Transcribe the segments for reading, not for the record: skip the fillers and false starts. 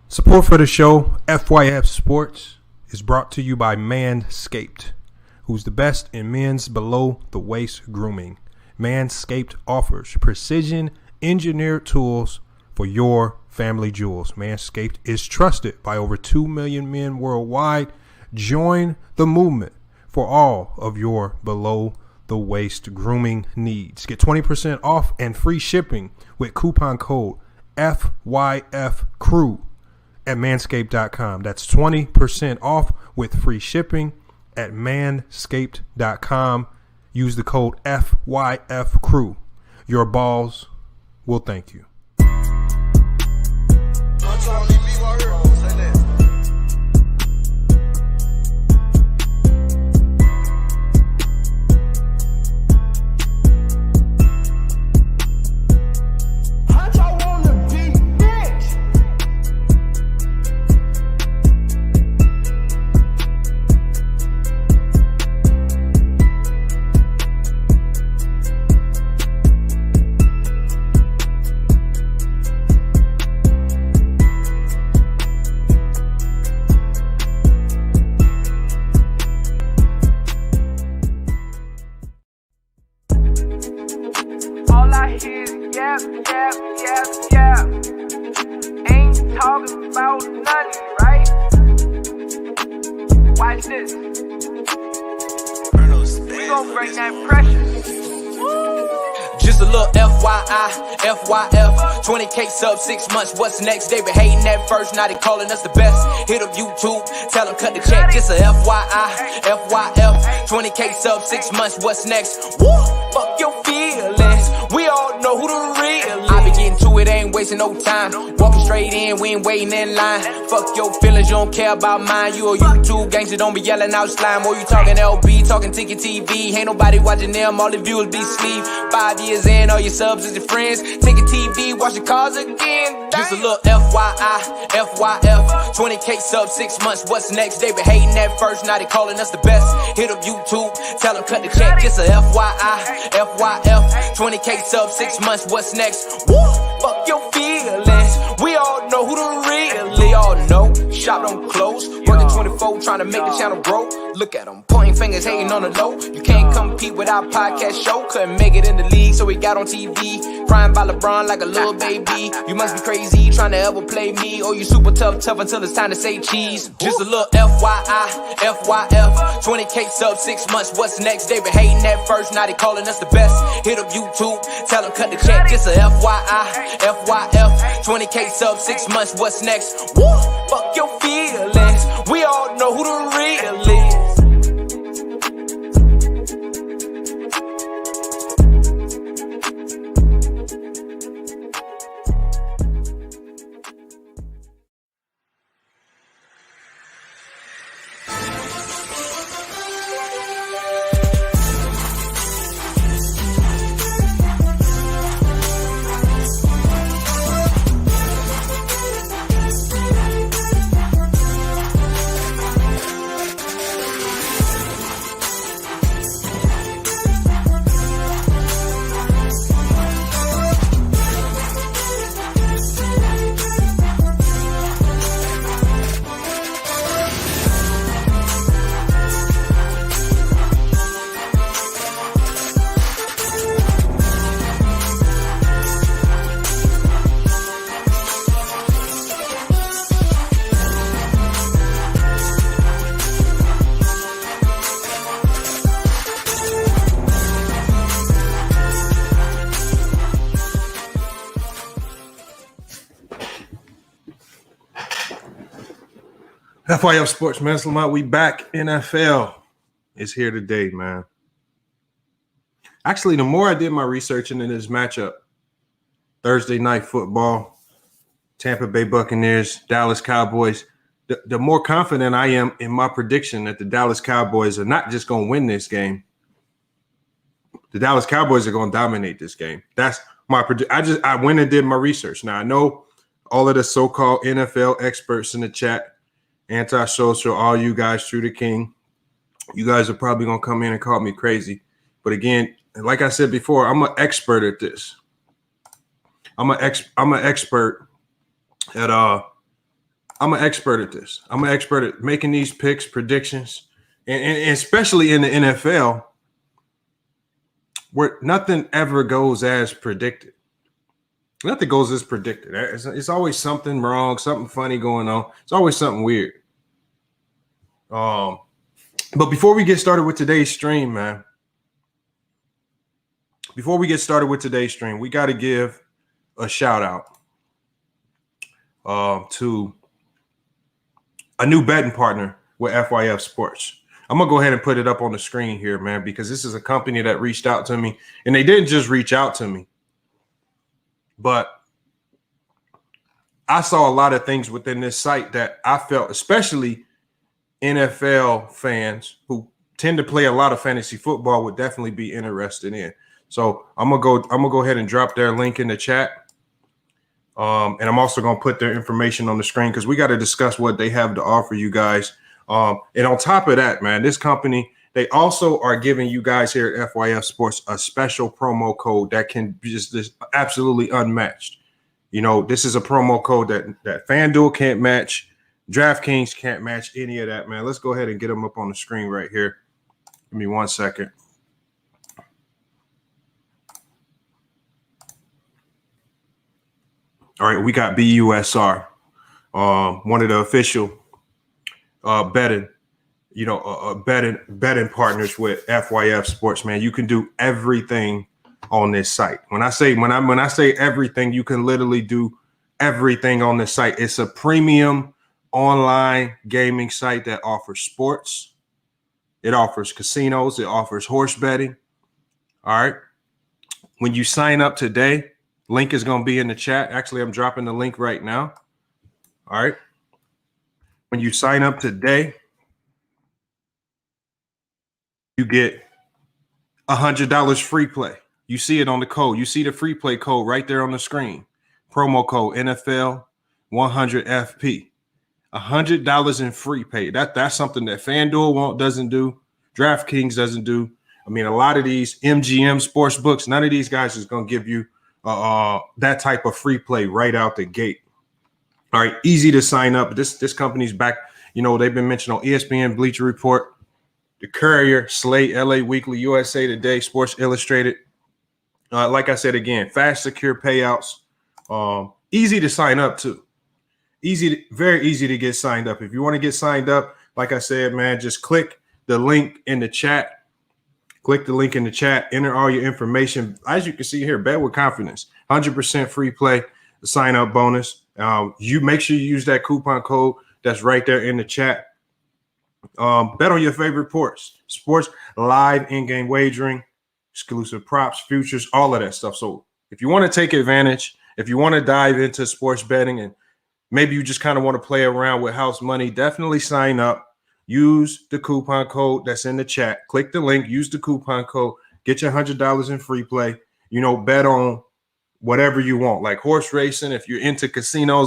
Support for the show, FYF Sports, is brought to you by Manscaped, who's the best in men's below-the-waist grooming. Manscaped offers precision engineered tools for your family jewels. Manscaped is trusted by over 2 million men worldwide. Join the movement for all of your below-the-waist grooming needs. Get 20% off and free shipping with coupon code FYFCREW at manscaped.com. That's 20% off with free shipping at manscaped.com. Use the code FYFCREW. Your balls will thank you. Yeah. Ain't talking about nothing, right? Watch this. We gon' bring that pressure. Just a little FYI, FYF, 20K sub 6 months, what's next? They been hating at first, now they calling us the best. Hit up YouTube, tell them cut the check. Just a FYI, FYF, 20K sub 6 months, what's next? Woo, fuck your feelings, we all know who the real is. I be getting to it, ain't wasting no time. Walking straight in, we ain't waiting in line. Fuck your feelings, you don't care about mine. You a YouTube gangster, don't be yelling out slime. Or you talking LB, talking Ticket TV. Ain't nobody watching them, all the viewers be sleep. 5 years in, all your subs is your friends. Ticket TV, watch your cars again. Just a little FYI, FYF, 20K sub 6 months, what's next? They been hating at first, now they calling us the best. Hit up YouTube, tell them cut the check. Just a FYI, FYF, 20K sub 6 months, what's next? Woo, fuck your feelings, we all know who the real is. All know, shop don't close, working 24, trying to make the channel grow. Look at them, pointing fingers, hating on the low. You can't compete with our podcast show. Couldn't make it in the league, so we got on TV. Crying by LeBron like a little baby. You must be crazy, trying to ever play me. Or you super tough until it's time to say cheese. Just a little FYI, FYF, 20K sub 6 months, what's next? They been hating at first, now they calling us the best. Hit up YouTube, tell them cut the check. Just a FYI, FYF, 20K sub 6 months, what's next? Woo, fuck your feelings, we all know who the real is. FYF Sports, man. Lamont, we back. NFL is here today, man. Actually, the more I did my research into this matchup, Thursday night football, Tampa Bay Buccaneers, Dallas Cowboys, the more confident I am in my prediction that the Dallas Cowboys are not just going to win this game. The Dallas Cowboys are going to dominate this game. That's my prediction. I went and did my research. Now, I know all of the so-called NFL experts in the chat, anti-social, all you guys, True the King. You guys are probably going to come in and call me crazy. But again, like I said before, I'm an expert at this. I'm an expert at I'm an expert at this. I'm an expert at making these picks, predictions, and especially in the NFL, where nothing ever goes as predicted. Nothing goes as predicted. It's always something wrong, something funny going on. It's always something weird. But before we get started with today's stream, man, we got to give a shout out to a new betting partner with FYF Sports. I'm going to go ahead and put it up on the screen here, man, because this is a company that reached out to me. And they didn't just reach out to me, but I saw a lot of things within this site that I felt, especially NFL fans who tend to play a lot of fantasy football, would definitely be interested in. So I'm gonna go ahead and drop their link in the chat. And I'm also gonna put their information on the screen because we got to discuss what they have to offer you guys. And on top of that, man, this company, they also are giving you guys here at FYF Sports a special promo code that can be just absolutely unmatched. You know, this is a promo code that FanDuel can't match, DraftKings can't match any of that, man. Let's go ahead and get them up on the screen right here. Give me 1 second. All right, we got BUSR, one of the official betting partners with FYF Sports, man. You can do everything on this site. When I say everything, you can literally do everything on this site. It's a premium online gaming site that offers sports. It offers casinos. It offers horse betting. All right. When you sign up today, link is going to be in the chat. Actually, I'm dropping the link right now. All right. When you sign up today, you get $100 free play. You see it on the code. You see the free play code right there on the screen. Promo code NFL 100FP. $100 in free pay. That's something that FanDuel doesn't do. DraftKings doesn't do. I mean, a lot of these MGM sports books, none of these guys is going to give you that type of free play right out the gate. All right, easy to sign up. This company's back. You know, they've been mentioned on ESPN, Bleacher Report, The Courier, Slate, LA Weekly, USA Today, Sports Illustrated. Like I said again, fast, secure payouts. Easy to sign up to. Very easy to get signed up. If you want to get signed up, like I said, man, just click the link in the chat. Click the link in the chat. Enter all your information. As you can see here, bet with confidence. 100% free play. Sign up bonus. You make sure you use that coupon code that's right there in the chat. Bet on your favorite sports, live in-game wagering, exclusive props, futures, all of that stuff. So if you want to take advantage, if you want to dive into sports betting and maybe you just kind of want to play around with house money, definitely sign up. Use the coupon code that's in the chat. Click the link, use the coupon code, get your $100 in free play. You know, bet on whatever you want, like horse racing. If you're into casino,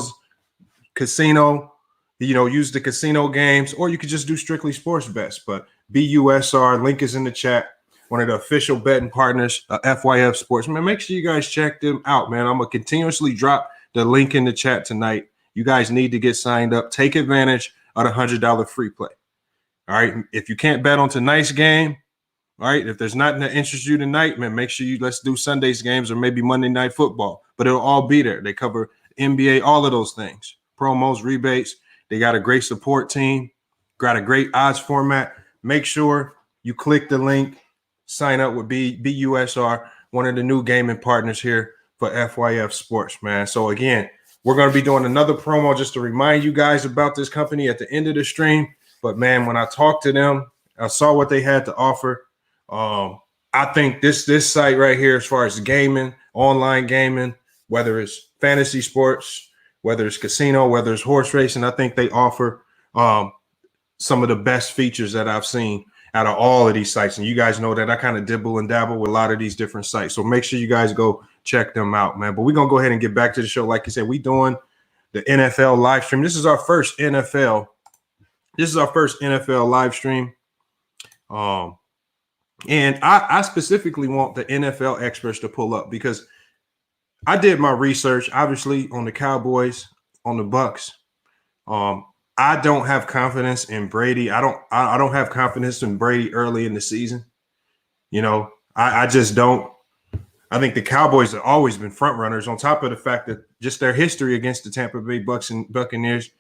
you know, use the casino games, or you could just do strictly sports bets. But BUSR, link is in the chat. One of the official betting partners, FYF Sports. Man, make sure you guys check them out, man. I'm going to continuously drop the link in the chat tonight. You guys need to get signed up. Take advantage of the $100 free play. All right. If you can't bet on tonight's game, all right, if there's nothing that interests you tonight, man, make sure let's do Sunday's games or maybe Monday Night Football. But it'll all be there. They cover NBA, all of those things. Promos, rebates. They got a great support team. Got a great odds format. Make sure you click the link. Sign up with BUSR, one of the new gaming partners here for FYF Sports, man. So, again, we're going to be doing another promo just to remind you guys about this company at the end of the stream. But, man, when I talked to them, I saw what they had to offer. I think this site right here, as far as gaming, online gaming, whether it's fantasy sports, whether it's casino, whether it's horse racing, I think they offer some of the best features that I've seen out of all of these sites. And you guys know that I kind of dibble and dabble with a lot of these different sites. So make sure you guys go check them out, man. But we're going to go ahead and get back to the show. Like I said, we doing the NFL live stream. This is our first NFL. This is our first NFL live stream. And I specifically want the NFL experts to pull up because I did my research, obviously, on the Cowboys, on the Bucs. I don't have confidence in Brady. I don't have confidence in Brady early in the season. You know, I just don't. I think the Cowboys have always been front runners. On top of the fact that just their history against the Tampa Bay Buccaneers,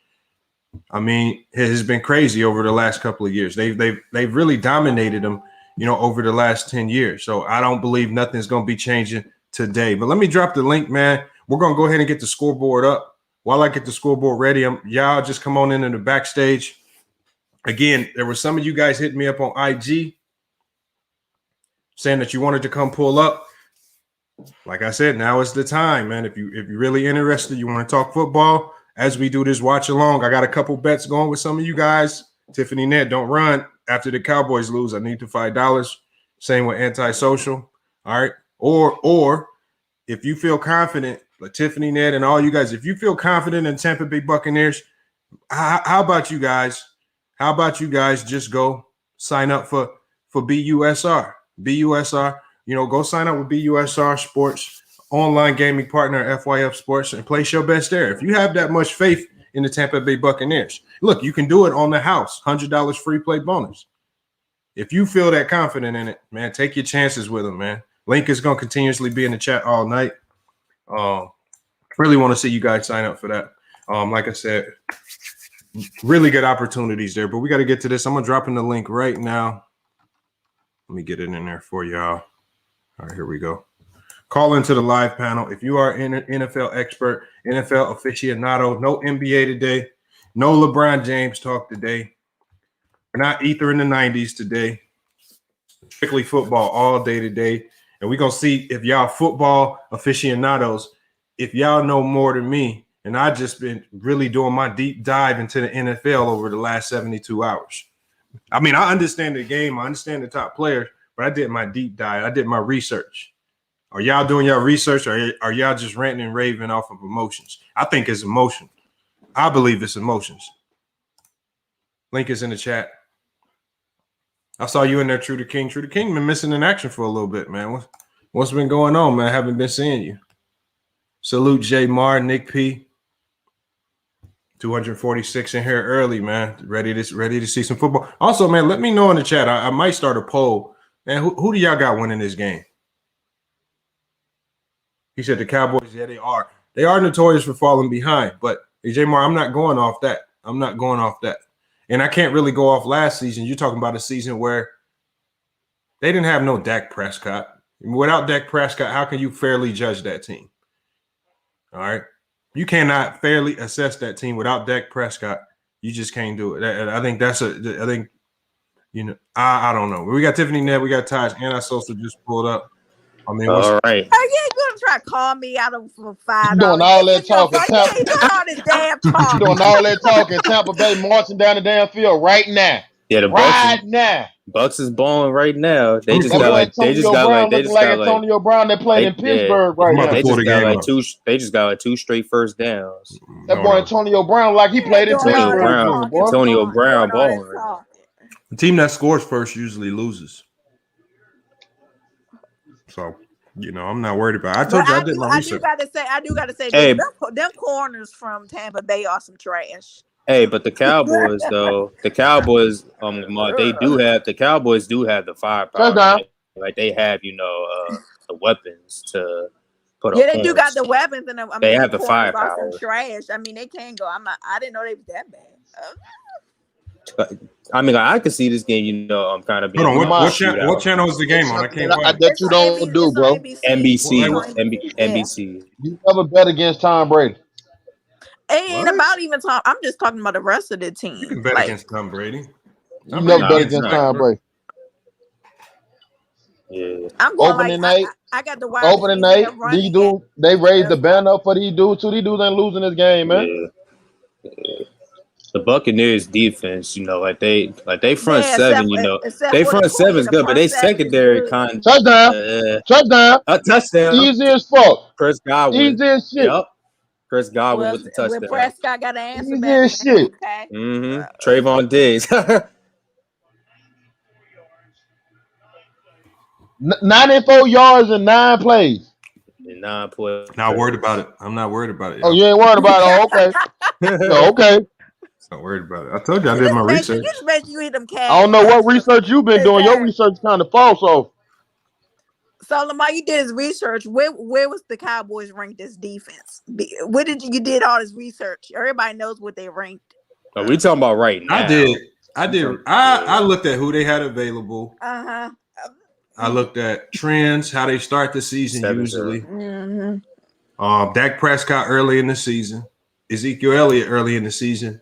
I mean, it has been crazy over the last couple of years. They've really dominated them, you know, over the last 10 years. So I don't believe nothing's going to be changing today. But let me drop the link, man. We're going to go ahead and get the scoreboard up. While I get the scoreboard ready, y'all just come on into the backstage. Again, there were some of you guys hitting me up on IG saying that you wanted to come pull up. Like I said, now is the time, man. If you're really interested, you want to talk football, as we do this watch along, I got a couple bets going with some of you guys. Tiffany Ned, don't run after the Cowboys lose. I need the $5. Same with Antisocial. All right. Or if you feel confident, like Tiffany Ned and all you guys, if you feel confident in Tampa Bay Buccaneers, how about you guys? How about you guys just go sign up for BUSR? BUSR. You know, go sign up with BUSR Sports, online gaming partner FYF Sports, and place your bets there. If you have that much faith in the Tampa Bay Buccaneers, look, you can do it on the house, $100 free play bonus. If you feel that confident in it, man, take your chances with them, man. Link is going to continuously be in the chat all night. Really want to see you guys sign up for that. Like I said, really good opportunities there, but we got to get to this. I'm going to drop in the link right now. Let me get it in there for y'all. All right, here we go. Call into the live panel. If you are an NFL expert, NFL aficionado, no NBA today, no LeBron James talk today. We're not Ether in the 90s today. Strictly football all day today. And we're going to see if y'all football aficionados, if y'all know more than me, and I just been really doing my deep dive into the NFL over the last 72 hours. I mean, I understand the game. I understand the top players, but I did my deep dive. I did my research. Are y'all doing your research, or are y'all just ranting and raving off of emotions? I think it's emotion. I believe it's emotions. Link is in the chat. I saw you in there, True the King. True the King been missing in action for a little bit, man. What's been going on, man? I haven't been seeing you. Salute J Mar, Nick P. 246 in here early, man. Ready to see some football. Also, man, let me know in the chat. I might start a poll. Man, who do y'all got winning this game? He said the Cowboys. Yeah, they are. They are notorious for falling behind. But J Mar, I'm not going off that. And I can't really go off last season. You're talking about a season where they didn't have no Dak Prescott. Without Dak Prescott, how can you fairly judge that team? All right. You cannot fairly assess that team without Dak Prescott. You just can't do it. I think I don't know. We got Tiffany Ned, we got Taj, Antisocial just pulled up. I mean, all right. Oh, yeah, you gonna try to call me out of $5? Doing all that talking. You doing all this damn talking. Doing all that talking. Tampa Bay marching down the damn field right now. Yeah, the Bucks is balling right now. They just got like Antonio Brown that played in Pittsburgh right now. They just got like two straight first downs. That boy Antonio Brown, like he played in Pittsburgh. Antonio Brown balling. The team that scores first usually loses. So, I'm not worried about it. I told you I did my research. I do gotta say, hey, them corners from Tampa Bay are some trash. Hey, but the Cowboys though, the Cowboys do have the firepower. Like they have, the weapons to put. Yeah, they do got the weapons, and they have the firepower. Some trash. I mean, they can go. I didn't know they was that bad. I mean, I could see this game. I'm kind of being. Hold on, what channel is the game on? I can't find. I bet you don't do, bro. NBC. You never bet against Tom Brady. It ain't about even Tom. I'm just talking about the rest of the team. You can bet against Tom Brady. You never bet against Tom Brady. Yeah. I'm going opening night. I got the wide opening night. These dudes, they raised the banner up for these dudes too. These dudes ain't losing this game, man. Yeah. The Buccaneers defense, they front seven, they front seven's good, but they secondary kind of touchdown, a touchdown, easy as fuck, Chris Godwin, easy as shit. Yep. Chris Godwin with the touchdown. Prescott got an answer Easy back. as shit. Okay. Trayvon Diggs. 94 yards and 9 plays. And 9 plays. Not worried about it. I'm not worried about it. Oh, you ain't worried about it? Oh, okay. Okay. Not worried about it. I told you I did my research. Just make you hit them cash. I don't know what research you've been doing. Your research kind of false off. So Lamar, you did his research. Where was the Cowboys ranked this defense? Where did you did all this research? Everybody knows what they ranked. Are we talking about right now? I did. I looked at who they had available. I looked at trends, how they start the season usually. Dak Prescott early in the season, Ezekiel Elliott early in the season,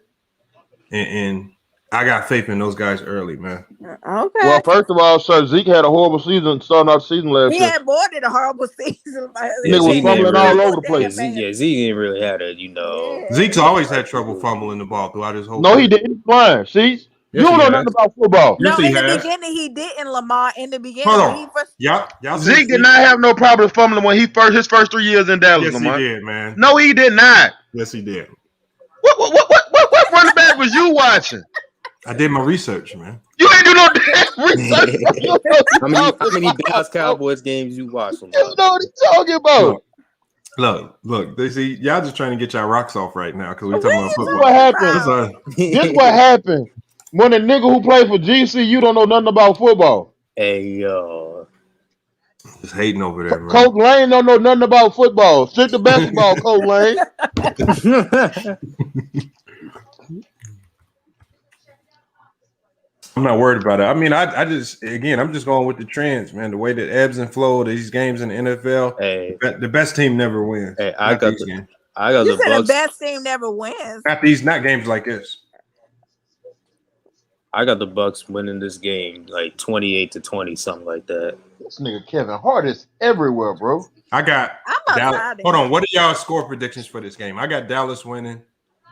and I got faith in those guys early, man. Okay. Well, first of all, sir, Zeke had a horrible season starting out the season last year. He had more than a horrible season. Nigga was fumbling all over the place. Zeke didn't really have a, Zeke's always had trouble fumbling the ball throughout his whole. No, he didn't. Flying. See, you don't know nothing about football. No, in the beginning he didn't. Lamar in the beginning. Hold on. Y'all Zeke did not have no problem fumbling when his first 3 years in Dallas. Yes, Lamar. he did, man. No, he did not. Yes, he did. What running back was you watching? I did my research, man. You ain't do no damn research. How many Dallas Cowboys games you watched? You know what he's talking about. Look. They see y'all just trying to get y'all rocks off right now because we're talking about football. What happened? This what happened when a nigga who played for GC, you don't know nothing about football. Hey yo, just hating over there, man. Coach Lane don't know nothing about football. Stick to basketball, Coach Lane. I'm not worried about it. I mean, I'm just going with the trends, man. The way that ebbs and flow these games in the NFL. Hey, the best team never wins. Hey, I got the Bucks. The best team never wins. Not games like this. I got the Bucks winning this game like 28-20, something like that. This nigga Kevin Hart is everywhere, bro. I got Dallas. Hold on, what are y'all score predictions for this game? I got Dallas winning.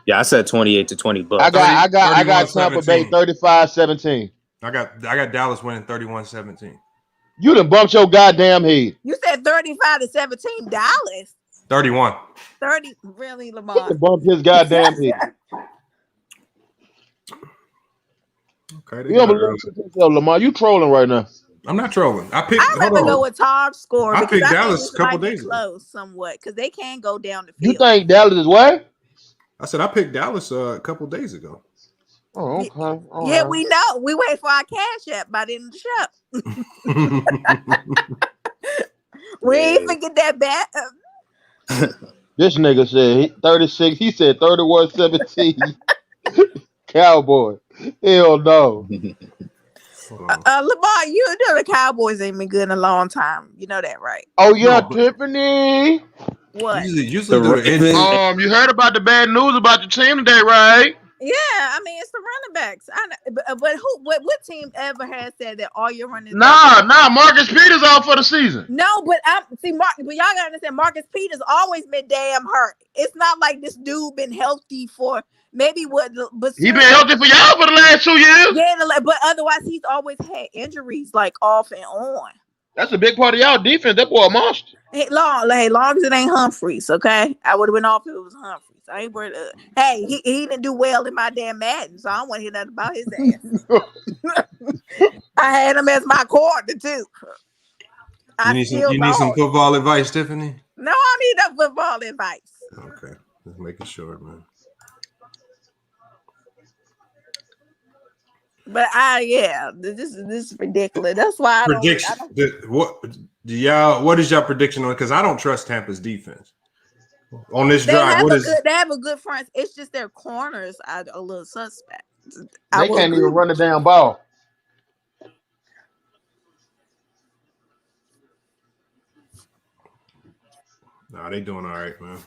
Yeah, I said 28-20 Bucks. I got Tampa Bay 35-17. I got Dallas winning 31-17. You done bumped your goddamn head. You said 35-17 Dallas. 31. 30 really, Lamar. He bumped his goddamn head. Okay, you don't believe yourself, Lamar. You trolling right now. I'm not trolling. I rather go with Tom's score. I picked Dallas a couple days ago. Close somewhat because they can go down the field. You think Dallas is what? I said I picked Dallas a couple days ago. Oh, okay. All yeah, right. we know. We wait for our cash app by the end of the show. We ain't forget that back. This nigga said 36. He said 31-17. Cowboy. Hell no. Lamar, you know the Cowboys ain't been good in a long time. You know that, right? Oh yeah, no, Tiffany. What? Usually you heard about the bad news about your team today, right? Yeah, I mean it's the running backs. But what team ever has said that all your running? Nah. Marcus Peters out for the season. No, but but y'all gotta understand. Marcus Peters always been damn hurt. It's not like this dude been healthy for maybe but he been healthy for y'all for the last 2 years. Yeah, but otherwise he's always had injuries like off and on. That's a big part of y'all defense. That boy a monster. Hey, long as it ain't Humphreys, okay? I would have been off if it was Humphreys. I ain't worried. Hey, he didn't do well in my damn Madden, so I don't want to hear nothing about his ass. I had him as my quarter too. You need some football advice, Tiffany? No, I need no football advice. Okay, just making sure, man. But this is ridiculous. That's why I don't. What is your prediction on? Because I don't trust Tampa's defense on this drive. They have a good front. It's just their corners are a little suspect. They can't even run the damn ball. No, they doing all right, man.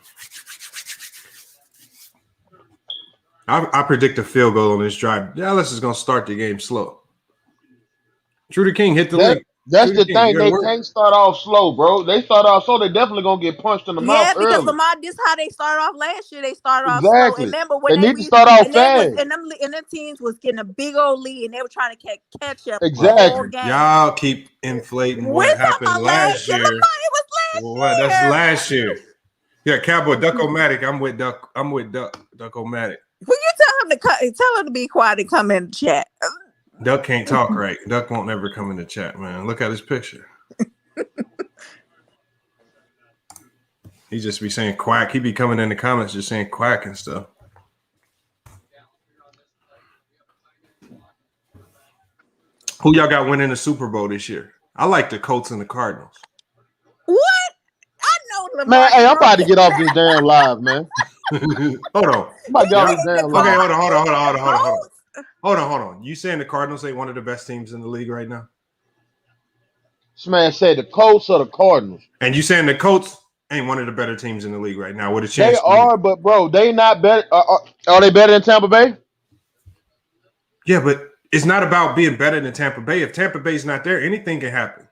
I predict a field goal on this drive. Dallas is going to start the game slow. Trudy King hit the lead. That's the thing. They can't start off slow, bro. They start off slow. They definitely going to get punched in the mouth early. Yeah, because Lamar, this is how they started off last year. They started off slow. Remember when they need to start off fast. And them teams was getting a big old lead, and they were trying to catch up. Exactly. Y'all keep inflating what happened last year. It was last year. That's last year. Yeah, Cowboy Duck-O-Matic. I'm with Duck-O-Matic. Will you tell him to be quiet and come in the chat? Duck can't talk right. Duck won't never come in the chat, man. Look at his picture. He just be saying quack. He be coming in the comments just saying quack and stuff. Who y'all got winning the Super Bowl this year? I like the Colts and the Cardinals. What? I know Lamar. Man, hey, I'm about to get off this damn live, man. Hold on. I'm about to get off this damn live. Okay, hold on. You saying the Cardinals ain't one of the best teams in the league right now? This man said the Colts or the Cardinals. And you saying the Colts ain't one of the better teams in the league right now with a chance? They are, but bro, they not better. Are they better than Tampa Bay? Yeah, but it's not about being better than Tampa Bay. If Tampa Bay's not there, anything can happen.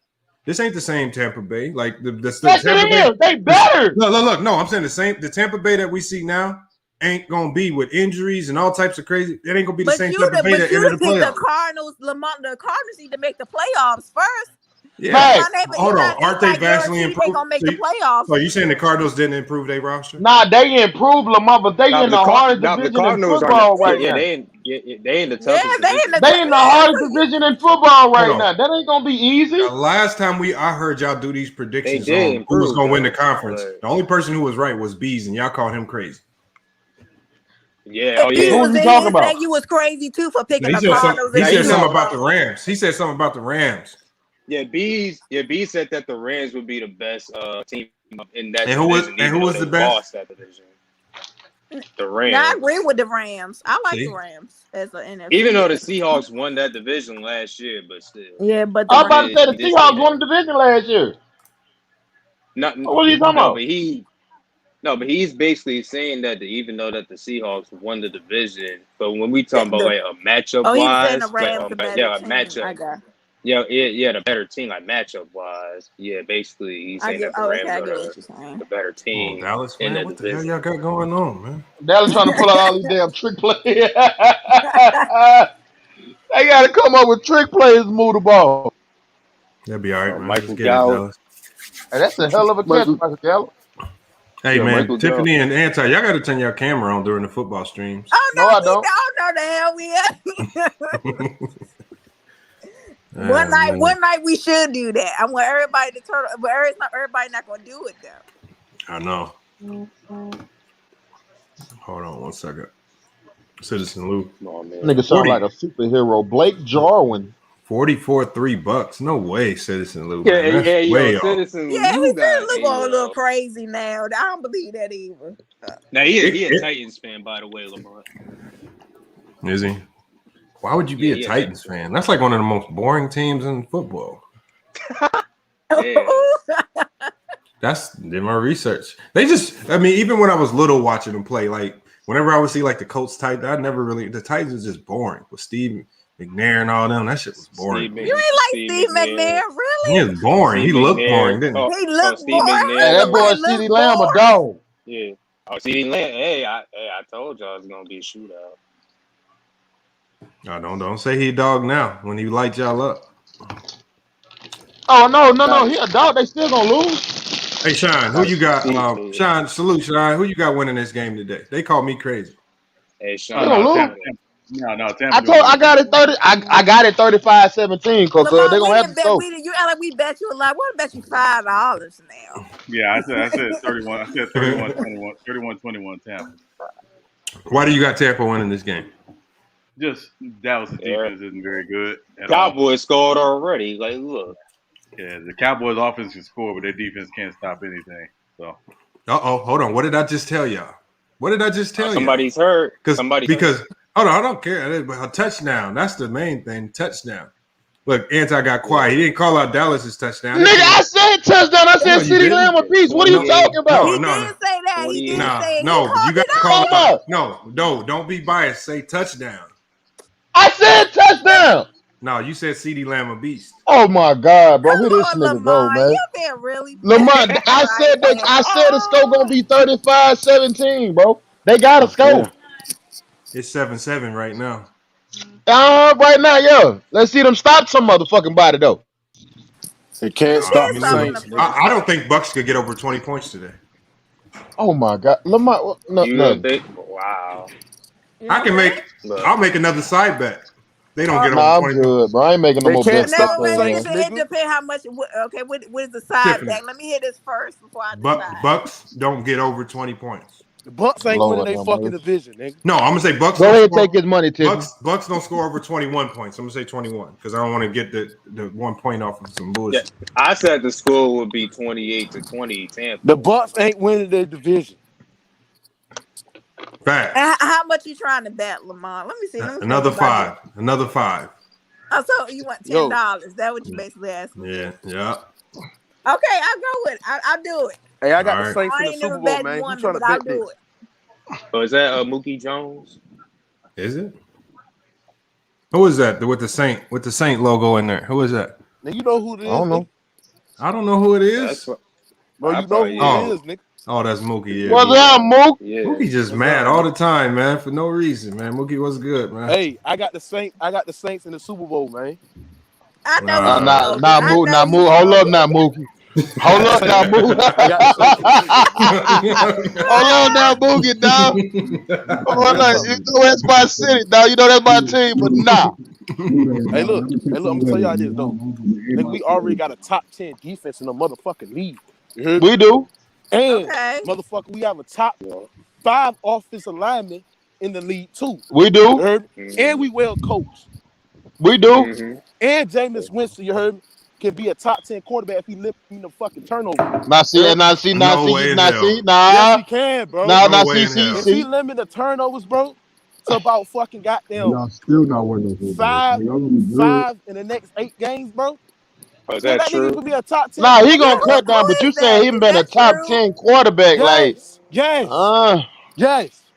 This ain't the same Tampa Bay. Like the yes, Tampa it Bay. is. They better. Look. No, I'm saying the same. The Tampa Bay that we see now ain't gonna be with injuries and all types of crazy. It ain't gonna be the same Tampa Bay that entered the playoffs. The Cardinals need to make the playoffs first. Yeah. Hold on. Aren't they vastly improved? They gonna make the playoffs. So you saying the Cardinals didn't improve their roster? Nah, they improved Lamar, but they in the hardest division in football right now. They in the toughest. They in the hardest division in football right now. That ain't gonna be easy. The last time I heard y'all do these predictions on who was gonna win the conference, the only person who was right was Bees, and y'all called him crazy. Yeah, who was you talking about? You was crazy too for picking the Cardinals. He said something about the Rams. He said something about the Rams. Yeah, B said that the Rams would be the best team in that division. And who was the best? Lost that division. The Rams. Now, I agree with the Rams. I like the Rams as an NFC. Even though the Seahawks won that division last year, but still. Yeah, but I was about to say the Seahawks won the division last year. What are you talking about? But he's basically saying that even though that the Seahawks won the division, but when we talk about like a matchup wise, the matchup. I got. Yeah, the better team, like matchup wise. Yeah, basically he's saying that the Rams are the better team. Dallas, man, what the hell y'all got going on, man? Dallas trying to pull out all these damn trick plays. They gotta come up with trick plays to move the ball. That'd be all right, man. Michael Gallup. Hey, that's a hell of a catch, Michael Gallup. Hey, man, Michael Tiffany and Anti, y'all got to turn your camera on during the football streams. Oh, no, I don't. No, the hell we are. One night we should do that. I want everybody to turn, but everybody not gonna do it though. I know. Hold on 1 second. Citizen Lou. Oh, man. Nigga sound like a superhero. Blake Jarwin. $44.03. No way, Citizen Lou. Yeah, Citizen Lou. Yeah, he look a little crazy now. I don't believe that either. Now he a Titans fan, by the way, Lamar. Is he? Why would you be a Titans fan? That's like one of the most boring teams in football. That's did my research. Even when I was little watching them play, like whenever I would see like the Colts Titans, the Titans was just boring with Steve McNair and all them. That shit was boring. You ain't like Steve McNair, really? He was boring. He looked boring, didn't he? He looked boring. Hey, that boy CeeDee Lamb a dog. Yeah. Oh, CeeDee Lamb. Hey, I told y'all it's gonna be a shootout. No, don't say he a dog now when he light y'all up. Oh no, he a dog. They still gonna lose. Hey Sean, who you got? Sean, salute Sean. Who you got winning this game today? They called me crazy. Hey Sean, Tampa. I got it 30. I got it 35-17 because they're gonna have to go. You act like we bet you a lot. We'll bet you $5 now. Yeah, I said 31. I said 31-21 Tampa. Why do you got Tampa winning this game? Just Dallas' defense isn't very good. Cowboys scored already. Like, look. Yeah, the Cowboys' offense can score, but their defense can't stop anything. So. Hold on. What did I just tell y'all? Somebody's hurt. Because hold on, I don't care. A touchdown. That's the main thing. Touchdown. Look, Anti got quiet. He didn't call out Dallas's touchdown. Nigga, I said touchdown. I said CeeDee Lamb a piece. What are you talking about? He didn't say that. He didn't say it. No, you got to call him out. No, don't be biased. Say touchdown. I said touchdown. No, you said CeeDee Lamb a beast. Oh my God, bro! Who this nigga go, man? Lamar, I said the score gonna be 35-17, bro. They got a score. It's 7-7 right now. Right now, yo. Let's see them stop some motherfucking body though. They can't stop the Saints. I don't think Bucks could get over 20 points today. Oh my God, Lamar, no. Wow. I can make. I'll make another side bet. They don't get over Nah, I'm 20 good, points. bro. I ain't making no more bets. It depends how much. Okay, what is the side Tiffany. bet? Let me hear this first before I decide. Bucks don't get over 20 points. The Bucks ain't winning their fucking division, nigga. No, I'm gonna say Bucks. Go ahead and take his money, Tiffany. Bucks don't score over 21 points. I'm gonna say 21 because I don't want to get the 1 point off of some bullshit. Yeah, I said the score would be 28-20 Tampa. The Bucks ain't winning their division. Fact. How much you trying to bet, Lamar? Let me see. Another five. Another $5. Oh, so you want $10? That what you basically asking? Yeah. Okay, I'll go with it. I'll do it. Hey, I got the Saints in the Super Bowl, man. You trying to bet this? Oh, is that Mookie Jones? Is it? Who is that with the Saint logo in there? Who is that? Now you know who it is. I don't know who it is. Bro, you know who it is, nigga. Oh, that's Mookie. Yeah, what's up, Mookie? Yeah. Mookie just mad all the time, man, for no reason, man. Mookie was good, man. Hey, I got the Saints in the Super Bowl, man. I know. Mookie. Hold up, now, Mookie. Hold up, now, Mookie. Hold on, now, Mookie, dog. Hold on, you know that's my city, dog. You know that's my team, but nah. Hey, look, I'm gonna tell y'all this though. Nigga, we already got a top 10 defense in the motherfucking league. We do. And motherfucker, we have a top 5 offensive linemen in the league too. We do. You heard me? And we well coached. We do. And Jameis Winston, you heard me, can be a top 10 quarterback if he limit the fucking turnover. Yes, he can, bro. If he limit the turnovers, bro, to about fucking goddamn y'all still not winning. 5 in the next 8 games, bro. Oh, is that true? Could be a top 10. Nah, he gonna cut down, but you saying he been a top 10 quarterback, yes.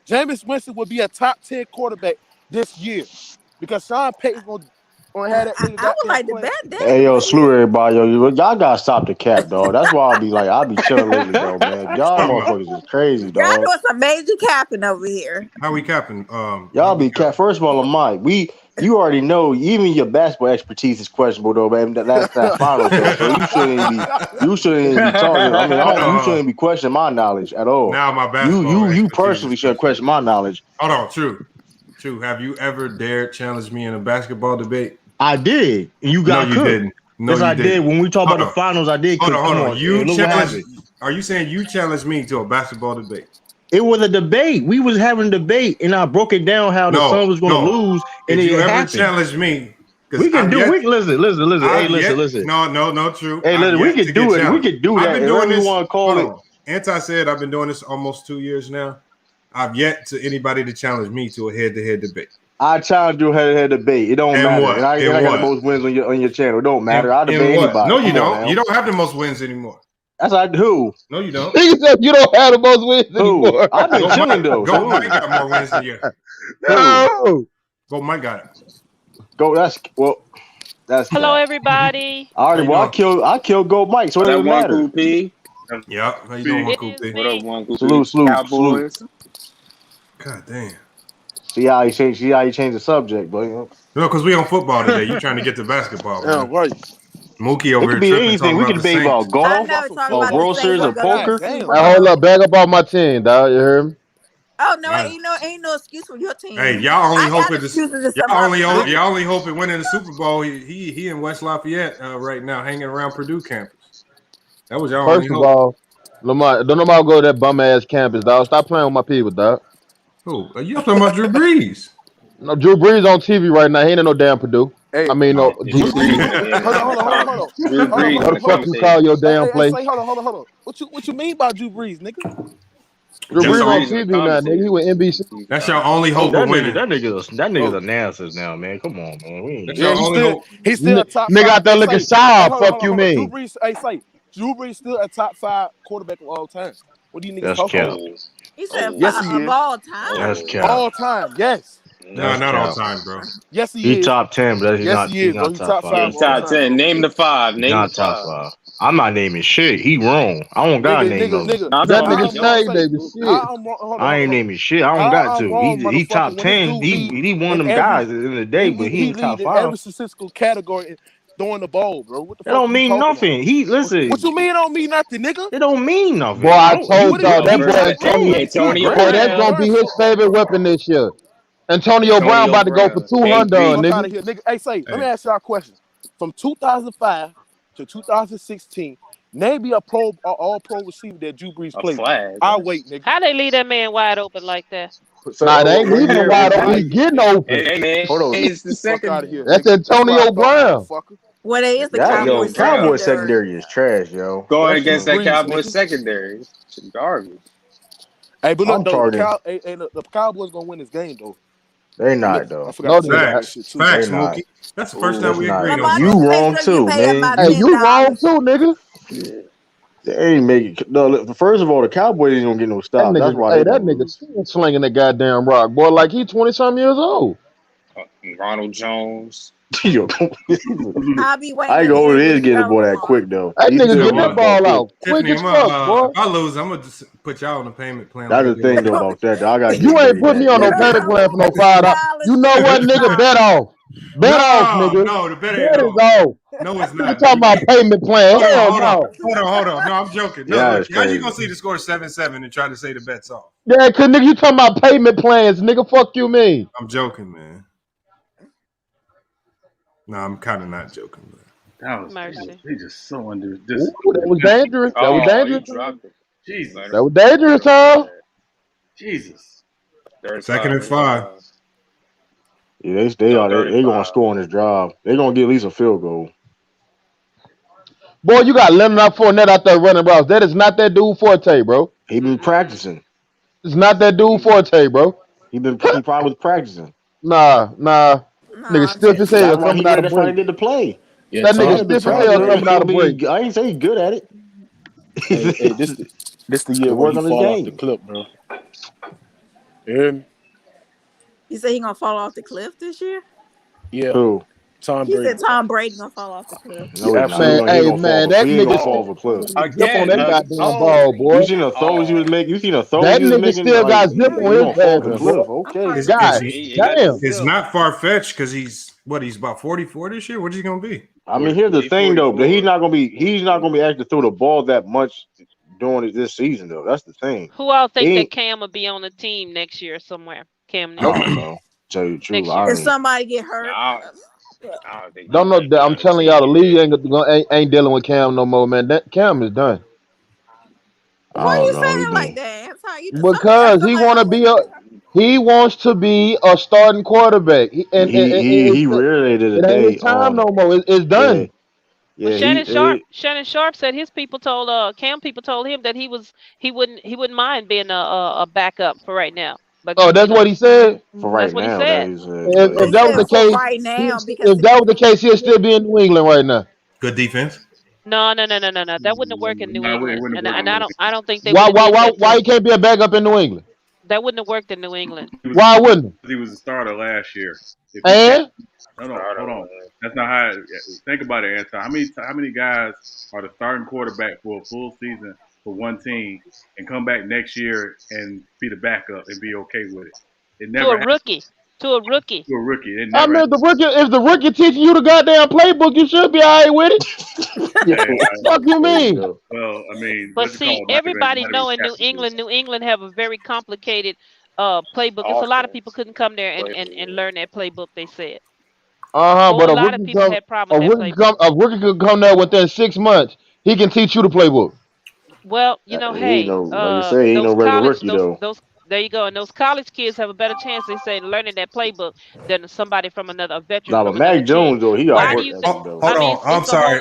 Jameis Winston would be a top 10 quarterback this year because Sean Payton's gonna have that nigga. I would like to bet that. Hey, yo, slew everybody, yo. Y'all gotta stop the cap, dog. That's why I'll be chilling lately, though, man. Y'all motherfuckers is crazy, dog. Y'all doing some major capping over here. How we capping? Y'all be cap. First of all, Mike, you already know even your basketball expertise is questionable, though, man. That's that final, though. So you shouldn't be talking. I mean, you shouldn't be questioning my knowledge at all. Now my basketball. You personally should question my knowledge. Hold on, true. Have you ever dared challenge me in a basketball debate? I did, and you got cooked. No, you didn't. No, yes, I did. When we talk about the finals, I did. Hold on. Are you saying you challenged me to a basketball debate? It was a debate. We was having a debate, and I broke it down how the Suns was going to lose. And did you ever happened. Challenge me? We can do. Listen. Hey, listen. No, true. Hey, listen. We can do it. We can do that. I've been doing this. Want to call it. Anti said I've been doing this almost 2 years now. I've yet to anybody to challenge me to a head-to-head debate. I challenge you head-to-head debate. It don't matter. And I got the most wins on your channel. It don't matter. I debate anybody. No, you don't. You don't have the most wins anymore. That's like who? No, you don't. He said you don't have the most wins anymore. I've been chilling though. Go Mike got more wins than you. No. Go Mike got it. Go. That's. Hello, everybody. All right. Well, I killed Go Mike. So it doesn't matter. Yeah. How you doing, Coop? What up, one Coop? Salute. Cowboys. God damn. See how you change the subject, but No, because we on football today. You trying to get to basketball? Yeah, right. Mookie over here. It could be anything. We can debate about golf, or World Series, or poker. Hold up, back up on my team, dog. You heard me? Oh no, ain't no excuse for your team. Hey, y'all only hope it win in the Super Bowl. He in West Lafayette right now, hanging around Purdue campus. That was y'all. First of all, Lamar, don't nobody go to that bum ass campus, dog. Stop playing with my people, dog. Who? You talking about Drew Brees? No, Drew Brees on TV right now. He ain't in no damn Purdue. Hey, I mean, no. Hold on. What the fuck you call your damn place? Hold on. What you mean by Drew Brees, nigga? Drew Brees on TV now, nigga. He with NBC. That's your only hope of winning. That nigga's analysis now, man. Come on, man. We ain't he's still a top nigga 5. out there looking sharp. Fuck you mean? Drew Brees still a top 5 quarterback of all time. What do you niggas talking about? He said yes, of all time. That's cap. All time, yes. No, not all time, bro. Yes, he is. He's top 10, but he's not top 5. He's top 10. Name the 5. Name not top 5. I'm not naming shit. He wrong. I don't got to name those. That nigga say, baby, shit. I ain't naming shit. I don't got to. He top 10. He one of them guys in the day, but he ain't top 5. Every statistical category throwing the ball, bro. What the It fuck don't you mean talking nothing. about? He listen. What you mean it don't mean nothing, nigga? It don't mean nothing. Boy, I told What is y'all it? that boy Antonio boy, that's Brown. gonna be his favorite weapon this year. Antonio Brown about to go for 200, Fuck out nigga. of here, nigga. Hey, let me ask y'all a question. From 2005 to 2016, name me a all-pro receiver that Drew Brees played. I'll wait, nigga. How they leave that man wide open like that? Nah, they ain't leaving him wide open. He getting open. Hey, man, hold on. it's the Fuck second. out of here. That's nigga. Antonio Brown. Well, they is the Cowboys Cowboys secondary is trash, yo. Going against that Brees, Cowboys nigga. secondary. It's garbage. Hey, but look, I'm though, targeting. the Cowboys gonna win this game, though. They not though. I forgot to say that Facts, shit too. facts, They not. Mookie. That's the first time we not. agreed on You something. wrong too, man. Hey, you wrong too, nigga. They ain't making. No, first of all, the Cowboys ain't gonna get no stop. That's why they that nigga still slinging the goddamn rock, boy, like he 20-some years old. Ronald Jones. Yo, I'll be waiting. I ain't gonna get the boy that quick though. That He nigga still get that runs ball quick. out quick Tiffany, as fuck, boy. if I lose, I'm gonna just put y'all on the payment plan. That's like the thing though about that. Though. I gotta You get ain't put me on no payment plan for no $5. You know $5. what, nigga? Bet off. Bet off, nigga. No, the bet Bet ain't is off. off. No, it's You not. talking about payment plan? Hell no. Hold on. No, I'm joking. No, Yeah, look, it's how you crazy. gonna see the score 7-7 and try to say the bet's off? Yeah, cause nigga, you talking about payment plans, nigga? Fuck you, mean? I'm joking, man. No, I'm kind of not joking, man. He just so under. Ooh, that was dangerous. That was dangerous. Jesus. That was dangerous, Tom. Jesus. Second and 5. Yeah, they gonna score on this drive. They gonna get at least a field goal. Boy, you got Leonard Fournette out there running routes. That is not that dude Forte, bro. He been practicing. It's not that dude Forte, bro. He probably was practicing. Nah. Nigga stiff as hell coming out of That's why they break. did the play. Yeah, That nigga Tom, stiff as hell coming out of break. I ain't say he good at it. Hey, this the year where he fall off the cliff, bro. You hear me? You say he gonna fall off the cliff this year? Yeah. Who? Tom He Brady. said Tom Brady gonna fall off the cliff. No, Man, hey man, that nigga fall off a cliff. zip on that goddamn ball, boy. You seen the throws he was making? You seen the throws That he was nigga making? still got zip on his passes, cliff. boy. Okay. God damn. It's not far fetched because he's about 44 this year. What's he gonna be? I mean, here's the thing though, but he's not gonna be able to throw the ball that much during this season though. That's the thing. Who all think that Cam will be on the team next year somewhere? Cam Newton. I don't know. Tell you the truth. If somebody get hurt, Don't know that I'm telling y'all the league ain't dealing with Cam no more, man. That Cam is done. why you saying it like that? Because he wants to be a starting quarterback. He rarely did it ain't his time no more. It's done. Yeah, Shannon Sharp said his people told Cam people told him that he wouldn't mind being a backup for right now. But that's what he said. For right that's what now, he said. If that was the case, right now, if that was the case, he'll still be in New England right now. Good defense. No. That wouldn't work in New England, and I don't think they. Why he can't be a backup in New England? That wouldn't have worked in New England. Why wouldn't? He was a starter last year. And No, hold on. That's not how. Think about it, Anton. How many guys are the starting quarterback for a full season for one team and come back next year and be the backup and be okay with it? It never to a rookie. I mean, if the rookie teaching you the goddamn playbook, you should be all right with it. Fuck you mean? Well, I mean, but see, everybody know in New England have a very complicated playbook. It's a lot of people couldn't come there and learn that playbook. They said. But a lot of people had problems with that playbook. A rookie could come there within 6 months. He can teach you the playbook. Well, hey, like you say, he ain't no regular rookie though. There you go. And those college kids have a better chance, they say, learning that playbook than somebody from another veteran. Nah, but Mac Jones though, he got work. Hold on, I'm sorry.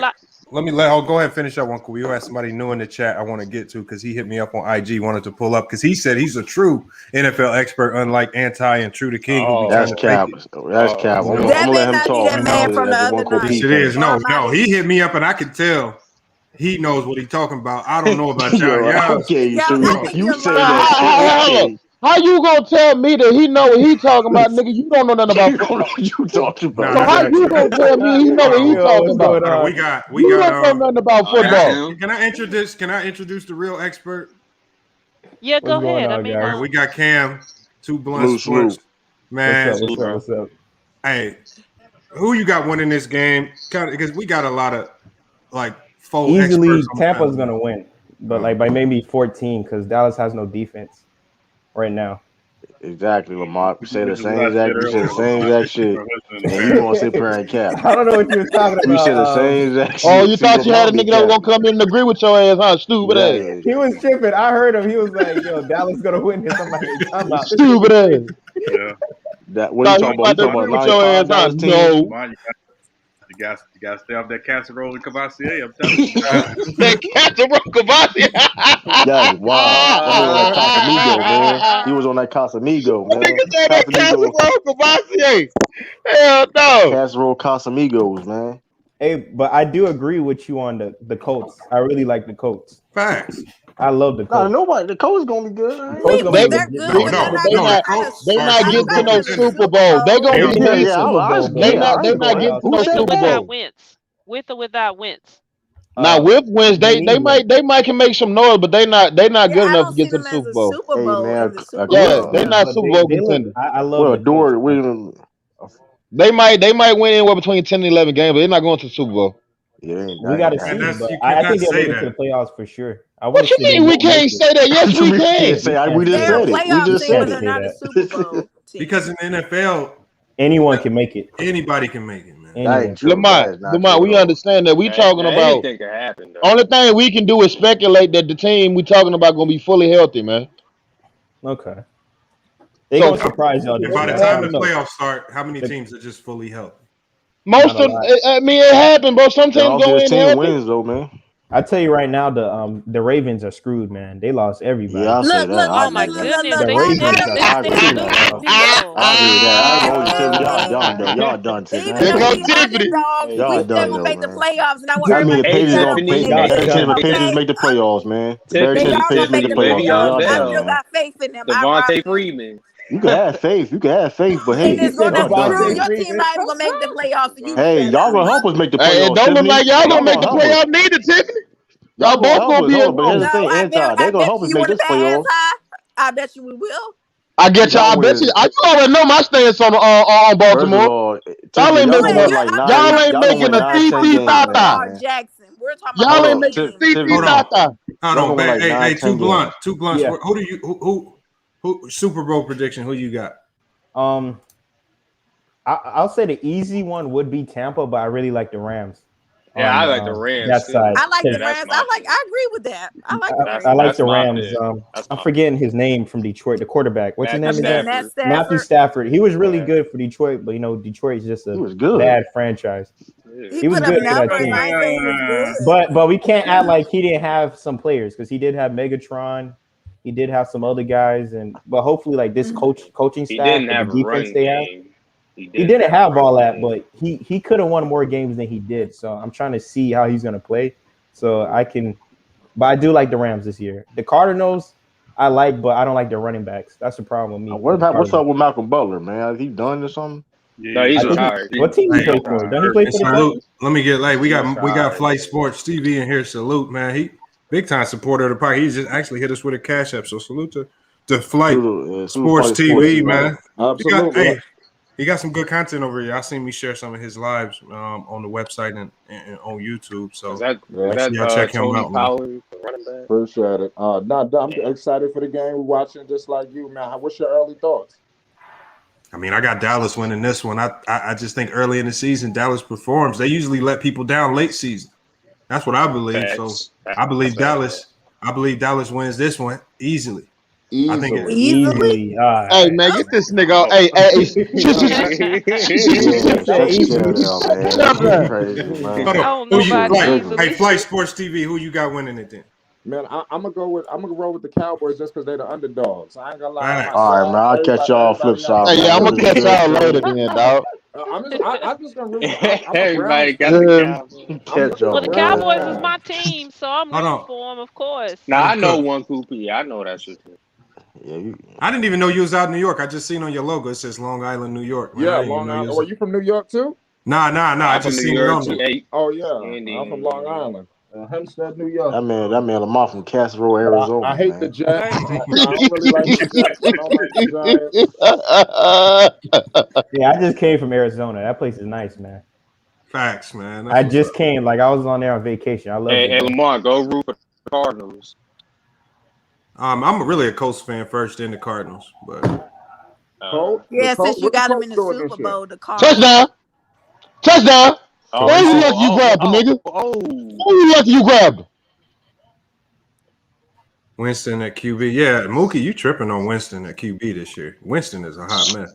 I'll go ahead and finish up one. We have somebody new in the chat I want to get to because he hit me up on IG, wanted to pull up because he said he's a true NFL expert, unlike Anti and True the King. That's cap. That's cap. I'm gonna let him talk. Yes, it is. No, he hit me up and I could tell. He knows what he's talking about. I don't know about y'all. Okay, you say that. How you gonna tell me that he know what he talking about, nigga? You don't know nothing about football. You talking about? So how you gonna tell me he know what he talking about? We got. You don't know nothing about football. Can I introduce the real expert? Yeah, go ahead. All right, we got Cam, 2 Blunt Sports. Man, what's up? Hey, Who you got winning this game? Because we got a lot of like full easily Tampa's gonna win, but like by maybe 14 because Dallas has no defense right now. Exactly, Lamont. You say the same exact shit. And you gonna sit there and cap. I don't know what you were talking about. You said the same exact shit. Oh, you thought you had a nigga that was gonna come in and agree with your ass, huh? Stupid ass. He was tripping. I heard him. He was like, "Yo, Dallas gonna win this." I'm like, "I'm out." Stupid ass. Yeah. That what are you talking about? You talking about your ass, huh? No. You got to stay off that casserole and Cavassier. I'm telling you. That casserole Cavassier. Yeah, wow. That was on that Casamigo, man. He was on that Casamigo, man. Nigga said that casserole Cavassier. Hell no. Casserole Casamigos, man. Hey, but I do agree with you on the Colts. I really like the Colts. Facts. I love the Colts. Nobody. The Colts gonna be good. They're good. They're not getting to no Super Bowl. They're gonna be good. They're not getting to no Super Bowl. With or without Wentz. Now with wins, they might can make some noise, but they're not good enough to get to the Super Bowl. They're not Super Bowl contenders. I love They might win anywhere between 10 and 11 games, but they're not going to the Super Bowl. Yeah, we got to see. I think they'll make it to the playoffs for sure. What you mean we can't say that? Yes, we can. We just said it. We just said it. Because in the NFL, anyone can make it. Anybody can make it, man. Lamont, we understand that. We talking about anything can happen. Only thing we can do is speculate that the team we talking about gonna be fully healthy, man. Okay. They gonna surprise y'all. By the time the playoffs start, how many teams are just fully healthy? Most of, I mean, it happened, bro. Some teams go in team wins though, man. I tell you right now, the Ravens are screwed, man. They lost everybody. Yeah, I say that. Oh my goodness, the Ravens y'all done. There go Tiffany. Y'all done gonna make the playoffs, and I want the Patriots make the playoffs, man. The Patriots make the playoffs. I still got faith in them. Devontae Freeman. You can have faith, but hey, your team not even gonna make the playoffs. Hey, y'all gonna help us make the playoffs. Hey, it don't look like y'all gonna make the playoffs neither, Tiffany. Y'all both gonna be in. But here's the thing, they're gonna help us make this playoffs. I bet you we will. I get y'all. I bet you. You already know my stance on Baltimore. Y'all ain't making a tee-tee-ta-ta. Jackson. We're talking y'all ain't making a tee-tee-ta-ta. Hold on, hey, too blunt. Yeah. Who do you who Super Bowl prediction? Who you got? I'll say the easy one would be Tampa, but I really like the Rams. Yeah, I like the Rams. That side. I like the Rams. I agree with that. I like the Rams. I'm forgetting his name from Detroit, the quarterback. What's his name again? Matthew Stafford. He was really good for Detroit, but Detroit's just a bad franchise. He was good for that team. But we can't act like he didn't have some players because he did have Megatron. He did have some other guys, but hopefully, like this coaching staff, the defense they have. He didn't have all that, but he could have won more games than he did. So I'm trying to see how he's gonna play. So but I do like the Rams this year. The Cardinals, I like, but I don't like their running backs. That's the problem with me. What's up with Malcolm Butler, man? Is he done or something? Yeah. No, he's retired. What team he play for? Don't he play for the Salute. Let me get we got Flight Sports TV in here. Salute, man. He big time supporter of the park. He just actually hit us with a cash app. So salute to Flight Sports TV, man. Absolutely. He got some good content over here. I seen me share some of his lives on the website and on YouTube. So y'all check him out. Appreciate it. I'm excited for the game. We're watching just like you, man. What's your early thoughts? I mean, I got Dallas winning this one. I just think early in the season, Dallas performs. They usually let people down late season. That's what I believe. So I believe Dallas. I believe Dallas wins this one easily. I think it's easily. Hey man, get this nigga out. Hey. Hey, Flight Sports TV, who you got winning it then? Man, I'm gonna roll with the Cowboys just because they're the underdogs. I ain't gonna lie. All right, man. I'll catch y'all flip side. Hey, yeah, I'm gonna catch y'all later then, dog. I'm just gonna root. Everybody got the Cowboys. Well, the Cowboys is my team, so I'm rooting for them, of course. Now I know one Koopy. I know that's just. Yeah, I didn't even know you was out in New York. I just seen on your logo it says Long Island, New York. Man, yeah, Long Island. Are you from New York too? Nah. I just seen it on there. Oh yeah, I'm from Long Island. Hempstead, New York. That man Lamar from Castle, Arizona. I hate man. the Jets. I don't really like the Jets. I don't like the Giants. Yeah, I just came from Arizona. That place is nice, man. Facts, man. I just came. Like I was on there on vacation. I love it. Hey, Lamar, go root for the Cardinals. I'm really a Colts fan first, then the Cardinals. But since you got them in the Super Bowl, the Cardinals. Touchdown! Who you lucky you grabbed, nigga? Who you lucky you grabbed? Winston at QB. Yeah, Mookie, you tripping on Winston at QB this year. Winston is a hot mess.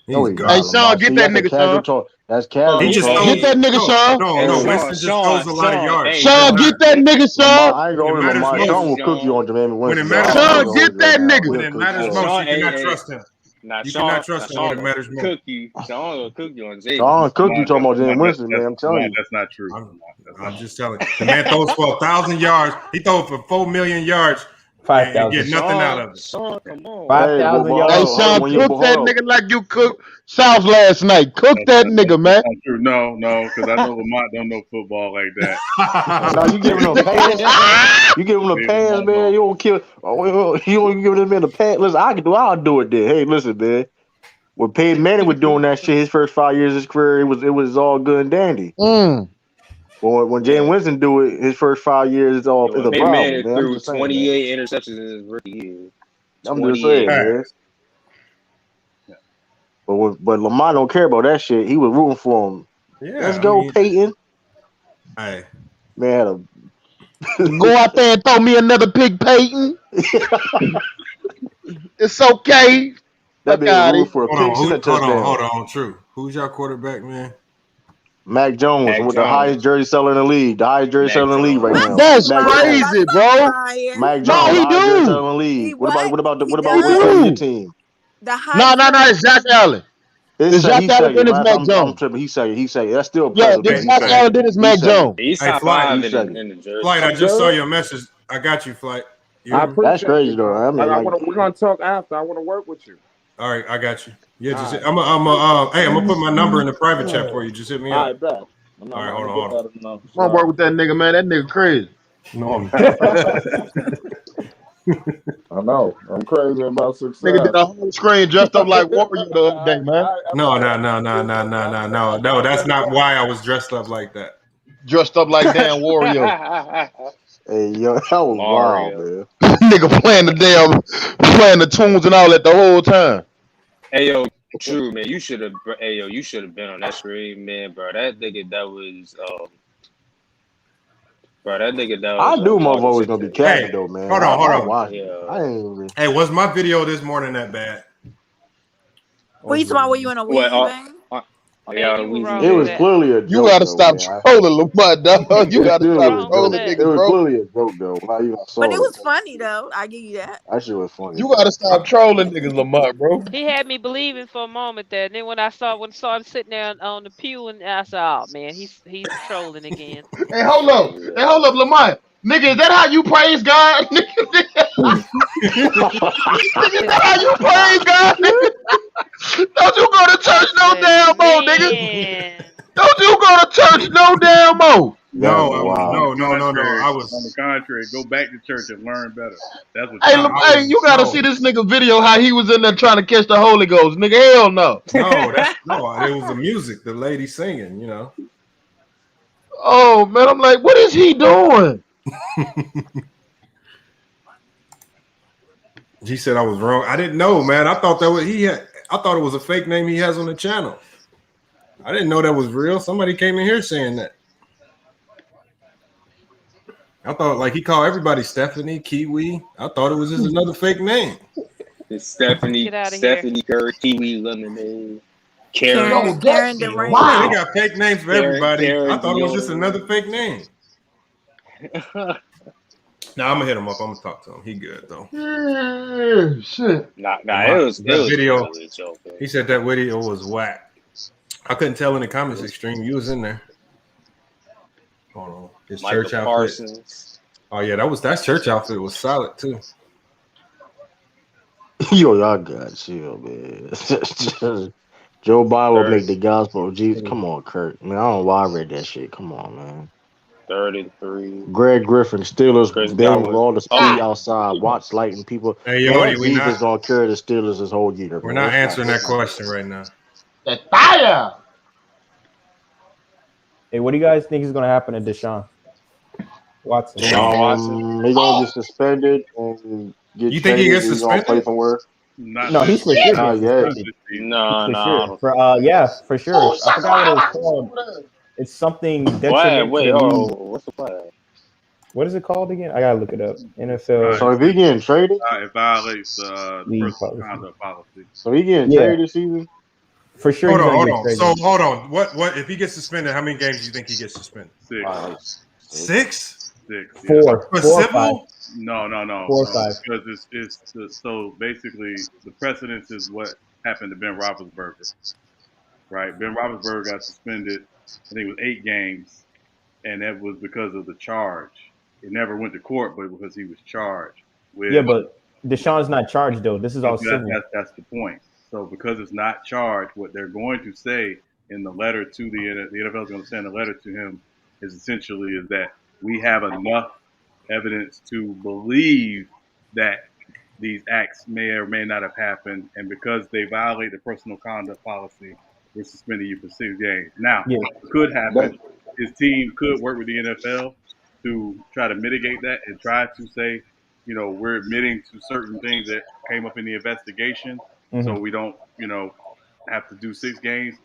Hey, Sean, get that nigga, Sean. That's casual. He just get that nigga, Sean. No, Winston just throws a lot of yards. Sean, get that nigga, Sean. I ain't going to Lamar. Sean will cook you on Jermaine Winston. Sean, get that nigga. When it matters most, you cannot trust him. You cannot trust him when it matters most. Sean will cook you on Jay. Sean cook you talking about Jermaine Winston, man. I'm telling you. That's not true. I'm just telling you. The man throws for 1,000 yards. He throws for 4 million yards. 5,000. Get nothing out of it. Sean, come on. 5,000 yards. Hey, Sean, cook that nigga like you cooked South last night. Cook that nigga, man. No, because I know Lamont don't know football like that. No, you giving him pants. You give him the pants, man. You don't kill. You don't give him the pants. Listen, I'll do it then. Hey, listen, man. When Peyton Manning was doing that shit, his first 5 years of his career, it was all good and dandy. But when James Winston do it, his first 5 years is a problem. Man threw 28 interceptions in his rookie year. I'm just saying, man. But Lamar don't care about that shit. He was rooting for him. Yeah, Let's go, Peyton. Hey, man, go out there and throw me another pig, Peyton. It's okay. That be root for a hold on, True. Who's your quarterback, man? Mac Jones with the highest jersey seller in the league. The highest jersey seller in the league right now. That's crazy, bro. Mac Jones, he highest jersey do. seller in the league. What about do. your team? No, it's Josh Allen. It's Josh Allen, then it's Mac Jones. I'm tripping. He say. That's still this Josh Allen, then it's Mac Jones. He's hey, top Flight, 5 in the jersey. Flight, I just saw your message. I got you, Flight. That's crazy, though. I mean, we're gonna talk after. I want to work with you. All right, I got you. Yeah, just I'm gonna put my number in the private chat for you. Just hit me up. All right, bet. All right, hold on. I'm gonna work with that nigga, man. That nigga crazy. No, I know. I'm crazy about success. Nigga did a whole screen dressed up like Warrior the other day, man. No. That's not why I was dressed up like that. Dressed up like damn Warrior. Hey, yo, that was wild, man. Nigga playing the tunes and all that the whole time. Hey, yo, True, man. You should have been on that screen, man, bro. That nigga that was I knew motherfucker was gonna be catching though, man. Hold on. Yeah. Hey, was my video this morning that bad? What you talking about? Were you in a Weezy bang? It was clearly a joke. You gotta stop trolling Lamar, dog. You gotta stop trolling niggas, bro. It was clearly a joke, though. But it was funny, though. I give you that. That shit was funny. You gotta stop trolling niggas, Lamar, bro. He had me believing for a moment there. And then when I saw him sitting there on the pew, and I said, "Oh man, he's trolling again." Hey, hold up, Lamar. Nigga, is that how you praise God? Nigga, is that how you praise God? Nigga? Don't you go to church no damn more, nigga. Don't you go to church no damn more. No. I was on the contrary. Go back to church and learn better. That's what. Hey, you gotta see this nigga video. How he was in there trying to catch the Holy Ghost, nigga. Hell no. No, it was the music, the lady singing. You know. Oh man, I'm like, what is he doing? He said I was wrong. I didn't know, man. I thought that was I thought it was a fake name he has on the channel. I didn't know that was real. Somebody came in here saying that. I thought like he called everybody Stephanie, Kiwi. I thought it was just another fake name. It's Stephanie Curry, Kiwi Lemonade, Karen. Wow. They got fake names for everybody. I thought it was just another fake name. Nah, I'm gonna hit him up. I'm gonna talk to him. He good though. Yeah, shit. It was video. Really joke, he said that video was whack. I couldn't tell in the comments extreme. You was in there. Hold on. His Michael church outfit. Parsons. Oh yeah, that church outfit was solid too. Yo, y'all got chill, man. Joe Biden will make the gospel of Jesus. Come on, Kurt. Man, I don't know why I read that shit. Come on, man. 33. Greg Griffin, Steelers Chris been with Godwin. all the speed outside, watch lighting people. Hey, Man, Yodi, that we defense not. gonna carry the Steelers this whole year. We're man. not answering that question right now. The fire. Hey, what do you guys think is going to happen to Deshaun Watson? Deshaun Watson. He's gonna get suspended and get You think he gets He's gonna play suspended? somewhere. No, he's for sure Not getting yet. suspended. No. For sure. I forgot what it's called. It's something detriment. Wait, what's the flag? What is it called again? I gotta look it up. NFL. So if he getting traded, It violates the League personal policy. conduct policy. so he getting traded this season. For sure. Hold he's gonna on. get traded. So hold on. What if he gets suspended? How many games do you think he gets suspended? 6. 6? 6. Four. For 4 or civil? 5. No. 4 or 5. Because it's so basically the precedence is what happened to Ben Roethlisberger, right? Ben Roethlisberger got suspended. I think it was 8 games, and that was because of the charge. It never went to court, but because he was charged with. Yeah, but Deshaun's not charged though. This is all civil. That's the point. So because it's not charged, what they're going to say in the letter to the NFL is going to send a letter to him is essentially is that we have enough evidence to believe that these acts may or may not have happened, and because they violate the personal conduct policy, we're suspending you for 6 games. Now, what could happen, his team could work with the NFL to try to mitigate that and try to say, we're admitting to certain things that came up in the investigation, so we don't, have to do 6 games.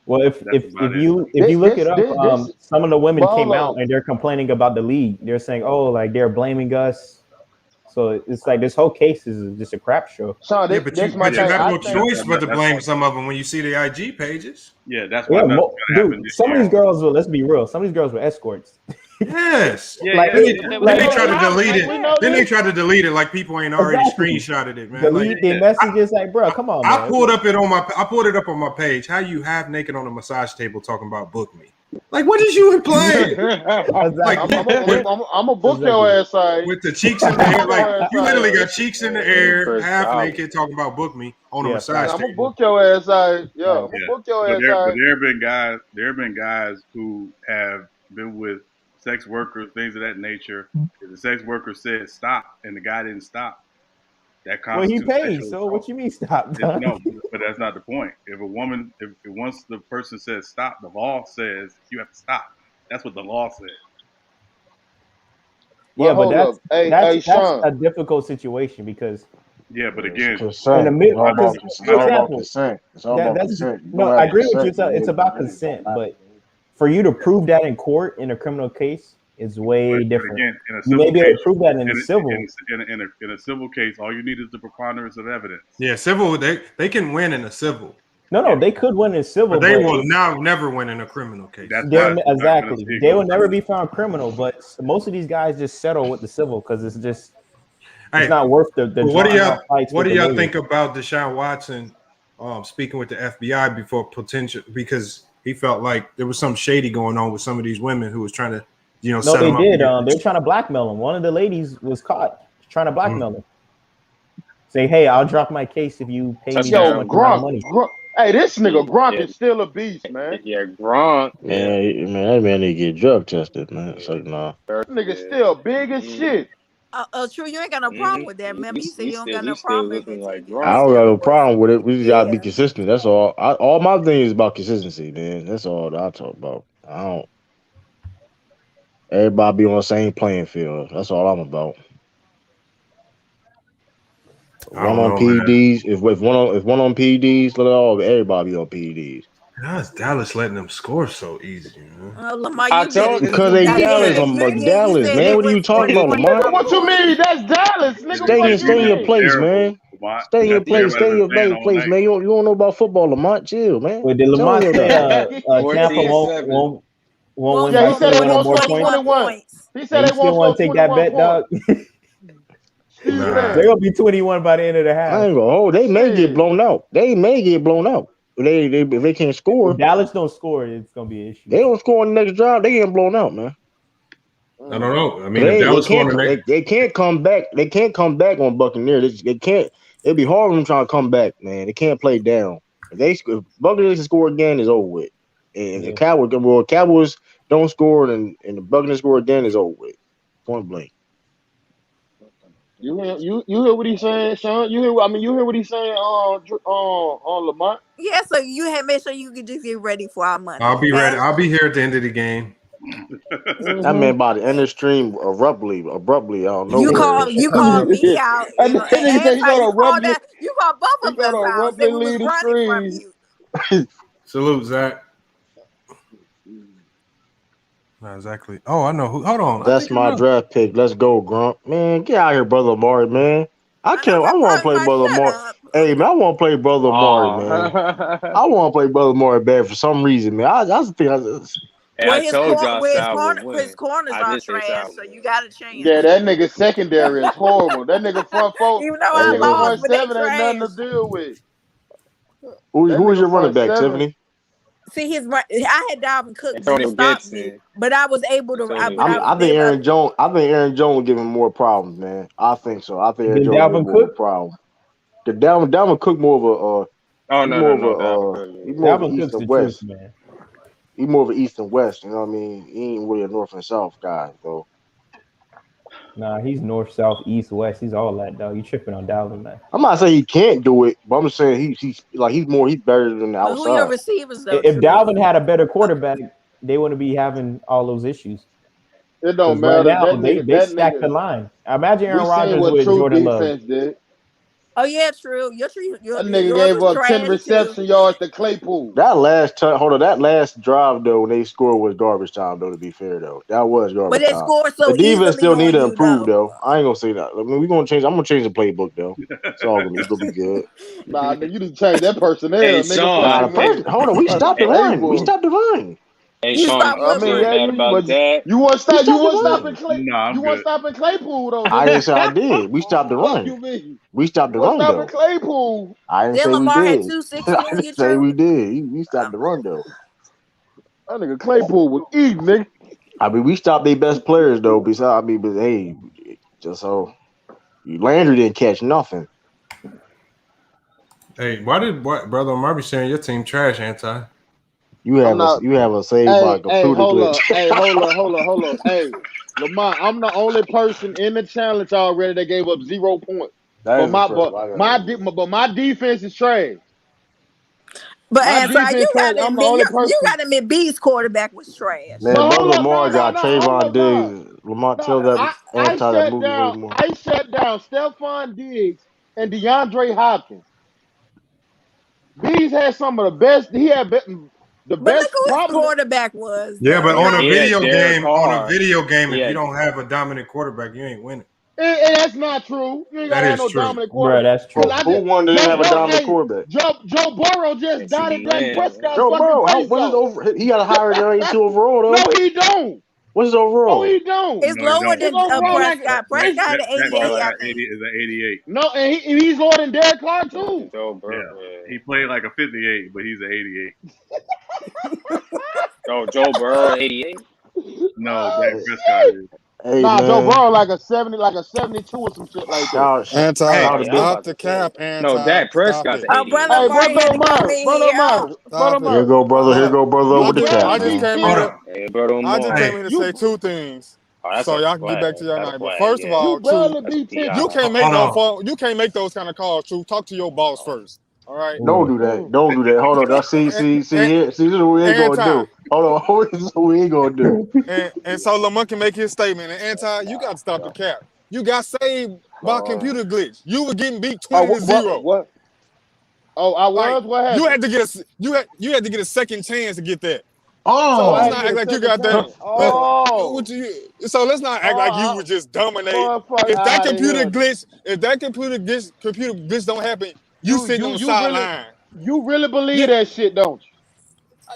Well, if you look it up, some of the women came out and they're complaining about the league. They're saying, like they're blaming us. So it's like this whole case is just a crap show. So but you have no choice but to blame some of them when you see the IG pages. Yeah, that's why that's gonna happen. Some of these girls let's be real. Some of these girls were escorts. Yes. Then they try to delete it. Then they try to delete it like people ain't already screenshotted it, man. Delete their messages, like, bro, come on, man. I pulled it up on my page. How you half naked on a massage table talking about book me? Like, what is you implying? Like, I'm gonna book your ass out with the cheeks in the air. Like, you literally got cheeks in the air, half naked, talking about book me on a massage table. I'm gonna book your ass out. I'm gonna book your ass out. But there have been guys who have been with sex workers, things of that nature. If the sex worker said stop and the guy didn't stop, that constitutes he paid. So what you mean stop? No, but that's not the point. If a woman, if once the person says stop, the law says you have to stop. That's what the law says. Yeah, but that's a difficult situation because. Yeah, but again, it's all about consent. No, I agree with you. It's about consent, but for you to prove that in court in a criminal case is way different. Again, you may be able to prove that in a civil. In a civil case, all you need is the preponderance of evidence. Yeah, civil. They can win in a civil. No, they could win in civil, but they will never win in a criminal case. Exactly, they will never be found criminal. But most of these guys just settle with the civil because it's just it's not worth the. What do y'all think about Deshaun Watson speaking with the FBI before potential because he felt like there was some shady going on with some of these women who was trying to. No, they did. They were trying to blackmail him. One of the ladies was caught trying to blackmail him. Say, hey, I'll drop my case if you pay me Gronk, money. Hey, this nigga Gronk is still a beast, man. Yeah, Gronk. Man, that man need to get drug tested, man. It's like, nah. This nigga still big as shit. True, you ain't got no problem with that, man. You said you don't got no problem with it. I don't got no problem with it. We just gotta be consistent. That's all. All my thing is about consistency, man. That's all that I talk about. I don't. Everybody be on the same playing field. That's all I'm about. One on PEDs. If one on PEDs, everybody be on PEDs. How is Dallas letting them score so easy? Lamar, because they Dallas. Dallas, man. What are you talking about, Lamar? What you mean? That's Dallas, nigga. Stay in your place, man. Stay in your place. Stay in your place, man. You don't know about football, Lamar. Chill, man. Wait, did Lamar say Tampa won't win? Yeah, he said they won 21 points. He said they want to take that bet, dog. They're gonna be 21 by the end of the half. I ain't gonna hold. They may get blown out. If they can't score. If Dallas don't score, it's gonna be an issue. They don't score on the next drive. They getting blown out, man. I don't know. I mean, they can't come back. They can't come back on Buccaneers. They can't. It'd be hard for them trying to come back, man. They can't play down. If Buccaneers can score again, it's over with. And the Cowboys don't score and the Buccaneers score again, is over with. Point blank. You hear what he's saying, Sean? You hear what he's saying on Lamont? Yeah, so you had made sure you could just get ready for our Monday. I'll be ready. I'll be here at the end of the game. That man by the end of the stream abruptly. I don't know. You call me out. You call both of us out. Say we was running from you. Salute, Zach. Not exactly. Oh, I know who. Hold on. That's my draft pick. Let's go, Grump. Man, get out here, Brother Amari, man. I want to play Brother Amari. Hey, man, I want to play Brother Amari, man. I want to play Brother Amari bad for some reason, man. I told y'all his corners are trash, so you got to change. Yeah, that nigga secondary is horrible. That nigga front four. Even though I lost, but seven ain't nothing to deal with. Who is your running back, Tiffany? See, I had Dalvin Cook to stop me, but I was able to. I think Aaron Jones. I think Aaron Jones will give him more problems, man. I think so. I think Aaron Jones will give him more problems. The Dalvin Cook more of a. He's more of an East and West, man. He's more of an East and West. You know what I mean? He ain't really a North and South guy, though. Nah, he's North, South, East, West. He's all that, though. You tripping on Dalvin, man? I'm not saying he can't do it, but I'm just saying he's better than the outside. Who your receivers though? If Dalvin had a better quarterback, they wouldn't be having all those issues. It don't matter. Right now, they stacked the line. Imagine Aaron Rodgers with Jordan Love. Did. Oh yeah, true. That nigga gave up 10 reception yards to Claypool. That last drive though, when they scored was garbage time though. To be fair though, that was garbage time. But they scored so the defense still need to improve though. I ain't gonna say that. I mean, I'm gonna change the playbook though. It's all gonna be good. Nah, you didn't change that personnel. Hey, Sean, hold on, we stopped the run. Hey, Sean, you want to stop? You want to stop in Claypool though? I didn't say I did. We stopped the run. We stopped the run though. Claypool. I didn't say we did. I didn't say we did. We stopped the run though. That nigga Claypool was eating, nigga. I mean, we stopped their best players though. Besides, but hey, just so Landry didn't catch nothing. Hey, why Brother Marby saying your team trash, Anti? You have a save by computer glitch. Hold on. Hey, Lamont, I'm the only person in the challenge already that gave up 0 points. But my defense is trash. But you got to admit B's quarterback was trash. Man, Brother Lamar got Trayvon Diggs. Lamont, tell that Anti that movie anymore. I shut down Stephon Diggs and DeAndre Hopkins. B's had some of the best. He had the best. Look who his quarterback was. Yeah, but on a video game, if you don't have a dominant quarterback, you ain't winning. And that's not true. You ain't got no dominant quarterback. Bro, that's true. Who won didn't have a dominant quarterback? Joe Burrow just dotted Dak Prescott. Joe Burrow, he got a higher than 82 overall though. No, he don't. What's his overall? No, he don't. It's lower than Prescott. Prescott at 88. Is an 88. No, and he's lower than Derek Carr too. He played like a 58, but he's an 88. Joe Burrow 88. No, Dak Prescott is. Hey, Joe Burrow like a 70, like a 72 or some shit like that. Stop the cap, No, Dak Prescott's 88. Brother Here go brother with the cap. I just came here to say two things. So y'all can get back to your night. But first of all, you can't make those kind of calls. True, talk to your boss first. All right. Don't do that. Hold on. See here. See, this is what we ain't gonna do. Hold on. This is what we ain't gonna do. And so Lamont can make his statement. And Anti, you got to stop the cap. You got saved by computer glitch. You were getting beat 20-0. What? Oh, I was. What happened? You had to get a second chance to get that. Oh, so let's not act like you got that. So let's not act like you would just dominate. If that computer glitch don't happen, you sitting on the sideline. You really believe that shit, don't you?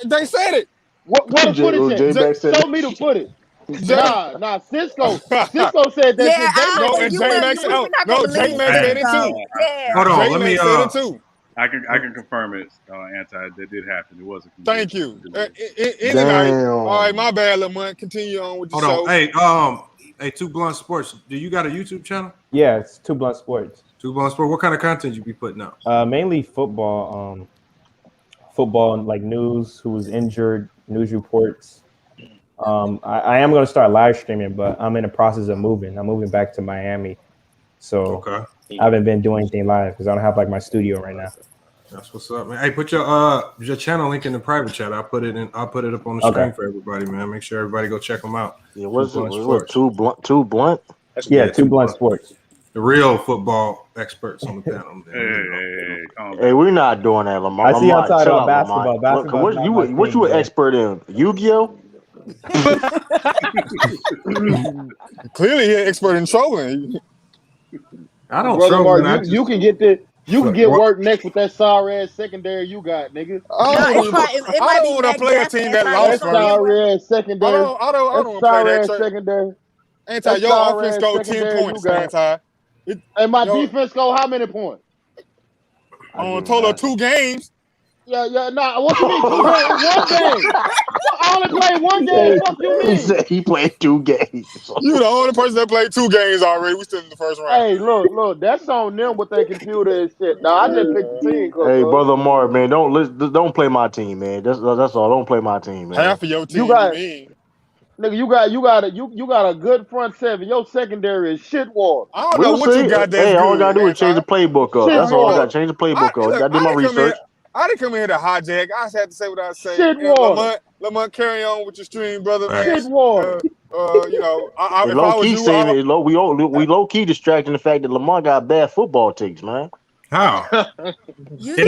They said it. What the footage? Show me the footage. Nah, Cisco said that shit. J-Max said it too. Hold on, let me I can confirm it, Anti. That did happen. It wasn't. Thank you. All right, my bad, Lamont. Continue on with the show. Hey, Two Blunt Sports. Do you got a YouTube channel? Yeah, it's Two Blunt Sports. Two Blunt Sports. What kind of content you be putting out? Mainly football. football and like news, who was injured, news reports. I am going to start live streaming, but I'm in the process of moving. I'm moving back to Miami, so I haven't been doing anything live because I don't have like my studio right now. That's what's up, man. Hey, put your channel link in the private chat. I'll put it up on the screen for everybody, man. Make sure everybody go check them out. Yeah, what's it? Too blunt? Yeah, Too Blunt Sports. The real football experts on the panel. Hey, we're not doing that, Lamar. I see y'all talking about basketball. What you an expert in? Yu-Gi-Oh? Clearly, you're an expert in trolling. I don't Brother troll. Mark, you can get the. You can get work next with that sorry ass secondary you got, nigga. I don't want to play a team that lost. Sorry ass secondary. I don't want to play that secondary. Anti, your offense go 10 points, Anti. And my defense go how many points? On a total of 2 games. Yeah, nah. What you mean? 2 games? 1 game. I only played 1 game. Fuck you mean? He said he played 2 games. You the only person that played 2 games already. We still in the first round. Hey, look. That's on them with their computer and shit. Nah, I just picked the team. Hey, brother Mark, man, don't play my team, man. That's all. Don't play my team, man. Half of your team. Nigga, you got a good front seven. Your secondary is shit water. I don't know what you got there. Hey, all I gotta do is change the playbook up. That's all I got. Change the playbook up. I did my research. I didn't come in here to hijack. I just had to say what I say. Shit water. Lamont, carry on with your stream, brother. Shit water. You know, low key saving it. We low key distracting the fact that Lamar got bad football takes, man. How? It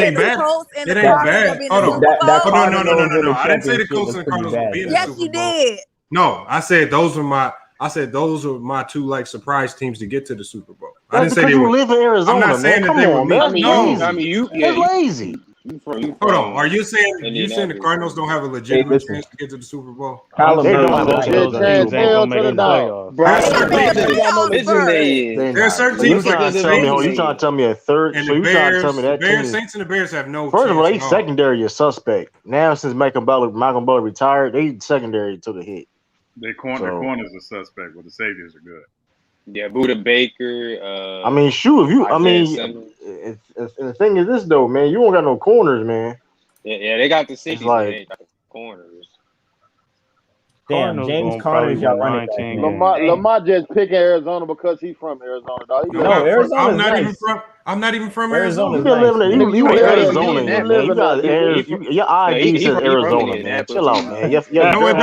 ain't bad. It ain't bad. Hold on. No. I didn't say the Colts and the Cardinals would be in the Super Bowl. Yes, you did. No, I said those were my 2 like surprise teams to get to the Super Bowl. I didn't say they were. Live in Arizona, I'm not saying that they were. That's lazy. Hold on. Are you saying the Cardinals don't have a legitimate chance to get to the Super Bowl? They don't have a chance. There are certain teams like the Saints. You trying to tell me a third? And so you trying to tell me that Bears, Saints and the Bears have no. First of all, they secondary is suspect. Now since Malcolm Butler retired, they secondary took a hit. Their corners are suspect, but the safeties are good. Yeah, Buda Baker. I mean, shoot, the thing is this though, man. You don't got no corners, man. Yeah, they got the safeties, but they got the corners. Damn, James Conner's y'all running back. Lamar just picking Arizona because he's from Arizona, dog. Arizona. I'm not even from Arizona. You've been living in Arizona. Your ID says Arizona, man. Chill out, man. No, it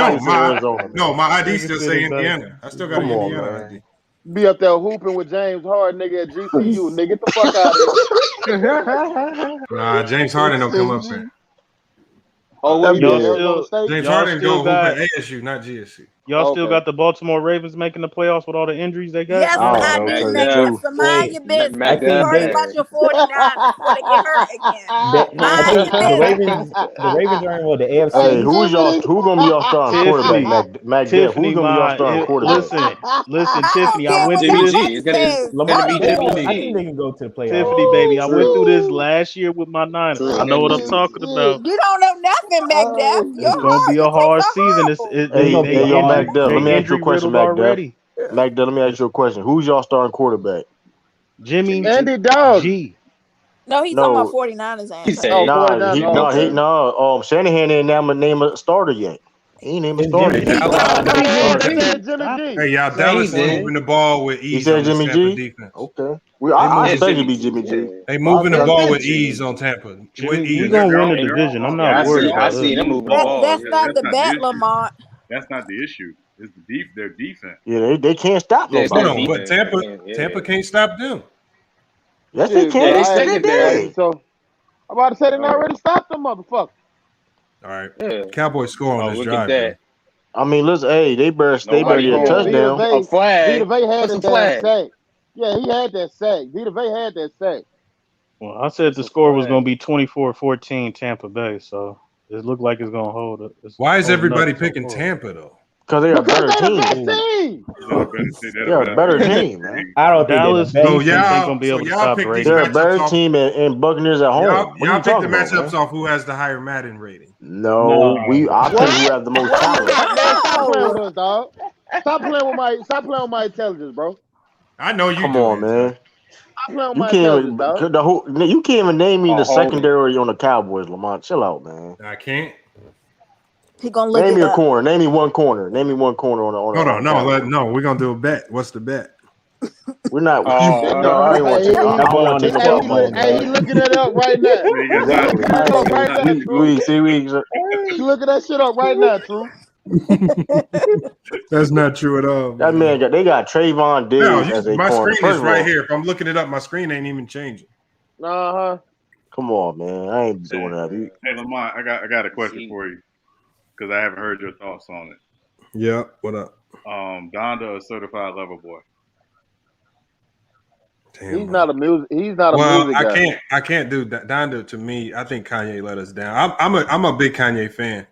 don't. My ID still say Indiana. I still got an Indiana ID. Be up there hooping with James Harden, nigga, at GCU. Nigga, get the fuck out of here. Nah, James Harden don't come up there. James Harden go hoop at ASU, not GSU. Y'all still got the Baltimore Ravens making the playoffs with all the injuries they got? Yes, I did, nigga. So mind your business. You worry about your 49ers before they get hurt again. The Ravens are in the AFC. Hey, who gonna be y'all starting quarterback? Mac Def, who's gonna be y'all starting quarterback? Listen, Tiffany, I went through this. I think they can go to the playoffs. Tiffany, baby, I went through this last year with my Niners. I know what I'm talking about. You don't know nothing, Mac Def. It's gonna be a hard season. Mac Def, let me ask you a question, Mac Def. Mac Def, let me ask you a question. Who's y'all starting quarterback? Jimmy Andy Dog. G. No, he's talking about 49ers. No. Shanahan ain't name a starter yet. He ain't named a starter. Hey, y'all, Dallas is moving the ball with ease. He said Jimmy G? Defense. Okay. I expect it to be Jimmy G. They moving the ball with ease on Tampa. We're going to win the division. I'm not worried about it. I see them moving the ball. That's not the bet, Lamont. That's not the issue. It's their defense. Yeah, they can't stop nobody. But Tampa can't stop them. Yes, they can. They so I'm about to say they already stopped them, motherfucker. All right, Cowboys score on this drive. I mean, listen, hey, they better get a touchdown. A flag. Vita Vea had that sack. Yeah, he had that sack. Vita Vea had that sack. Well, I said the score was going to be 24-14 Tampa Bay, so it looked like it's going to hold it. Why is everybody picking Tampa, though? Because they're a better team. They're a better team, man. I don't think Dallas going to be able to stop Brady. They're a better team and Buccaneers at home. Y'all pick the matchups off who has the higher Madden rating. No, I think we have the most talent. Stop playing with us, dog. Stop playing with my intelligence, bro. I know you. Come on, man. I play on You my can't intelligence, even dog. you can't even name me the secondary on the Cowboys, Lamont. Chill out, man. I can't. He gonna look Name it me a up. corner. Name me one corner. Name me one corner on the. Hold on, no. We're gonna do a bet. What's the bet? We're not. No, I ain't want to take. I don't want to take no money. Hey, he looking it up right now. Exactly. You looking that shit up right now, True. That's not true at all. That man they got Trayvon Diggs as a my corner. screen is right here. If I'm looking it up, my screen ain't even changing. Come on, man. I ain't doing that. Hey, Lamont, I got a question for you because I haven't heard your thoughts on it. Yeah, what up? Donda, a certified lover boy. Damn, he's not a music guy. I can't do that. Donda, to me, I think Kanye let us down. I'm a big Kanye fan,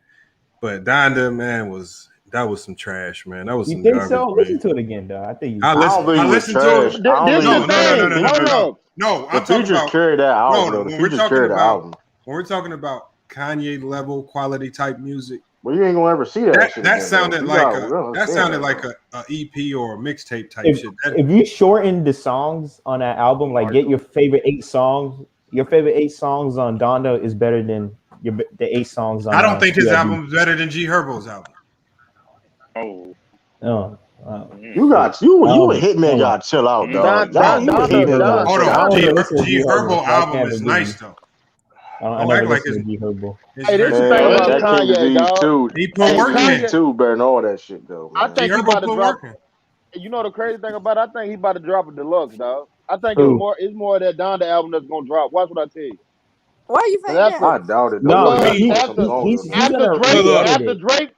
but Donda, man, that was some trash, man. That was some think garbage. so? Man. Listen to it again, though. I think I listened to it. No. I'm talking about carry that album. When we're talking about Kanye level quality type music. Well, you ain't gonna ever see that. That sounded like a EP or a mixtape type shit. If you shorten the songs on that album, like get your favorite 8 songs, your favorite 8 songs on Donda is better than the 8 songs on. I don't think his album is better than G Herbo's album. Oh. You a Hitman got chill out, dog. Hold on, G Herbo album is nice though. I never listened to G Herbo. Hey, this is the thing about Kanye, dog. Too. He put work in too, better than all that shit though. Man. I think he about to drop. You know the crazy thing about it? I think he about to drop a deluxe, dog. I think it's more of that Donda album that's gonna drop. Watch what I tell you. Why you think that? I doubt it. No, after Drake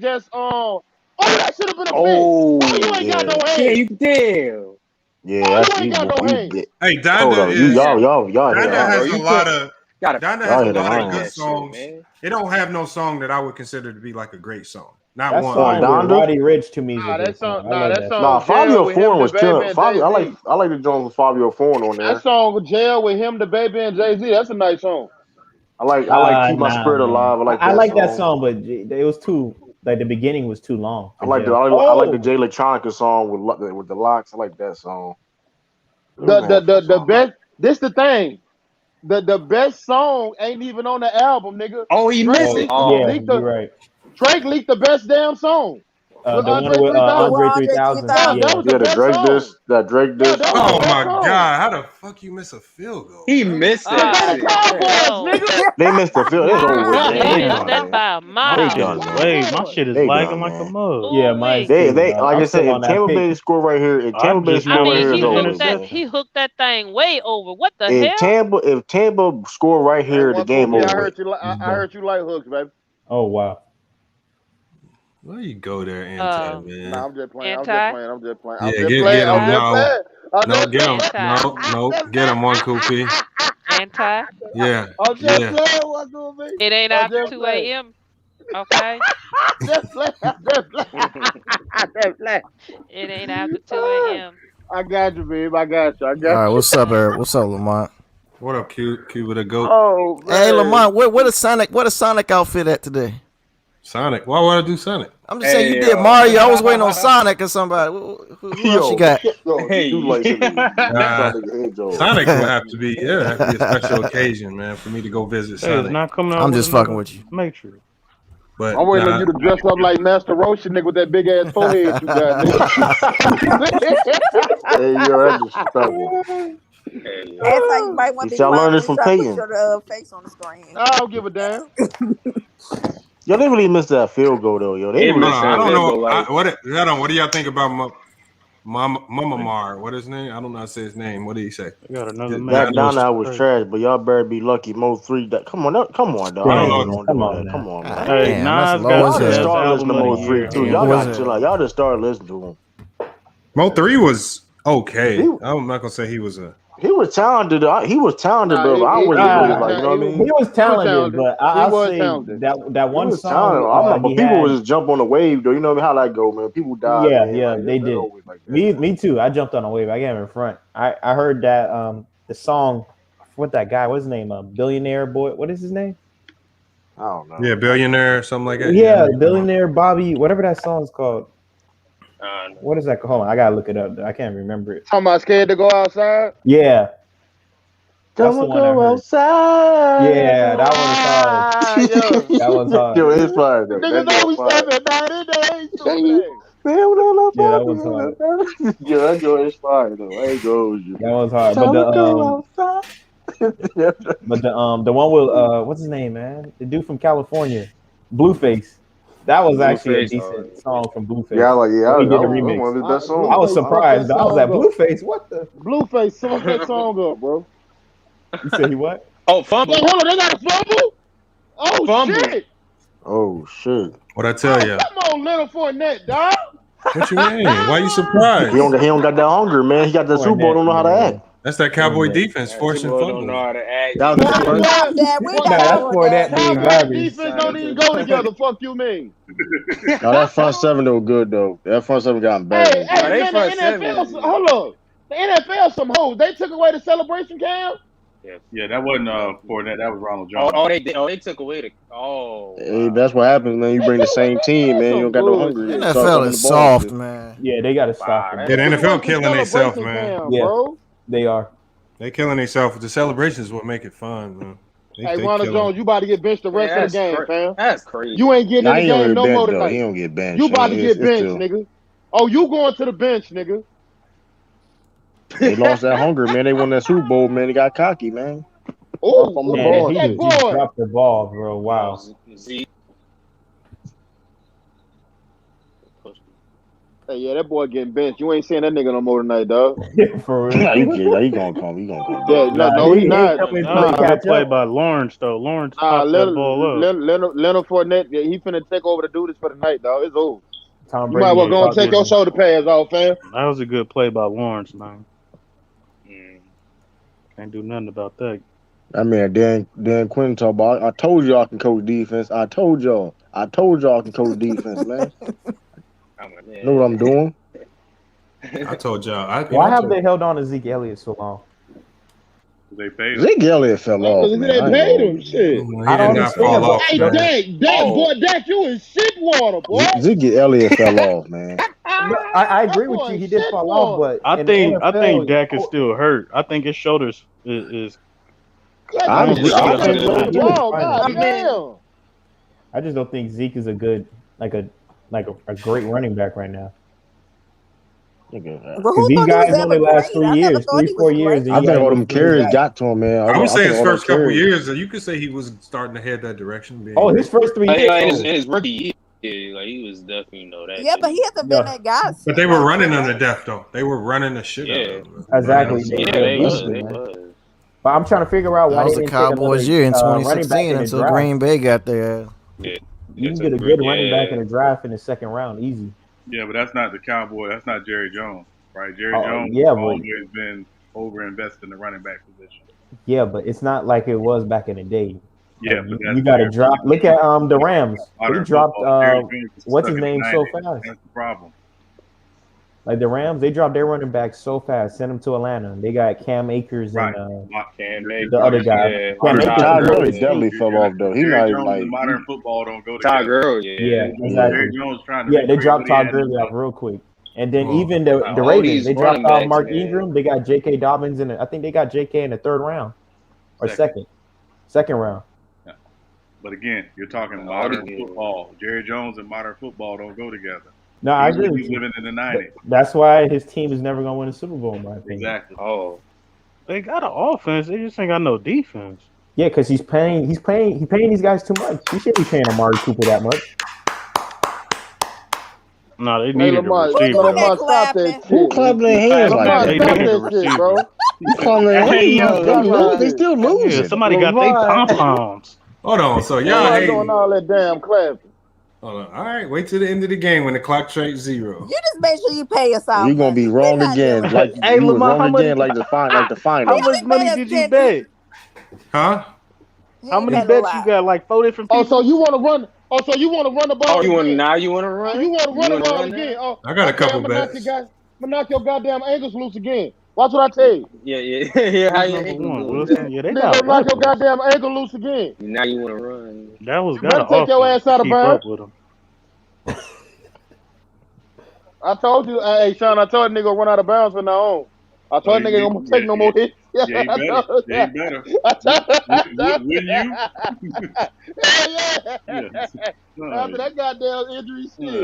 just that should have been a bitch. You ain't got no hands. Yeah, you can tell. Yeah, you ain't got no hands. Hey, Donda has a lot of. Donda has a lot of good songs. It don't have no song that I would consider to be like a great song. Not that one. Song with Roddy Ricch to me is a that good song. song. Fabio Foreign was killing. I like the Jones with Fabio Foreign on there. That song with Jail with him, the baby, and Jay-Z. That's a nice song. I like Keep My Spirit Alive. I like that song, but it was too the beginning was too long. I like the Jay Electronica song with the locks. I like that song. The best. This the thing. The best song ain't even on the album, nigga. Oh, he missed it. You're right. Drake leaked the best damn song. The one with Andre 3000. That Drake diss. Oh my God! How the fuck you miss a field goal? He missed it. They missed the field. It's over. That by a mile. My shit is lagging like a mug. Yeah, mine. They like I said, if Tampa Bay score right here, is over. He hooked that thing way over. What the hell? If Tampa score right here, the game over. I heard you like hooks, baby. Oh wow. Where you go there, Anti, man? Nah, I'm just playing. Yeah, get him. No, get him. No, get him one Koopy. Anti. Yeah. I'm just playing one Koopy. It ain't after 2 a.m. Okay. Just play. It ain't after 2 a.m. I got you, babe. I got you. All right, what's up, Eric? What's up, Lamont? What up, Q with a goat? Oh, man. Hey, Lamont, what a Sonic outfit at today? Sonic? Why would I do Sonic? I'm just saying you did Mario. I was waiting on Sonic or somebody. Who else you got? Sonic will have to be a special occasion, man, for me to go visit Sonic. Not coming out I'm just fucking with you. Make sure. But I'm waiting on you to dress up like Master Roshi, nigga, with that big ass forehead you got, nigga. Hey, you're disrespectful. That's how you might want to learn this from Peyton. Put your face on the screen. I don't give a damn. Yo, they really missed that field goal though, yo. I don't know. What do y'all think about Mama Mar? What is his name? I don't know how to say his name. What did he say? That Donna was trash, but y'all better be lucky. Mo 3. Come on, dog. Come on, man. Hey, Nas y'all just start listening to Mo 3 too. Y'all got chill out. Y'all just started listening to him. Mo 3 was okay. I'm not gonna say he was a. He was talented. He was talented, though. I was like, you know what I mean? He was talented, but I'll say that one song. But people would just jump on the wave, though. You know how that go, man. People die. Yeah, they did. Me too. I jumped on a wave. I got him in front. I heard that the song. What that guy? What's his name? Billionaire boy. What is his name? I don't know. Yeah, Billionaire, something like that. Yeah, Billionaire Bobby. Whatever that song's called. What is that? Hold on, I gotta look it up. I can't remember it. Talking about scared to go outside? Yeah. That's the Don't one I go heard. outside. Yeah, that one's hard. That one's hard. Yo, it's fire though. Niggas always say that 90 days. Yeah, that one's hard. Yeah, that joint is fire though. I ain't go with you. That one's hard. But the one with what's his name, man? The dude from California, Blueface. That was actually a decent song from Blueface. Yeah, he did a remix. One of his best songs. I was surprised. I was like, Blueface, what the? Blueface, song that song up, bro. You said he what? Oh, fumble. Hey, hold on, they got a fumble? Oh, Fumble. shit. Oh shit. What I tell ya? Come on, little Fournette, dog. What you mean? Why you surprised? He don't got that hunger, man. He got that Super Bowl. Don't know how to act. That's that Cowboy defense forcing fumble. Don't know how to act. That was the first. That's for that being garbage. Defense don't even go together. Fuck you mean? No, that front seven though good though. That front seven got better. Hey, man, the NFL, hold on. The NFL some hoes. They took away the celebration cam. Yeah, that wasn't Fournette. That was Ronald Jones. They took away the. Hey, that's what happens, man. You bring the same team, man. You don't got no hunger. NFL is soft, man. Yeah, they got to stop. Yeah, the NFL killing themselves, man. Yeah, bro. they are. They killing themselves. The celebrations will make it fun, man. Hey, Ronald Jones, you about to get benched the rest of the game, fam. That's crazy. You ain't getting in the game no more tonight. He don't get benched. You about to get benched, nigga. Oh, you going to the bench, nigga. They lost that hunger, man. They won that Super Bowl, man. They got cocky, man. Oh, man, he dropped the ball, bro. Wow. Hey, yeah, that boy getting benched. You ain't seeing that nigga no more tonight, dog. For real. He gonna come. He gonna come. Yeah, no, he not. Good play by Lawrence, though. Lawrence popped that ball up. Leonard Fournette, yeah, he finna take over the duties for the night, dog. It's over. Tom You might well go and take your shoulder pads off, fam. That was a good play by Lawrence, man. Can't do nothing about that. I mean, Dan Quinn talk about. I told y'all I can coach defense. I told y'all I can coach defense, man. Know what I'm doing? I told y'all. Why have they held on to Zeke Elliott so long? They paid him. Zeke Elliott fell off. Man. They paid him, shit. I don't understand. Hey, Dak, you in shit water, boy. Zeke Elliott fell off, man. I agree with you. He did fall off, but I think Dak is still hurt. I think his shoulders is. I just don't think Zeke is a good, like a great running back right now. Because these guys only last 3 years, 4 years. I think all them carries got to him, man. I would say his first couple years, you could say he was starting to head that direction. His first 3 years. His rookie year, like he was definitely that. Yeah, but he hasn't been that guy. But they were running under death, though. They were running the shit out of him. Exactly. They was. But I'm trying to figure out why that was the Cowboys' year in 2016 until Green Bay got there. Yeah. You can get a good running back in a draft in the second round, easy. Yeah, but that's not the Cowboy. That's not Jerry Jones, right? Jerry Jones has always been over-invested in the running back position. Yeah, but it's not like it was back in the day. Yeah, but you got to drop. Look at the Rams. They dropped what's his name so fast. That's the problem. Like the Rams, they dropped their running back so fast. Sent them to Atlanta. They got Cam Akers and the other guy. Yeah. Todd Gurley definitely fell off though. He not even like modern football don't go Todd together. Gurley. Yeah, exactly. They dropped Todd Gurley off real quick. And then even the Ravens, they dropped off Mark Ingram. They got J.K. Dobbins I think they got J.K. in the third round or second round. Yeah. But again, you're talking modern football. Jerry Jones and modern football don't go together. No, I agree with He's you. living in the 90s. That's why his team is never going to win a Super Bowl, in my opinion. Exactly. They got an offense. They just ain't got no defense. Yeah, because he's paying these guys too much. He shouldn't be paying Amari Cooper that much. No, they needed a receiver. Who clapping their hands like that? They needed a receiver. You clapping their hands? They still losing. Yeah, somebody got their pom-poms. Hold on. So y'all doing all that damn clapping. Hold on. All right, wait till the end of the game when the clock straight 0. You just make sure you pay us out. You're gonna be wrong again. Like you was wrong again, like the final. How much money did you bet? Huh? How many bets you got? Like 4 different people? So you want to run? So you want to run the ball? Oh, you want to run? You want to run the ball again? I got a couple bets. I'm gonna knock your goddamn ankles loose again. Watch what I tell you. Yeah. How you ankle Yeah, they got knock your goddamn ankle loose again. Now you want to run? That was got to take your ass out of bounds. I told you, hey Sean, I told that nigga run out of bounds from now on. I told that nigga I'm gonna take no more hits. Yeah, he better. Yeah, he better. Will you? After that goddamn injury shit.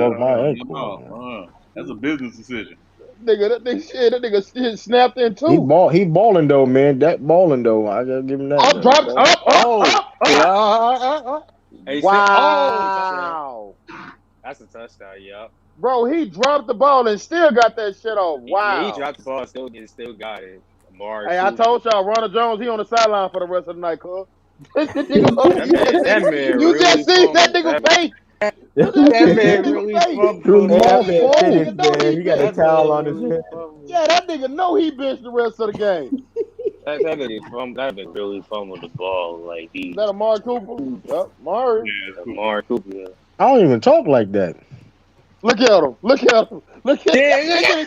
That's a business decision. That nigga shit snapped in two. He balling though, man. That balling though. I gotta give him that. Up, dropped, up. Wow. That's a touchdown, yup. Bro, he dropped the ball and still got that shit off. Wow. He dropped the ball, still got it. Hey, I told y'all, Ronald Jones, he on the sideline for the rest of the night, cuz. You just see that nigga face. That man really He got a towel on his head. Yeah, that nigga know he benched the rest of the game. That nigga really fumbled the ball. Like Is that Amari Cooper? Yep, Amari. Yeah, Amari Cooper. Yeah. I don't even talk like that. Look at him. Look at him. Look at his face.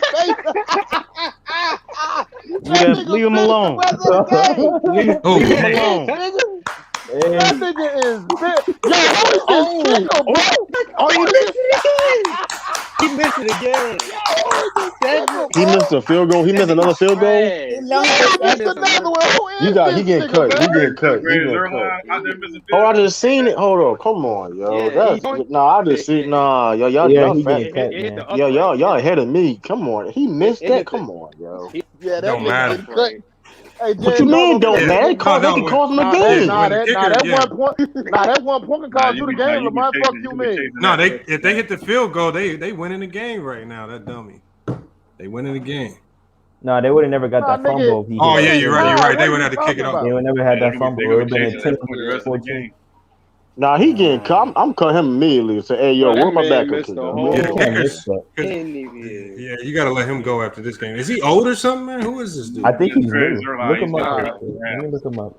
Leave him alone. Leave him alone. That nigga is big. He missed it again. He missed a field goal. He missed another field goal. He missed another one. He getting cut. He getting cut. Oh, I just seen it. Hold on. Come on, yo. I just see. Nah, y'all fat. Y'all ahead of me. Come on. He missed that. Come on, yo. Yeah, that Don't matter. Hey, what you mean don't matter? They can cause him a game. That one point can cause you the game. Lamar, fuck you, mean? No, if they hit the field goal, they win in the game right now. That dummy. They win in the game. No, they would have never got that fumble. Oh yeah, you're right. They would have to kick it off. They would never had that fumble. It would have been a 10-14. Nah, he getting cut. I'm cutting him immediately and say, hey, yo, where my backup kicker? Yeah, you got to let him go after this game. Is he old or something, man? Who is this dude? I think he's new. Look him up. Let me look him up.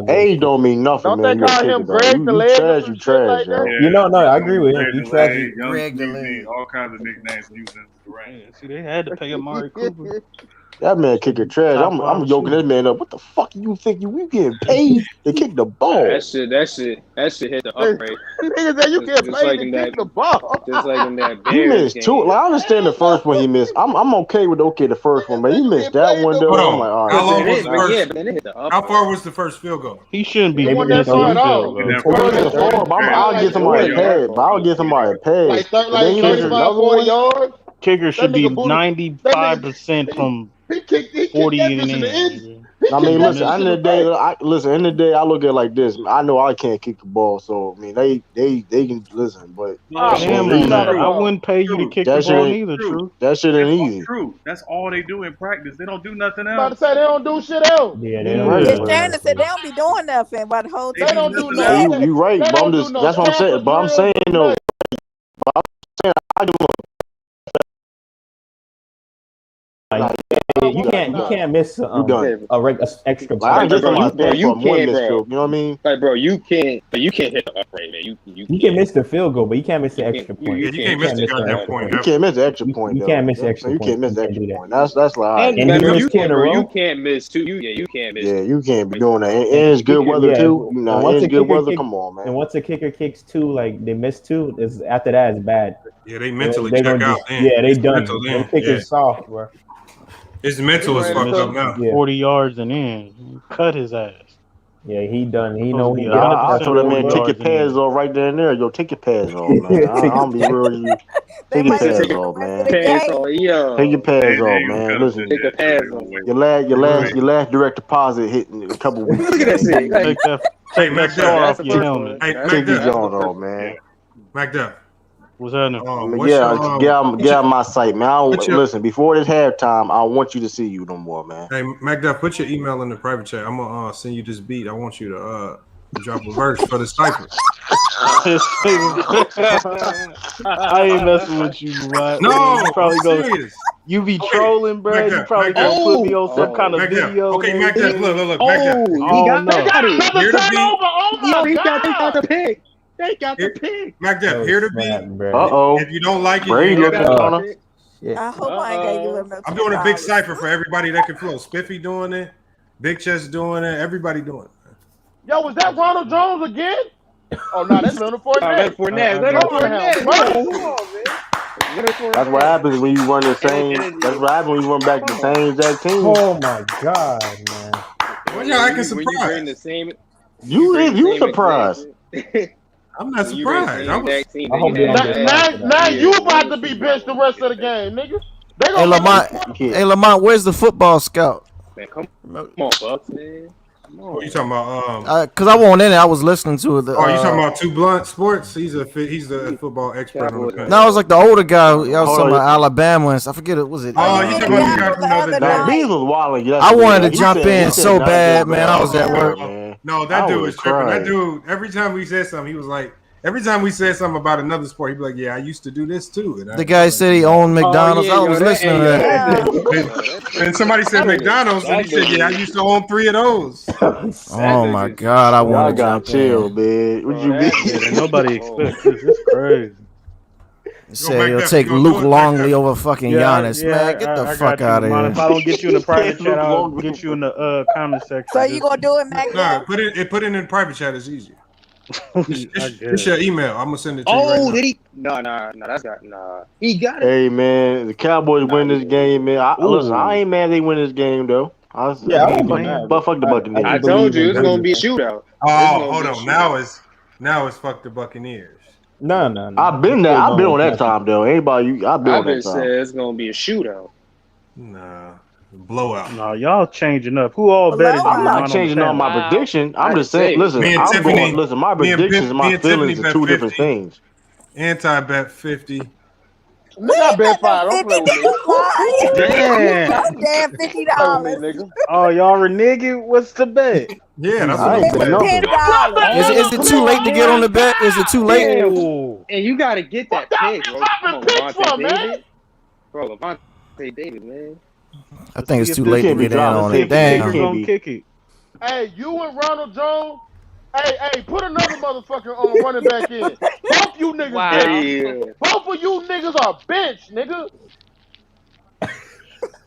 Age don't mean nothing, man. Don't they call him Greg the Leg? You trash, yo. No, I agree with him. You trash. Greg the Leg. All kinds of nicknames using the range. See, they had to pay Amari Cooper. That man kicking trash. I'm yoking this man up. What the fuck you think you getting paid to kick the ball? That shit hit the upright. Niggas that you get paid to kick the ball. Just like in that Bears he missed game. two. Like, I understand the first one he missed. I'm okay with the first one, but he missed that one though. I'm like, all right. How long was the first? How far was the first field goal? He shouldn't be. I'll get somebody a pad. I'll get somebody a pad. Like 35, 40 yards. Kicker should be 95% from 40 and in. I mean, listen. End of the day, I look at it like this. I know I can't kick the ball, so I mean, they can listen, but I wouldn't pay you to kick the ball either. True. That shit ain't easy. True. That's all they do in practice. They don't do nothing else. I'm about to say they don't do shit else. Yeah, they don't. Shannon said they don't be doing nothing, but the whole they don't do nothing. You right, but I'm just that's what I'm saying. But I'm saying though. I do you can't miss a extra point. I get somebody you can't, bro. You know what I mean? Like, bro, you can't hit the upright, man. You can miss the field goal, but you can't miss the extra point. You can't miss the extra point. You can't miss the extra point. You can't miss the extra point. You can't miss the extra point. That's like. You can't miss two. You can't miss. Yeah, you can't be doing that. And it's good weather too. It's good weather. Come on, man. And once a kicker kicks two, like they miss two, is after that it's bad. Yeah, they mentally check out. Yeah, they done. They kick is soft, bro. His mental is fucked up now. 40 yards and in. Cut his ass. Yeah, he done. He know he I told that man, take your pads off right there and there. Yo, take your pads off, man. I'll be real with you. Take your pads off, man. Take your pads off, man. Listen, take the pads off. Your last direct deposit hit in a couple weeks. Look at that shit. Take that star off your helmet. Take your jaws off, man. McDuff. What's happening? Get out my site, man. Listen, before this halftime, I want you to see you no more, man. Hey, McDuff, put your email in the private chat. I'm gonna send you this beat. I want you to drop a verse for the cipher. I ain't messing with you, right? No, you probably serious. You be trolling, bro. You probably gonna put me on some kind of video. Okay, McDuff, look, McDuff. They got it. Here to be. He got the pick. They got the pick. McDuff, here to be. If you don't like it, Brady you looking on him. I hope I ain't gonna give him no. I'm doing a big cipher for everybody that can flow. Spiffy doing it, Big Chest doing it, everybody doing it. Yo, was that Ronald Jones again? Oh no, that's Leonard Fournette. Leonard Fournette. Come on, man. That's what happens when you run the same. That's what happens when you run back the same exact team. Oh my god, man! Why y'all acting surprised? When you bring the same, You surprised? I'm not surprised. Now you about to be benched the rest of the game, nigga. Hey Lamont, where's the football scout? Man, come on, Bucks, man. What you talking about? Because I wasn't in it. I was listening to it. You talking about Too Blunt Sports? He's the football expert on the country. No, it was like the older guy. Y'all was talking about Alabama. I forget it. Was it? Oh, you talking about the guy from the other day? Was wilding. I wanted to jump in so bad, man. I was at work. No, that dude was tripping. That dude, every time we said something, he was like, every time we said something about another sport, he'd be like, "Yeah, I used to do this too." And the guy said he owned McDonald's. I was listening to that. And somebody said McDonald's, and he said, "Yeah, I used to own 3 of those." Oh my god, I want to jump chill, in. man. What you mean? Nobody expects this. It's crazy. Said he'll take Luke Longley over fucking Giannis. Man, get the fuck out of here. If I don't get you in the private chat, I'll get you in the comment section. So you gonna do it, Mac? No, put it in the private chat. It's easy. It's your email. I'm gonna send it to you. Oh, did he? No, that's got he got it. Hey man, the Cowboys win this game, man. Listen, I ain't mad they win this game though. But fuck the Buccaneers. I told you it's gonna be a shootout. Oh, hold on. Now it's fuck the Buccaneers. No. I've been there. I've been on that time though. Anybody, I've been on that time. Said it's gonna be a shootout. Nah, blowout. No, y'all changing up. Who all betting? I'm not changing on my prediction. I'm just saying. Listen, listen. My predictions and my feelings are two different things. Anti-bet 50. I bet 5. Don't play with me. Damn. Damn, $50. Oh, y'all reneging? What's the bet? Yeah, that's $10. Is it too late to get on the bet? Is it too late? And you gotta get that pick, bro. Come on, Levante David. Bro, Levante David, man. I think it's too late to get in on it. Damn. Hey, you and Ronald Jones. Hey, put another motherfucker on running back in. Both you niggas. Wow. Both of you niggas are benched, nigga.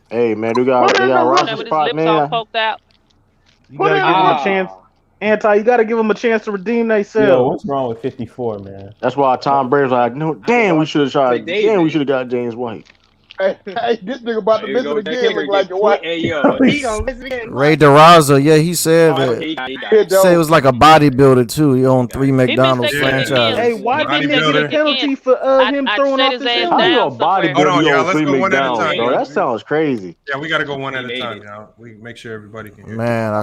Hey man, they got roster spot, man. You gotta give him a chance. You gotta give him a chance to redeem themselves. Yo, what's wrong with 54, man? That's why Tom Brady's like, no, damn, we should have tried. Damn, we should have got James White. Hey, this nigga about to miss it again. Look like a white. Hey, yo, he gonna miss it again. Ray DeRosa, yeah, he said that. He said it was like a bodybuilder too. He owned 3 McDonald's franchises. Hey, why didn't they get a penalty for him throwing off the field? How you a bodybuilder? Y'all, on let's 3 go one at a McDonald's, time. bro? That sounds crazy. Yeah, we gotta go one at a time, y'all. We make sure everybody can hear. Man, oh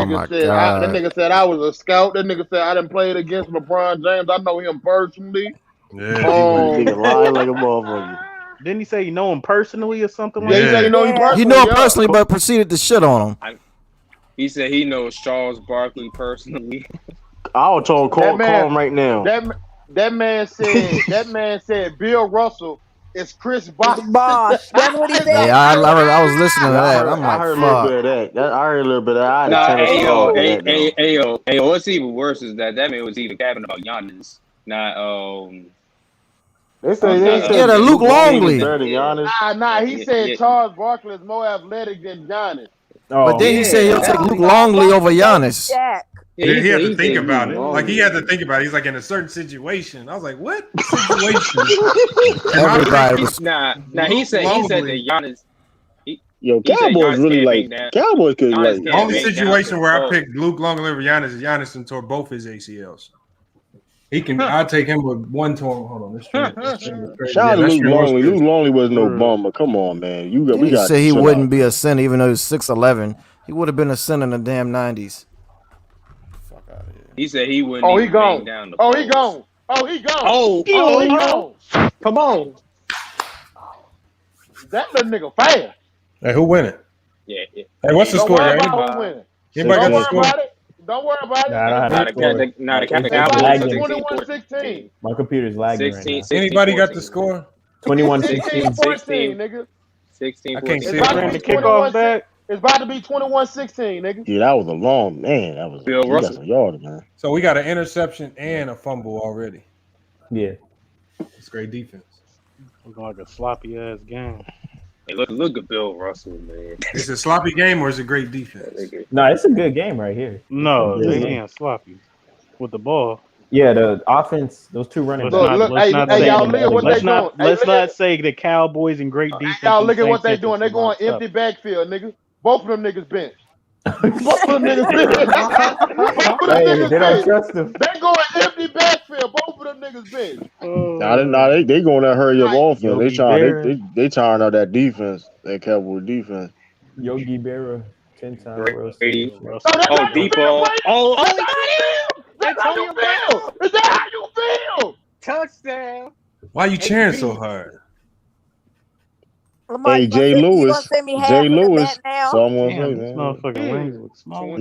my god. That nigga said I was a scout. That nigga said I didn't play it against LeBron James. I know him personally. Yeah, nigga lying like a motherfucker. Didn't he say you know him personally or something like that? Yeah, he said he know him personally. He know him personally, but proceeded to shit on him. He said he knows Charles Barkley personally. I was told call him right now. That man said Bill Russell is Chris Bosh. That's what he said. Yeah, I was listening to that. I'm like, I heard a little bit of that. I heard a little bit of that. Hey, what's even worse is that man was even capping about Giannis, not They say that Luke Longley. Nah, he said Charles Barkley is more athletic than Giannis. But then he said he'll take Luke Longley over Giannis. Yeah, he had to think about it. Like he had to think about it. He's like in a certain situation. I was like, what situation? Everybody was. Nah. He said that Giannis. Cowboys really like Cowboys could like. The only situation where I picked Luke Longley over Giannis is Giannis and tore both his ACLs. He can. I'll take him with one torn. Hold on, Shout out to Luke Longley. Luke Longley was no bummer. Come on, man. We got. Say he wouldn't be a center even though he's 6'11". He would have been a center in the damn 90s. Fuck out of here. He said he wouldn't. He gone. He gone. He gone. Come on. That little nigga fast. Hey, who winning? Yeah. Hey, what's the score? Anybody got the score? Don't worry about it. The 21-16. My computer's lagging right now. Anybody got the score? 21-16. 16, nigga. 16. I can't see it. Kickoff back. It's about to be 21-16, nigga. Yeah, that was a long man. That was Bill Russell. some yard, man. So we got an interception and a fumble already. Yeah. It's great defense. Looking like a sloppy ass game. Hey, look at Bill Russell, man. Is it a sloppy game or is it great defense? No, it's a good game right here. No, they ain't sloppy with the ball. Yeah, the offense, those two running backs. Let's not say the Cowboys and great defense. Y'all look at what they doing. They going empty backfield, nigga. Both of them niggas bench. Both of them niggas bench. They don't trust them. They going empty backfield. Both of them niggas bench. They going to hurry up offense. They tiring out that defense, that Cowboy defense. Yogi Berra, 10 times. Oh, Depot. That's how you feel. Is that how you feel? Touchdown. Why are you cheering so hard? Hey, Jay Lewis. So I'm gonna say, man. Motherfucking wings look small. I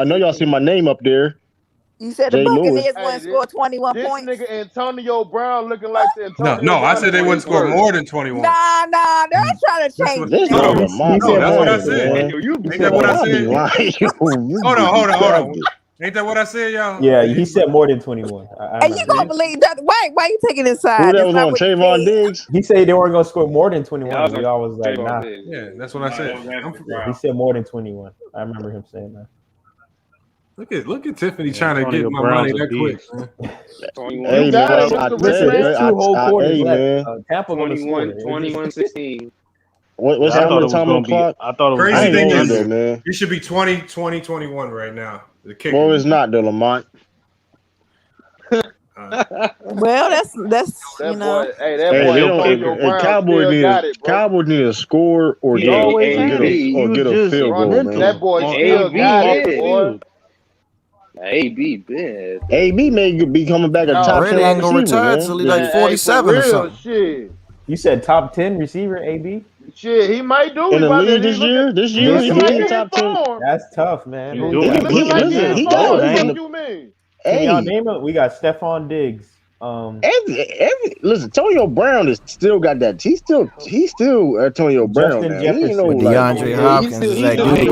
know y'all see my name up there. You said the Buccaneers wouldn't score 21 points. This nigga Antonio Brown looking like the Antonio No, I said they wouldn't score more than 21. Nah, they're trying to change it. That's what I said. Ain't that what I said? Hold on. Ain't that what I said, y'all? Yeah, he said more than 21. And you gonna believe that? Why you taking this side? Who that was on Trayvon Diggs? He said they weren't gonna score more than 21. We all was like, nah. Yeah, that's what I said. He said more than 21. I remember him saying that. Look at Tiffany trying to get my money that quick. Hey, man, two whole quarters left. Tampa 21-16. What's happening with time on the clock? I thought it was crazy thing is, man. It should be 20-21 right now. The kicker. Well, it's not though, Lamont. Well, that's you know. Cowboys need a score or get a field goal, man. That boy still got it, boy. AB bad. AB may be coming back a top 10 ain't gonna retire till he's like 47 or something. Shit. You said top 10 receiver, AB? Shit, he might do in the league this year. This year, he might be top 10. That's tough, man. He Can y'all name it? We got Stephon Diggs. Listen, Antonio Brown is still got that. He's still Antonio Brown. DeAndre Hopkins is that dude.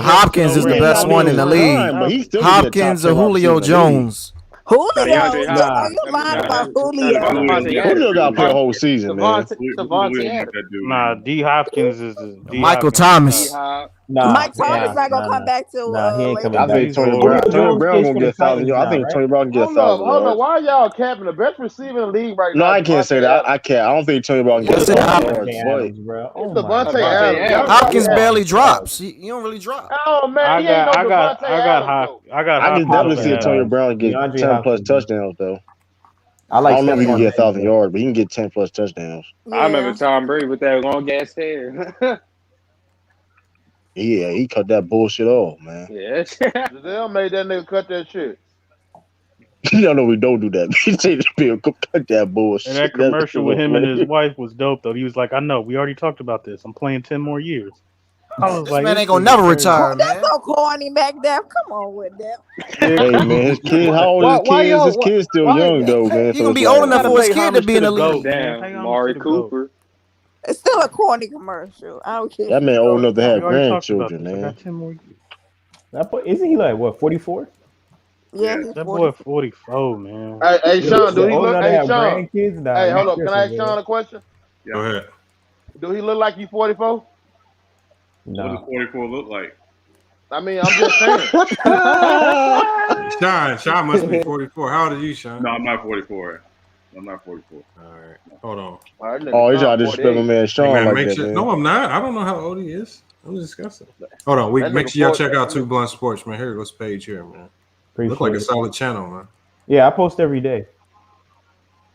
Hopkins is the best one in the league. Hopkins or Julio Jones. Julio, you lied about Julio. Julio got to play a whole season, man. Nah, D Hopkins is Michael Thomas. Mike Thomas not gonna come back to. He ain't coming back. I think Tony Brown gonna get 1,000 yards. I think Tony Brown can get 1,000 yards. Hold on, why are y'all capping the best receiver in the league right now? No, I can't say that. I can't. I don't think Tony Brown can get 1,000 yards. Devontae Adams. Hopkins barely drops. He don't really drop. Oh man, he ain't no Devontae Adams. I can definitely see Antonio Brown get 10 plus touchdowns though. I don't know if he can get 1,000 yards, but he can get 10 plus touchdowns. I remember Tom Brady with that long ass hair. Yeah, he cut that bullshit off, man. Yeah. Giselle made that nigga cut that shit. No, we don't do that. He said cut that bullshit. And that commercial with him and his wife was dope, though. He was like, I know, we already talked about this. I'm playing 10 more years. I was like, man ain't gonna never retire, man. That's so corny, McDuff. Come on with that. Hey, man, his kid, how old is his kid? His kid's still young, though, man. He gonna be old enough for his kid to be in the league. Damn, Mari Cooper. It's still a corny commercial. I don't care. That man old enough to have grandchildren, man. Isn't he like, what, 44? Yeah, that boy 44, man. Hey, Sean, do he look? Hey, Sean. Nah, hey, hold up. Can I ask Sean a question? Go ahead. Do he look like he's 44? No. What does 44 look like? I mean, I'm just saying. Sean must be 44. How old are you, Sean? No, I'm not 44. I'm not 44. All right, hold on. Oh, he's trying to disrespect my man Sean like that, man. No, I'm not. I don't know how old he is. I'm discussing. Hold on. Make sure y'all check out Two Blunt Sports, man. Here goes page here, man. Look like a solid channel, man. Yeah, I post every day.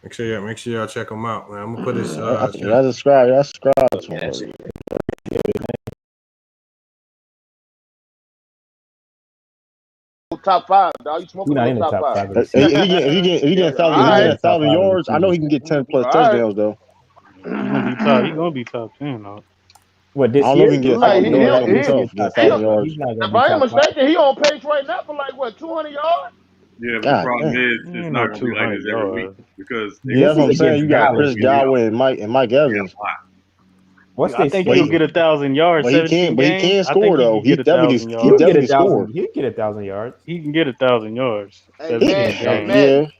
Make sure y'all check them out, man. I'm gonna put this. I subscribe to him. Top 5, dog. You smoking in the top 5. If he get 1,000 yards, I know he can get 10 plus touchdowns though. He's gonna be top 10, though. What this year? I don't know if he can get 1,000 yards. If I ain't mistaken, he on pace right now for like what 200 yards. Yeah, but the problem is it's not gonna be like this every week because that's what I'm saying. You got Chris Godwin and Mike Evans. I think he'll get 1,000 yards. But he can score though. He definitely score. He can get 1,000 yards. He can get 1,000 yards. Hey man,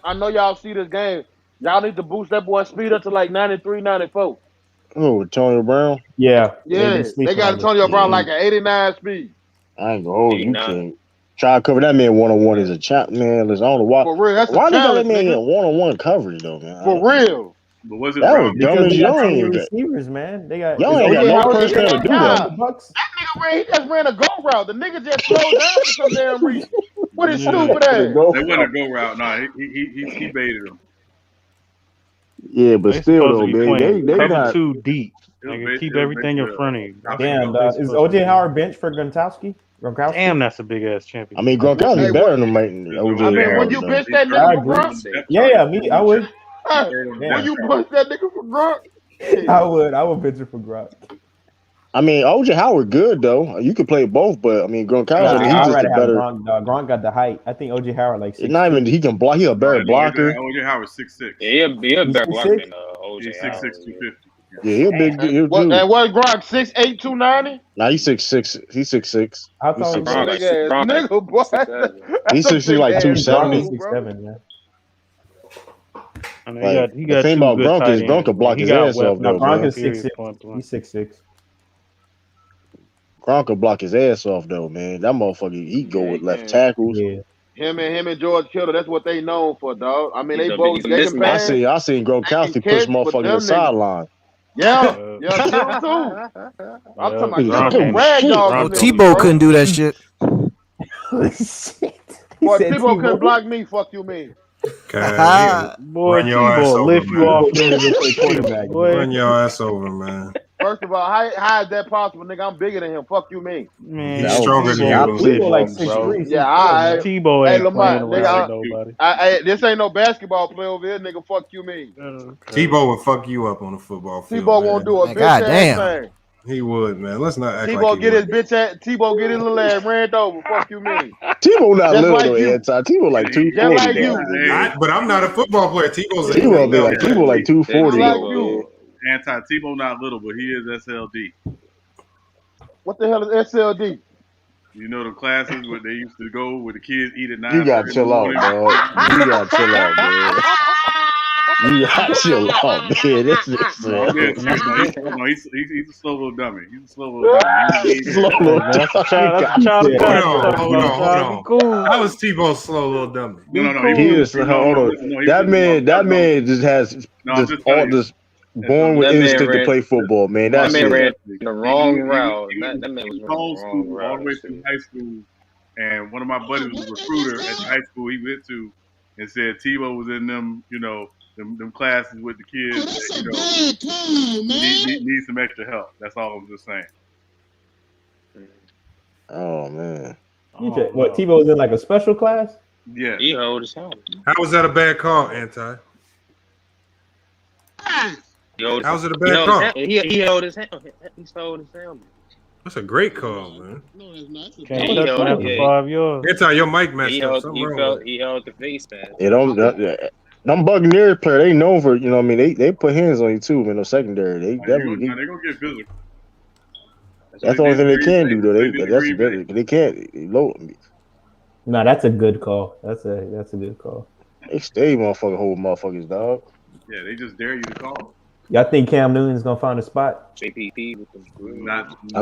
I know y'all see this game. Y'all need to boost that boy's speed up to like 93, 94. Oh, Antonio Brown? Yeah. They got Antonio Brown like an 89 speed. I ain't gonna hold you, King. Try to cover that man one-on-one is a champ, man. Listen, I don't know why. For real, that's why a they got that challenge, man nigga. get one-on-one coverage though, man? For real. But was it that was dumb Because as they y'all got too many ain't got. receivers, man. They got Y'all ain't got no personnel to do that. That nigga he just ran a go route. The nigga just slowed down for some damn reason. What is stupid ass? They wouldn't a go route. No, he baited him. Yeah, but They still supposed though, to be man, playing they cover not. two deep. Like, keep everything in front of you. Damn, is OJ Howard bench for Gronkowski? Damn, that's a big ass champion. I mean, Gronkowski better than him, right? OJ when you Howard, bench though. that nigga for Gronk, Yeah, me, I would. when you punch that nigga for Gronk, I would bench it for Gronk. I mean, OJ Howard good though. You could play both, but I mean, Gronkowski, he's just a better. Gronk got the height. I think OJ Howard like 6'2". Not even he can block. He a better blocker. OJ Howard 6'6". Yeah, he a better blocker than OJ He's 6'6", Howard. 250. Yeah, he a big dude. And what Gronk 6'8", 290? Nah, he's 6'6". He's 6'6". I thought Big ass nigga, boy. He's 6'6", like 270. 6'7", yeah. I mean, Like, he got the thing two about good Gronk tight is Gronk ends, can block man. his He got ass off though. Gronk Man. is 6'6". He's 6'6". Gronk can block his ass off though, man. That motherfucker, he go with left tackles. Yeah. Him and George Kittle, that's what they known for, dog. I mean, they both they can I pass. seen Gronkowski push motherfucker to the sideline. Yeah, Kittle too. I'm talking about rag dog. Tebow couldn't do that shit. Boy, Tebow couldn't block me. Fuck you, mean. Boy, Tebow lift you off. Run your ass over, man. First of all, how is that possible, nigga? I'm bigger than him. Fuck you, mean. Man, he's stronger than you. Tebow like 6'3". Yeah, all right. Tebow ain't Lamar, playing around with nobody. This ain't no basketball player over here, nigga. Fuck you, mean. Tebow would fuck you up on the football field. Tebow won't do a bitch ass thing. He would, man. Let's not act Tebow like get his bitch ass. Tebow get his little ass ran over. Fuck you, mean. Tebow not Just little like though, you. Tebow like 240. Just like you. But I'm not a football player. Tebow like 240. Tebow not little, but he is SLD. What the hell is SLD? You know the classes where they used to go where the kids eat at 9. You gotta chill out, dog. You gotta chill out, man. You gotta chill out, man. This is he's a slow little dummy. He's a slow little dummy. Slow little dummy. Hold on. How was Tebow slow little dummy? No. He is. Hold on. That man just has this born with instinct to play football, man. That That's man it. ran the wrong route. That man was running the wrong all the route. way through high school, and one of my buddies was a recruiter at the high school he went to, and said Tebow was in them, them classes with the kids. That, need some extra help. That's all I'm just saying. Oh man. What, Tebow was in like a special class? Yeah. He old as hell. How was that a bad call, Anti? How was it a bad call? He old as hell. He's old as hell. That's a great call, man. Can't touch him after 5 yards. Anti, your mic messed up. He held the face, man. Them Buccaneers player, they know for they put hands on you too, man. No secondary, they definitely. They're gonna get physical. That's the only thing they can do though. They can't. They low. No, that's a good call. That's a good call. They stay hold motherfuckers, dog. Yeah, they just dare you to call. Y'all think Cam Newton's gonna find a spot? JPP with them. I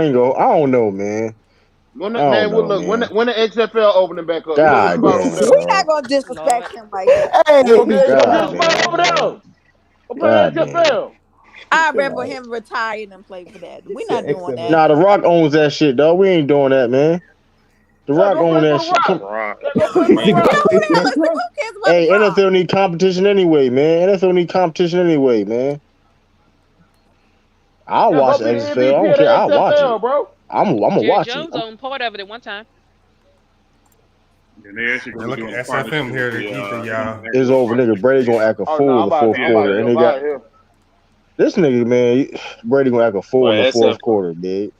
ain't go. I don't know, man. When the XFL opening back up, God damn. We're not gonna disrespect him like that. I'd rather him retire than play for that. We're not doing that. Nah, The Rock owns that shit, dog. We ain't doing that, man. The Rock owns that shit. Hey, NFL need competition anyway, man. I'll watch the XFL. I don't care. I'll watch it, bro. I'm gonna watch Jones it. owned part of it at one time. And they actually look at SFM here to Ethan, y'all. It's over, nigga. Brady gonna act a fool in the fourth quarter, and they got this nigga, man. Brady gonna act a fool in the fourth quarter, big.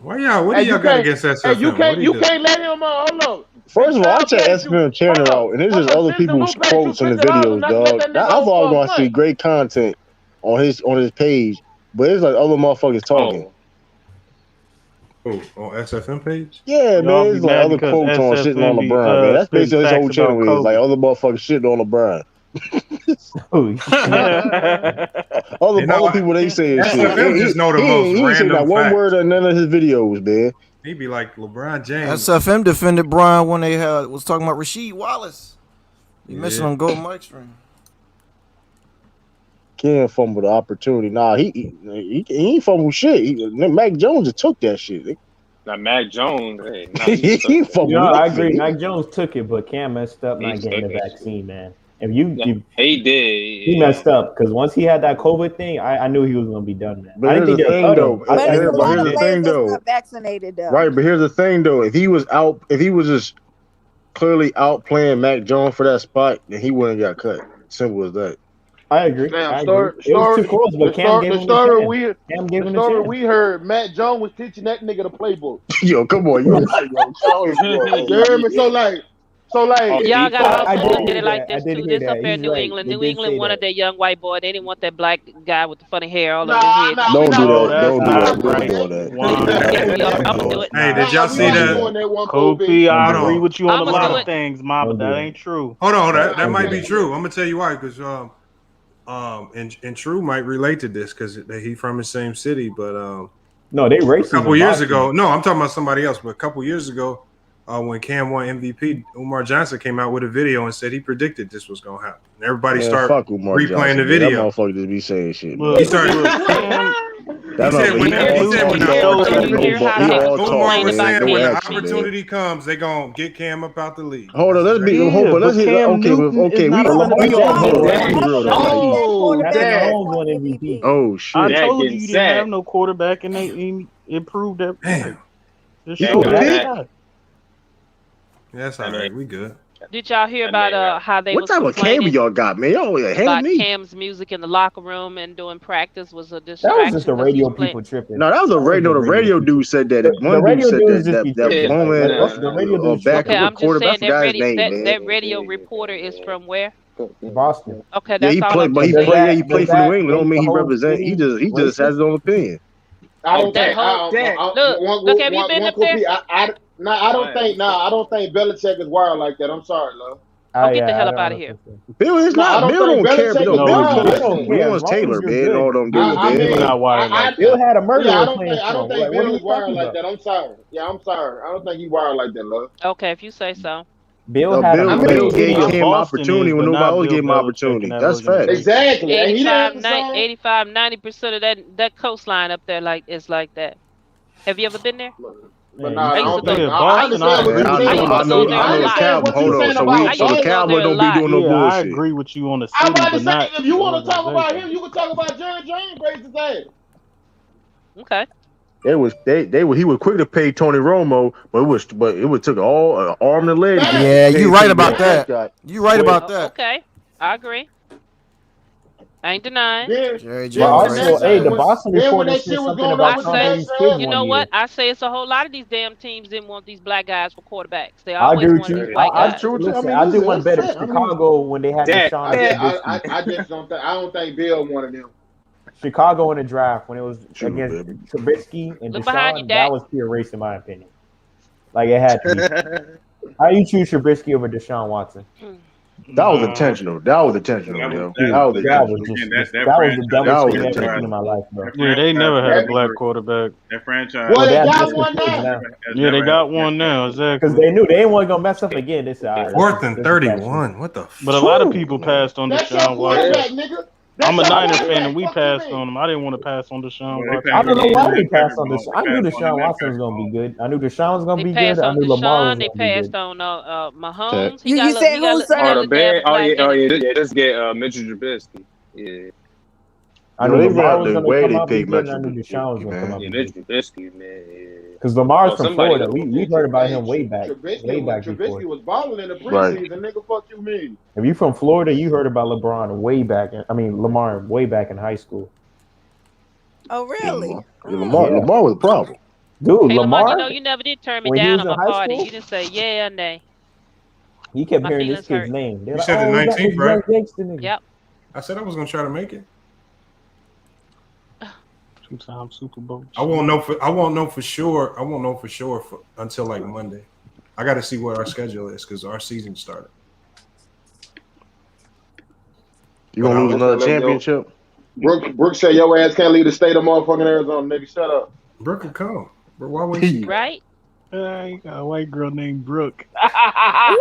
What do y'all got against SFM? You can't let him hold on. First of all, I check SFM channel out, and it's just other people's quotes in the videos, dog. I thought I was gonna see great content on his page, but it's like other motherfuckers talking. Oh, on SFM page? Yeah, man, it's like other quotes on shitting on LeBron, man. That's basically his whole channel is like other motherfuckers shitting on LeBron. Other people they say shit. SFM just know the most he random not one facts. word in none of his videos, man. He be like LeBron James. SFM defended Brian when they was talking about Rasheed Wallace. He missing on Gold Mike stream. Can't fumble the opportunity. Nah, he ain't fumble shit. Mac Jones just took that shit. Now Mac Jones, hey, he fumbled. I agree. Mac Jones took it, but Cam messed up not getting the vaccine, man. If he did. He messed up because once he had that COVID thing, I knew he was gonna be done, man. But here's the thing, though. Vaccinated though. Right, but here's the thing, though. If he was just clearly outplaying Mac Jones for that spot, then he wouldn't got cut. Simple as that. I agree. Damn, the story we heard, Matt Jones was teaching that nigga the playbook. Yo, come on, you right, you heard me? So like, y'all got also look at it like this too. This up here in New England. New England wanted that young white boy. They didn't want that black guy with the funny hair all over his head. Don't do that. I'm gonna do it. Hey, did y'all see that? Kofi, I agree with you on a lot of things, Mom, but that ain't true. Hold on, that might be true. I'm gonna tell you why, because and True might relate to this because he from the same city, but no, they racist. A couple years ago, no, I'm talking about somebody else, but a couple years ago. When Cam won MVP, Umar Johnson came out with a video and said he predicted this was gonna happen. And everybody started replaying Johnson, the video. That motherfucker just be saying shit. He started. When the opportunity comes, they gonna get Cam up out the league. Hold on, let's be. Let's hit. Okay. Oh shit! I told you didn't have no quarterback, and they improved that. Damn. That's all right. We good. Did y'all hear about how they what type of cable y'all got, man? Y'all about Cam's music in the locker room and doing practice was a distraction. That was just the radio people tripping. No, that was a radio. The radio dude said that. One dude said that woman. The radio dude. Okay, I'm just saying that radio reporter is from where? Boston. Okay, that's all. He played for New England. Don't mean he represent. He just has his own opinion. Look, have you been up there? I don't think Belichick is wired like that. I'm sorry, love. Get the hell up out of here. Bill is not. Bill don't care. Bill wants Taylor, man. All them dudes. Bill not wired like that. Bill had a murder. I don't think Bill is wired like that. I'm sorry. I'm sorry. I don't think he's wired like that, love. Okay, if you say so. Bill gave him opportunity when nobody else gave him opportunity. That's fact. Exactly. 85-90% of that coastline up there is like that. Have you ever been there? But nah, I don't think Boston. I know the Cowboys. Hold on, so the Cowboys don't be doing no bullshit. I agree with you on the city, but not. If you want to talk about him, you can talk about Jerry Jones. Praise his ass. Okay. He was quick to pay Tony Romo, but it took all arm and leg. Yeah, you right about that. You right about that. Okay, I agree. I ain't denying. The Boston reporter said something about Tom Brady's kids. You know what? I say it's a whole lot of these damn teams didn't want these black guys for quarterbacks. They always want these white guys. I do one better. Chicago when they had Deshaun. I don't think Bill wanted them. Chicago in the draft when it was against Trubisky and Deshaun, that was pure race in my opinion. Like it had to be. How do you choose Trubisky over Deshaun Watson? That was intentional. That was the dumbest thing in my life, bro. Yeah, they never had a black quarterback. That franchise. Well, they got one now. Yeah, they got one now. Exactly. Because they knew they ain't want to go mess up again. This 4th and 31. What the? But a lot of people passed on Deshaun Watson. I'm a Niner fan, and we passed on him. I didn't want to pass on Deshaun Watson. I don't know why they passed on Deshaun. I knew Deshaun Watson was going to be good. I knew Deshaun was going to be good. I knew Lamar was going to be good. They passed on Mahomes. You said who, sir? Let's get Mitchell Trubisky. Yeah. I knew Lamar was going to come up and I knew Deshaun was going to come up. Mitchell Trubisky, man. Because Lamar's from Florida. We heard about him way back. Trubisky was balling in the preseason. Nigga, fuck you mean? If you from Florida, you heard about Lamar way back in high school. Oh, really? Lamar was a problem. Dude, hey, Lamar, you never did turn me down on my party. You didn't say yeah or nay. He kept hearing this kid's name. You said the 19th, right? Yep. I said I was going to try to make it. 2-time Super Bowl. I won't know for sure until like Monday. I got to see what our schedule is because our season started. You gonna lose another championship? Brooke said your ass can't leave the state of motherfucking Arizona, nigga. Shut up. Brooke can come, but why wouldn't she? Right? You got a white girl named Brooke. Why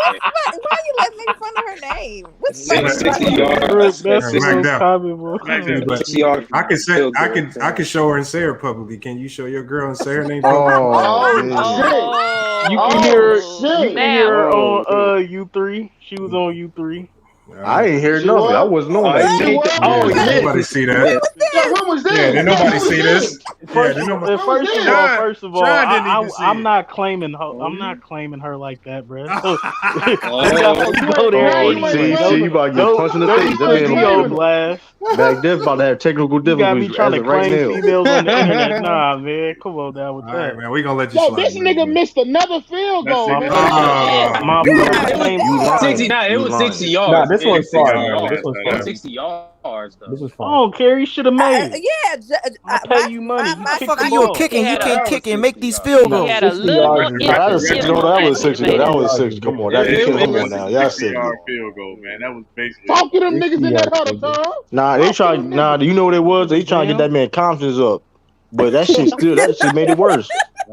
you letting me in front of her name? What's Brooke, that's the most common one. I can show her and say her publicly. Can you show your girl and say her name? You can hear her on U3. She was on U3. I ain't hear nothing. I wasn't on that. Nobody see that. When was that? Yeah, did nobody see this? First of all, I'm not claiming her. I'm not claiming her like that, bro. So, go there. See, you about to get punched in the face. That man blast. Back there about to have technical difficulties. You got me trying to claim females on the internet. Nah, man, come on down with that. All right, man, we gonna let you. Yo, this nigga missed another field goal, man. My 69. It was 60 yards. Nah, this one's far. This one's far. 60 yards, though. This was fun. I don't care. You should have made it. I pay you money. What the fuck are you kicking? You can't kick and make these field goals. He had a little That was 60. That was 60. Come on. Come on now. Y'all 60. Field goal, man. That was basically. Talk to them niggas in that huddle, Tom. Nah, they try. Nah, do you know what it was? They trying to get that man confidence up, but that shit made it worse.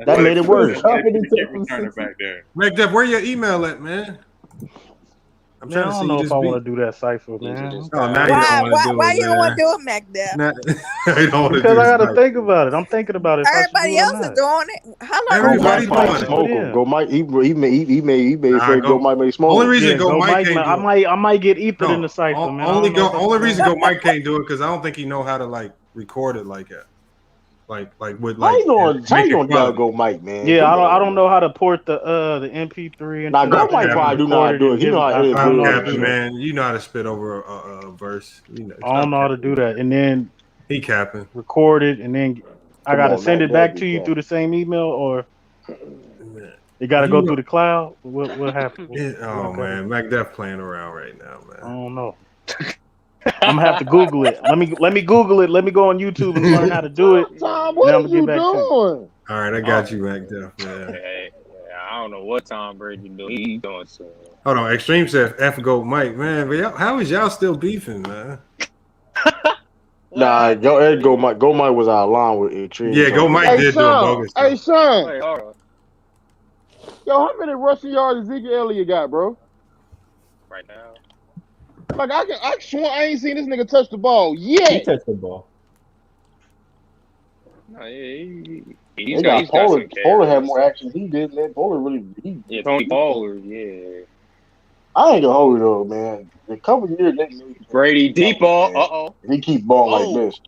That made it worse. Make that. Where your email at, man? I'm trying to see. I don't know if I want to do that cipher, man. Why you don't want to do it, Mac? Because I got to think about it. I'm thinking about it. Everybody else is doing it. How long? Everybody doing smoke him. Go Mike. He made Go Mike make smoke. Only reason Go Mike can't do it. I might get ether in the cipher, man. Only reason Go Mike can't do it because I don't think he know how to like record it like that. Like with like. How you gonna Go Mike, man? Yeah, I don't know how to port the MP3. Now Go Mike probably do not do it. You know how to do it, man. You know how to spit over a verse. You know, I don't know how to do that, and then he capping. Record it, and then I gotta send it back to you through the same email, or it gotta go through the cloud. What happened? Man, Mac Def playing around right now, man. I don't know. I'm gonna have to Google it. Let me Google it. Let me go on YouTube and learn how to do it. Tom, what are you doing? All right, I got you, Mac Def, man. Hey, I don't know what Tom Brady doing. He doing so. Hold on, Extreme said F Go Mike, man. But how is y'all still beefing, man? Nah, Go Mike. Go Mike was out of line with Extreme. Yeah, Go Mike did do a bogus. Hey, son. Yo, how many rushing yards Ezekiel Elliott got, bro? Right now. Like I swear I ain't seen this nigga touch the ball yet. He touched the ball. No, he's got Pollard had more action than he did, man. Pollard really. Tony Pollard, yeah. I ain't gonna hold it though, man. The couple years Brady deep ball. He keep balling like this.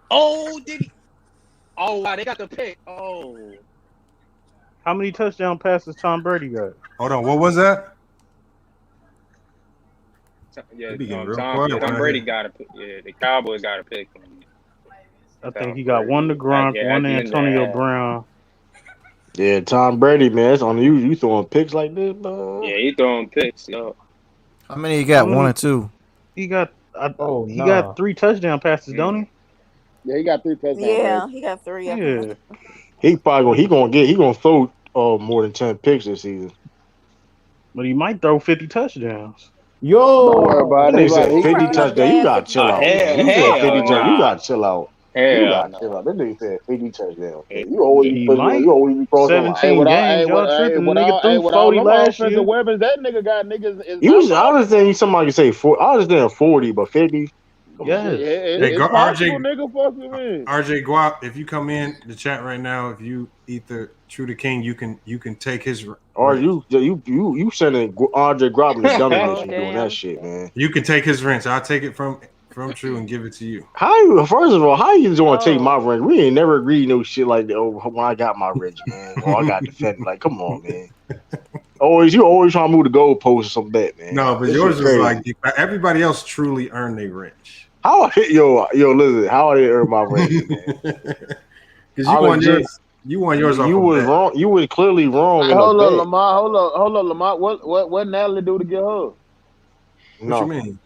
Oh, did he? Oh wow, they got the pick. Oh. How many touchdown passes Tom Brady got? Hold on, what was that? Yeah, Tom Brady got a pick. Yeah, the Cowboys got a pick. I think he got one to Gronk, one to Antonio Brown. Yeah, Tom Brady, man, it's on you. You throwing picks like this, man? Yeah, he throwing picks. Yo. How many he got? 1 or 2? He got. He got 3 touchdown passes, don't he? Yeah, he got 3 touchdowns. Yeah, he got 3. Yeah. He gonna throw more than 10 picks this season. But he might throw 50 touchdowns. Yo, don't worry about it. They said 50 touchdowns. You gotta chill out. You gotta chill out. You gotta chill out. That nigga said 50 touchdowns. You always be crossing. 17 games. Y'all tripping. Nigga threw 40 last year. Weapons, that nigga got niggas. I understand somebody can say 40. I understand 40, but 50. Yes. Hey, RJ Guap, if you come in the chat right now, if you eat the True to King, you can take his. Or you sending RJ Guap in the dummy list. You doing that shit, man. You can take his wrench. I'll take it from True and give it to you. First of all, how you just want to take my wrench? We ain't never agreed no shit like that. Oh, when I got my wrench, man. I got defended. Like, come on, man. You always trying to move the goalpost or some bet, man. No, but yours was like everybody else truly earned their wrench. How listen, how did I earn my wrench, man? Because you won yours. You was wrong. You was clearly wrong. Hey, hold on, Lamar. What Natalie do to get her? What you mean?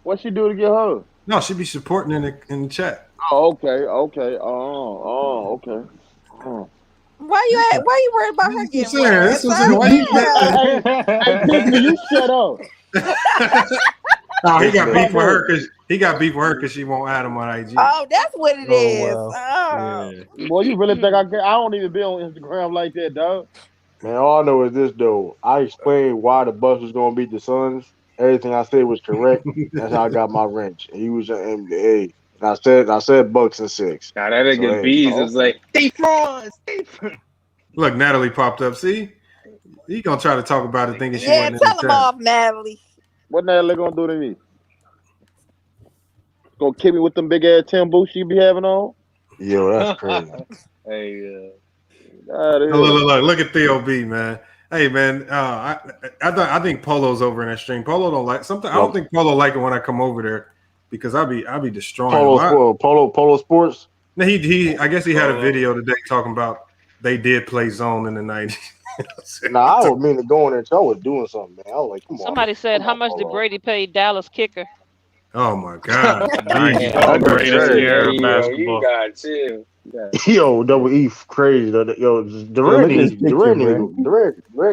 What she do to get her? No, she be supporting in the chat. Oh, okay. Oh, okay. Oh. Why you worried about her getting Hey, you shut up. No, he got beef with her because she won't add him on IG. Oh, that's what it is. Well. Oh. Yeah. Boy, you really think I don't even be on Instagram like that, dog. Man, all I know is this though. I explained why the Bucks was gonna beat the Suns. Everything I said was correct. That's how I got my wrench. And he was an NBA. And I said Bucks and 6. Nah, that nigga Bees was like, they frauds. Look, Natalie popped up. See? He gonna try to talk about it thinking she Yeah, wasn't tell in the him chat. off, Natalie. What Natalie gonna do to me? Gonna kick me with them big ass Tim boots she be having on? Yo, that's crazy. Hey, Look at Theo B, man. Hey, man, I think Polo's over in that stream. Polo don't like something. I don't think Polo like it when I come over there because I be destroying Polo Sports. No, I guess he had a video today talking about they did play zone in the 90s. Nah, I would mean to go in there. I was doing something, man. I was like, come on. Somebody said, how much did Brady pay Dallas kicker? Oh my God! Greatest era of basketball. You got chill. Yo, Double E crazy. Yo, Durant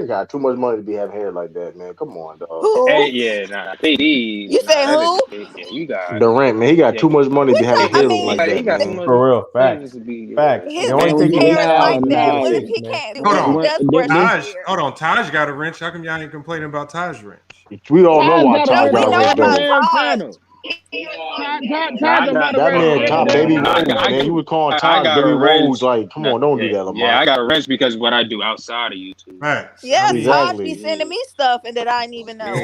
got too much money to be having hair like that, man. Come on, dog. Who? Hey, yeah, nah. You say who? Yeah, you got Durant, man. He got too much money to be having hair like that, man. For real, facts. His hair like that. What if he can't? Hold on. Taj got a wrench. How come y'all ain't complaining about Taj wrench? We all know why Taj got a wrench, though. That man, Tom Baby Rose, man. You would call Tom Baby Rose, like, come on, don't do that, Lamar. Yeah, I got a wrench because what I do outside of YouTube. Right. Yes, Todd be sending me stuff and that I didn't even know.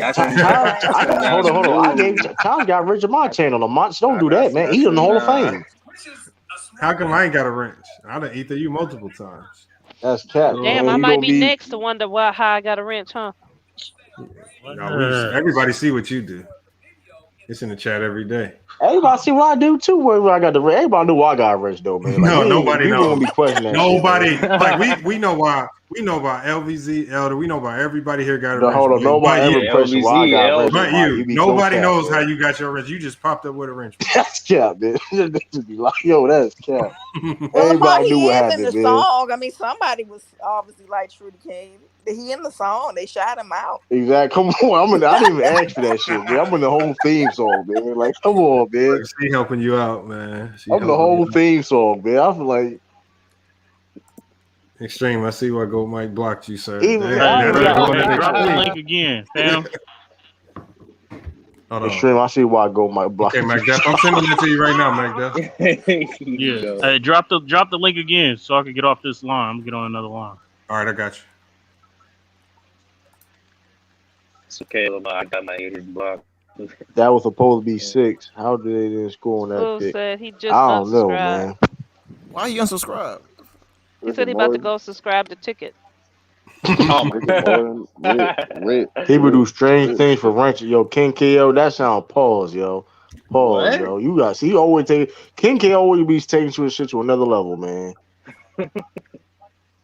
Hold on. Tom got wrench on my channel, Lamont. Don't do that, man. He's in the Hall of Fame. How come I ain't got a wrench? I done eat you multiple times. That's cat. Damn, I might be next to wonder how I got a wrench, huh? No, everybody see what you do. It's in the chat every day. Everybody see what I do too. Where I got the everybody knew why I got rich though, man. Like, nobody knows. Gonna be questioning nobody. Shit, like we know why. We know about LVZ, Elder. We know about everybody here got a wrench. Hold on, nobody ever questioned why I got wrench. But you, nobody knows how you got your wrench. You just popped up with a wrench. That's cap, man. Just be like, yo, that's cap. Well, Everybody knew he what is happened, in the man. song. I mean, somebody was obviously like True to King. He in the song. They shot him out. Exactly. Come on, I didn't even ask for that shit, man. I'm in the whole theme song, man. Like, come on, man. She helping you out, man. I'm the whole theme song, man. I feel like Extreme. I see why Gold Mike blocked you, sir. Drop the link again, fam. Extreme. I see why Gold Mike blocked. Okay, Mac Duff. I'm sending it to you right now, Mac Duff. Yeah. Hey, drop the link again so I can get off this line. I'm gonna get on another line. All right, I got you. It's okay, I got my haters blocked. That was supposed to be 6. How did they didn't score on that pick? Said he just I don't know, man. Why you unsubscribe? He said he about to go subscribe the ticket. He would do strange things for ranch. Yo, King KO, that sound pause, yo. Pause, yo. You got see, he always take King KO always be taking to his shit to another level, man.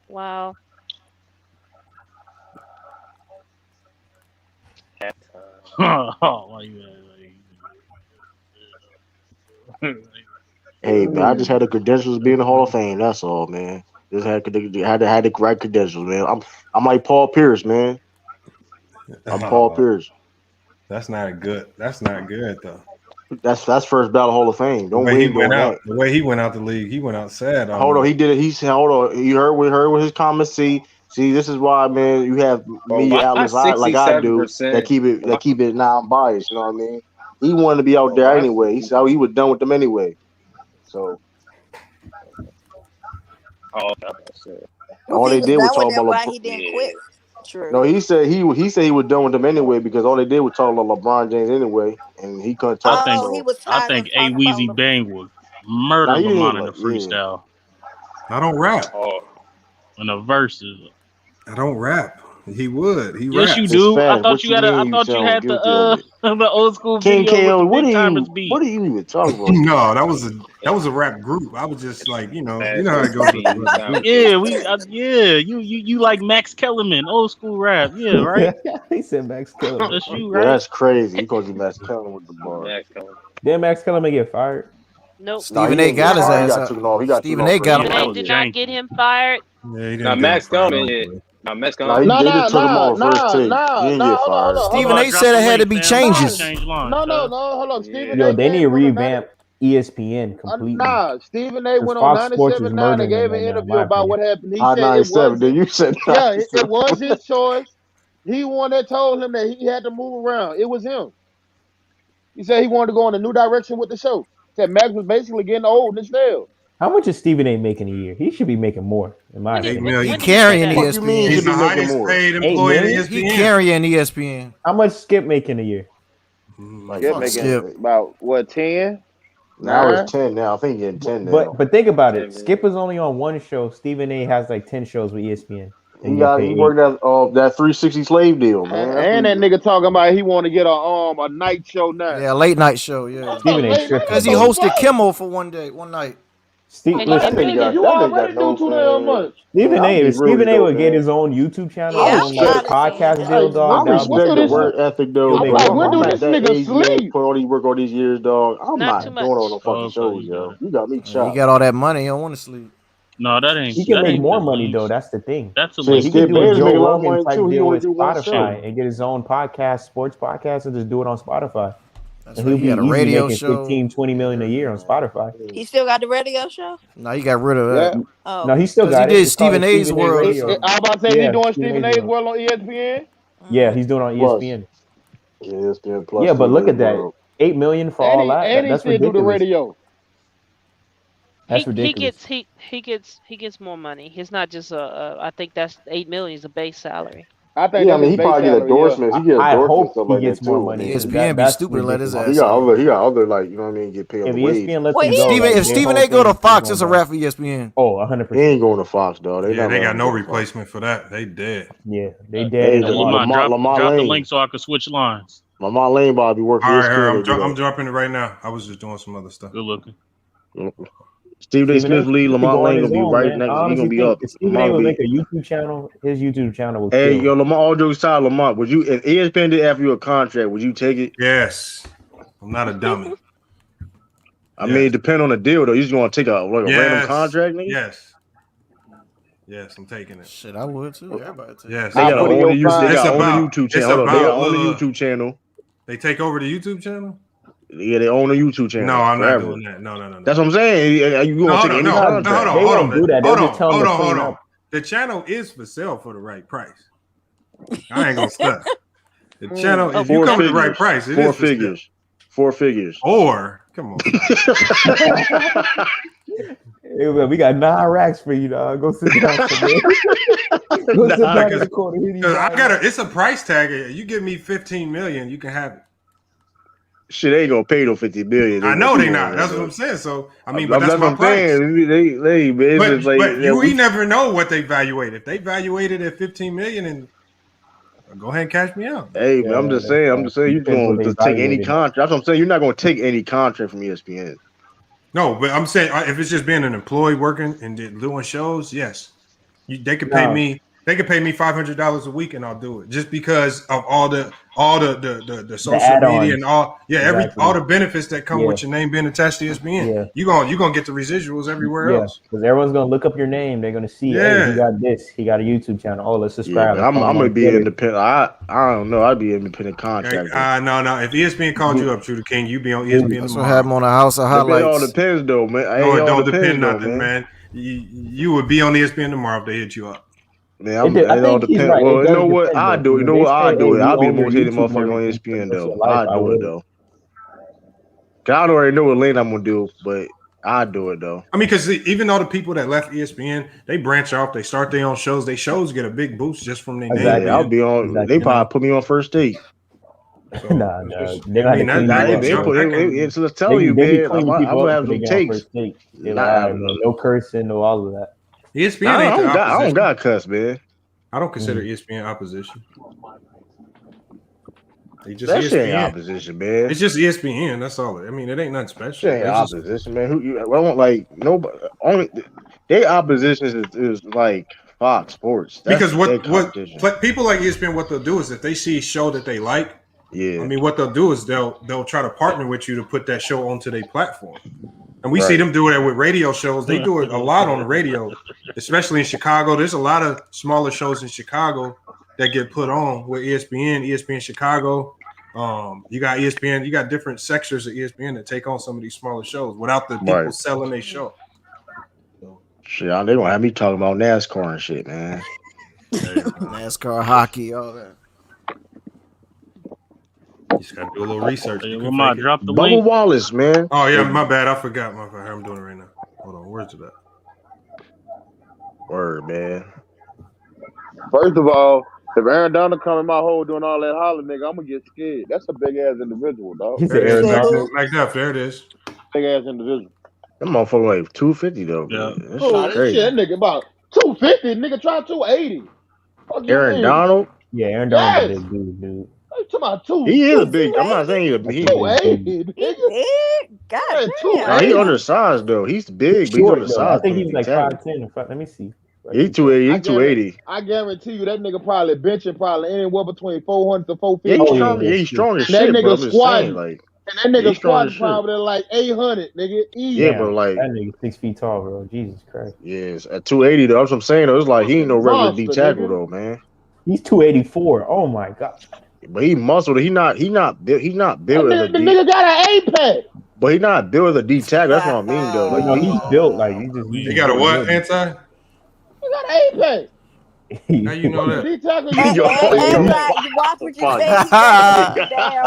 Wow. Hey, man, I just had the credentials to be in the Hall of Fame. That's all, man. Just had the right credentials, man. I'm like Paul Pierce, man. I'm Paul Pierce. That's not good. That's not good though. That's first ballot Hall of Fame. Don't wait. The way he went out the league, he went out sad. Hold on, he did it. He said, "Hold on." You heard what his comments. See, this is why, man. You have media outlets like I do that keep it non-biased. You know what I mean? He wanted to be out there anyway. He said he was done with them anyway. So. All they did was talk about why he didn't quit. True. No, he said he was done with them anyway because all they did was talk about LeBron James anyway, and he couldn't talk. I think A Weezy Bang would murder Lamont in the freestyle. I don't rap. In the verses. I don't rap. He would. Yes, raps. You do. I thought you had the old school King video. What are you even talking about? No, that was a rap group. I was just like, you know how it goes. You like Max Kellerman, old school rap, yeah, right? He said Max Kellerman. That's you, right? Yeah, that's crazy. He calls you Max Kellerman with the bar. Did Max Kellerman get fired? Nope. Stephen A. got his ass. Stephen A. got him. They did not get him fired. Yeah, he didn't. Max Kellerman. Nah, Mets Nah, they just took him off first take. He didn't get fired. Stephen A. said it had to be changes. Hold on. Stephen Yo, A. they need to revamp ESPN completely. Stephen A. went on Fox Sports is 97.9 and murdering gave them an right now, interview in about my what happened. He said 97. Then you said it was his choice. He one that told him that he had to move around. It was him. He said he wanted to go in a new direction with the show. Said Max was basically getting old and stale. How much is Stephen A. making a year? He should be making more, in my opinion. He carrying What you mean? ESPN. Should be making more? He carrying ESPN. How much Skip making a year? Skip making about what 10? Now it's 10 now. I think he's getting 10 now. But think about it. Skip is only on one show. Stephen A. has like 10 shows with ESPN. He worked that 360 slave deal, man. And that nigga talking about he want to get a night show now. Yeah, late night show. Yeah, Stephen A. because he hosted Kimmel for one night. Stephen you already do too damn much. Stephen A. Stephen A. would get his own YouTube channel, his own podcast deal, dog. I respect the work ethic, though. I'm like, when do this nigga sleep? Put all these work all these years, dog. I'm not too doing all no fucking shows, yo. You got me You chopped. got all that money. You don't want to sleep. No, that ain't. He can make more money though. That's the thing. That's a he can do a Joe Rogan type too. deal with Spotify and get his own podcast, sports podcast, and just do it on Spotify. That's and he had a radio show. 15-20 million a year on Spotify. He still got the radio show? No, he got rid of that. Yeah. Oh. No, he still got it. He did Stephen A.'s World. I was about to say he's doing Stephen A.'s World on ESPN. Yeah, he's doing it on ESPN. Yeah, ESPN Plus. Yeah, but look at that. $8 million for all that. And he still do the radio. That's ridiculous. He gets more money. It's not just I think that's $8 million is a base salary. I think. Yeah, I mean he probably get endorsements. He get endorsements stuff like that too. Money. ESPN be stupid. Let his ass. He got other like you know what I mean. Get paid. If Stephen A. go to Fox, it's a wrap for ESPN. Oh, 100%. He ain't going to Fox, dog. They got no replacement for that. They dead. Yeah, they dead. Drop the link so I can switch lines. Lamar Lane about to be working. All right, I'm dropping it right now. I was just doing some other stuff. Good looking. Stephen A. Smith Lee, Lamar Lane gonna be right next. He gonna be up. Stephen A. will make a YouTube channel. His YouTube channel will. Hey, yo, Lamar, all jokes aside, Lamar, would you? If ESPN did offer you a contract, would you take it? Yes. I'm not a dummy. I mean, depend on the deal though. You just want to take a random contract, nigga? Yes, I'm taking it. Shit, I would too. Everybody take it. Yes. They got on the YouTube channel. They own the YouTube channel. They take over the YouTube channel? Yeah, they own a YouTube channel. No, I'm not doing that. No. That's what I'm saying. You gonna take any contract? Hold on. The channel is for sale for the right price. I ain't gonna stop. The channel, if you come to the right price, it is 4 figures. Or come on. Hey, we got 9 racks for you, dog. Go sit down. Go sit down in the corner. It's a price tag. You give me $15 million, you can have it. Shit, they ain't gonna pay no $50 billion. I know they not. That's what I'm saying. So I mean, but that's my price. We never know what they evaluate. If they evaluate it at $15 million, and go ahead and cash me out. Hey, man, I'm just saying, you're gonna just take any contract. That's what I'm saying. You're not gonna take any contract from ESPN. No, but I'm saying if it's just being an employee working and doing shows, yes, they could pay me. They could pay me $500 a week, and I'll do it just because of all the social media and all the benefits that come with your name being attached to ESPN. Yeah. You gonna get the residuals everywhere else because everyone's gonna look up your name. They're gonna see, hey, he got this. He got a YouTube channel. Oh, let's subscribe. I'm gonna be independent. I don't know. I'd be independent contractor. No. If ESPN called you up, True the King, you be on ESPN. That's what happened on the House of Highlights. It all depends, though, man. No, it don't depend nothing, man. You would be on ESPN tomorrow if they hit you up. Man, it all depends. Right. Well, you know what? I do. You know what? I do it. I'll be the most hated motherfucker on ESPN though. I do it though. I already know what lane I'm gonna do, but I do it though. I mean, because even though the people that left ESPN, they branch off, they start their own shows. They shows get a big boost just from their name. I'll be on. They probably put me on First Take. So, nah. It's let's tell you, man. I'm gonna have some takes. No cursing, no all of that. ESPN I don't got cuss, man. I don't consider ESPN opposition. That shit ain't opposition, man. It's just ESPN. That's all. I mean, it ain't nothing special. Shit ain't opposition, man. Nobody. Only their opposition is like Fox Sports. Because what people like ESPN, what they'll do is if they see a show that they like, I mean, what they'll do is they'll try to partner with you to put that show onto their platform. And we see them do it with radio shows. They do it a lot on the radio, especially in Chicago. There's a lot of smaller shows in Chicago that get put on with ESPN Chicago. You got ESPN, you got different sectors of ESPN that take on some of these smaller shows without the people selling their show. Shit, they gonna have me talking about NASCAR and shit, man. NASCAR, hockey, all that. You just gotta do a little research. Drop the Bubba Wallace, man. Oh yeah, my bad. I forgot. I'm doing it right now. Hold on. Where's it at? Word, man. First of all, if Aaron Donald come in my hole doing all that hollering, nigga, I'm gonna get scared. That's a big ass individual, dog. He's Aaron Donald. Like that. There it is. Big ass individual. That motherfucker like 250 though. Yeah. That shit, nigga about 250. Nigga try 280. Aaron Donald. Yeah, Aaron Donald is a big dude. He is a big. I'm not saying he's a big. God, he's undersized though. He's big, but he's undersized. I think he's like 5'10". Let me see. He's 280. He's 280. I guarantee you that nigga probably benching anywhere between 400 to 450. He's strong as shit. That nigga squatting. Like, and that nigga squatting probably like 800, nigga. Easy. Yeah, but like that nigga 6 feet tall, bro. Jesus Christ. Yes, at 280 though. That's what I'm saying. Though. It's like he ain't no regular D tackle though, man. He's 284. Oh my god. But he muscled. He not built as a D. The nigga got an eight-pack. But he not built as a D tackle. That's what I mean though. Like he's built like he got a what, Anti? He got an eight-pack. How you know that? D tackle. You watch what you say.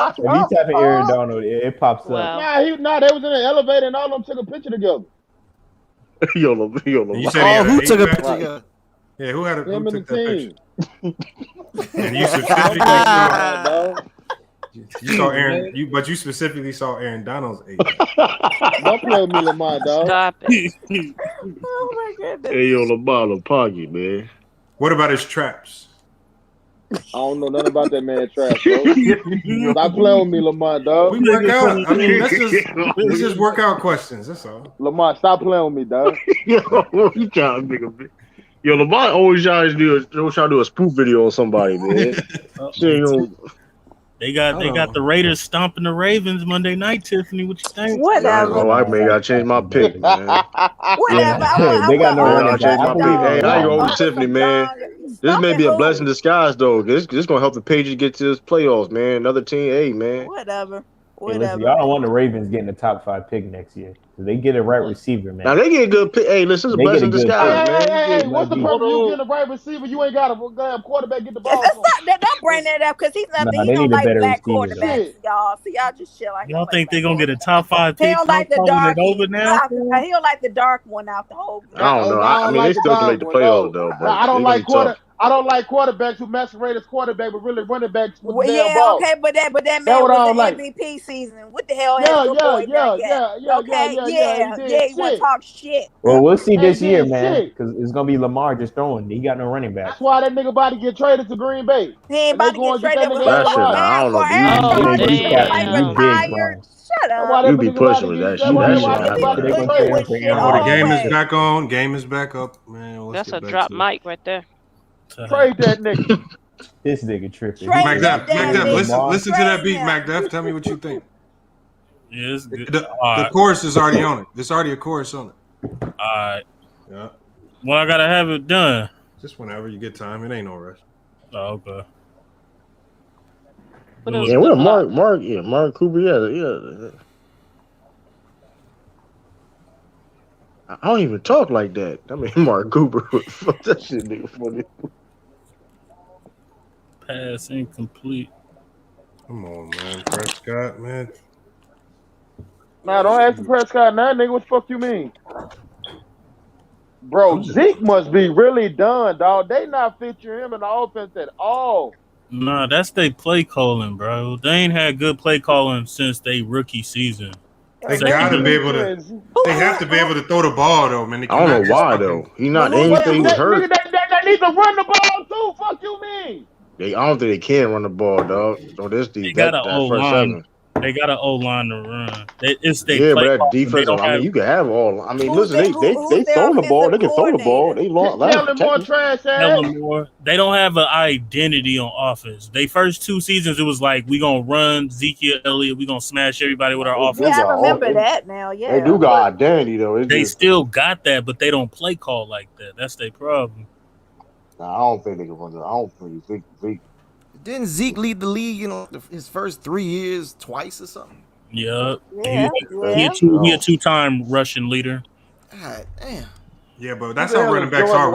If you type in Aaron Donald, it pops up. Nah, they was in the elevator and all of them took a picture together. You said who took a picture together? Yeah, who took that team. picture? And you specifically saw you saw Aaron. But you specifically saw Aaron Donald's age. Don't play with me, Lamar, dog. Stop it. Oh my goodness. Hey, Lamar, pocket, man. What about his traps? I don't know nothing about that man traps, bro. Stop playing with me, Lamar, dog. We work out. I mean, let's just work out questions. That's all. Lamar, stop playing with me, dog. You trying to make a big. Yo, Lamar always trying to do a spoof video on somebody, man. They got the Raiders stomping the Ravens Monday night. Tiffany, what you think? Whatever. Oh, I gotta change my pick, man. Whatever. They got no I change my pick. Hey, I go with Tiffany, man. This may be a blessing in disguise, though. This gonna help the Patriots get to this playoffs, man. Another team, hey, man. Whatever. Hey, listen, y'all don't want the Ravens getting the top 5 pick next year. They get a right receiver, man. Now they get a good pick. Hey, listen, it's a blessing in disguise, man. Hey, what's the problem? You get a right receiver, you ain't got a quarterback get the ball. Don't bring that up because he's nothing. He don't like black quarterbacks, y'all. So y'all just chill. Y'all think they're gonna get a top 5 pick? He don't like the dark. Over now? He don't like the dark one out the whole. I don't know. I mean, they still can make the playoffs though. I don't like quarterbacks who masquerade as quarterback, but really running backs with the damn ball. Okay, but that man was the MVP season. What the hell? Yeah. You want to talk shit? Well, we'll see this year, man, because it's gonna be Lamar just throwing. He got no running back. That's why that nigga about to get traded to Green Bay. He ain't about to get traded with I don't know. Shut up. You be pushing with that shit. The game is back on. Game is back up, man. That's a drop mic right there. Trade that nigga. This nigga tripping. MacDuff, listen to that beat, MacDuff. Tell me what you think. Yeah, it's good. The chorus is already on it. There's already a chorus on it. All right. Yeah. Well, I gotta have it done. Just whenever you get time. It ain't no rush. Oh, okay. Yeah, what Mark Cooper, yeah. I don't even talk like that. I mean, Mark Cooper, fuck that shit, nigga, funny. Pass incomplete. Come on, man. Prescott, man. Nah, don't ask the Prescott now, nigga. What the fuck you mean? Bro, Zeke must be really done, dog. They not featuring him in the offense at all. Nah, that's they play calling, bro. They ain't had good play calling since they rookie season. They gotta be able to. They have to be able to throw the ball, though, man. I don't know why, though. He not anything. He was hurt. They need to run the ball too. Fuck you mean? I don't think they can run the ball, dog. So this they got an O line. They got an O-line to run. It's they Yeah, but play that call, defense. don't I mean, have. you can have all. I mean, Who's listen, their, they their throw the ball. They offensive can throw the ball. coordinator? They lost. Kellen Moore trash ass. Kellen Moore. They don't have an identity on offense. They first 2 seasons, it was like we gonna run Ezekiel Elliott. We gonna smash everybody with our offense. Yeah, I remember that now. Yeah, They do got identity though. They still got that, but they don't play call like that. That's their problem. Nah, I don't think they can run that. I don't think Zeke. Didn't Zeke lead the league his first 3 years twice or something? Yeah. Yeah. He a 2-time rushing leader. God damn. Yeah, but that's how running backs are.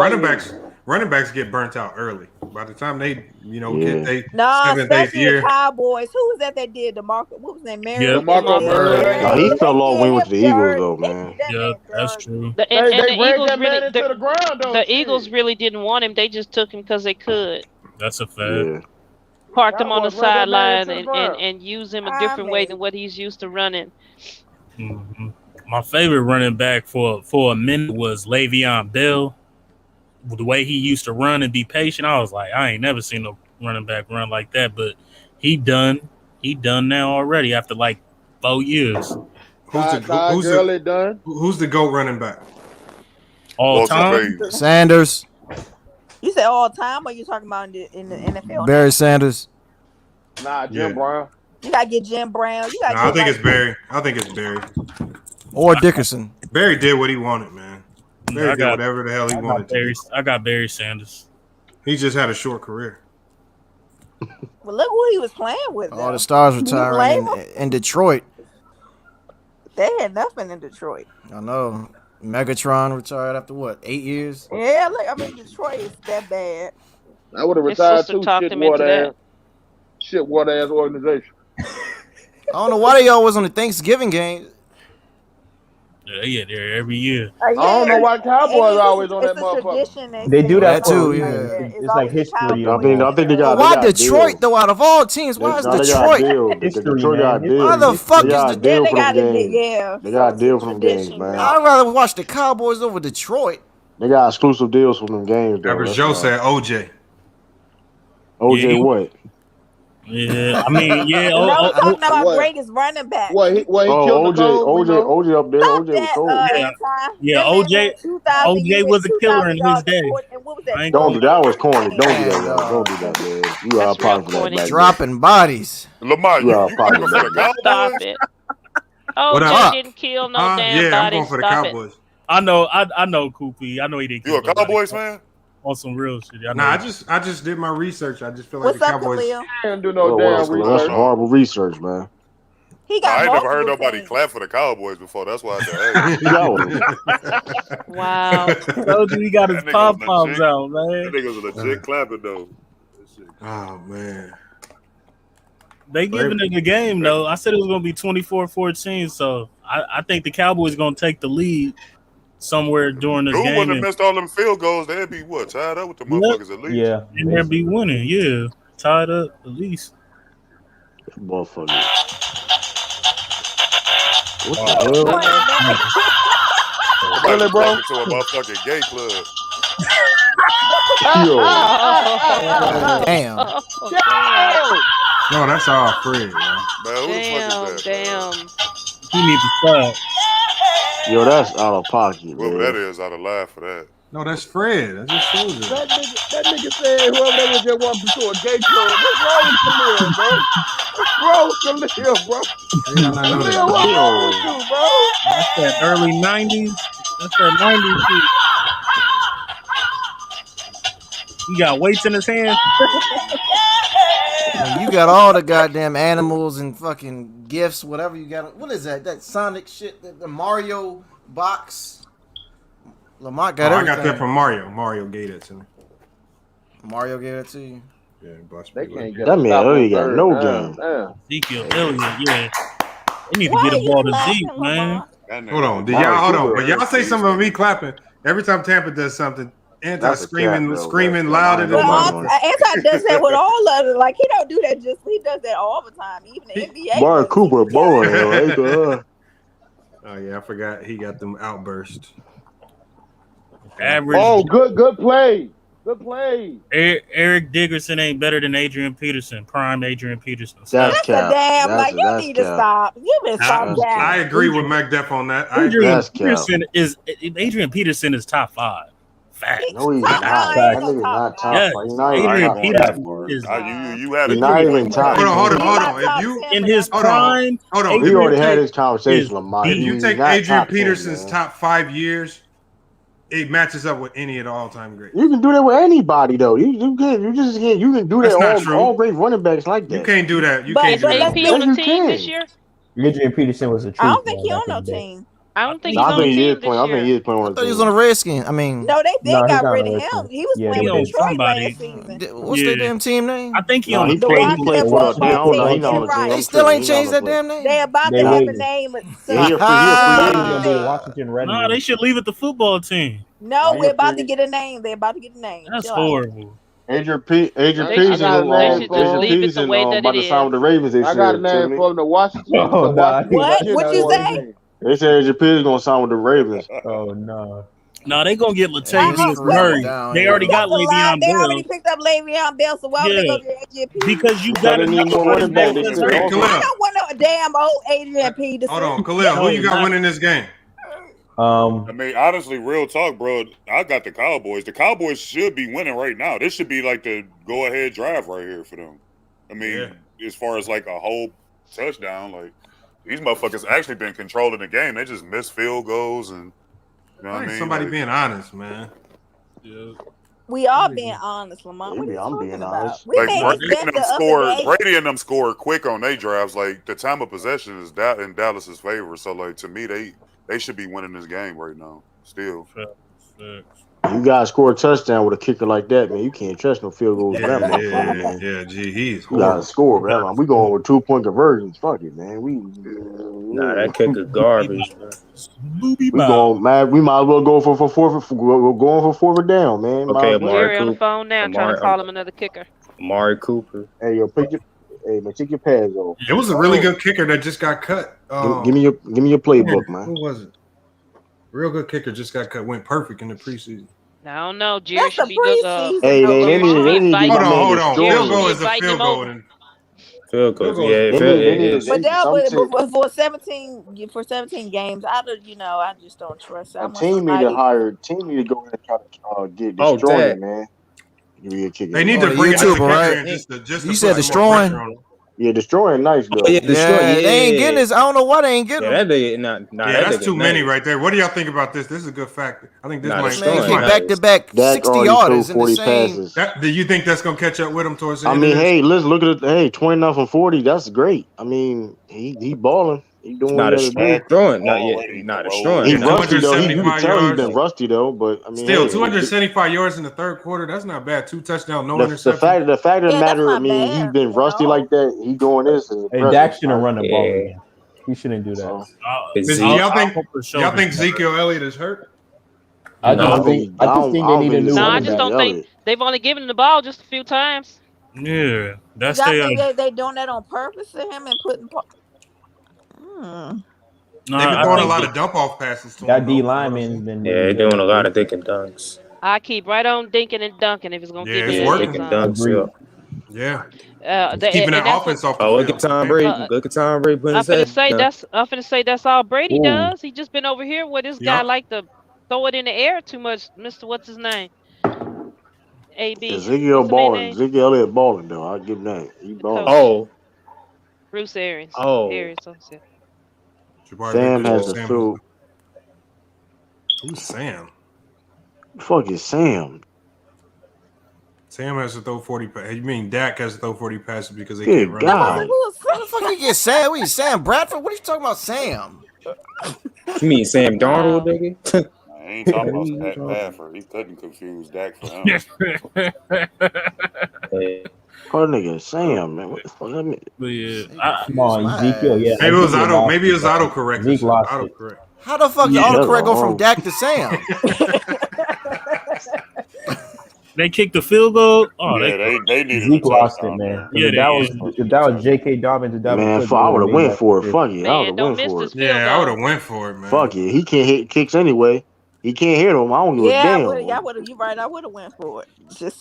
Running backs get burnt out early. By the time they, get they 7th, 8th year. Cowboys. Who was that did DeMarco? What was his name? DeMarco Murray. Nah, he fell off when he went to the Eagles though, man. Yeah, that's true. The Eagles really didn't want him. They just took him because they could. That's a fact. Yeah. Parked him on the sideline and use him a different way than what he's used to running. Mm-hmm. My favorite running back for a minute was Le'Veon Bell. The way he used to run and be patient, I was like, I ain't never seen a running back run like that. But he done now already after like 4 years. Who's the GOAT running back? All time? Sanders. You said all time, or you talking about in the NFL? Barry Sanders. Nah, Jim Brown. You gotta get Jim Brown. You gotta I think it's Barry. Or Dickerson. Barry did what he wanted, man. Barry did whatever the hell he wanted to do. I got Barry Sanders. He just had a short career. Well, look who he was playing with. All the stars retiring in Detroit. They had nothing in Detroit. I know. Megatron retired after what, 8 years? Yeah, look, I mean Detroit is that bad. I would have retired too. Shitwater ass organization. I don't know why they always on the Thanksgiving game. Yeah, they're every year. I don't know why Cowboys are always on that motherfucker. They do that too. Yeah. It's like history. I think they got. Why Detroit though? Out of all teams, why is Detroit? Detroit got a deal. Why the fuck is deal for them games? They got a deal for them games, man. I'd rather watch the Cowboys over Detroit. They got exclusive deals for them games. Average Joe said OJ. OJ what? Yeah, I mean, yeah. I'm talking about greatest running back. OJ up there. OJ was cold. OJ was a killer in his day. Don't do that. Was corny. Don't do that, y'all. Don't do that, man. You are part of that. Dropping bodies. Lamar, you are part of that. Stop it. OJ didn't kill no damn bodies. I'm going for the Cowboys. I know, Koopy. I know he didn't. You a Cowboys fan? On some real shit. I just did my research. I just feel like the Cowboys can't do no damn research. That's horrible research, man. I ain't never heard nobody clap for the Cowboys before. That's why I said, wow. Told you he got his pom-poms out, man. That nigga's legit clapping, though. Oh, man. They giving it the game, though. I said it was going to be 24-14, so I think the Cowboys going to take the lead somewhere during this game. Who wouldn't have missed all them field goals? They'd be tied up with the motherfuckers at least. Yeah. And they'd be winning, yeah. Tied up at least. Motherfucker. What the hell? Really, bro? To a motherfucking gay club. Damn. No, that's all Fred, man. Man, who the fuck is that? Damn. He needs to stop. Yo, that's out of pocket, man. Whoever that is, out of line for that. No, that's Fred. That's just Soldier. That nigga said whoever that was just walking to a gay club. What's wrong with Khalil, bro? What's wrong with Khalil, bro? Khalil, what's wrong with you, bro? That's that early 90s. That's that 90s shit. He got weights in his hand. You got all the goddamn animals and fucking gifts, whatever you got. What is that? That Sonic shit? The Mario box? Lamont got everything. I got that from Mario. Mario gave it to me. Mario gave it to you? Yeah, they can't get that man really got no game. Ezekiel Elliott, yeah. They need to get a ball to Zeke, man. Hold on. But y'all say something about me clapping. Every time Tampa does something, Anti screaming louder than Anti does that with all of it. Like he don't do that he does that all the time. Even the NBA. Mark Cooper boy. Oh yeah, I forgot he got them outbursts. Average. Oh, good play. Good play. Eric Dickerson ain't better than Adrian Peterson. Prime Adrian Peterson. That's a damn like you need to stop. You been stop that. I agree with McDuff on that. Adrian Peterson is top 5. Fact. No, he's not. That nigga's not top 5. He's not even Peterson is. You had he's not even top. Hold on. If you in his prime, hold on. We already had this conversation, Lamar. If you take Adrian Peterson's top 5 years, it matches up with any of the all-time greats. You can do that with anybody, though. You can do that. All great running backs like that. You can't do that. You can't do that. AP on the team this year? Adrian Peterson was a treat. I don't think he on no team. I don't think he's on the team this year. I think he is playing on the team. I thought he was on the Redskins. I mean, no, they got rid of him. He was playing with Detroit last season. What's their damn team name? I think he on he played with Washington. They still ain't changed that damn name. They about to have a name. No, they should leave it the football team. No, we're about to get a name. They're about to get a name. That's horrible. Adrian Peterson about to sign with the Ravens. I got a name from the Washington. What you say? They said Adrian Peterson's gonna sign with the Ravens. Oh no. No, they gonna get Latavius Murray. They already got Le'Veon They Bell. already picked up Le'Veon Bell, so why would they go to Adrian Peterson? Because you got to need more running back. I don't want no damn old Adrian Peterson. Hold on, Khalil, who you got winning this game? I mean, honestly, real talk, bro. I got the Cowboys. The Cowboys should be winning right now. This should be like the go-ahead drive right here for them. I mean, as far as like a whole touchdown, like these motherfuckers actually been controlling the game. They just miss field goals and you know what I mean. Somebody being honest, man. Yeah. We all being honest, Lamar. I'm being honest. We made Brady and them scored quick on their drives. Like the time of possession is in Dallas's favor. So like to me, they should be winning this game right now. Still. You guys score a touchdown with a kicker like that, man. You can't trust no field goals for that motherfucker, man. Yeah, gee, he's you gotta score, man. We going with 2-point conversions. Fuck it, man. Nah, that kicker garbage, man. We going, man. We might as well go for fourth down, man. Okay, Jerry on the phone now, trying to call him another kicker. Amari Cooper. Hey, yo, take your pads off. It was a really good kicker that just got cut. Give me your playbook, man. Who was it? Real good kicker just got cut. Went perfect in the preseason. I don't know. Jerry should be Hey, they need hold on. Field goal is a field goal. Field goals, yeah. But that for 17 games, I just don't trust. A team need to go ahead and try to get destroyed, man. They need to bring another kicker in just you said destroying. Yeah, destroying nice though. They ain't getting this. I don't know why they ain't getting it. That's too many right there. What do y'all think about this? This is a good factor. I think this might back to back 60 yarders in the same. Do you think that's gonna catch up with him towards the end? I mean, hey, let's look at it. Hey, 29 from 40. That's great. I mean, he balling. He doing not destroying. Not destroying. He's rusty though. You can tell he's been rusty though. But I mean, still 275 yards in the third quarter. That's not bad. 2 touchdowns, no interception. The fact of the matter, I mean, he's been rusty like that. He doing this. Hey, Dak shouldn't run the ball again. He shouldn't do that. Y'all think Ezekiel Elliott is hurt? I just think they need a new. No, I just don't think they've only given him the ball just a few times. Yeah, that's y'all think they doing that on purpose to him and putting. They've been throwing a lot of dump off passes to him. That D lineman's been they're doing a lot of dink and dunks. I keep right on dinking and dunking if it's gonna give me working. Dunks, yeah. Keeping that offense off the field. Look at Tom Brady. Look at Tom Brady putting his head. I'm finna say that's all Brady does. He just been over here where this guy like to throw it in the air too much. Mr. What's his name? AB. Ezekiel balling. Ezekiel Elliott balling though. I'll give him that. He balling. Oh. Bruce Arians. Oh. Sam has the food. Who's Sam? Fuck is Sam? Sam has to throw 40 passes. You mean Dak has to throw 40 passes because they can't run the ball? How the fuck you get Sam? What are you, Sam Bradford? What are you talking about, Sam? You mean Sam Darnold, nigga? I ain't talking about Dak Bradford. He couldn't confuse Dak for him. Oh, nigga, Sam, man. What the fuck? Come on, Ezekiel. Yeah, maybe it was autocorrect. Zeke lost it. How the fuck autocorrect go from Dak to Sam? They kicked the field goal. Oh, yeah, they needed Zeke lost it, man. Yeah, if that was J.K. Dobbins, man, I would have went for it. Fuck it, I would have went for it. Yeah, I would have went for it, man. Fuck it, he can't hit kicks anyway. He can't hit him. I don't give a damn. You right. I would have went for it.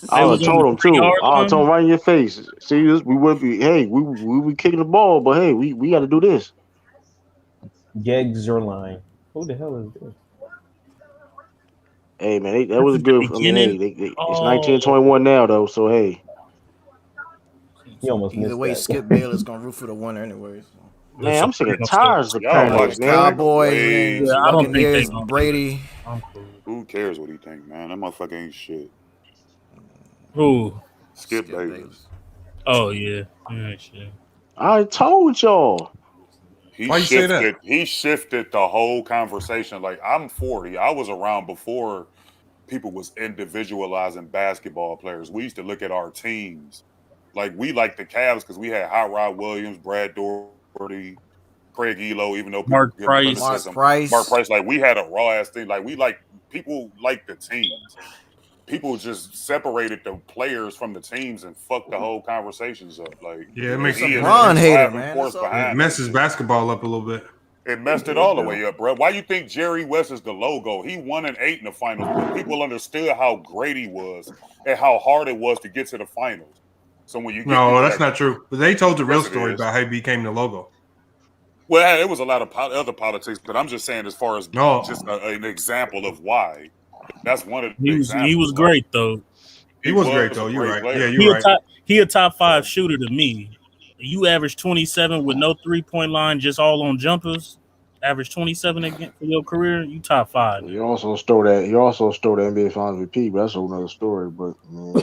I would have told him too. I would told him right in your face. See this? We would be. Hey, we be kicking the ball, but hey, we got to do this. Geg Zerline. Who the hell is this? Hey man, that was good. I mean, hey, it's 1921 now though. So hey, he almost either way, Skip Bayless gonna root for the winner anyways. Man, I'm sick of tires of Paradise, man. Cowboys and Buccaneers, Brady. Who cares what he think, man? That motherfucker ain't shit. Who? Skip Bayless. Oh yeah, shit. I told y'all. Why you say that? He shifted the whole conversation. Like, I'm 40. I was around before people was individualizing basketball players. We used to look at our teams. Like, we liked the Cavs because we had Hot Rod Williams, Brad Doherty, Craig Elo, even though Mark Price. Mark Price. Like, we had a raw ass thing. Like, people like the teams. People just separated the players from the teams and fucked the whole conversations up. Like, yeah, it makes a LeBron hater, man. It messes basketball up a little bit. It messed it all the way up, bro. Why you think Jerry West is the logo? He won an 8 in the finals, but people understood how great he was and how hard it was to get to the finals. So when you that's not true. But they told the real story about how he became the logo. Well, it was a lot of other politics, but I'm just saying as far as just an example of why. That's one of the examples. He was great though. He was great though. You're right. Player. Yeah, you're right. He a top 5 shooter to me. You average 27 with no 3-point line, just all on jumpers. Average 27 again for your career. You top 5. He also stole that. He also stole the NBA Finals MVP, but that's a whole nother story. But man,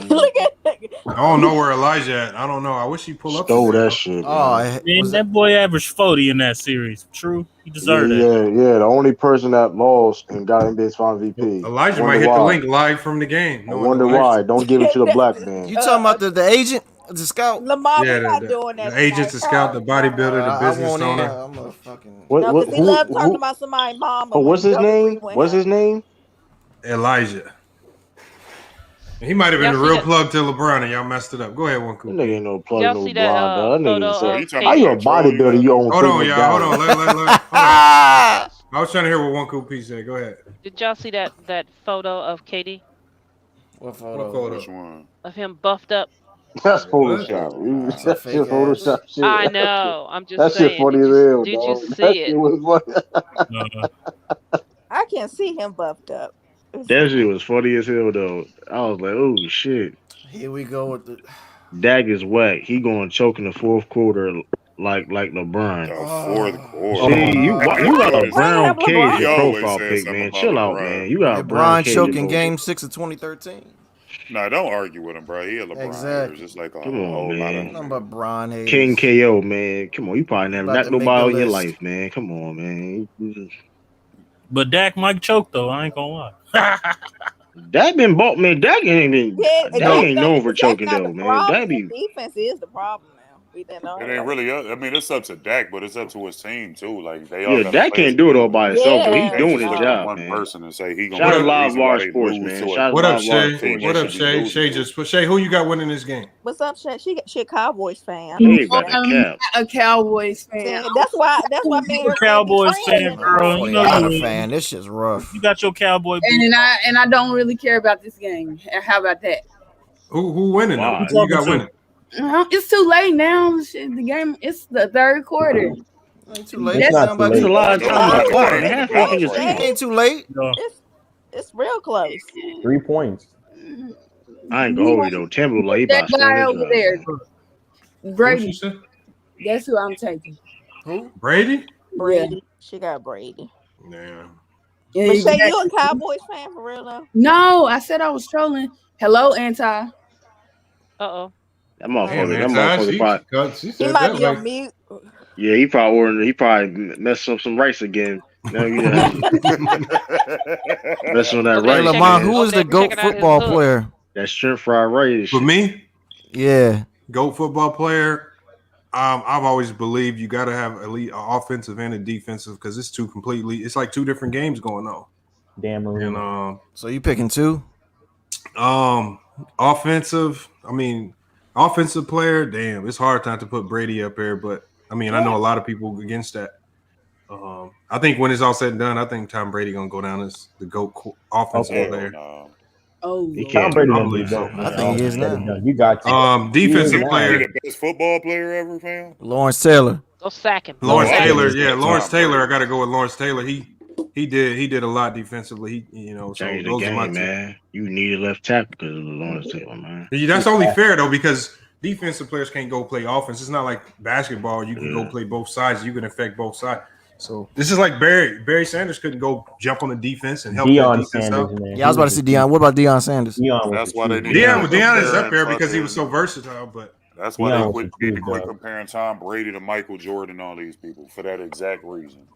I don't know where Elijah at. I don't know. I wish he pull up. Stole that shit. Man, that boy averaged 40 in that series. True, he deserved that. Yeah. The only person that lost and got NBA Finals MVP. Elijah might hit the link live from the game. I wonder why. Don't give it to the black man. You talking about the agent, the scout? Lamar, we're not doing that. The agent, the scout, the bodybuilder, the business owner. I'm a fucking. No, because he loves talking about somebody's mom. Oh, what's his name? What's his name? Elijah. He might have been a real plug to LeBron, and y'all messed it up. Go ahead, one cool. That nigga ain't no plug Y'all to see LeBron. that, That photo nigga how you a bodybuilder? You own. Hold on, y'all. Hold on. Let. I was trying to hear what one cool piece said. Go ahead. Did y'all see that photo of Katie? What photo? Which one? Of him buffed up. That's Photoshop. That's shit Photoshop shit. I know. I'm just that saying. Shit funny as hell. Did dog. you see that it? Shit was funny. I can't see him buffed up. That shit was funny as hell though. I was like, oh shit. Here we go with the Dak is whack. He going to choke in the fourth quarter like LeBron. Fourth quarter. See, you got a brown K as your always profile said pic, something man. about Chill out, LeBron. man. You got a brown LeBron K. choking Game 6 of 2013. Nah, don't argue with him, bro. He a LeBron. Exactly. Just like a Come on, whole lot of Nothing but Bron haters. King KO, man. Come on, you probably never About knocked to make nobody the in your list. life, man. Come on, man. But Dak might choke though. I ain't gonna lie. Dak been bought, man. Dak ain't been. Dak ain't known for choking That's not though, the man. problem. Dak be. Defense is the problem now. We didn't know. It ain't really. I mean, it's up to Dak, but it's up to his team too. Like they all. Yeah, gotta Dak play can't do it all by himself, but he's Yeah. doing just his look at job, one man. person and say he gonna. Shout out be the Live reason why Bar they Sports, lose man. to a Shout out What up, Live Bar Shay? Sports. What up, should be Shay? losing. Shay, who you got winning this game? What's up, Shay? She a Cowboys fan. Hey, about the I'm cap. not a Cowboys fan. See, that's why me and You a Cowboys fan, girl. You know I'm a you fan. This shit's rough. You got your Cowboy. And I don't really care about this game. How about that? Who winning? Why? Who you got winning? It's too late now. Shit, the game. It's the third quarter. Ain't too late. It's not too It's a late. lot of time on the clock. Right. Man. Half y'all niggas Right. in. Ain't too late. No. It's real close. 3 points. I ain't gonna hold you though. Timber like he That about to guy steal over his there, job. Who Brady. she said? That's who I'm taking. Who? Brady? Brady. She got Brady. Yeah. Yeah, But you Shay, got- you a Cowboys fan for real though? No, I said I was trolling. Hello, Anti. Uh-oh. That Damn, motherfucker. That man, motherfucker probably. she He said might that be like on mute. Yeah, he probably messed up some rice again. Now you got messing on that Over there rice. Hey, checking- Lamont, who over is there the GOAT checking out his football hook. player? That shrimp fried rice. for me, Yeah. GOAT football player. I've always believed you got to have elite offensive and a defensive because it's like two different games going on. Damn Marino. And So you picking two? offensive. I mean, offensive player. Damn, it's hard not to put Brady up there, but I mean, I know a lot of people against that. I think when it's all said and done, I think Tom Brady gonna go down as the GOAT offensive player. Oh, Tom Brady I gonna be believe so. dope. I think he is now. You got to. Defensive player. The best football player ever, fam. Lawrence Taylor. Go sack him. Lawrence Taylor, Lawrence Taylor. I got to go with Lawrence Taylor. He did a lot defensively. So Change the those are my game, two. man. You need a left tackle because of Lawrence Taylor, man. That's only fair though, because defensive players can't go play offense. It's not like basketball. You can go play both sides. You can affect both sides. So this is like Barry Sanders couldn't go jump on the defense and help Deion that defense Sanders, out. man. Yeah, I was about to say Deion. What about Deion Sanders? That's why they need Deion is up there because he was so versatile. But that's why they need to quit comparing Tom Brady to Michael Jordan and all these people for that exact reason.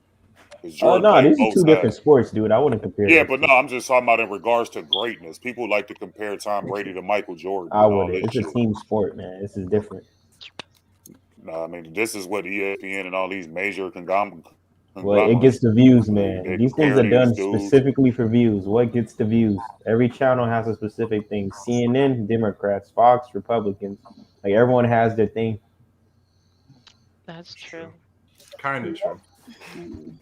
Oh no, these are two different sports, dude. I wouldn't compare. Yeah, but no, I'm just talking about in regards to greatness. People like to compare Tom Brady to Michael Jordan. I wouldn't. It's a team sport, man. This is different. No, I mean this is what ESPN and all these major conglomerates. Well, it gets the views, man. These things are done specifically for views. What gets the views? Every channel has a specific thing. CNN, Democrats, Fox, Republicans. Like everyone has their thing. That's true. Kind of true.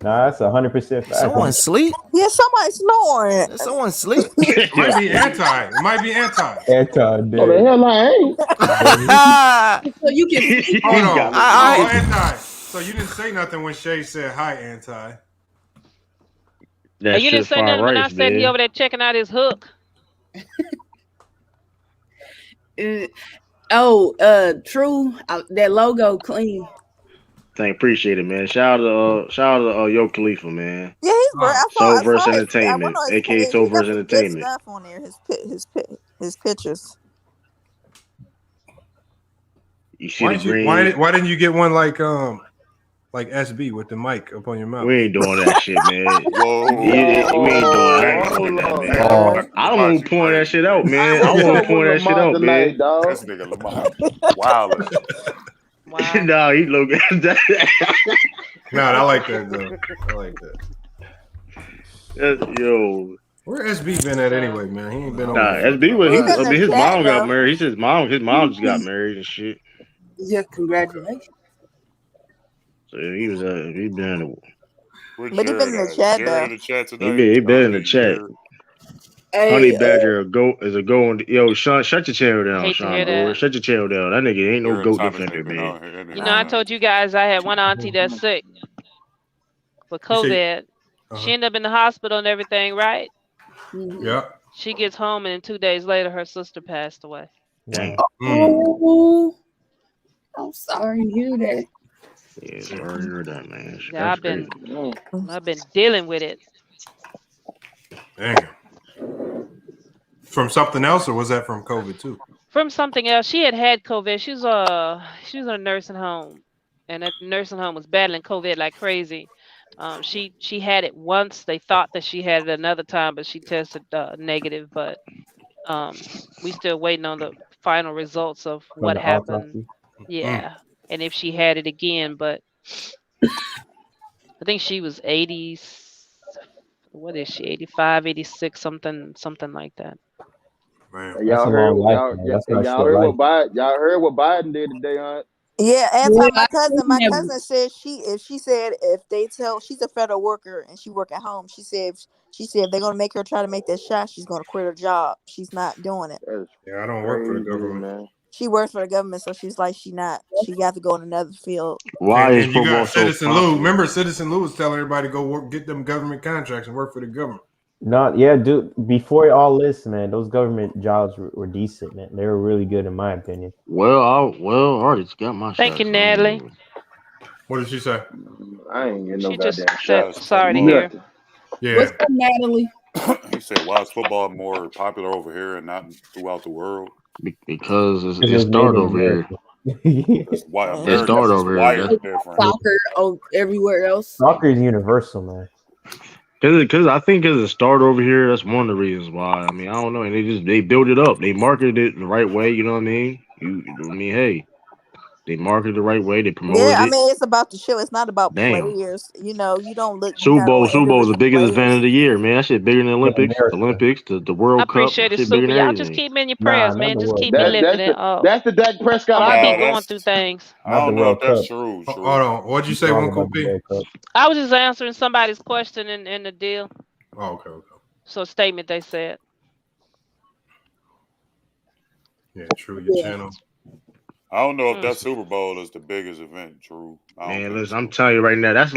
Nah, that's 100% fact. Someone sleep? Yeah, somebody snoring. Someone sleep? It might be anti. It might be anti. Anti. Oh, the hell I ain't. So you can. Hold on. Anti. So you didn't say nothing when Shay said hi, anti. You didn't say nothing when I said he over there checking out his hook. True. That logo clean. Appreciate it, man. Shout out to Yo Khalifa, man. Yeah, he's great. Soulverse Entertainment, aka Soulverse Entertainment. Stuff on there. His pictures. You see why didn't you get one like SB with the mic up on your mouth? We ain't doing that shit, man. We ain't doing that, man. I don't want to point that shit out, man. I want to point that shit out, man. This nigga Lamar, wow. Nah, he look. No, I like that though. I like that. Yo, where SB been at anyway, man? He ain't been on. Nah, SB was. His mom got married. He said his mom just got married and shit. Yeah, congratulations. So he was. He been. But he been in the chat though. He been in the chat. Hey, Honey Badger is a go. Yo, Sean, shut your channel down, Sean. Bro. Shut your channel down. That nigga ain't no goat defender, man. You know, I told you guys I had one auntie that's sick with COVID. She ended up in the hospital and everything, right? Yeah. She gets home and 2 days later her sister passed away. Dang. Oh, I'm sorry to hear that. Yeah, sorry to hear that, man. Yeah, I've been dealing with it. Damn. From something else, or was that from COVID too? From something else. She had COVID. She was in a nursing home, and that nursing home was battling COVID like crazy. She had it once. They thought that she had it another time, but she tested negative. But we still waiting on the final results of what happened. Yeah, and if she had it again, but I think she was 80. What is she? 85, 86, something like that. Man, y'all heard what Biden did today, huh? Yeah, my cousin said she's a federal worker and she work at home. She said if they're gonna make her try to make that shot, she's gonna quit her job. She's not doing it. Yeah, I don't work for the government, man. She works for the government, so she's like she got to go in another field. Why is you got so Citizen Lou? Remember, Citizen Lou was telling everybody to go get them government contracts and work for the government. No, yeah, dude. Before all this, man, those government jobs were decent, man. They were really good, in my opinion. Well, I already got my. Thank you, Natalie. What did she say? I ain't getting no She just goddamn said, shots. sorry to hear. Yeah. What's up, Natalie? He said, "Why is football more popular over here and not throughout the world?" Because it started over here. That's why it started over here. Soccer everywhere else. Soccer is universal, man. Because I think as it started over here, that's one of the reasons why. I mean, I don't know, and they built it up. They marketed it the right way. You know what I mean? Hey, They marketed the right way. They Yeah, promoted I it. mean, it's about the show. It's not about Damn. players. You know, you don't look. Super Bowl is the biggest event players. of the year, man. That shit bigger than the Olympics. America. The World I Cup. appreciate That it, shit bigger Super. than Y'all everything. just keep me in your prayers, man. not the Just World keep me Cup. lifted. That's the Dak Prescott. I'm Nah, gonna be going that's- through things. I don't the know World if that's Cup. true. Hold on. What'd you say, Wrong one about the P? World Cup. I was just answering somebody's question in the deal. Oh, okay. So statement they said. Yeah, true. Your channel. I don't know if that Super Bowl is the biggest event, True. Man, listen, I'm telling you right now, that's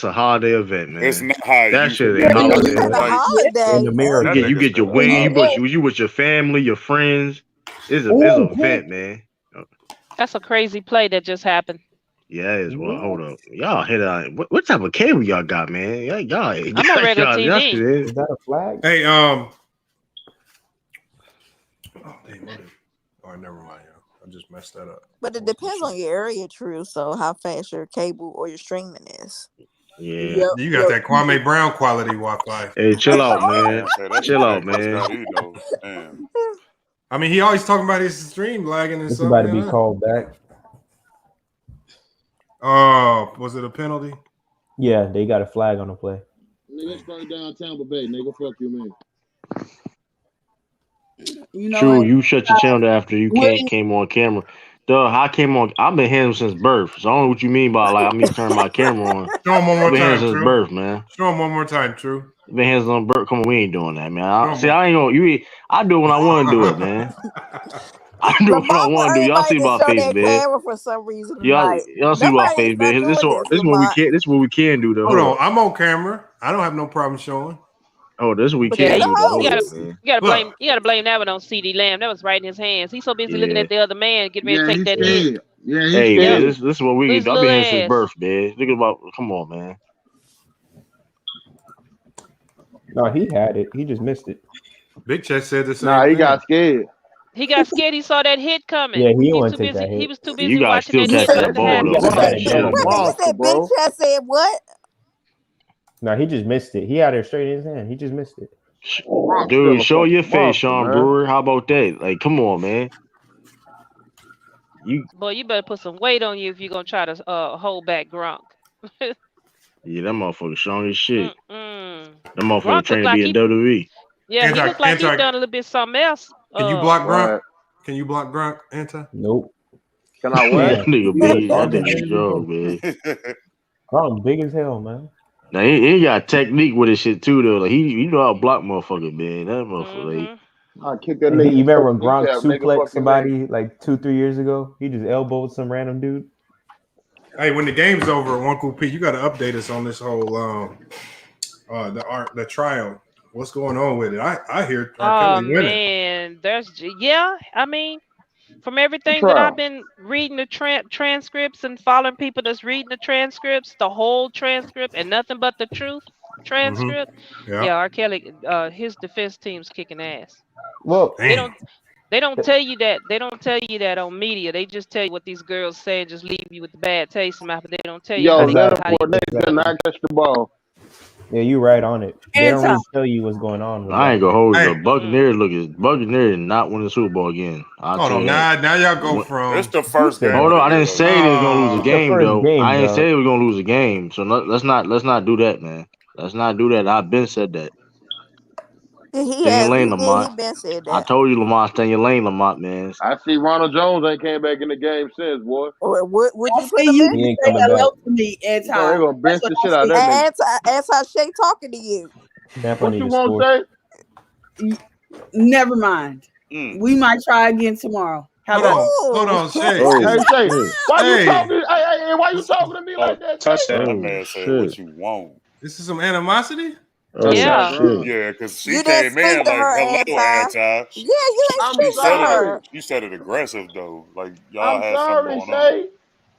a holiday event, man. It's not how that you shit feel. is a holiday It's event. a holiday. In America. You get your wing, you with your family, your friends. It's an event, man. That's a crazy play that just happened. Yeah, it is. Well, hold up. Y'all hit on what type of cable y'all got, man? Y'all I'm on regular TV. Is that a flag? Hey, oh, damn, oh, never mind. I just messed that up. But it depends on your area, True. So how fast your cable or your streaming is. Yeah. You got that Kwame Brown quality Wi-Fi. Hey, chill out, man. Chill out, man. I mean, he always talking about his stream lagging and It's stuff. about to be called back. Oh, was it a penalty? Yeah, they got a flag on the play. Nigga, straight down Tampa Bay. Nigga, fuck you, man. You know True, what? you shut your channel after you came on camera. Dog, I came on. I've been here since birth, so I don't know what you mean by like I mean turn my camera on. Show him one more I've been here time, since True. birth, man. Show him one more time, True. Been hands on birth. Come on, we ain't doing that, man. I ain't gonna. I do it when I want to do it, man. I do it when I want to do. Y'all see my face, man. For some reason, Y'all see my face, man. This is what we can. This is what we can do, though. Hold on, I'm on camera. I don't have no problem showing. Oh, this is what we can do, though. You gotta blame that one on CD Lamb. That was right in his hands. He's so busy looking at the other man, getting ready to take that hit. Yeah, hey, man, this is what we His can do. I've been here little since ass. birth, man. Think about. Come on, man. No, he had it. He just missed it. Big Chest said the same. Nah, he thing. got scared. He got scared. He saw that hit coming. Yeah, he He's wouldn't too take busy. that hit. He was too busy You guys watching still that hit catching come the to happen. ball, though. Wait, you said Big Chest said what? No, he just missed it. He had it straight in his hand. He just missed it. Dude, show your face, monster, Sean man. Brewer. How about that? Like, come on, man. Boy, you better put some weight on you if you're gonna try to hold back Gronk. Yeah, that motherfucker strong as shit. Mm. That motherfucker Gronk trained look to like be in WWE. Yeah, he looked like he's done a little bit something else. Can you block Gronk? Right. Can you block Gronk, Anti? Nope. Can I That what? nigga big. That nigga strong, man. Gronk big as hell, man. Now he got technique with his shit too, though. Like he know how to block motherfucker, man. That motherfucker. Like, I kick that And nigga. you remember when Gronk Nigga, fuck suplexed you, somebody like 2-3 years ago? He just elbowed some random dude. Hey, when the game's over, Uncle P, you got to update us on this whole the trial. What's going on with it? I hear R. Kelly winning. Man, I mean, from everything Trial. that I've been reading the transcripts and following people that's reading the transcripts, the whole transcript and nothing but the truth transcript. Yeah. Yeah, R. Kelly, his defense team's kicking ass. Well, They don't tell you that. They don't tell you that on media. They just tell you what these girls say and just leave you with the bad taste in mouth. But they don't tell you Yo, how let they. him for they did not catch the ball. Yeah, you right on it. They don't Anti. really tell you what's going on. With I ain't that. gonna hold you. Hey. The Buccaneers not win the Super Bowl again. I'll Hold tell on, you that. now y'all go from. It's the first game. Hold on, I didn't say they was gonna lose a game first though. game, I didn't dog. say they was gonna lose a game. So let's not do that, man. Let's not do that. I've been said that. He Stay in your has. lane, He Lamont. been said I that. told you, Lamont, stay in your lane, Lamont, man. I see Ronald Jones ain't came back in the game since, boy. Would I you see put him you in? He ain't say coming hello back. to me, Anti. You know they gonna bench the shit out of And that nigga. Anti-Shay talking to you. Tampa What need you to want score. to say? Never mind. We might try again tomorrow. Hold on, Shay. Oh, Hey, Shay, shit. why Hey. you talking? Hey, why you talking to me like that? Touchdown. That Oh, man said shit. what you want. This is some animosity. Oh, Yeah. shit. Yeah, because she You didn't came in speak to like, her, hello, Anti. Anti. Yeah, you I'm ain't speak to sorry. her. You said it aggressive, though. Like, y'all I'm had something sorry, going on. Shay.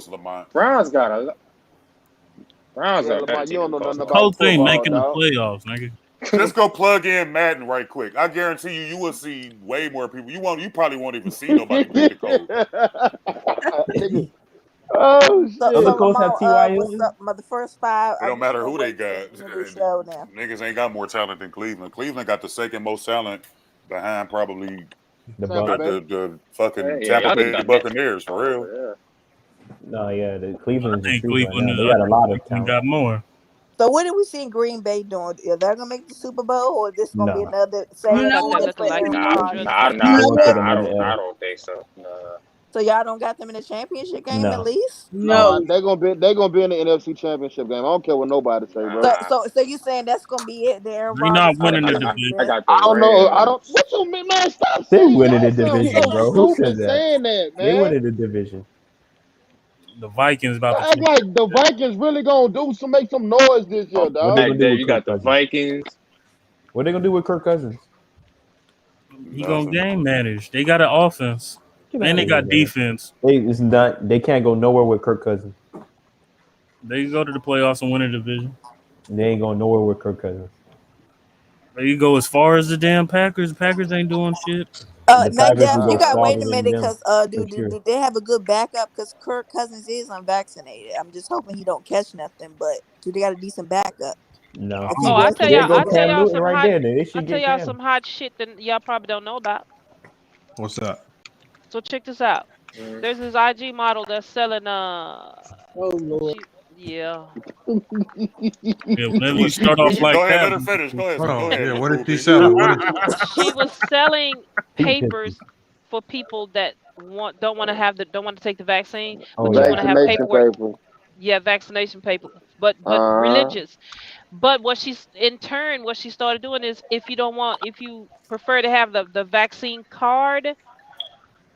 close, Lamont. Browns got a. Browns are better. You don't know nothing about Whole thing football, making the dog. playoffs, nigga. Just go plug in Madden right quick. I guarantee you will see way more people. You probably won't even see nobody with the code. Oh shit! Other codes have TY. What's up, the first 5? It don't matter who they got. Show now. Niggas ain't got more talent than Cleveland. Cleveland got the second most talent behind probably the fucking Tampa Bay Buccaneers for real. No, yeah, the Cleveland's I think Cleveland. They got a lot of talent. Got more. So what are we seeing Green Bay doing? Are they gonna make the Super Bowl, or is this gonna be another same? I don't think so. Nah. So y'all don't got them in the championship game at least? No, they're gonna be in the NFC Championship game. I don't care what nobody say, bro. So you saying that's gonna be it? They're not winning the division. I don't know. I don't. What you mean, man? Stop. They winning the division, bro. Who said that? Saying that, man. They winning the division. The Vikings about to act like the Vikings really gonna make some noise this year, dog. You got the Vikings. What they gonna do with Kirk Cousins? He gonna game manage. They got an offense. And they got defense. They can't go nowhere with Kirk Cousins. They go to the playoffs and win a division. They ain't going nowhere with Kirk Cousins. You go as far as the damn Packers. Packers ain't doing shit. Matt, you got wait a minute because do they have a good backup? Because Kirk Cousins is unvaccinated. I'm just hoping he don't catch nothing. But do they got a decent backup? No. Oh, I tell y'all some hot shit that y'all probably don't know about. What's up? So check this out. There's this IG model that's selling oh Lord. Yeah. Whenever you start off like go ahead, that. Let her finish. Go ahead. Go ahead. What did she sell? She was selling papers for people that don't want to take the vaccine, but you want to have paperwork. Yeah, vaccination paper, but religious. But what she started doing is if you prefer to have the vaccine card,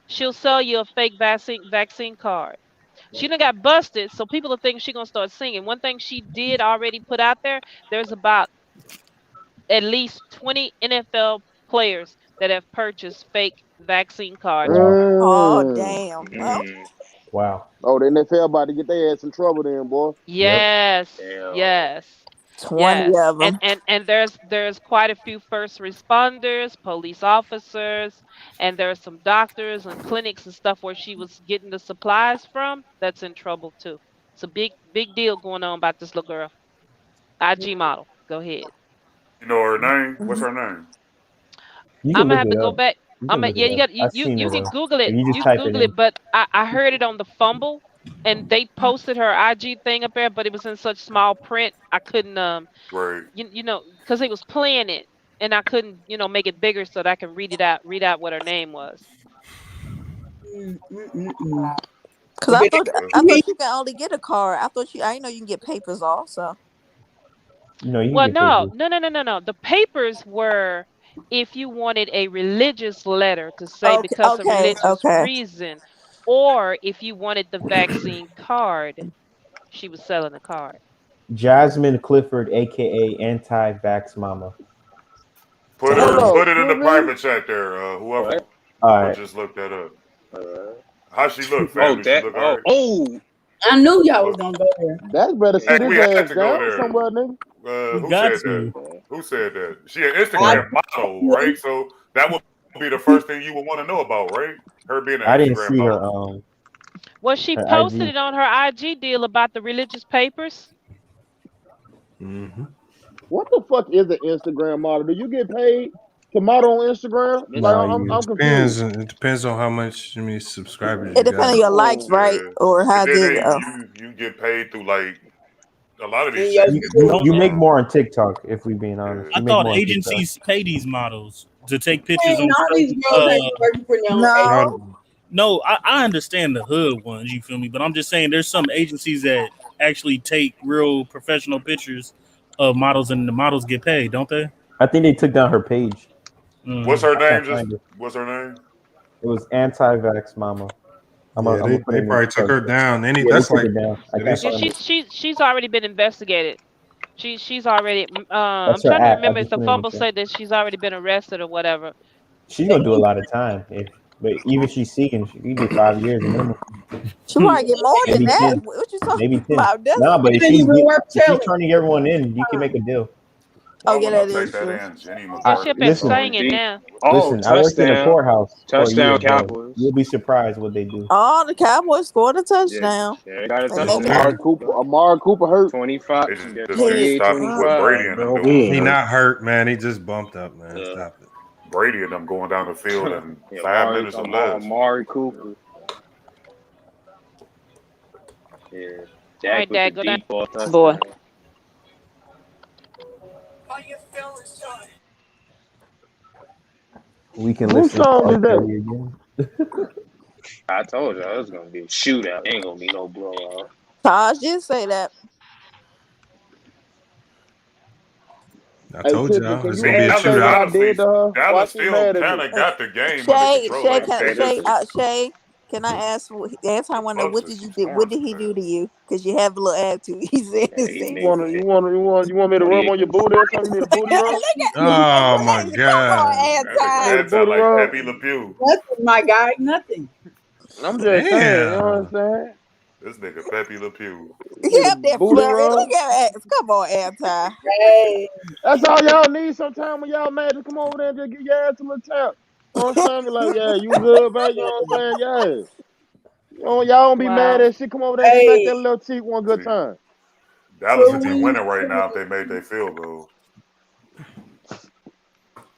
she'll sell you a fake vaccine card. She done got busted, so people are thinking she's gonna start singing. One thing she did already put out there's about at least 20 NFL players that have purchased fake vaccine cards. Oh damn! Wow. Oh, the NFL about to get their ass in trouble then, boy. Yes. Yep. Yes. 20 of them. And there's quite a few first responders, police officers, and there's some doctors and clinics and stuff where she was getting the supplies from that's in trouble too. It's a big deal going on about this little girl. IG model. Go ahead. You know her name? What's her name? I'm gonna have to go back. You can Google it. You Google it, but I heard it on the Fumble. And they posted her IG thing up there, but it was in such small print, I couldn't, right. Because they was playing it, and I couldn't, make it bigger so that I can read out what her name was. Because I thought you can only get a card. I didn't know you can get papers also. No. The papers were if you wanted a religious letter to say because of religious reason. Or if you wanted the vaccine card, she was selling the card. Jasmine Clifford, aka Anti-Vax Mama. Put it in the private chat there. Whoever. All right. Just look that up. How she look? Family? I knew y'all was gonna go there. That's better sit his ass down somewhere, nigga. Who said that? She an Instagram model, right? So that would be the first thing you would want to know about, right? Her being an I didn't Instagram see model. her. Well, she posted it on her IG deal about the religious papers. Mm-hmm. What the fuck is an Instagram model? Do you get paid to model on Instagram? I'm confused. It depends on how much subscribers. It depends on your likes, right? Or how good. You get paid through like a lot of these. You make more on TikTok, if we being honest. I thought agencies pay these models to take pictures No, I understand the hood ones, you feel me? But I'm just saying there's some agencies that actually take real professional pictures of models and the models get paid, don't they? I think they took down her page. What's her name? What's her name? It was Anti-Vax Mama. They probably took her down. She's already been investigated. She's already. I'm trying to remember if the Fumble said that she's already been arrested or whatever. She's gonna do a lot of time, but even she's seeking, she can do 5 years minimum. She might get more than that. What you talking about? No, but if she's turning everyone in, you can make a deal. Why yeah, wouldn't I that take is that true. in? Jenny They should been Listen, singing now. listen. I worked in a Touchdown. courthouse for a Touchdown, year, bro. Cowboys. You'll be surprised what they do. Oh, the Cowboys scored a Yeah, touchdown. they got a They making touchdown. Amari Cooper hurt. 25. They just He need to he, stop what Brady and them doing. He not hurt, man. He just bumped up, man. Stop it. Brady and them going down the field in Yeah, 5 minutes or less. Amari Cooper. Yeah. All right, Jack Dad, with go the down. deep ball touchdown. Boy. We can Whose listen to song R. is that? Kelly again. I told y'all it was gonna be a shootout. Ain't gonna be no blowout. Taj did say that. I Hey, told Tiffany, y'all can it's you gonna be a ask Shay what I shootout. did to her? Why Dallas she still mad at kind me? of got the game under Shay, control. Shay, Like, they Shay, can I ask? Anton want to know what did you do? What did he do to you? Because you have a little attitude. He said the same. You want me to rub on your booty or something? You need a booty rub? Oh my Come God! on, Anton. Anti like Pepe Le Pew. Nothing, my guy. Nothing. I'm just saying, you know what I'm Damn. saying? This nigga Pepe Le Pew. He up there Booty flirting. rub? Look at that. Come on, Anton. Hey. That's all y'all need sometime when y'all mad. Just come over there and just give your ass a little tap. You know what I'm saying? Be like, yeah, you good, bro? You know what I'm saying? Yeah. You know, y'all don't be mad at shit. Come over there and smack that little cheek one good time. Dallas would be winning right now if they made their field goal.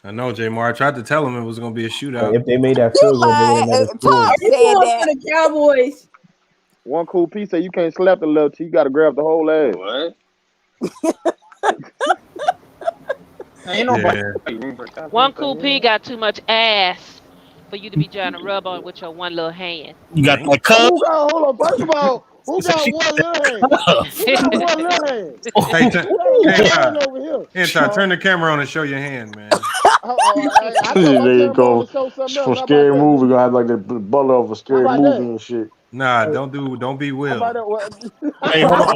I know, J-Mar. I tried to tell him it was gonna be a shootout. If they made that field goal, they would have scored. Are you going for the Cowboys? One cool piece said you can't slap the little cheek. You got to grab the whole ass. What? Ain't nobody. One cool P got too much ass for you to be trying to rub on with your one little hand. You got that cup? Who got, hold on, first of all, who got one little hand? Who got one little hand? Hey, Who got one hand over here? Anton, turn the camera on and show your hand, man. I There you to go. show something From else. How scary about that? movie, gonna have like the butler of a scary about movie that? and shit. Nah, don't be Will. How about that? Hey, hold on.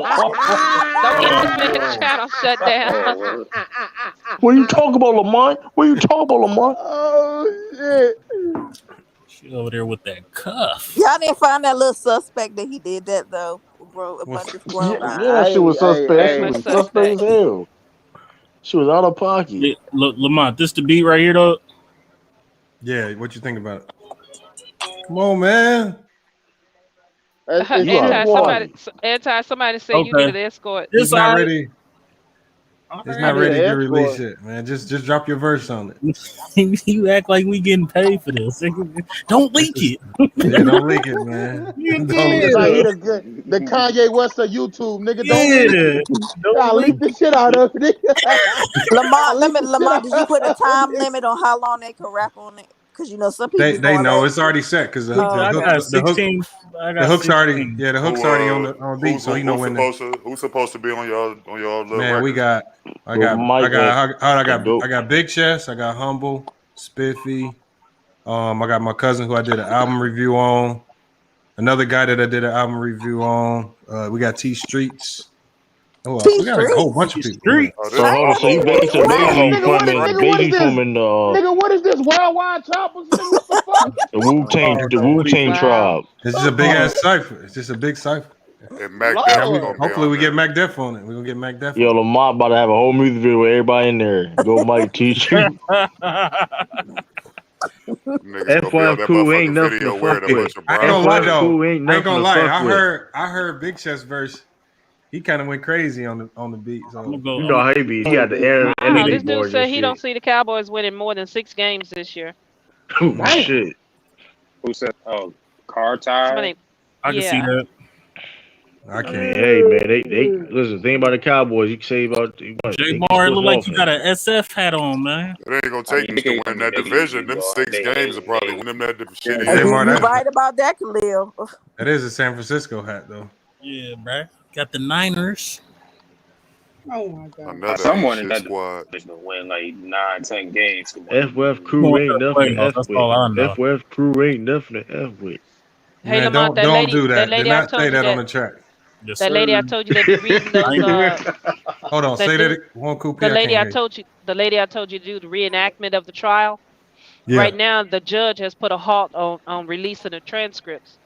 Don't get this nigga channel shut down. What are you talking about, Lamont? What are you talking about, Lamont? Oh shit! She over there with that cuff. Y'all didn't find that little suspect that he did that though. Bro, a bunch of grown Yeah, she was suspect. She was suspect as hell. She was out of pocket. Yeah, look, Lamont, this the beat right here, though. Yeah, what you think about it? Come on, man. Somebody say you need an escort. He's not ready. All He's right. not ready to release it, man. Just drop your verse on it. You act like we getting paid for this. Don't leak it. Yeah, don't leak it, man. It's like he the Kanye West of YouTube, nigga. Don't leak it. I'll leak the shit out of it. Lamont, did you put a time limit on how long they can rap on it? Because you know some people They know it's already set because the hook's already the hook's already on the beat, so you know when. Who's supposed to be on y'all little man, record? I got Big Chest, I got Humble, Spiffy. I got my cousin who I did an album review on. Another guy that I did an album review on. We got T Streets. Oh, we got a whole bunch of people. So hold on, so you basically from Nigga, what is this? Wild Choppers? What the fuck? the Wu-Tang tribe. This is a big ass cipher. It's just a big cipher. And Mac hopefully we get Mac Def on it. We're gonna get Mac Def. Yo, Lamont about to have a whole music video with everybody in there. Go Mike T-shirt. F1 cool ain't nothing to fuck with. I ain't gonna lie though. Cool ain't I ain't gonna lie. with. I heard Big Chest verse. He kind of went crazy on the beat. So You know how he be. He got the energy This dude boards said and he shit. don't see the Cowboys winning more than 6 games this year. Oh, shit. Who said? Oh, car tire. I can see that. I can't. Hey man, they listen. Think about the Cowboys. You can say about J-Bar, it look like you got an SF hat on, man. It ain't gonna take much to win that division. Them 6 games will probably win them that shitty. You're right about that, Khalil. That is a San Francisco hat though. Yeah, bro. Got the Niners. Oh my god. Someone in that squad is gonna win like 9-10 games. FF crew ain't nothing to F That's all I know. with. FF crew ain't nothing to F with. Hey, Man, Lamont, don't do that. Do not say that on the track. That lady I told you that be reading those. Hold on, say that one cool. The lady I told you to do the reenactment of the trial. Yeah. Right now, the judge has put a halt on releasing the transcripts.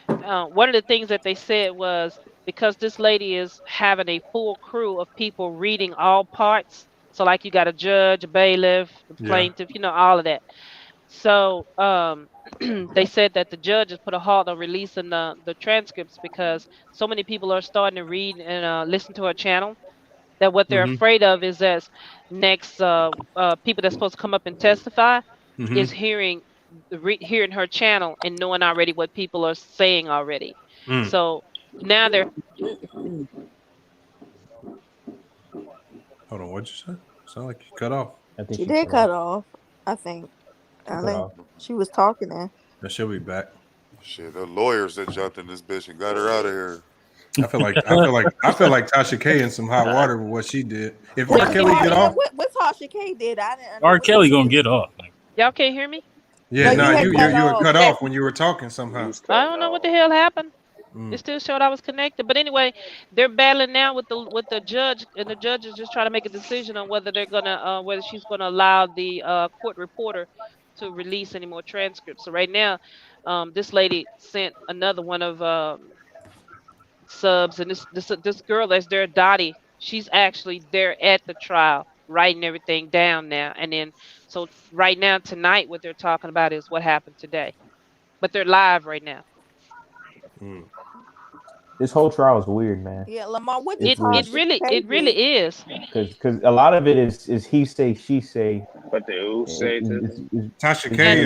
One of the things that they said was because this lady is having a full crew of people reading all parts, So like you got a judge, a bailiff, the plaintiff, all of that. So they said that the judges put a halt on releasing the transcripts because so many people are starting to read and listen to her channel that what they're afraid of is that next people that's supposed to come up and testify is hearing her channel and knowing already what people are saying already. So now they're Hold on, what'd you say? Sound like you cut off. I think She did cut off. I think she was talking there. She'll be back. Shit, the lawyers that jumped in this bitch and got her out of here. I feel like Tasha K in some hot water with what she did. If R. Kelly get off, what Tasha K did, I didn't. R. Kelly gonna get off. Y'all can't hear me? Yeah, no, you were cut off when you were talking somehow. I don't know what the hell happened. It still showed I was connected, but anyway, they're battling now with the judge, and the judge is just trying to make a decision on whether they're gonna whether she's gonna allow the court reporter to release any more transcripts. So right now, this lady sent another one of subs, and this girl that's there, Dottie, she's actually there at the trial, writing everything down now. And then, so right now tonight, what they're talking about is what happened today, but they're live right now. This whole trial is weird, man. Yeah, Lamar, it really is. Because a lot of it is he say, she say. But they all say Tasha K.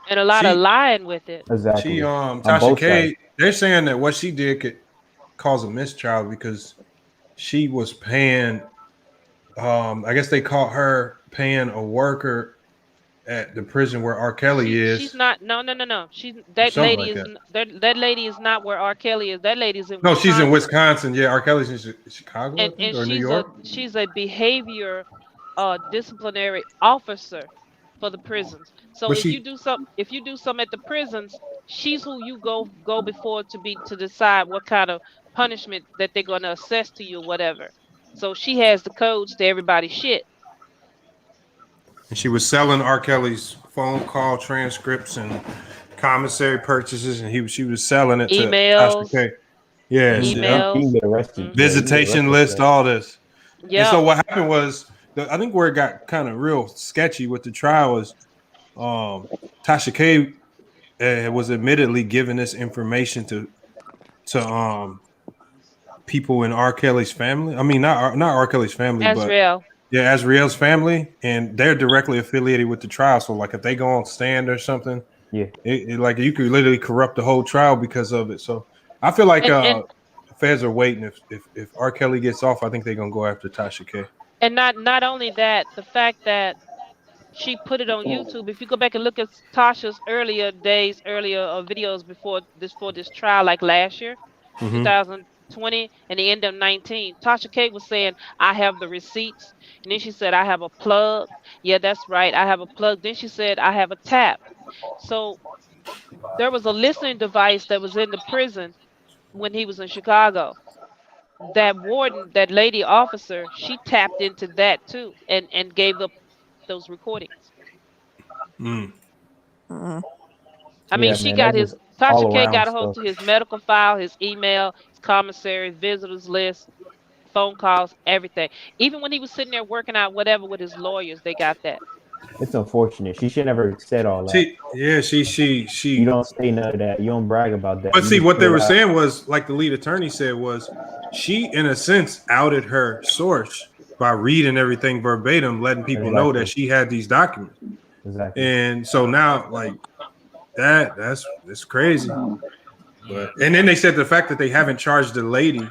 And a lot of lying with it. Exactly. Tasha K. They're saying that what she did could cause a mistrial because she was paying. I guess they caught her paying a worker at the prison where R. Kelly is. She's not. No. That lady is not where R. Kelly is. That lady's in. No, Wisconsin. She's in Wisconsin. Yeah, R. Kelly's in Chicago and or New York. She's a behavior disciplinary officer for the prisons. So if you do something at the prisons, she's who you go before to decide what kind of punishment that they're going to assess to you or whatever. So she has the codes to everybody's shit. And she was selling R. Kelly's phone call transcripts and commissary purchases, and she was selling it emails, to Tasha K. Yeah, emails, visitation list, all this. Yeah. And so what happened was, I think where it got kind of real sketchy with the trial was, Tasha K was admittedly giving this information to people in R. Kelly's family. I mean, not R. Kelly's family, Azriel. Yeah, Azriel's family, and they're directly affiliated with the trial. So, like, if they go on stand or something, like you could literally corrupt the whole trial because of it. So, I feel like feds are waiting. If R. Kelly gets off, I think they're gonna go after Tasha K. And not only that, the fact that she put it on YouTube. If you go back and look at Tasha's earlier videos before this trial, like last year, 2020 and the end of 19, Tasha K was saying, I have the receipts. And then she said, I have a plug. Yeah, that's right. I have a plug. Then she said, I have a tap. So there was a listening device that was in the prison when he was in Chicago. That warden, that lady officer, she tapped into that too and gave up those recordings. I mean, she got his Tasha K got a hold to his medical file, his email, his commissary, visitors list, phone calls, everything. Even when he was sitting there working out whatever with his lawyers, they got that. It's unfortunate. She should never said all that. She. You don't say none of that. You don't brag about that. But see, what they were saying was, like the lead attorney said, was she, in a sense, outed her source by reading everything verbatim, letting people know that she had these documents. Exactly. And so now, like that's crazy. But and then they said the fact that they haven't charged the lady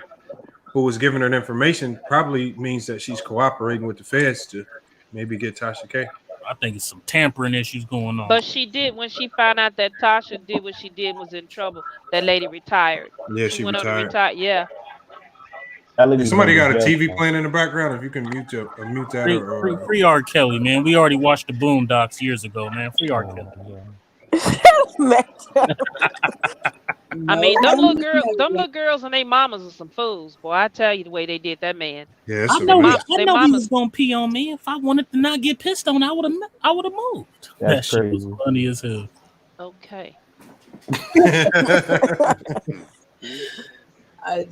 who was giving her the information probably means that she's cooperating with the feds to maybe get Tasha K. I think it's some tampering issues going on. But she did, when she found out that Tasha did what she did, was in trouble. That lady retired. Yeah, she went retired. on to retire. Yeah. Somebody got a TV playing in the background. If you can mute that. Free R. Kelly, man. We already watched the Boondocks years ago, man. Free R. Kelly. I mean, them little girls and their mamas are some fools, boy. I tell you the way they did that man. Yeah, I know he was gonna pee on me. If I wanted to not get pissed on, I would have moved. That's that crazy. Shit was funny as hell. Okay. I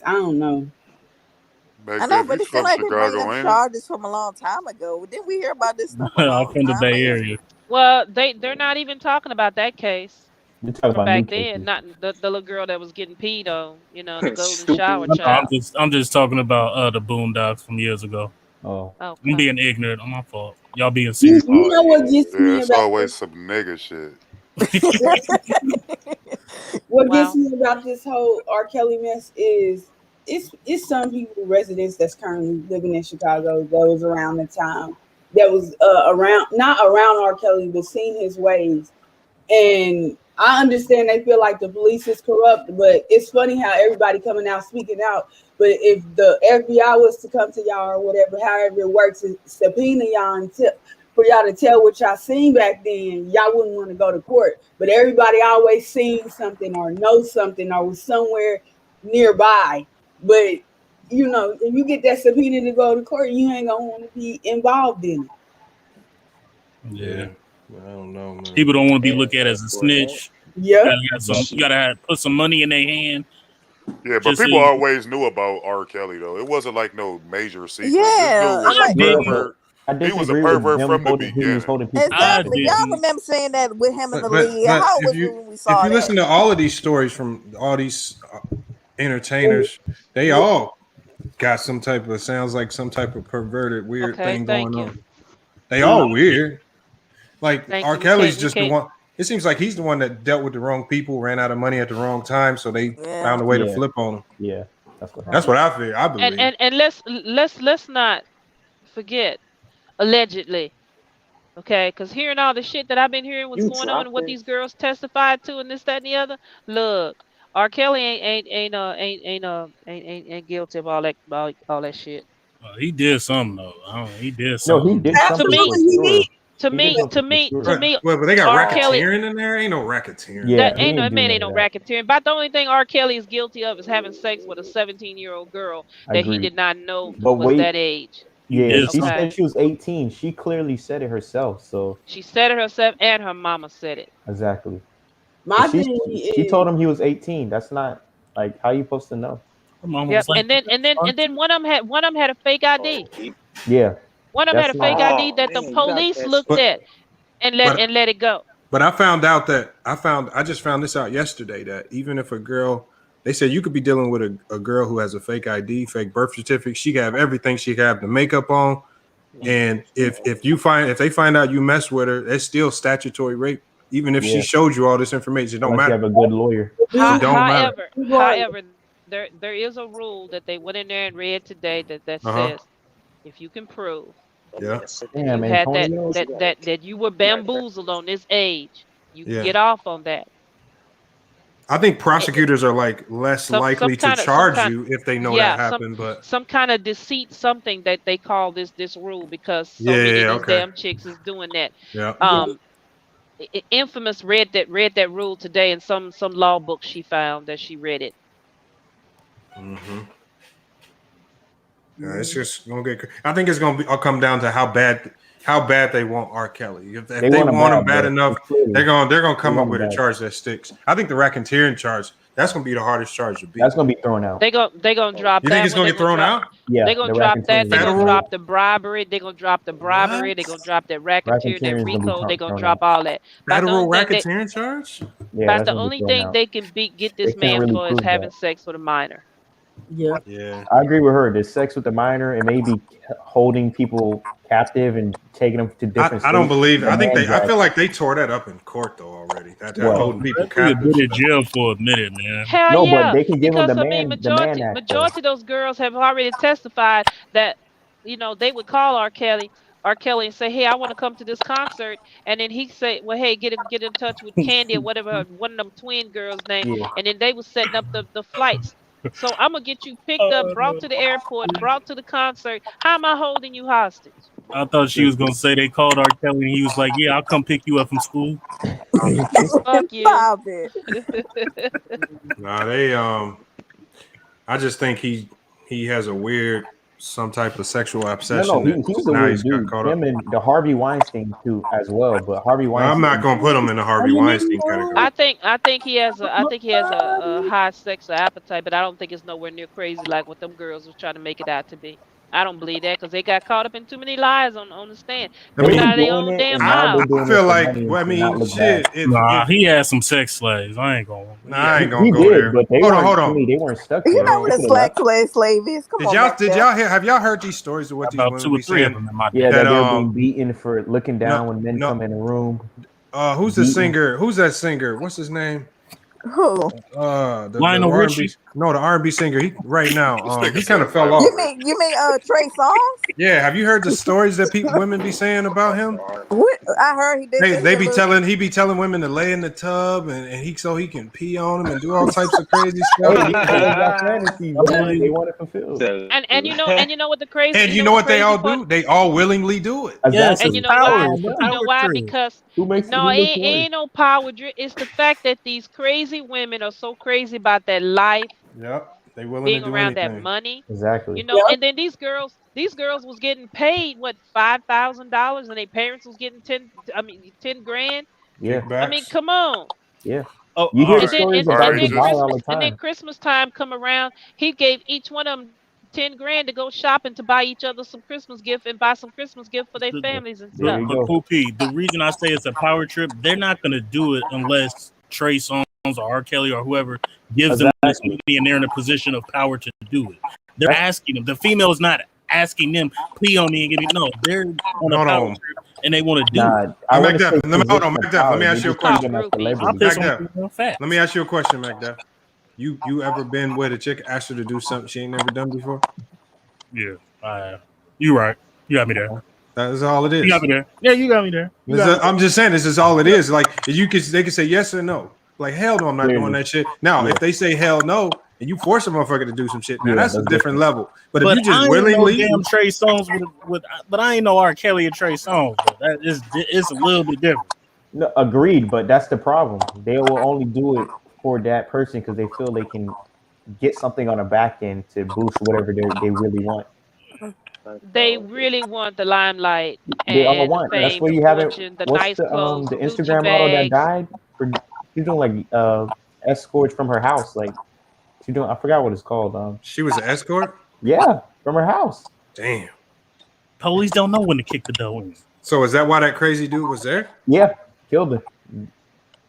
don't know. I know, but it seems like they're bringing up charges from a long time ago. Didn't we hear about this stuff a long from the time Bay ago? Area. Well, they're not even talking about that case You're talking from about new back then. cases. Not the little girl that was getting peed on. You know, the golden shower child. I'm just talking about the Boondocks from years ago. Oh, okay. I'm being ignorant on my fault. Y'all being serious. You know what gets me it's about always some nigga shit. What gets me about this whole R. Kelly mess is it's some people, residents that's currently living in Chicago, those around the time that was not around R. Kelly, but seen his ways. And I understand they feel like the police is corrupt, but it's funny how everybody coming out speaking out. But if the FBI was to come to y'all or whatever, however it works, and subpoena y'all and for y'all to tell what y'all seen back then, y'all wouldn't want to go to court. But everybody always seen something or knows something or was somewhere nearby. But you know, if you get that subpoena to go to court, you ain't gonna want to be involved in it. Yeah. I don't know, man. People don't want to be looked at as a snitch. Yeah. You gotta put some money in their hand. Yeah, but people always knew about R. Kelly though. It wasn't like no major secret. Yeah, This dude was a pervert. He was a pervert from the beginning. Exactly. Y'all remember saying that with him in the league. How was it when we saw if you that? listen to all of these stories from all these entertainers, they all got some type of sounds like some type of perverted weird thing going on. They all weird. Like R. Kelly's just the one. It seems like he's the one that dealt with the wrong people, ran out of money at the wrong time, so they found a way to flip on him. Yeah, that's what I feel. I believe. And let's not forget, allegedly, okay? Because hearing all the shit that I've been hearing, what's going on, and what these girls testified to, and this, that, and the other. Look, R. Kelly ain't guilty of all that shit. He did something though. He did something. No, he did something. To me, well, but they got R. racketeering Kelly, in there. Ain't no racketeering. Yeah, ain't no racketeering. But the only thing R. Kelly is guilty of is having sex with a 17-year-old girl that he did not know was that age. Yeah, she said she was 18. She clearly said it herself. So she said it herself, and her mama said it. Exactly. She told him he was 18. That's not like how you supposed to know. Yep. And then one of them had a fake ID. Yeah. One of them had a fake ID that the police looked at and let it go. But I just found this out yesterday that even if a girl, they said you could be dealing with a girl who has a fake ID, fake birth certificate. She can have everything. She can have the makeup on, and if they find out you mess with her, it's still statutory rape. Even if she showed you all this information, it don't matter. You have a good lawyer. However, there is a rule that they went in there and read today that says if you can prove that you were bamboozled on this age, you can get off on that. I think prosecutors are like less likely to charge you if they know that happened, but some kind of deceit, something that they call this rule because so many of these damn chicks is doing that. Yeah. Infamous read that rule today in some law book she found that she read it. Mm-hmm. Yeah, it's just gonna get. I think it's gonna come down to how bad they want R. Kelly. If they want him bad enough, they're gonna come up with a charge that sticks. I think the racketeering charge, that's gonna be the hardest charge to beat. That's gonna be thrown out. They gonna drop. You think it's gonna get thrown out? Yeah, they're gonna drop that. They're gonna drop the bribery. They're gonna drop the bribery. They're gonna drop that racketeering, that RICO. They're gonna drop all that. Federal racketeering charge. But the only thing they can get this man for is having sex with a minor. Yeah. I agree with her. There's sex with the minor and maybe holding people captive and taking them to different. I don't believe. I feel like they tore that up in court though already. That holding people captive. Been in jail for a minute, man. Hell but they can give them the man. Majority of those girls have already testified that they would call R. Kelly and say, "Hey, I want to come to this concert," and then he say, "Well, hey, get in touch with Candy or whatever, one of them twin girls' name," and then they was setting up the flights. So I'm gonna get you picked up, brought to the airport, brought to the concert. How am I holding you hostage? I thought she was gonna say they called R. Kelly and he was like, "Yeah, I'll come pick you up from school." Fuck you. Nah, I just think he has a weird some type of sexual No, obsession. he's a Now weird he's got dude. caught up. Him and the Harvey Weinstein too as well. But Harvey Weinstein. I'm not gonna put him in the Harvey Weinstein category. I think he has a high sex appetite, but I don't think it's nowhere near crazy like what them girls was trying to make it out to be. I don't believe that because they got caught up in too many lies on the stand. I mean, Out of their own damn mouth. I feel like, well, I mean, shit. He had some sex slaves. I ain't gonna. I ain't gonna go there. But they Hold weren't, on. they weren't stuck. You there. know what a slave is? Come on. Did y'all hear? Have y'all heard these stories of what these women be saying? Yeah, that they're being beaten for looking down when men come in the room. Who's the singer? Who's that singer? What's his name? Who? Lionel Richie. No, the R&B singer. He right now. He kind of fell off. You mean Trey Songz? Yeah. Have you heard the stories that women be saying about him? What? I heard he did. He be telling women to lay in the tub and so he can pee on them and do all types of crazy stuff. They want it fulfilled. And you know what the crazy And you know what they all do? They all willingly do it. Yes, and you know why? You know why? Because it ain't no power drip. It's the fact that these crazy women are so crazy about that life. Yep, they willing being to do around anything. that money. Exactly. You know, and then these girls was getting paid what $5,000, and their parents was getting 10 grand. Yeah. I mean, come on. Yeah. You hear the stories about Dubai all the And time. then Christmas time come around, he gave each one of them 10 grand to go shopping to buy each other some Christmas gift and buy some Christmas gift for their families and stuff. But Poopy, the reason I say it's a power trip, they're not gonna do it unless Trey Songz or R. Kelly or whoever gives them this money and they're in a position of power to do it. They're asking them. The female is not asking them, "Please on me and give me." No, they're on a power trip and they want to do it. Hold on, Macduff. Let me ask you a question. Let me ask you a question, Macduff. You ever been with a chick asked her to do something she ain't never done before? Yeah, you right. You got me there. That is all it is. You got me there. Yeah, you got me there. I'm just saying this is all it is. Like they can say yes or no. Like hell no, I'm not doing that shit. Now, if they say hell no and you force a motherfucker to do some shit, now that's a different level. But if you just willingly, damn Trey Songz but I ain't know R. Kelly or Trey Songz. It's a little bit different. No, agreed, but that's the problem. They will only do it for that person because they feel they can get something on the back end to boost whatever they really want. They really want the limelight. They all and want. the fame, That's why you the haven't. fortune, the What's nice the clothes, the the Gucci Instagram model that bags. died? She's doing like escorts from her house. Like she's doing. I forgot what it's called. She was an escort. Yeah, from her house. Damn. Police don't know when to kick the door in. So is that why that crazy dude was there? Yeah, killed her.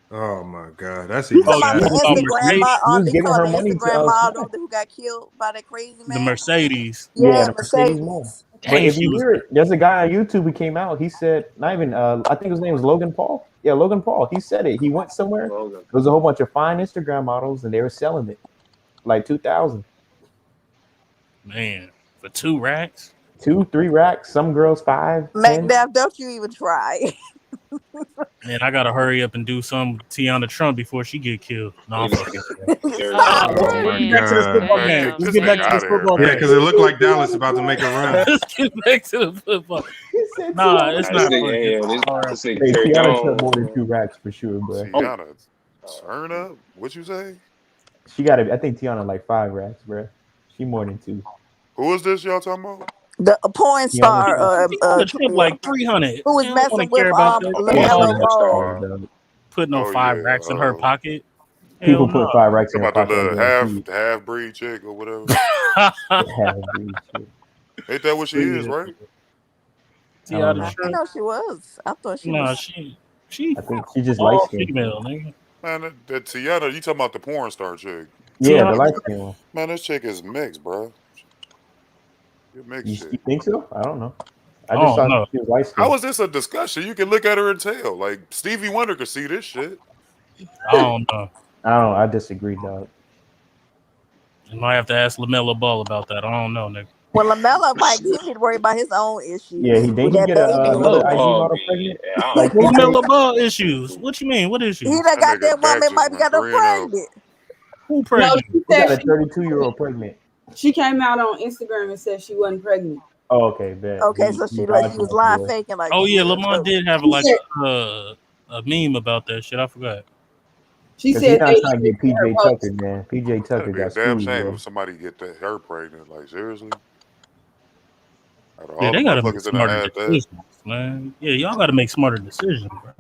Oh my god, that's even Instagram giving her money to Instagram model who got killed by that crazy man. The Mercedes. Yeah, the Mercedes mom. But if you hear it, there's a guy on YouTube who came out. He said, not even, I think his name was Logan Paul. Yeah, Logan Paul. He said it. He went somewhere. There was a whole bunch of fine Instagram models, and they were selling it like $2,000. Man, for 2 racks, 2-3 racks. Some girls 5. Macduff, don't you even try. Man, I gotta hurry up and do some Tiana Trump before she get killed. No, I'm fucking. Back to this football game. Let's get back to this football game. Yeah, because it looked like Dallas about to make a run. Let's get back to the football. Nah, it's not. Tiana took more than 2 racks for sure, bro. Tiana, turn up. What you say? She got it. I think Tiana like 5 racks, bro. She more than 2. Who is this y'all talking about? The porn star, like 300. who was messing with LaMelo Ball. Putting on 5 racks in her pocket. People put 5 racks in her About pocket. the half breed chick or whatever. Ain't that what she is, right? I didn't know she was. I thought she was. She. I think she just likes female, nigga. Man, that Tiana, you talking about the porn star chick? Yeah, the light skin one. Man, this chick is mixed, bro. You think so? I don't know. I just thought she was light skinned. How is this a discussion? You can look at her and tell. Like Stevie Wonder could see this shit. I don't know. I disagree, dog. You might have to ask LaMelo Ball about that. I don't know, nigga. Well, LaMelo might need to worry about his own issues. Yeah, he did get another IG model pregnant. Like LaMelo Ball issues. What you mean? What issues? He done got that woman might be got her pregnant. Who pregnant? He got a 32-year-old pregnant. She came out on Instagram and said she wasn't pregnant. Oh, okay, bad. Okay, so she was lying, faking like. Oh yeah, Lamont did have like a meme about that shit. I forgot. She said he's not trying to get PJ Tucker, man. PJ Tucker got damn screwed, shame bro. if somebody get her pregnant. Like seriously. Yeah, they gotta make smarter decisions, man. Yeah, y'all gotta make smarter decisions, bro.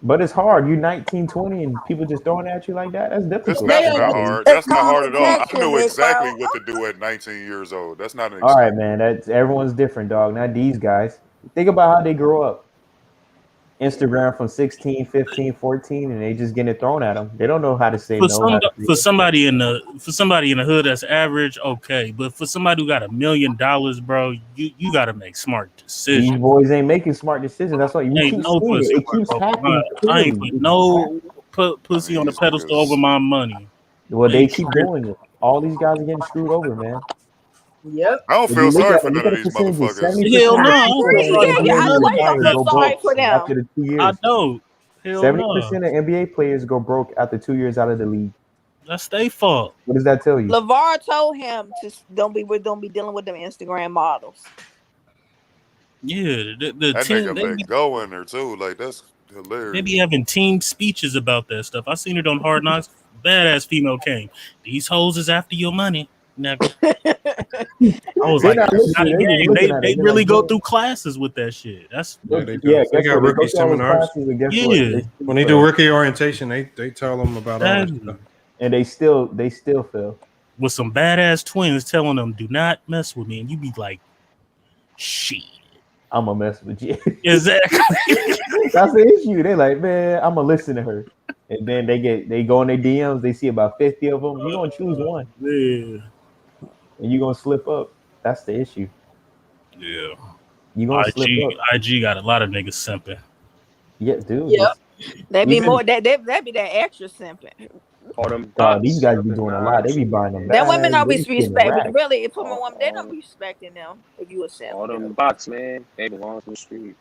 But it's hard. You're 19, 20, and people just throwing at you like that. That's difficult. That's not hard. That's not hard at all. I knew exactly what to do at 19 years old. That's not an excuse. All right, man. That's everyone's different, dog. Not these guys. Think about how they grew up. Instagram from 16, 15, 14, and they just getting it thrown at them. They don't know how to say no. For somebody in the hood that's average, okay. But for somebody who got $1 million, bro, you got to make smart decisions. These boys ain't making smart decisions. That's why you keep seeing it. It keeps happening. I ain't put no pussy on the pedestal over my money. Well, they keep doing it. All these guys are getting screwed over, man. Yep. I don't feel sorry for none of these motherfuckers. Hell no. Sorry for them. After the 2 years. I know. 70% of NBA players go broke after 2 years out of the league. That's their fault. What does that tell you? LeVar told him to don't be dealing with them Instagram models. Yeah, that nigga may go in there too. Like, that's hilarious. They be having team speeches about that stuff. I seen it on Hard Knocks. Badass female came. These hoes is after your money. Never. I was like, they really go through classes with that shit. That's they got rookie seminars. Yeah, when they do rookie orientation, they tell them about all that stuff. And they still fail. With some badass twins telling them, "Do not mess with me," and you be like, "Shit, I'm gonna mess with you." Exactly. That's the issue. They're like, "Man, I'm gonna listen to her," and then they go in their DMs. They see about 50 of them. You gonna choose one. Yeah. And you're gonna slip up. That's the issue. Yeah. You gonna slip up. IG got a lot of niggas simping. Yeah, dude. Yep. They be more that be that extra simping. All them these guys be doing a lot. They be buying them. That women don't be respecting. Really, if I'm a woman, they don't be respecting them. If you a simp. All them bots, man. They belong to the streets.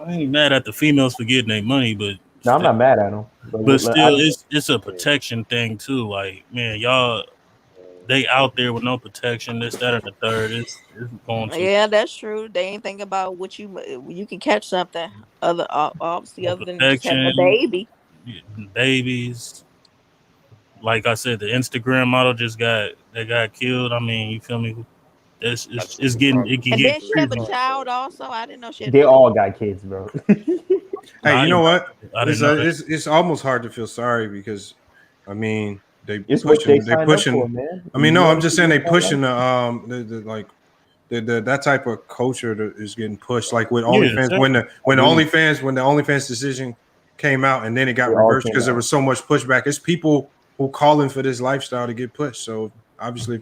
I ain't mad at the females for getting their money, but no, I'm not mad at them. But still, it's a protection thing too. Like, man, y'all. They out there with no protection, this, that, and the third. It's going to. Yeah, that's true. They ain't think about what you can catch something obviously other than just having a baby. Babies. Like I said, the Instagram model got killed. I mean, you feel me? It's getting. It can and get. then she have a child also. I didn't know she. They all got kids, bro. Hey, you know what? It's almost hard to feel sorry because, I mean. They pushing. I mean, no, I'm just saying they pushing that type of culture is getting pushed. Like with OnlyFans, when the OnlyFans decision came out and then it got reversed because there was so much pushback. It's people who calling for this lifestyle to get pushed. So obviously,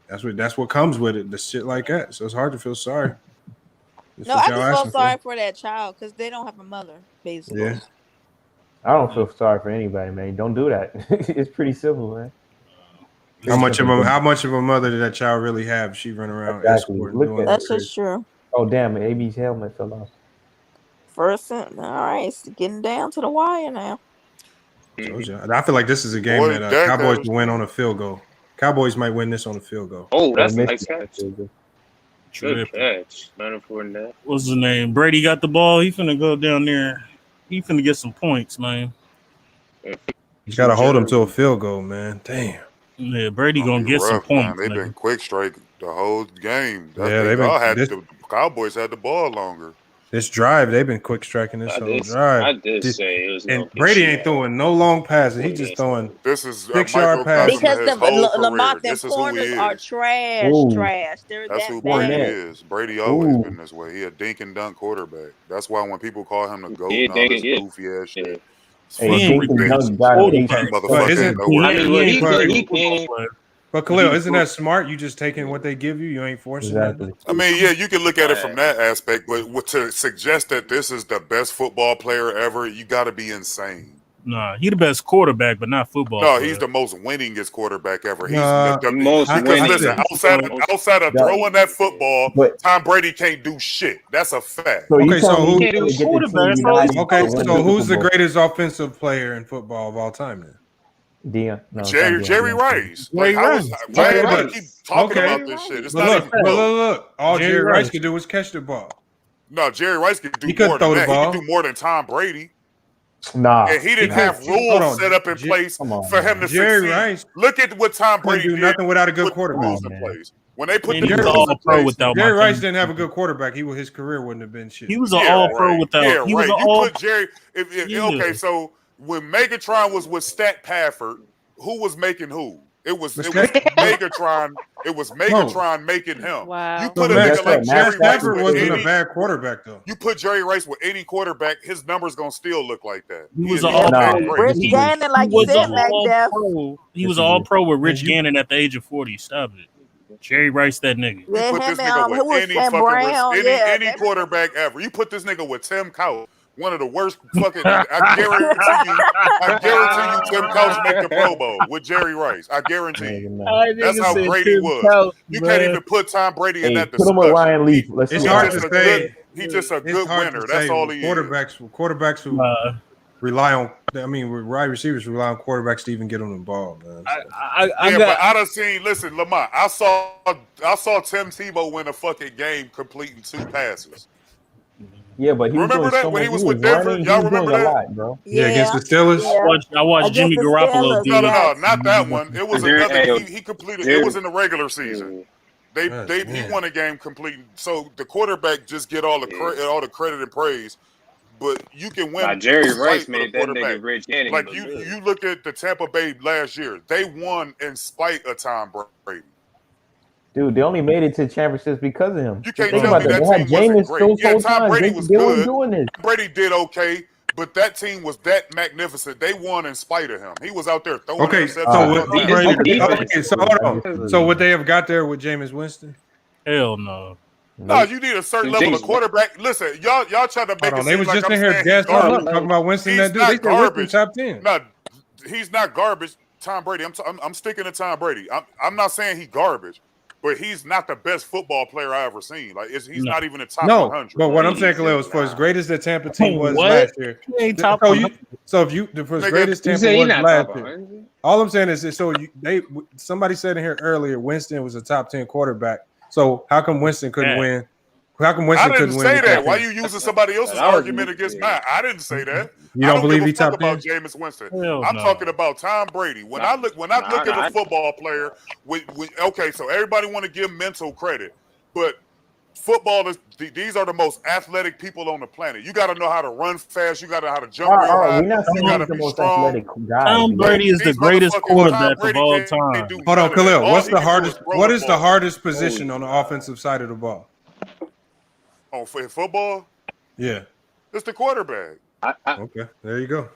that's what comes with it. The shit like that. So it's hard to feel sorry. No, I just feel sorry for that child because they don't have a mother, basically. Yeah. I don't feel sorry for anybody, man. Don't do that. It's pretty simple, man. How much of a mother did that child really have? She run around escorting. That's just true. Oh damn! AB's helmet fell off. First, all right, it's getting down to the wire now. I feel like this is a game that Cowboys will win on a field goal. Cowboys might win this on a field goal. Oh, that's a nice catch. Good catch. What's his name? Brady got the ball. He finna go down there. He finna get some points, man. You gotta hold him to a field goal, man. Damn. Yeah, Brady gonna get some points. They've been quick strike the whole game. The Cowboys had the ball longer. This drive, they've been quick striking this whole drive. I did say it was. And Brady ain't throwing no long passes. He's just throwing 6-yard passes. Because the Lamont corners are trash. That's who Brady is. Brady always been this way. He a dink and dunk quarterback. That's why when people call him the GOAT and all this goofy ass shit. But Khalil, isn't that smart? You just taking what they give you. You ain't forcing that. I mean, yeah, you can look at it from that aspect, but to suggest that this is the best football player ever, you got to be insane. Nah, he the best quarterback, but not football. No, player. He's the most winningest quarterback ever. He's the most winning. Listen, outside of throwing that football, Tom Brady can't do shit. That's a fact. So who's the greatest offensive player in football of all time then? Jerry Rice. Why everybody keep talking about this shit? It's look. All Jerry Rice could do was catch the ball. No, Jerry Rice could do more than that. He could do more than Tom Brady. Nah, and he didn't have rules set up in place for him to Jerry succeed. Rice. Look at what Tom Brady do did. Nothing without a good quarterback. When they put Jerry Rice didn't have a good quarterback. His career wouldn't have been shit. He was an all-pro without. Yeah, he was right. an all. Put Jerry. Okay, so when Megatron was with Stat Pafford, who was making who? It was Megatron. It was Megatron making him. Wow. You put a nigga like Jerry Rice wasn't a bad quarterback though. You put Jerry Rice with any quarterback, his numbers gonna still look like that. He was all Rich Gannon, like you said, Mac. He was all pro with Rich Gannon at the age of 40. Stop it. Jerry Rice, that nigga. You put this nigga with any quarterback ever. You put this nigga with Tim Couch, one of the worst fucking. I guarantee you, Tim Couch make the Pro Bowl with Jerry Rice. I guarantee you. That's how great he was. Couch, you can't even put Tom Brady in that discussion. Put him with Ryan Leaf. It's hard to say. He's just a good winner. That's all he is. Quarterbacks who rely on. I mean, wide receivers rely on quarterbacks to even get them the ball, man. But I done seen. Listen, Lamont. I saw Tim Tebow win a fucking game completing 2 passes. Yeah, but he remember that when he was with Denver. Y'all remember that? Lot, bro. Yeah, against the Steelers. I watched Jimmy Garoppolo do No, not that one. It was another. He completed. It was in the regular season. He won a game completing. So the quarterback just get all the credit and praise. But you can win. Jerry Rice made that nigga Rich Gannon. Like you look at the Tampa Bay last year, they won in spite of Tom Brady. Dude, they only made it to championships because of him. You can't tell me that team wasn't great. Yeah, Tom Brady was good. Doing this. Brady did okay, but that team was that magnificent. They won in spite of him. He was out there throwing. So hold on. So would they have got there with Jameis Winston? Hell no. No, you need a certain level of quarterback. Listen, y'all try to make it they seem was like just I'm in here saying gassed up talking about Winston. That dude, they said Winston top 10. No, he's not garbage. Tom Brady. I'm sticking to Tom Brady. I'm not saying he's garbage, but he's not the best football player I ever seen. Like he's not even a top 100. But what I'm saying, Khalil, is for as great as the Tampa team was last year. He ain't top 100. So if you for as great as Tampa was last year, all I'm saying is somebody said in here earlier, Winston was a top 10 quarterback. So how come Winston couldn't win? How come Winston couldn't win? I didn't say that. Why are you using somebody else's argument against mine? I didn't say that. You don't believe he top 10? About Jameis Winston. I'm talking about Tom Brady. When I look at a football player, okay, so everybody want to give mental credit, but football is these are the most athletic people on the planet. You got to know how to run fast. You got to know how to jump real high. You got to be strong. Tom Brady is the greatest quarterback of all time. Hold on, Khalil. What is the hardest position on the offensive side of the ball? On football? Yeah. It's the quarterback. Okay, there you go.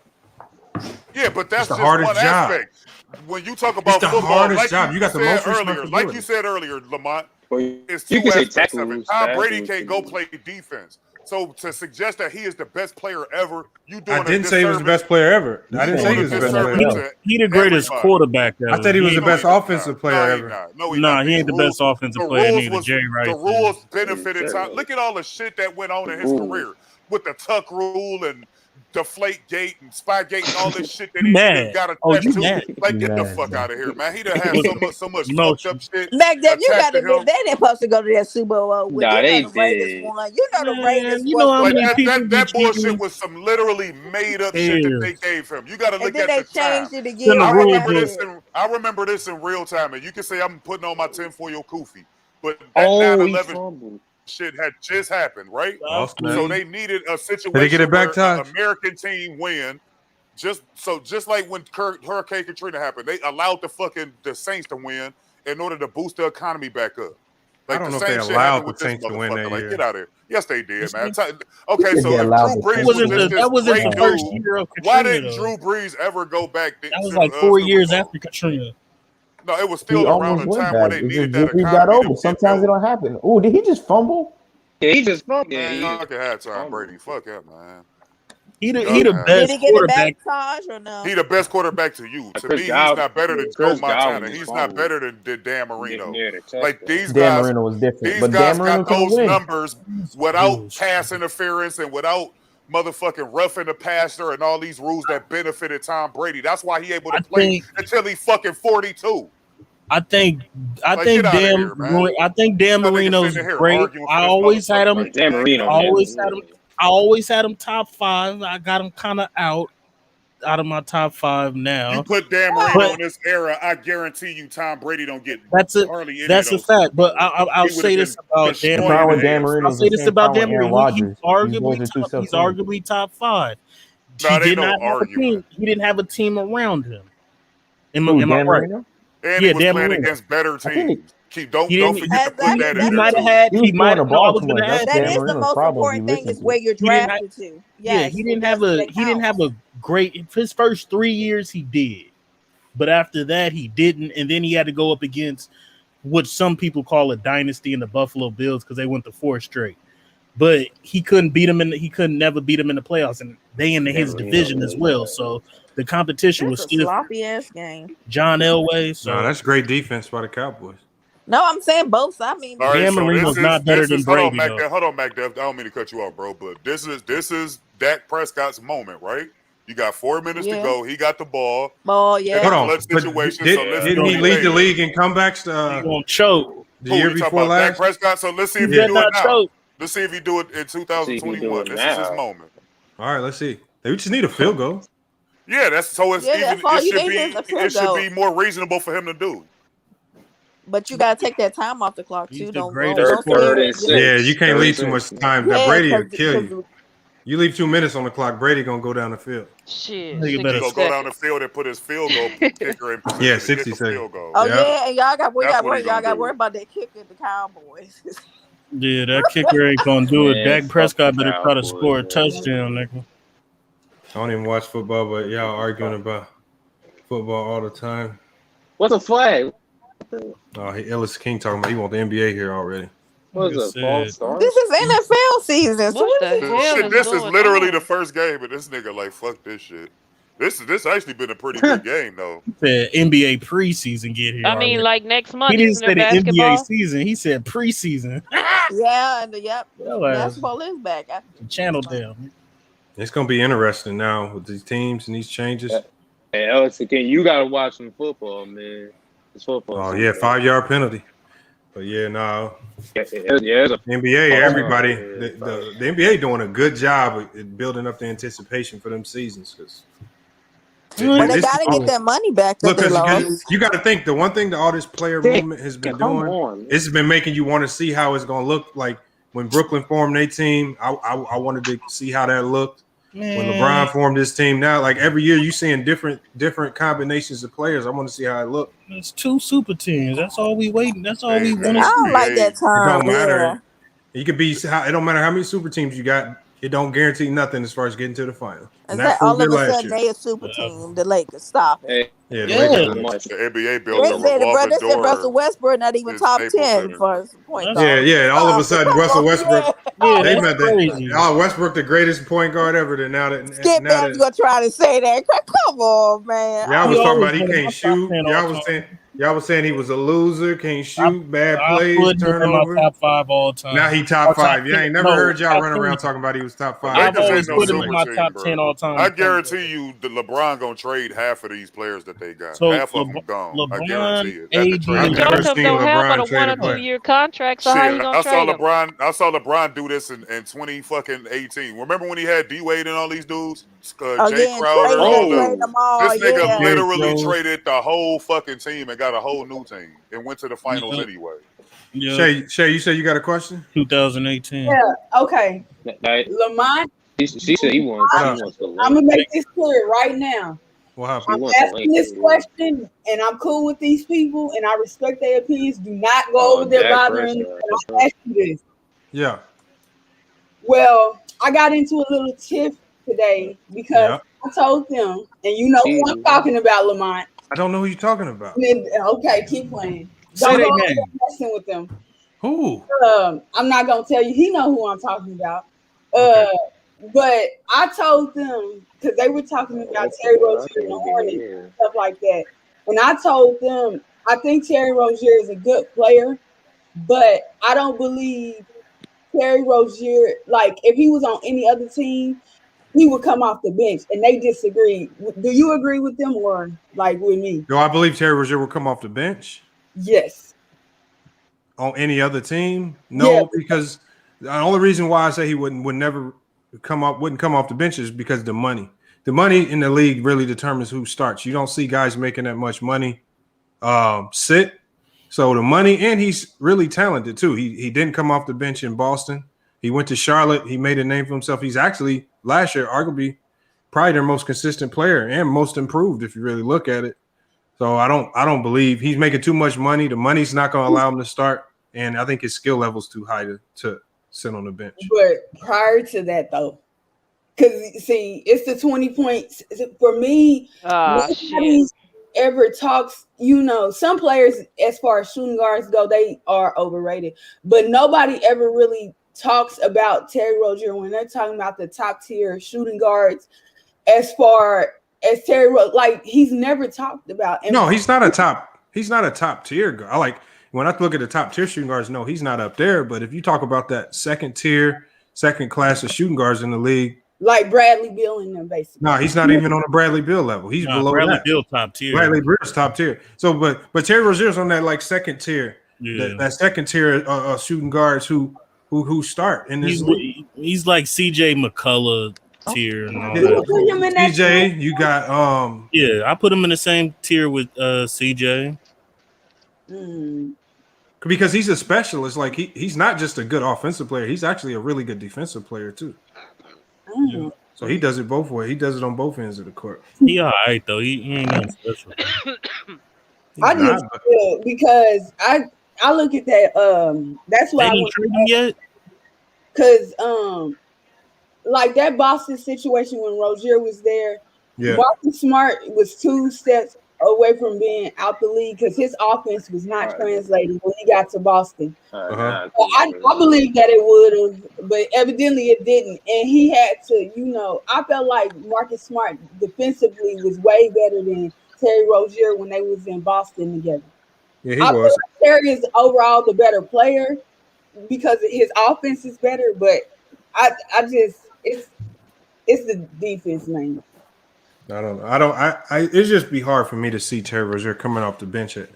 Yeah, but that's the just hardest one job. aspect. When you talk about it's the football, hardest like job. You got the most responsibility. Like you said earlier, Lamont, it's two you can say aspects of it. tackles, Tom Brady can't go play defense. So to suggest that he is the best player ever, you doing I didn't say he was the best player ever. I didn't say he was the best player ever. He the greatest quarterback ever. I said he was the best offensive player ever. No, he ain't the best offensive player neither. Jerry Rice. The rules benefited Tom. Look at all the shit that went on in his career with the tuck rule and deflate gate and spy gate and all this shit that he got attached to. Like, get the fuck out of here, man. He done had so much fucked up shit. Back then, you got to admit, they didn't supposed to go to that Super Bowl with. Nah, they the Raiders won. You know the Raiders won. That bullshit was some literally made up shit that they gave him. You got to look at the time. It again. I remember this in real time, and you can say I'm putting on my tinfoil kufi, but that 9/11 shit had just happened, right? So they needed a situation where an American team win. Just like when Hurricane Katrina happened, they allowed the Saints to win in order to boost the economy back up. Like, I don't know if they allowed the Saints to win that year. Get out of here. Yes, they did, man. Okay, so Drew Brees was this great dude. Why didn't Drew Brees ever go back? That was like 4 years after Katrina. No, it was still around the time where they needed that economy. Got over. Sometimes it don't happen. Oh, did he just fumble? Yeah, he just fumbled. Yeah, fucking had Tom Brady. Fuck him, man. He the best quarterback. He the best quarterback to you. To me, he's not better than Joe Montana. He's not better than Dan Marino. Like these Dan guys, Marino was different. these But guys Dan Marino got those win. numbers without pass interference and without motherfucking roughing the passer and all these rules that benefited Tom Brady. That's why he able to play until he fucking 42. I think Dan Marino's great. I always had him. Dan Marino. I always had him top 5. I got him kind of out. out of my top 5 now. You put Dan Marino in this era, I guarantee you Tom Brady don't get hardly any of those. That's a fact. But I'll say this about Dan Marino. I'll say this about Dan Marino. He's arguably top 5. No, He did not have a team. He didn't have a team around him. Am I right? And he was playing against better teams. Don't forget to put that in. He might have. That is the most important thing is where you're drafted to. Yeah, he didn't have a great. His first 3 years he did, but after that he didn't, and then he had to go up against what some people call a dynasty in the Buffalo Bills because they went to 4 straight. But he couldn't beat him, and he couldn't never beat him in the playoffs, and they in his division as well. So the competition was still sloppy ass game. John Elway. So no, that's great defense by the Cowboys. No, I'm saying both. I mean, Dan Marino's not better than Brady. Hold on, Mac Def. I don't mean to cut you off, bro, but this is Dak Prescott's moment, right? You got 4 minutes to go. He got the ball. Yeah. Hold on. Didn't he lead the league in comebacks? He gonna choke the year before last. Dak Prescott. So let's see if he do it now. Let's see if he do it in 2021. This is his moment. All right, let's see. They just need a field goal. Yeah, that's so. It should be more reasonable for him to do. But you gotta take that time off the clock too. Don't yeah, you can't leave too much time. That Brady will kill you. You leave 2 minutes on the clock, Brady gonna go down the field. Shit, he gonna go down the field and put his field goal kicker in position. Yeah, 60 seconds. Oh yeah, and y'all got worry about that kicker, the Cowboys. Yeah, that kicker ain't gonna do it. Dak Prescott better try to score a touchdown, nigga. I don't even watch football, but y'all arguing about football all the time. What's a flag? Oh, Ellis King talking about he want the NBA here already. What is a false start? This is NFL season. So this is literally the first game, and this nigga like fuck this shit. This actually been a pretty good game though. The NBA preseason get here. I mean, like next month. He didn't say the basketball? NBA season. He said preseason. Yeah, and basketball is back. Channel down. It's gonna be interesting now with these teams and these changes. Hey, Alex, again, you gotta watch some football, man. It's football. Oh yeah, 5-yard penalty. But yeah, no. NBA, everybody, the NBA doing a good job at building up the anticipation for them seasons. But they gotta get that money back. You got to think the one thing that all this player movement has been doing, it's been making you want to see how it's gonna look like when Brooklyn formed their team. I wanted to see how that looked. Man. When LeBron formed his team, now like every year you seeing different combinations of players. I want to see how it look. It's 2 super teams. That's all we waiting. That's all we want to see. I don't like that term. It don't matter. You could be. It don't matter how many super teams you got. It don't guarantee nothing as far as getting to the final. Is that all of a sudden they a super team? The Lakers stop it. The NBA built a revolving door. Russell Westbrook not even top 10 for point guard. Yeah. All of a sudden, Russell Westbrook. They meant that. Oh, Westbrook, the greatest point guard ever. Then now that Skip Bayless gonna try to say that. Come on, man. Y'all was talking about he can't shoot. Y'all was saying he was a loser, can't shoot, bad plays, turnover. Top 5 all time. Now he top 5. Yeah, I ain't never heard y'all run around talking about he was top 5. I've always put him in my top 10 all time. I guarantee you, the LeBron gonna trade half of these players that they got. So half of them gone. I guarantee it. Joseph don't have a 1 or 2 year contract, so how you gonna trade him? I saw LeBron do this in 2018. Remember when he had D Wade and all these dudes? Jay Crowder. This nigga literally traded the whole fucking team and got a whole new team and went to the finals anyway. Yeah. Shay, you said you got a question? 2018. Yeah. Okay. Lamont. She said he wants. I'm gonna make this clear right now. What happened? I'm asking this question, and I'm cool with these people, and I respect their opinions. Do not go over their bothering. I'll ask you this. Yeah. Well, I got into a little tiff today because I told them, and you know who I'm talking about, Lamont. I don't know who you're talking about. Okay, keep playing. Say their name. Messing with them. Who? I'm not gonna tell you. He know who I'm talking about. But I told them because they were talking about Terry Rozier and the Hornets and stuff like that. And I told them I think Terry Rozier is a good player, but I don't believe Terry Rozier. Like if he was on any other team, he would come off the bench, and they disagreed. Do you agree with them or like with me? Do I believe Terry Rozier will come off the bench? Yes. On any other team? No, because the only reason why I say he wouldn't come off the bench is because of the money. the money in the league really determines who starts. You don't see guys making that much money sit. So the money, and he's really talented too. He didn't come off the bench in Boston. He went to Charlotte. He made a name for himself. He's actually last year arguably probably their most consistent player and most improved if you really look at it. So I don't believe he's making too much money. The money's not going to allow him to start, and I think his skill level's too high to sit on the bench. But prior to that, though, because see, it's the 20 points for me. Nobody ever talks. You know, some players, as far as shooting guards go, they are overrated. But nobody ever really talks about Terry Rozier when they're talking about the top tier shooting guards. As far as Terry, like he's never talked about. No, he's not a top tier guy. I like when I look at the top tier shooting guards. No, he's not up there. But if you talk about that second class of shooting guards in the league, like Bradley Beal and them, basically. No, he's not even on a Bradley Beal level. He's below Bradley that. Beal top tier. Bradley Beal's top tier. So, but Terry Rozier's on that like second tier. Yeah. That second tier shooting guards who start in this league. He's like CJ McCullough tier and all that. CJ, you got I put him in the same tier with CJ. Because he's a specialist. Like he's not just a good offensive player, he's actually a really good defensive player too. Yeah. So he does it both ways. He does it on both ends of the court. He all right though. He ain't nothing special. I just feel because I look at that. That's why I didn't trade him yet. Because like that Boston situation when Rozier was there, Boston Smart was 2 steps away from being out the league because his offense was not translating when he got to Boston. I believe that it would have, but evidently it didn't. And he had to, I felt like Marcus Smart defensively was way better than Terry Rozier when they was in Boston together. Yeah, he I was. feel like Terry is overall the better player because his offense is better, but I just it's the defense, man. I don't know. It's just be hard for me to see Terry Rozier coming off the bench at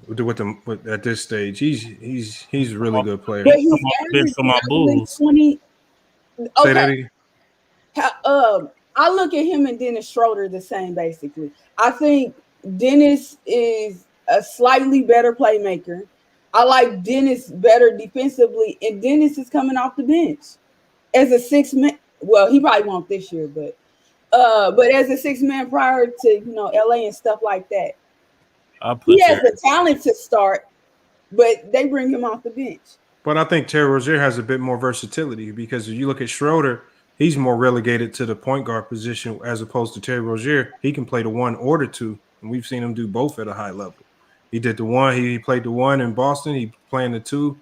this stage. He's a really good player. But he's averaging 20. Say that again. I look at him and Dennis Schroeder the same, basically. I think Dennis is a slightly better playmaker. I like Dennis better defensively, and Dennis is coming off the bench as a 6-man. Well, he probably won't this year, but as a 6-man prior to LA and stuff like that, he has the talent to start, but they bring him off the bench. But I think Terry Rozier has a bit more versatility because if you look at Schroeder, he's more relegated to the point guard position as opposed to Terry Rozier. He can play the 1 or the 2, and we've seen him do both at a high level. He did the 1. He played the 1 in Boston. He playing the 2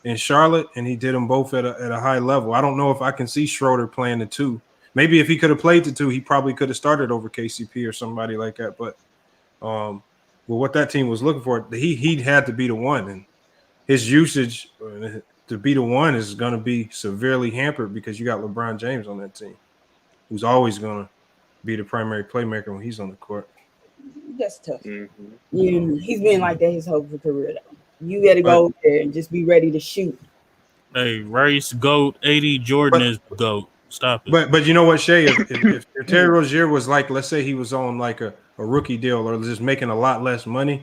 in Charlotte, and he did them both at a high level. I don't know if I can see Schroeder playing the 2. Maybe if he could have played the 2, he probably could have started over KCP or somebody like that. But what that team was looking for, he had to be the 1, and his usage to be the 1 is going to be severely hampered because you got LeBron James on that team, who's always going to be the primary playmaker when he's on the court. That's tough. Mm-hmm. Yeah, he's been like that his whole career, though. You got to go over there and just be ready to shoot. Hey, Rice, GOAT, 80, Jordan is GOAT. Stop it. But you know what, Shay? If Terry Rozier was like, let's say he was on like a rookie deal or just making a lot less money,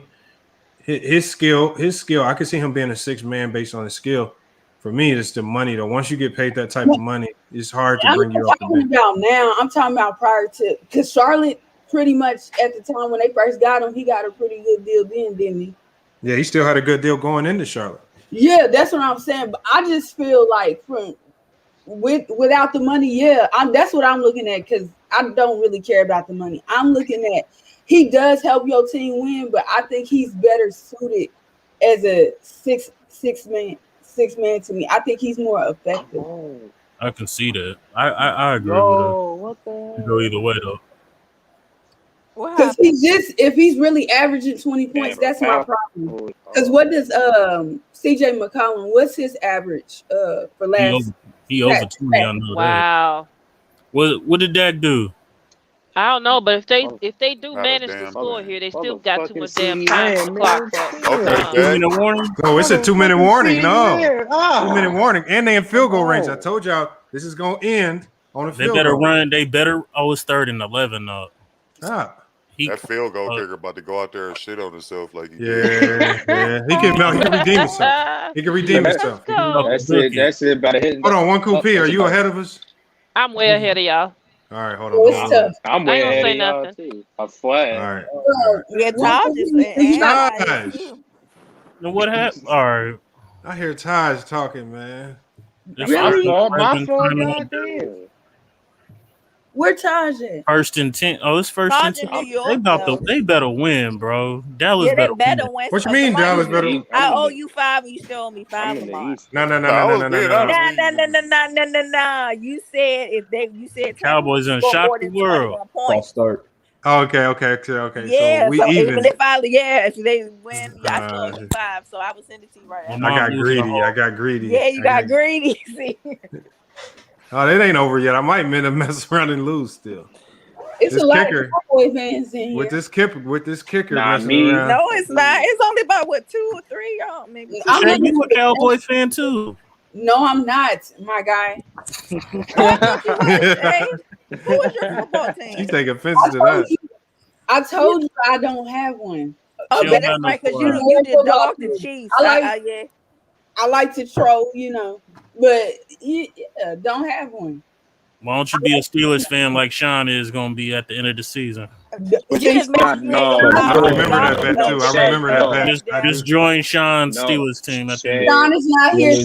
his skill, I could see him being a 6-man based on his skill. For me, it's the money though. Once you get paid that type of money, it's hard to bring you up. I'm talking about prior to, because Charlotte pretty much at the time when they first got him, he got a pretty good deal then, didn't he? Yeah, he still had a good deal going into Charlotte. Yeah, that's what I'm saying. But I just feel like without the money, that's what I'm looking at because I don't really care about the money. I'm looking at he does help your team win, but I think he's better suited as a six man to me. I think he's more effective. I can see that. I agree with that. What the go either way though. Because if he's really averaging 20 points, that's my problem. Because what does CJ McCollum? What's his average for last? He over 20. I know wow. That. What did that do? I don't know, but if they do manage to score here, they still got too much damn time on the clock. Okay. 2-minute warning? No, it's a 2-minute warning. No, 2-minute warning, and they in field goal range. I told y'all this is gonna end on the They field better goal. run. They better. Oh, it's 3rd and 11 up. Stop. That field goal kicker about to go out there and shit on himself like he Yeah, yeah. He can redeem himself. He can redeem himself. That's it. That's it. About to hit. Hold on, one cool P. Are you ahead of us? I'm way ahead of y'all. All right, hold on. I'm way ahead of y'all nothing. too. A flag. All right. Yeah, Taj is saying. Taj. Then what happened? All right. I hear Taj talking, man. My fault. Goddamn. Where Taj at? 1st and 10. Oh, it's 1st and 10. New York, They better win, bro. Dallas Yeah, they better better win. win. What you mean, Dallas better? I owe you 5 and you still owe me 5. No. No. You said you said Cowboys done shocked the world. False start. Oh, okay. Yeah, so we so even. if they win, I still owe you 5. So I will send it to you right now. I got greedy. Yeah, you got greedy. See. Oh, it ain't over yet. I might mess around and lose still. It's this a lot kicker, of Cowboy fans in here. with this kicker. Nah, messing me. around. No, it's not. It's only about 2 or 3, y'all. Maybe. Hey, you a Cowboy fan too? No, I'm not, my guy. Who is your football team? You take offense to that. I told you I don't have one. Oh, but that's right, because you did dog the Chiefs. I like to troll, but don't have one. Why don't you be a Steelers fan like Sean is going to be at the end of the season? I remember that bet too. I remember that bet. Just join Sean's Steelers team at the end. Sean is not here.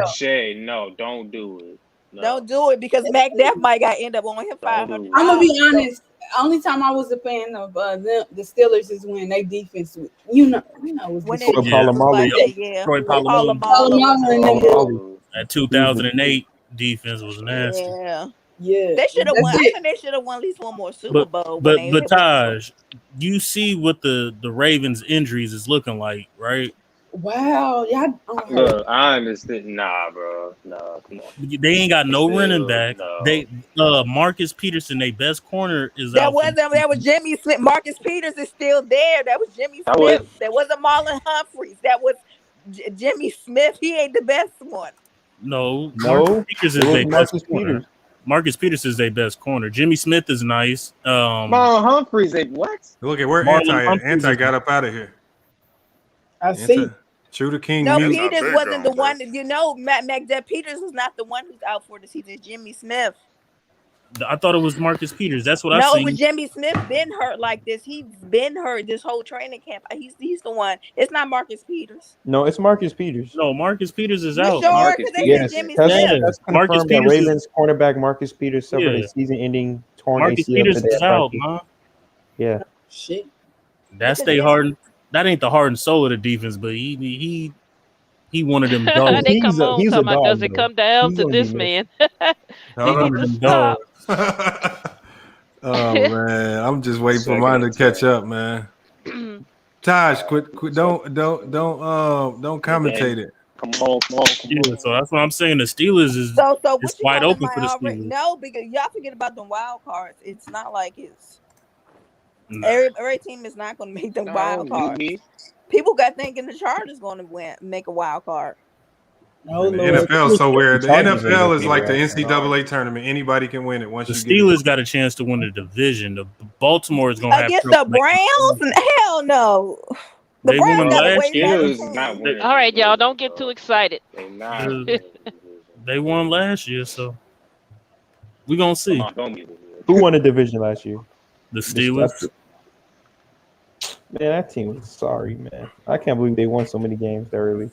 Shay, no, don't do it. No. Don't do it because Mac Def might got end up on him 500. I'm gonna be honest. Only time I was a fan of the Steelers is when they defense, was when they Troy Polamalu. That 2008 defense was nasty. Yeah. They should have won. I think they should have won at least one more Super Bowl. But Taj, you see what the Ravens injuries is looking like, right? Wow, Look, I understand. Nah, bro. No, come on. They ain't got no running back. No. They Marcus Peterson, their best corner is that out. That was Jimmy Smith. Marcus Peters is still there. That was Jimmy Smith. That wasn't Marlon Humphreys. That was Jimmy Smith. He ain't the best one. No. Marcus Peters is their best corner. Marcus Peters is their best corner. Jimmy Smith is nice. Marlon Humphreys, what? Look at where Anti got up out of here. I see. True to King. No, Peters wasn't the one. Mac Peters was not the one who's out for the season. It's Jimmy Smith. I thought it was Marcus Peters. That's what I seen. No, it was Jimmy Smith. Been hurt like this. He's been hurt this whole training camp. He's the one. It's not Marcus Peters. No, it's Marcus Peters. No, Marcus Peters is out. Sure? Yes, Jimmy that's confirmed. Marcus that Peters Ravens cornerback Marcus Peters suffered a season-ending torn Marcus ACL. Peters is out, man. Yeah. Shit. That's that ain't the heart and soul of the defense, but he one of them dogs. They come on talking about does it come down to this man? Oh man, I'm just waiting for mine to catch up, man. Taj, quit! Don't commentate it. Come on. Yeah, so that's what I'm saying. The Steelers is it's wide open for the Steelers. No, because y'all forget about the wild cards. It's not like it's every team is not going to make the wild cards. People got thinking the Chargers going to make a wild card. No, the NFL is so weird. The NFL is like the NCAA tournament. Anybody can win it once the you Steelers got a chance to win the division. The Baltimore is going to have against the Browns. Hell no. They won last year. All right, y'all, don't get too excited. They won last year, so we're gonna see. Who won the division last year? The Steelers. Man, that team was sorry, man. I can't believe they won so many games that early.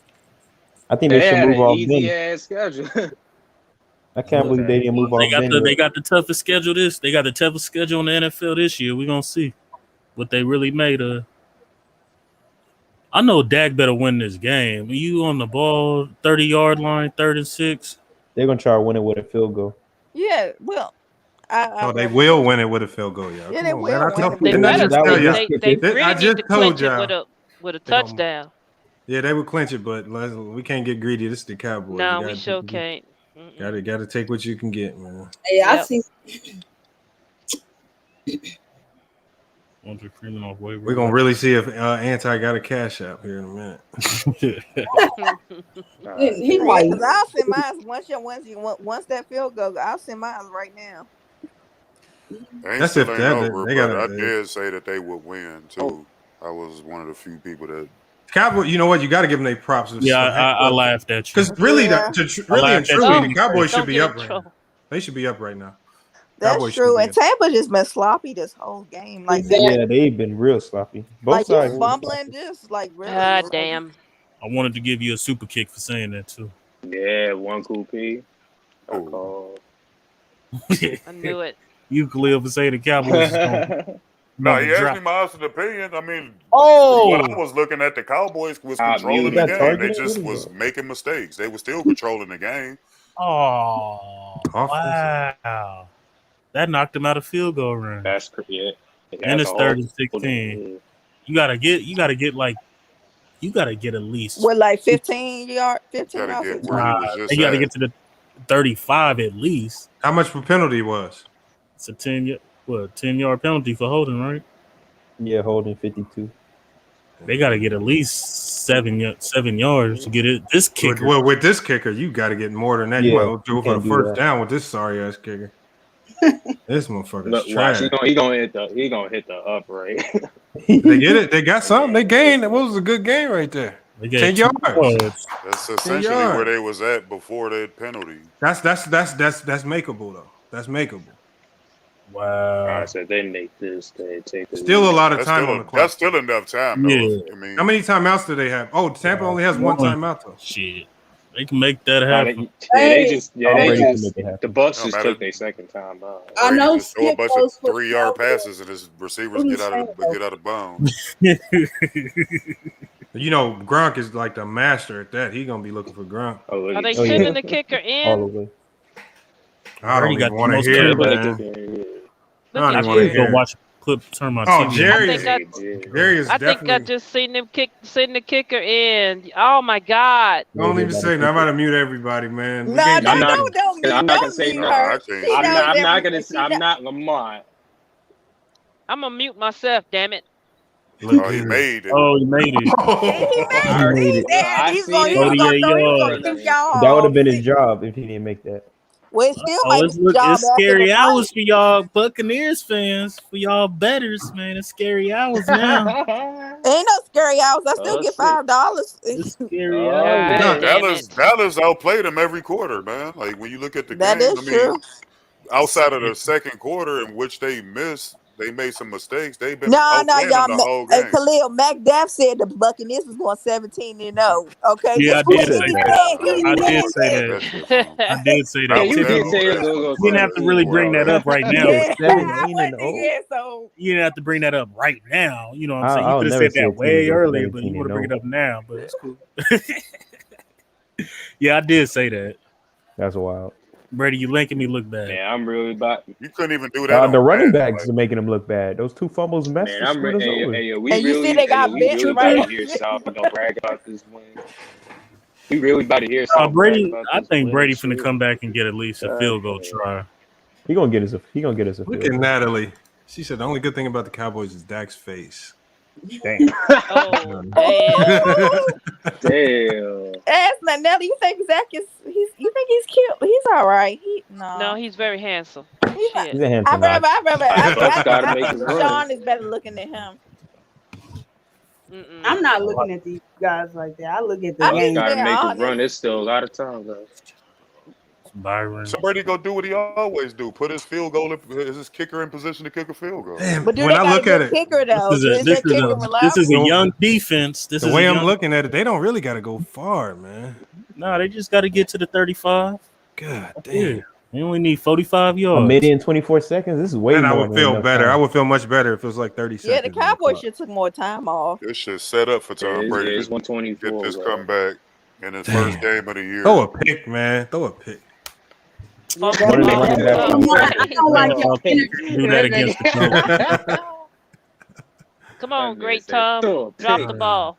I think they should move off. Easy ass schedule. I can't believe they didn't move off. They got the toughest schedule They got the toughest schedule in the NFL this year. We're gonna see what they really made of. I know Dak better win this game. You on the ball, 30-yard line, 3rd and 6. They're gonna try to win it with a field goal. Yeah, well. They will win it with a field goal, y'all. Yeah, they will. I just told y'all with a touchdown. Yeah, they would clinch it, but we can't get greedy. This is the Cowboys. No, we sure can't. Got to take what you can get, man. Hey, I see. We're gonna really see if Anti got a cash out here in a minute. He might. Because I'll send mine once that field goal. I'll send mine right now. That's if they're over, but I did say that they would win too. I was one of the few people that. Cowboy, you know what? You got to give them their props. Yeah, I laughed at you. Because really, really and truly, the Cowboys should be up right now. They should be up right now. That's Cowboys true. And Tampa just been sloppy this whole game. Like yeah, they've been real sloppy. Both sides. Just fumbling, just like really. God damn. I wanted to give you a super kick for saying that too. Yeah, one cool P. I knew it. You, Khalil, for saying the Cowboys. No, he asked me my honest opinion. I mean, when I was looking at the Cowboys was controlling the game. They just was making mistakes. They were still controlling the game. Oh, wow. That knocked him out of field goal range. That's correct. And it's 3rd and 16. You gotta get at least what, like 15 yard, 15 you yards. You gotta get to the 35 at least. How much for penalty was? It's a 10-yard penalty for holding, right? Yeah, holding 52. They got to get at least 7 yards to get it. This kicker. Well, with this kicker, you got to get more than that. Yeah, you might do it for the first that. down with this sorry ass kicker. This motherfucker's Look, trash. watch, he gonna hit the upright. They get it. They got something. They gained. It was a good game right there. 10 yards. That's essentially where they was at before that penalty. That's makeable though. That's makeable. Wow. I said they make this. They take this. Still a lot of time on the clock. That's still enough time, though. Yeah. I mean, how many timeouts do they have? Oh, Tampa only has one timeout though. Shit, they can make that happen. The Bucks just took their second time out. I know. Just throw a bunch of 3-yard passes and his receivers get out of bounds. You know, Gronk is like the master at that. He's gonna be looking for Gronk. Are they sending the kicker in? I don't even want to hear it, man. I don't even want to hear. Go watch a clip. Turn my Oh, TV. Jerry is I think I just seen them send the kicker in. Oh my God! Don't even say that. I'm about to mute everybody, man. No, I'm not gonna say no. I'm not Lamar. I'm gonna mute myself. Damn it! Oh, he made it. Oh, he made it. He made it. He's gonna That would have been his job if he didn't make that. Well, it still makes his job. It's scary hours for y'all Buccaneers fans, for y'all bettors, man. It's scary hours now. Ain't no scary hours. I still get $5. It's scary hours. Dallas outplayed them every quarter, man. Like when you look at the that game, is true. Outside of the second quarter in which they missed, they made some mistakes. They've been y'all. the whole game. Hey, Khalil, McDaff said the Buccaneers was going 17-0. Okay. Yeah, I did say that. I did say that. You did say it. You didn't have to really bring that up right now. You didn't have to bring that up right now. You know what I'm saying? You could have said that way earlier, but you want to bring it up now. But it's cool. Yeah, I did say that. That's wild. Brady, you making me look bad. Yeah, I'm really bad. You couldn't even do that. The running backs are making them look bad. Those 2 fumbles messed Man, I'm ready. You see they got benched right here. South and don't brag about this win. We really about to hear something. Brady, I think Brady finna come back and get at least a field goal try. He gonna get us a Look field at Natalie. She said the only good thing about the Cowboys is Dak's face. Damn. Oh, damn. Damn. Ask Nelly, you think Zach is? You think he's cute? He's all right. No, he's very handsome. He's a handsome I remember. Sean is better looking than him. I'm not looking at these guys like that. I look at the game. Gotta make a run. There's still a lot of time left. Byron. So Brady go do what he always do: put his field goal, his kicker in position to kick a field goal. Damn, But do when they I got look a at good it, kicker though? This is a young defense. The way I'm looking at it, they don't really got to go far, man. No, they just got to get to the 35. God damn. You only need 45 yards. A minute and 24 seconds. This is way more. I would feel better. I would feel much better if it was like 30 seconds. Yeah, the Cowboys should took more time off. This shit set up for Tom Brady. It's 124. Get this comeback in his first game of the year. Throw a pick, man. Throw a pick. Do that against the Come on, great Tom. Drop the ball.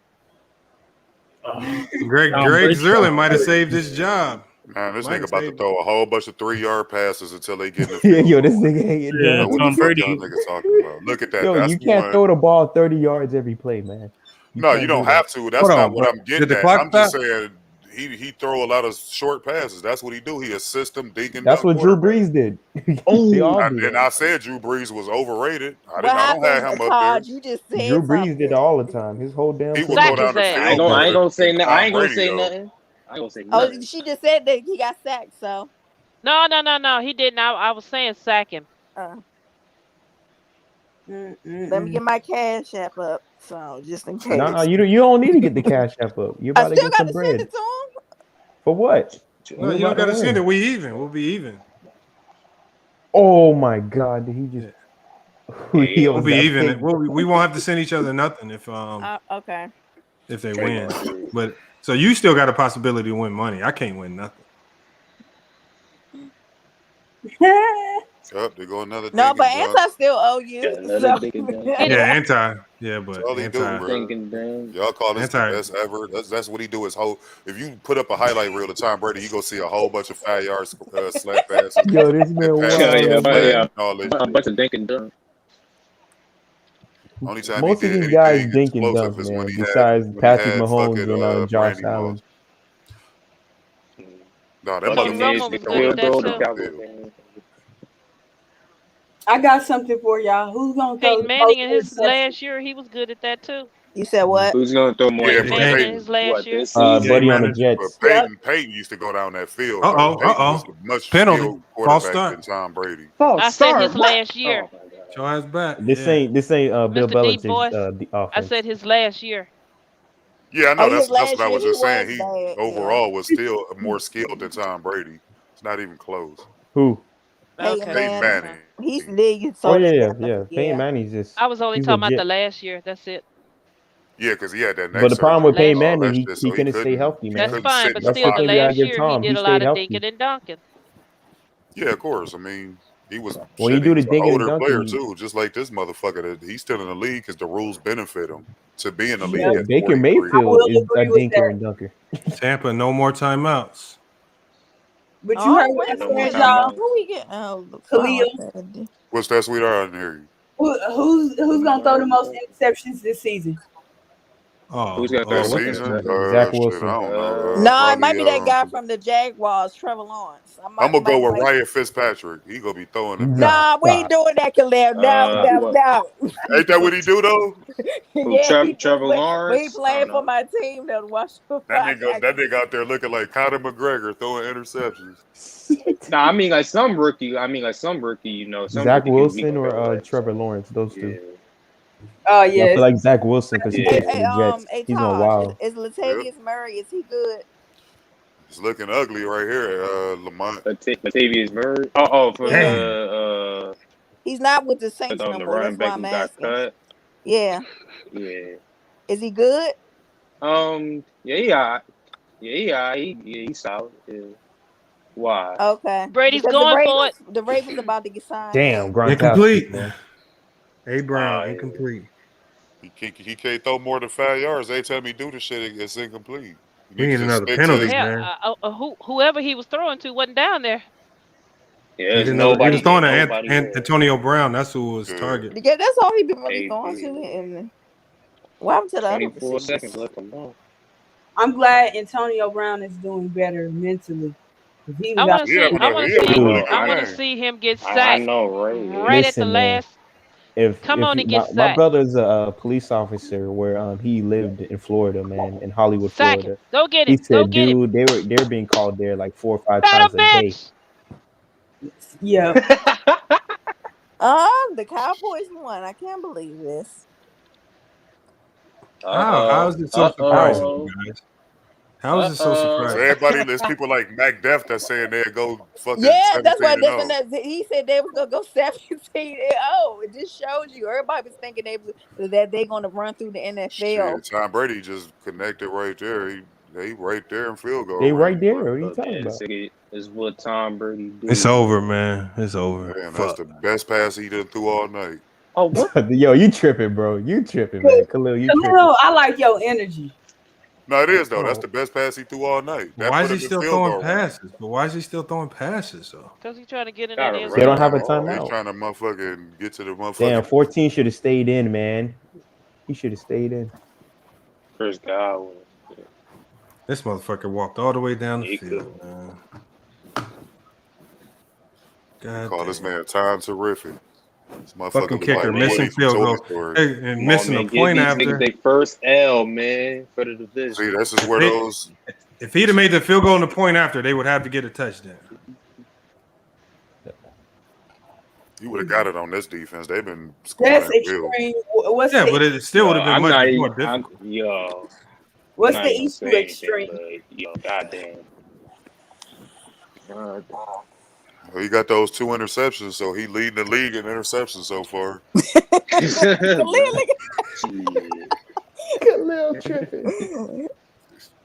Greg Zerlin might have saved his job. Man, this Mike nigga about to said- throw a whole bunch of 3-yard passes until they get in the field. Yo, this nigga ain't You done. know what Tom the fuck Brady. y'all niggas talking about? Look at that. Yo, That's you can't one. throw the ball 30 yards every play, man. No, you can't don't do that. have to. That's Hold not on, what but I'm getting did the at. clock I'm just stop? saying he throw a lot of short passes. That's what he do. He assist them, dink and That's dunk what Drew quarterback. Brees did. They all do And that. I said Drew Brees was overrated. I What don't have happened, him up there. Todd? You just said Drew Brees something. did it all the time. His whole damn He career. would go Sack down his the ass. field I ain't more gonna say than nothing. Tom I ain't gonna Brady, say though. nothing. I ain't gonna say Oh, nothing. she just said that he got sacked. So, No. He didn't. I was saying sack him. let me get my cash app up. So, just in case. Nah, you don't need to get the cash app up. You're I about to still get got some to send bread. it to him. For what? No, We're you don't about to got to send it. win. We even. We'll be even. Oh my God! Did he just? He We'll owns be that even. pig. We won't have to send each other nothing if Okay. they win. But so you still got a possibility to win money. I can't win nothing. Up, they go another No, dink but and dunk. Anti still owe you. Another So. dick and dunk. Yeah, anti. Yeah, That's but all he do, bro. Dink and dunk. Y'all call this the Anti. best ever. That's what he do. His whole. If you put up a highlight reel of Tom Brady, you go see a whole bunch of 5-yard slant passes. Yo, this man and passes Yeah, to the wild. flat yeah. and all this A shit. bunch of dink and dunk. Only time Most he of did these guys anything dink and explosive dunk, is man. Besides when he Patrick had Mahomes fucking and Josh Randy Allen. Moss. No, that Buccaneers Romo motherfucker was can good at go that up too. and down the field. I got something for y'all. Who's gonna throw Peyton the most Manning in his interceptions? last year, he was good at that too. You said what? Who's gonna throw more Yeah, Peyton but Manning in Peyton, his last what, year. this season? Buddy on the Manning. Jets. Yep. Peyton used to go down that field, bro. Peyton was a much Penalty. skilled False quarterback start. than Tom Brady. I said his last year. Oh my god. Show ass back. This Yeah. ain't Bill Mr. Deep Belichick's Voice. I offense. said his last year. Yeah, I Oh, know. his That's last what I year was he just saying. was He bad. Yeah. overall was still more skilled than Tom Brady. It's not even close. Who? Peyton Okay. Peyton Manning. Manning. He's league. Oh So that yeah, guy. yeah. Peyton Manning's just I was only he's talking about the legit. last year. That's it. Yeah, because he had that neck But the problem with surgery and Peyton Last all year. that Manning, shit, he so he couldn't stay healthy, he man. That's couldn't fine, sit but in the That's still, one the thing we pocket. gotta last give year he Tom. He did a lot stayed of healthy. dinking and dunking. Yeah, of course. I mean, he was When you shit. do He the was an dinking and older player dunking, too, just like this motherfucker. That he's still in the league because the rules benefit him to be in the league Yep. yeah, at Baker 43. I Mayfield will is a agree with dinker that. and dunker. Tampa, no more timeouts. But you Oh, heard wait what a I No more said, minute. y'all. timeouts. Who we get? Oh, the Khalil. phone. What's that, sweetheart? I didn't hear you. Who's gonna throw the most interceptions this season? Who's Oh, gonna throw the This most what's season? interceptions? Zach Shit, I Wilson. don't know. No, it might Probably. be that guy from the Jaguars, Trevor Lawrence. I I'm gonna go with might. Ryan Fitzpatrick. He gonna be throwing them down. Nah, Nah, we ain't doing that, Khalil. No. What? Ain't that what he do though? Who? Yeah, he do, Trevor but he Lawrence? I playing don't for know. my team though. Watch. That nigga out there looking like Conor McGregor throwing interceptions. Nah, I mean like some rookie. You know, some Zach rookie Wilson can or relax. Trevor Lawrence, those two. Oh I yes. feel like Zach Wilson because he Yeah. played for the Jets. Hey, He's going Taj, wild. is Latavius Murray? Is he good? It's looking ugly right here, Lamont. Latavius Murray. For Yeah. the He's not with the Saints no the more. running That's why back I'm who got asking. cut. Yeah. Yeah. Is he good? Yeah. He's solid. Yeah. Why? Okay. Brady's Because going for it. the Ravens about to get signed. Damn, Gronkowski, incomplete. man. A Brown, Yeah. incomplete. He can't throw more than 5 yards. Every time he do the shit, it's incomplete. You We need need to just another stick penalty, to. man. Whoever he was throwing to wasn't down there. Yeah, He there's didn't know he was nobody. throwing There's to nobody there. Antonio Brown. That's who was target. Yeah, that's all he been really Hey, going yeah. to. And what happened to the other 24 receivers? seconds left. Come on. I'm glad Antonio Brown is doing better mentally. He I was want out to see. I want to see. Dude. I want to see him get I sacked know, right? right at the Listen, man. last. If Come on and my, get my sacked. brother's a police officer where he lived in Florida, man, in Hollywood, Sack Florida. him. Go get He him. Go said, get him. dude, they were being called there like 4 or 5 Battle times a day. bitch. Yeah. The Cowboys won. I can't believe this. How is it so surprising, guys? How is it so So surprising? everybody, there's people like Mac Def that's saying they'll go fucking Yeah, that's why 17-0. he said they was gonna go 17-0. It just shows you. Everybody was thinking that they're gonna run through the NFL. Shit, Tom Brady just connected right there. He right there in field goal They right range. there. What are you talking about? Is what Tom Brady did. It's over, man. It's over. Man, that's the best pass he done threw all night. Oh, what? Yo, you tripping, bro. You tripping, man. Khalil, you tripping. Khalil, I like your energy. No, it is though. That's the best pass he threw all night. Why is he still throwing passes? But why is he still throwing passes though? Because he's trying to get in that end They don't have a zone. He's timeout. trying to motherfucking get to the motherfucking. Damn, 14 should have stayed in, man. He should have stayed in. Chris Godwin. This motherfucker walked all the way down the field, man. God Call damn. this man time terrific. This Fucking kicker missing field goal and missing a point after. Their first L, man, for the division. See, this is where those. If he'd have made the field goal and the point after, they would have to get a touchdown. You would have got it on this defense. They've been scoring. That's extreme. What's Yeah, the, but it still would have been much more difficult. What's the issue extreme? Yo, goddamn. Well, he got those 2 interceptions, so he leading the league in interceptions so far. Khalil tripping.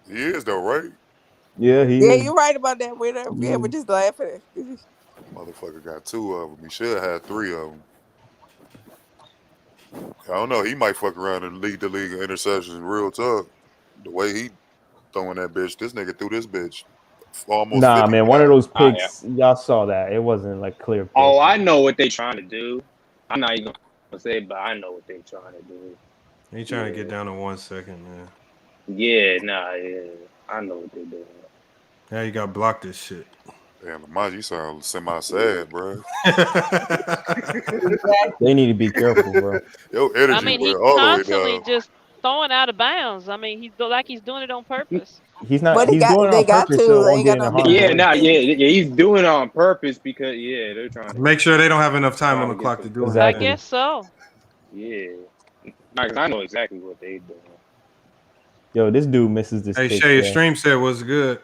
He is though, right? Yeah, he. Yeah, is. you're right about that. We're just laughing. Motherfucker got 2 of them. He should have had 3 of them. I don't know. He might fuck around and lead the league in interceptions. Real talk. The way he throwing that bitch, this nigga threw this bitch almost. Nah, 50 man, one of those Oh, picks, y'all saw that. It wasn't like clear. Pick. Oh, I know what they trying to do. I'm not even gonna say it, but I know what they trying to do. He trying to get down to 1 second, man. Yeah, I know what they're doing. Now you got blocked this shit. Damn, Lamont, you sound semi-sad, bro. They need to be careful, bro. Your energy I mean, he's went all the way constantly down. just throwing out of bounds. I mean, he's doing it on purpose. He's not. But He's doing it on purpose. So it won't get in a harm's way. He's doing it on purpose because they're trying to Make sure they don't have enough time on the clock to do it. I guess so. Yeah, I know exactly what they doing. Yo, this dude misses this. Hey kick, Shay, your man. stream said what's good.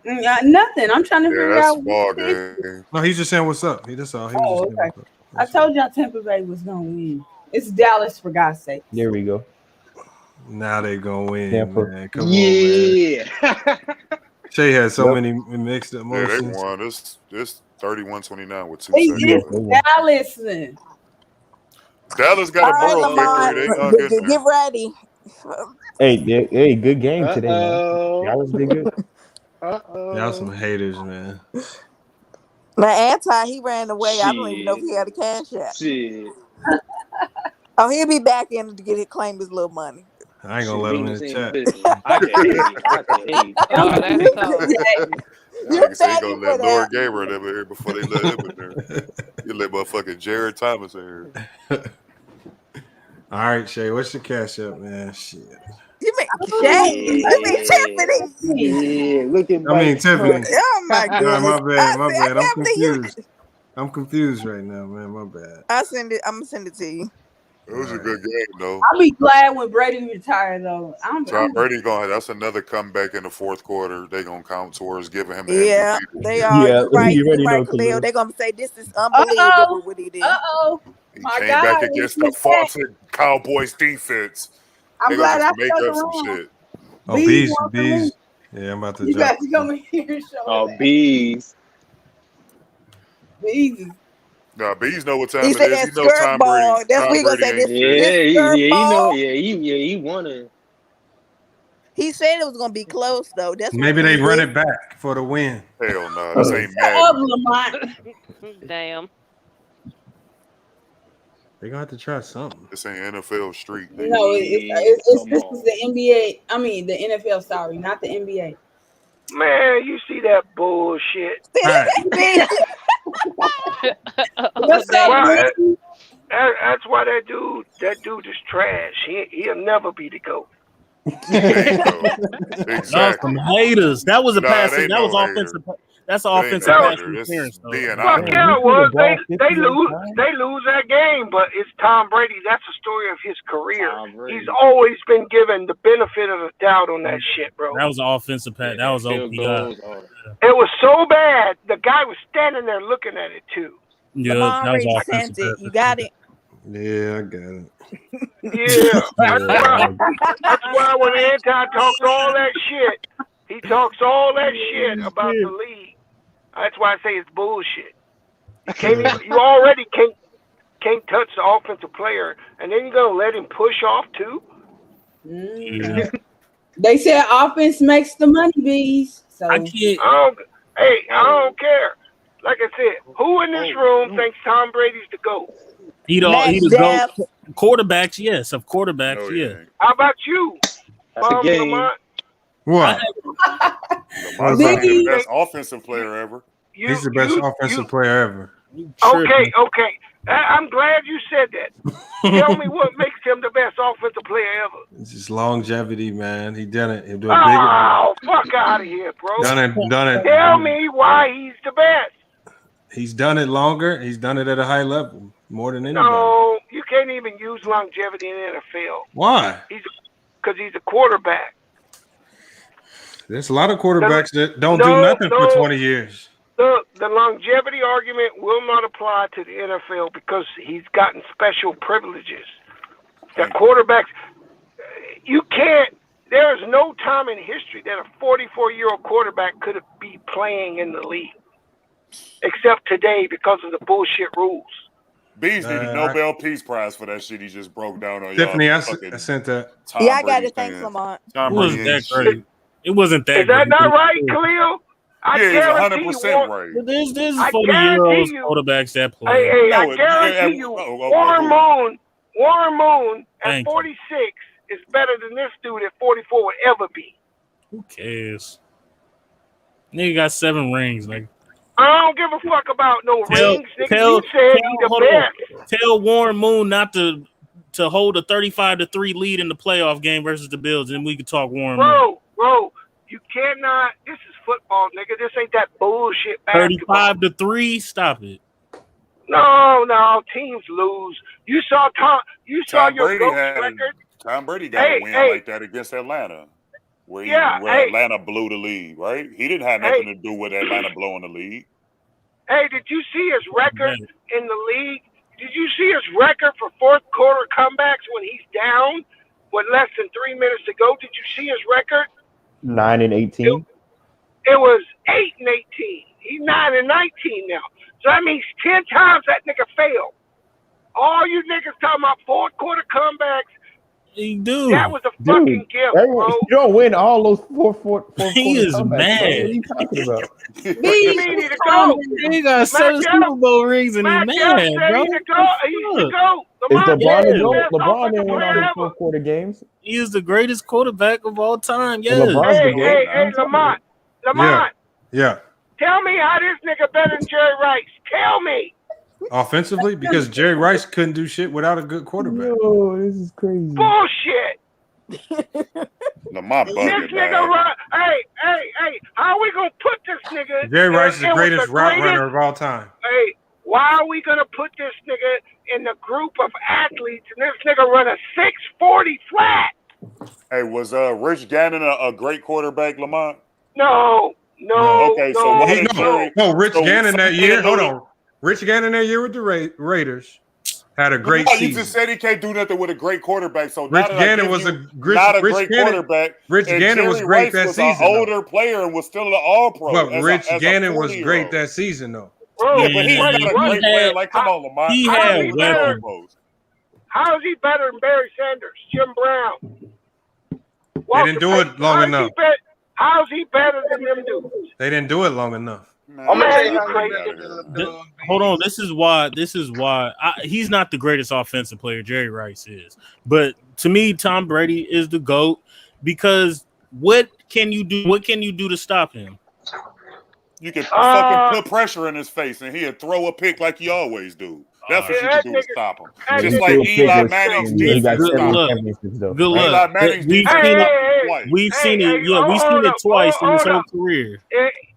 Nothing. I'm trying to figure that's out. ball game. No, he's just saying what's up. That's all. He was Oh, just saying okay. I told y'all Tampa Bay was gonna win. It's Dallas, for God's sake. There we go. Now they gonna win, Tampa. man. Come on, man. Shay had so many mixed Yeah, emotions. they won. This 31-29 with 2 It's seconds. Dallas. Then. Dallas got a moral victory. They gonna get there. Get ready. Hey, good game today, man. Dallas did good. Y'all some haters, man. Now, he ran away. I don't even know if he had a cash app. Shit. Oh, he'll be back in to claim his little money. I ain't gonna let him in the chat. Nigga say he gonna let Laura Gabriel in here before they let him in there. You let motherfucking Jared Thomas in here. All right, Shay, what's your cash up, man? Shit. You mean Shay? You mean Tiffany? Yeah, look at Tiffany. Oh my goodness. Nah, my bad. I'm after you- confused. I'm confused right now, man. My bad. I'm gonna send it to you. It was a good game, though. I'll be glad when Brady retired, though. Tom Brady that's another comeback in the fourth quarter. They gonna count towards giving him the Yeah, MVP. they are. Yeah, Right, you already know, Khalil. They're gonna say this is unbelievable what he did. He came back against the vaunted Cowboys defense. I'm They glad gonna I just make stuck up some around. shit. Oh, Bees bees. Yeah, I'm about to You drop. got to come in here and show Oh, that. bees. Bees. Nah, Bees know what time He it said is. that You know skirt Tom ball. Brady. That's Tom what he gonna Brady say. ain't This shit. skirt He ball. know. He wanna. He said it was gonna be close though. That's what Maybe he they run did. it back for the win. Hell no, this ain't Shut mad. up, Lamont. Damn. They're gonna have to try something. This ain't NFL Street. Nigga. No, this is the NBA. I mean, the NFL. Sorry, not the NBA. Man, you see that bullshit. What's up, Well, Ricky? that's why that dude is trash. He'll never be the GOAT. Exactly. Some haters. That was a Nah, pass. it ain't That was no offensive. That's an It ain't offensive no pass hater. This interference. is Though. being Fuck honest. yeah, it was. They lose. 58 They lose that game, but it's Tom Brady. That's the story of his career. Tom Brady. He's always been given the benefit of the doubt on that shit, bro. That was an offensive pass. That was Field OP. goals. It was so bad. The guy was standing there looking at it too. Yeah, Lamar that was already offensive sent it. pass. You got it. Yeah, I got it. Yeah, that's why when Anti talks all that shit, he talks all that shit about the league. That's why I say it's bullshit. You already can't touch the offensive player, and then you're gonna let him push off too. Yeah. They said offense makes the money, bees. So I can't. I don't care. Like I said, who in this room thinks Tom Brady's the GOAT? He the GOAT. Quarterbacks, yes. Of quarterbacks, yeah. How about you? That's a game. Lamont? What? Lamar's the best offensive player ever. He's the best offensive player ever. Okay. I'm glad you said that. Tell me what makes him the best offensive player ever. It's just longevity, man. He done it. He'll do it Oh, fuck out of here, bro. Done it. Tell me why he's the best. He's done it longer. He's done it at a high level, more than anybody. No, you can't even use longevity in the NFL. Why? Because he's a quarterback. There's a lot of quarterbacks that don't do nothing for 20 years. The longevity argument will not apply to the NFL because he's gotten special privileges. The quarterbacks, you can't. There is no time in history that a 44-year-old quarterback could be playing in the league, except today because of the bullshit rules. Bees need a Nobel Peace Prize for that shit he just broke down on. Stephanie, I sent that. Yeah, I got it. Thanks, Lamont. It wasn't that great. It wasn't that. Is that not right, Khalil? Yeah, he's 100% right. But there's 40-year-old quarterbacks that play. Hey, I guarantee you, Warren Moon at 46 is better than this dude at 44 would ever be. Who cares? Nigga got 7 rings, nigga. I don't give a fuck about no rings, nigga. You said he the best. Tell Warren Moon not to hold a 35-3 lead in the playoff game versus the Bills, and we can talk Warren Moon. Bro, you cannot. This is football, nigga. This ain't that bullshit basketball. 35-3. Stop it. No. Teams lose. You saw your GOAT's record. Tom Brady got a win like that against Atlanta, where Atlanta blew the league. Right? He didn't have nothing to do with Atlanta blowing the league. Hey, did you see his record in the league? Did you see his record for fourth quarter comebacks when he's down with less than 3 minutes to go? Did you see his record? 9-18. It was 8-18. He's 9-19 now. So that means 10 times that nigga failed. All you niggas talking about fourth quarter comebacks. Dude, that was a fucking gift, bro. You don't win all those four He is comebacks, mad. What are you talking about? He need to go. He got 7 Super Bowl rings and he's mad, bro. He need to go. Is LeBron LeBron didn't win all those fourth quarter games? He is the greatest quarterback of all time. Yes. Hey, Lamont. Yeah. Tell me how this nigga better than Jerry Rice. Tell me. Offensively, because Jerry Rice couldn't do shit without a good quarterback. Oh, this is crazy. Bullshit. Lamont bugging, This nigga run. Hey, how are we gonna put this nigga? Jerry Rice is the greatest route runner of all time. Hey, why are we gonna put this nigga in the group of athletes and this nigga run a 6.40 flat? Hey, was Rich Gannon a great quarterback, Lamont? No. Okay, so Rich Gannon that year. Hold on, Rich Gannon that year with the Raiders had a great season. You just said he can't do nothing with a great quarterback. So Rich Gannon was not a great quarterback. Rich Gannon was great that season. An older player and was still an All-Pro. But Rich Gannon was great that season, though. Bro, yeah, but he's not a great player. Like, come on, Lamont. He had weapons. How is he better than Barry Sanders, Jim Brown? They didn't do it long enough. How's he better than them dudes? They didn't do it long enough. Hold on. This is why he's not the greatest offensive player. Jerry Rice is, but to me, Tom Brady is the GOAT because what can you do? What can you do to stop him? You can fucking put pressure in his face, and he'll throw a pick like you always do. That's what you can do to stop him. Just like Eli Manning's defense. Good luck. We've seen it. Yeah, we've seen it twice in his whole career.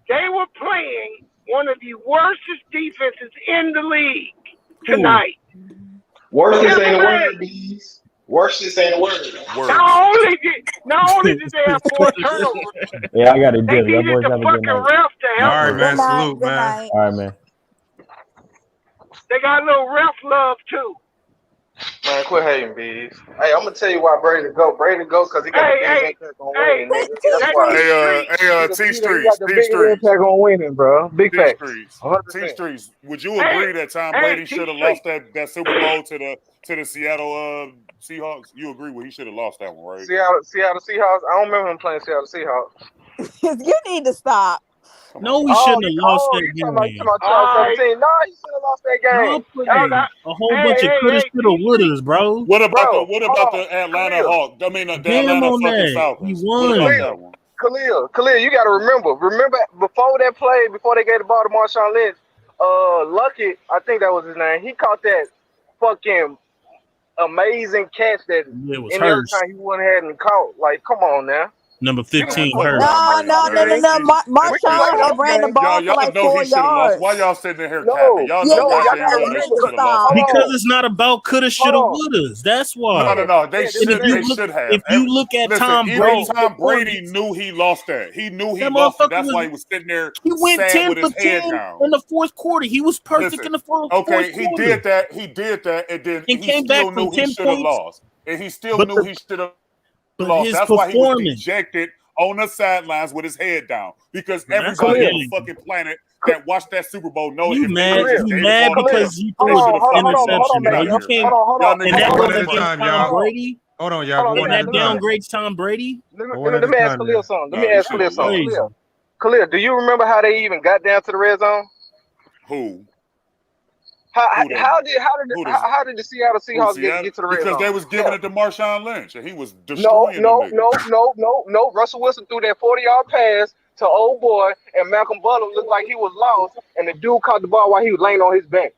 They were playing one of the worstest defenses in the league tonight. Worstest ain't a word, bees. Worstest ain't a word. Not only did they have 4 turnovers. Yeah, I got it. They needed the fucking ref to help. All right, man. Salute, man. All right, man. They got a little ref love too. Man, quit hating, Bees. Hey, I'm gonna tell you why Brady go. Brady go because he got the biggest impact on winning, nigga. That's why. T He Streets, got the biggest impact on winning, bro. Big T facts. Streets, 100%. T Streets. Would you agree that Tom Brady should have lost that Super Bowl to the Seattle Seahawks? You agree with he should have lost that one, right? Seattle Seahawks. I don't remember him playing Seattle Seahawks. You need to stop. No, we shouldn't have lost that you game. talking about 2017? No, he should have lost that game. A whole bunch of coulda, shoulda, wouldas, bro. What about the Atlanta Hawks? I mean, the Atlanta fucking Falcons. He won. What about that one? Khalil, you got to remember before that play, before they gave the ball to Marshawn Lynch, Lucky, I think that was his name. He caught that fucking amazing catch that any other time he wouldn't have hadn't caught. Like, come on now. Number 15 hurt. No. Marshawn had ran the ball for like 4 yards. Why y'all sitting in here capping? Y'all know he should have lost. Because it's not about coulda, shoulda, wouldas. That's why. No. They should have. If you look at Tom Brady, Tom Brady knew he lost that. He knew he lost it. That's why he was sitting there. He went 10 for 10 in the fourth quarter. He was perfect in the fourth quarter. Okay, he did that, and then he still knew he should have lost. And he still knew he should have lost. That's why he was dejected on the sidelines with his head down, because everybody on the fucking planet that watched that Super Bowl knows. You mad because you threw an interception, bro. You can't. And that goes against Tom Brady. Hold on, y'all. And that downgrades Tom Brady. Let me ask Khalil something. Khalil, do you remember how they even got down to the red zone? Who? How did the Seattle Seahawks get to the red zone? Because they was giving it to Marshawn Lynch, and he was destroying them. No. Russell Wilson threw that 40-yard pass to old boy, and Malcolm Butler looked like he was lost, and the dude caught the ball while he was laying on his back.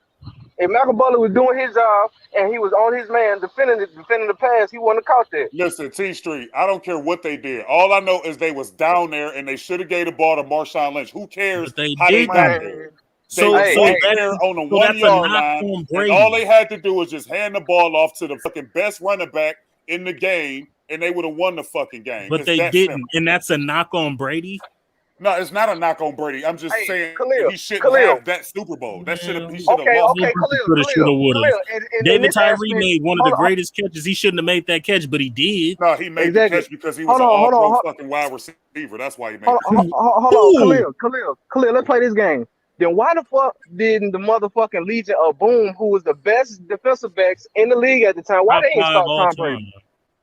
If Malcolm Butler was doing his job and he was on his man defending the pass, he wouldn't have caught that. Listen, T Street, I don't care what they did. All I know is they was down there, and they should have gave the ball to Marshawn Lynch. Who cares how they got there? So there on the 1 yard line, and all they had to do was just hand the ball off to the fucking best running back in the game, and they would have won the fucking game. But they didn't, and that's a knock on Brady. No, it's not a knock on Brady. I'm just saying he shouldn't have that Super Bowl. That he should have lost. Khalil. David Tyree made one of the greatest catches. He shouldn't have made that catch, but he did. No, he made the catch because he was an all-pro fucking wide receiver. That's why he made it. Hold on, Khalil, let's play this game. Then why the fuck didn't the motherfucking Legion of Boom, who was the best defensive backs in the league at the time, why they ain't stop Tom Brady?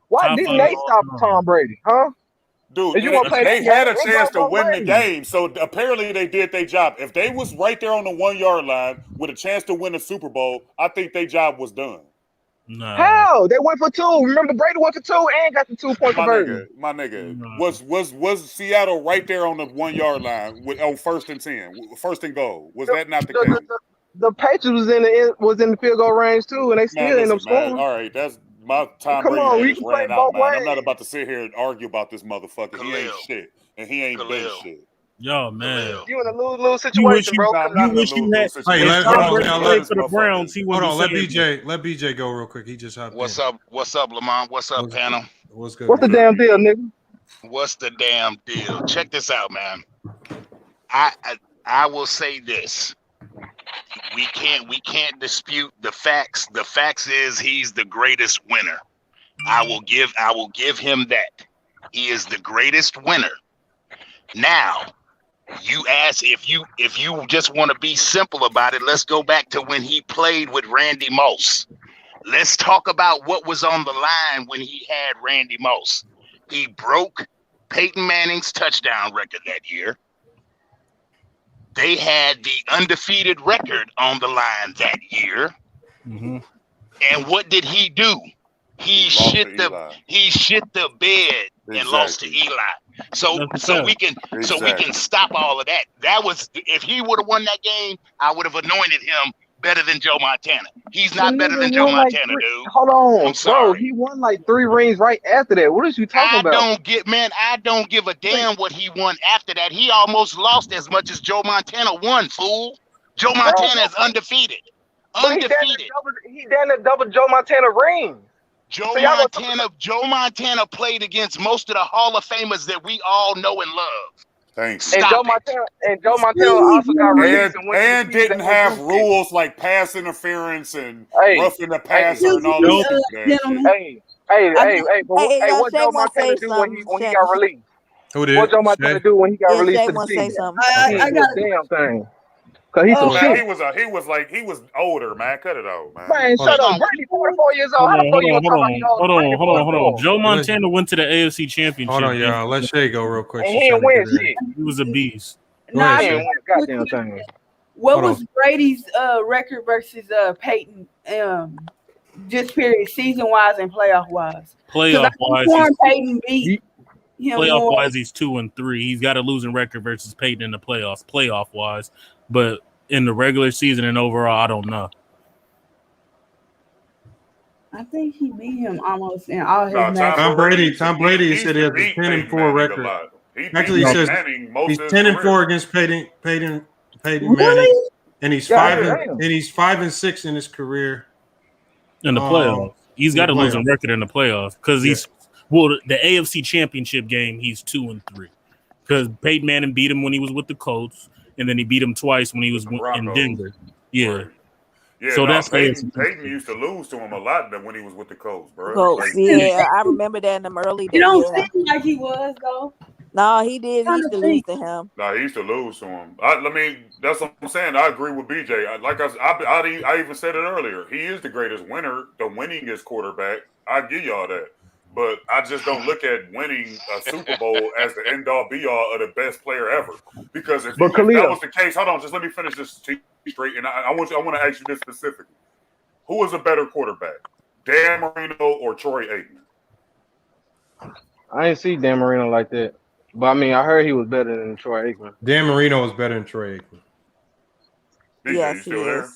Why didn't they stop Tom Brady? Huh? Dude, they had a chance to win the game, so apparently they did their job. If they was right there on the 1 yard line with a chance to win a Super Bowl, I think their job was done. No. How? They went for 2. Remember, Brady went for 2 and got the 2-point conversion. My nigga, was Seattle right there on the 1 yard line on 1st and 10, 1st and goal? Was that not the case? The Patriots was in the field goal range too, and they still ended up scoring. All right, that's my Tom Brady just ran out, man. I'm not about to sit here and argue about this motherfucker. He ain't shit, and he ain't been shit. Yo, man, you in a lose situation, bro. You wish you had. Hey, let the Browns. Hold on, let BJ go real quick. He just hopped in. What's up, Lamont? What's up, panel? What's good? What's the damn deal, nigga? What's the damn deal? Check this out, man. I will say this. We can't dispute the facts. The facts is he's the greatest winner. I will give him that. He is the greatest winner. Now, you ask if you just want to be simple about it, let's go back to when he played with Randy Moss. Let's talk about what was on the line when he had Randy Moss. He broke Peyton Manning's touchdown record that year. They had the undefeated record on the line that year. Mm-hmm. And what did he do? He shit the bed and lost to Eli. So we can stop all of that. That was, if he would have won that game, I would have anointed him better than Joe Montana. He's not better than Joe Montana, dude. Hold on, I'm sorry. bro. He won like 3 rings right after that. What is you talking about? I don't give a damn what he won after that. He almost lost as much as Joe Montana won, fool. Joe Montana is undefeated. Undefeated. He done double Joe Montana rings. Joe Montana played against most of the Hall of Famers that we all know and love. Thanks. And Joe Montana also got released and didn't have rules like pass interference and roughing the passer and all Excuse this me, shit. Hey, what Joe Montana do when he got released? Who did? What Joe Montana do when he got released to the team? I got damn thing. Cause he's some Man, shit. he was older, man. Cut it out, man. Man, shut up. Brady 44 years old. How the fuck you gonna talk about you old? Hold on. Joe Montana went to the AFC Championship. Hold on, y'all. Let Shay go real quick. And he didn't win shit. He was a beast. Nah, He didn't win a goddamn thing. what Hold was Brady's record versus Peyton? Just period, season wise and playoff wise. Playoff wise, Peyton beat him. playoff wise, he's 2-3. He's got a losing record versus Peyton in the playoffs. Playoff wise, but in the regular season and overall, I don't know. I think he beat him almost in all his matches. Tom Brady said he has a 10-4 record. Actually, he says he's 10-4 against Peyton Manning, and he's 5-6 in his career in the playoffs. He's got a losing record in the playoffs because he's the AFC Championship game. He's 2-3 because Peyton Manning beat him when he was with the Colts. And then he beat him twice when he was in Denver. Yeah. Right. Yeah, so that's Peyton used to lose to him a lot when he was with the Colts, bro. Colts, yeah, I remember that in them early days. You don't seem like he was though. No, he did. He used to lose to him. No, he used to lose to him. That's what I'm saying. I agree with BJ. I even said it earlier. He is the greatest winner, the winningest quarterback. I give y'all that. But I just don't look at winning a Super Bowl as the end-all, be-all of the best player ever. Because if that was the case, hold on, just let me finish this straight. And I want to ask you this specifically: who is a better quarterback, Dan Marino or Troy Aikman? I ain't see Dan Marino like that, but I mean, I heard he was better than Troy Aikman. Dan Marino was better than Troy Aikman. BJ, yes, you still there?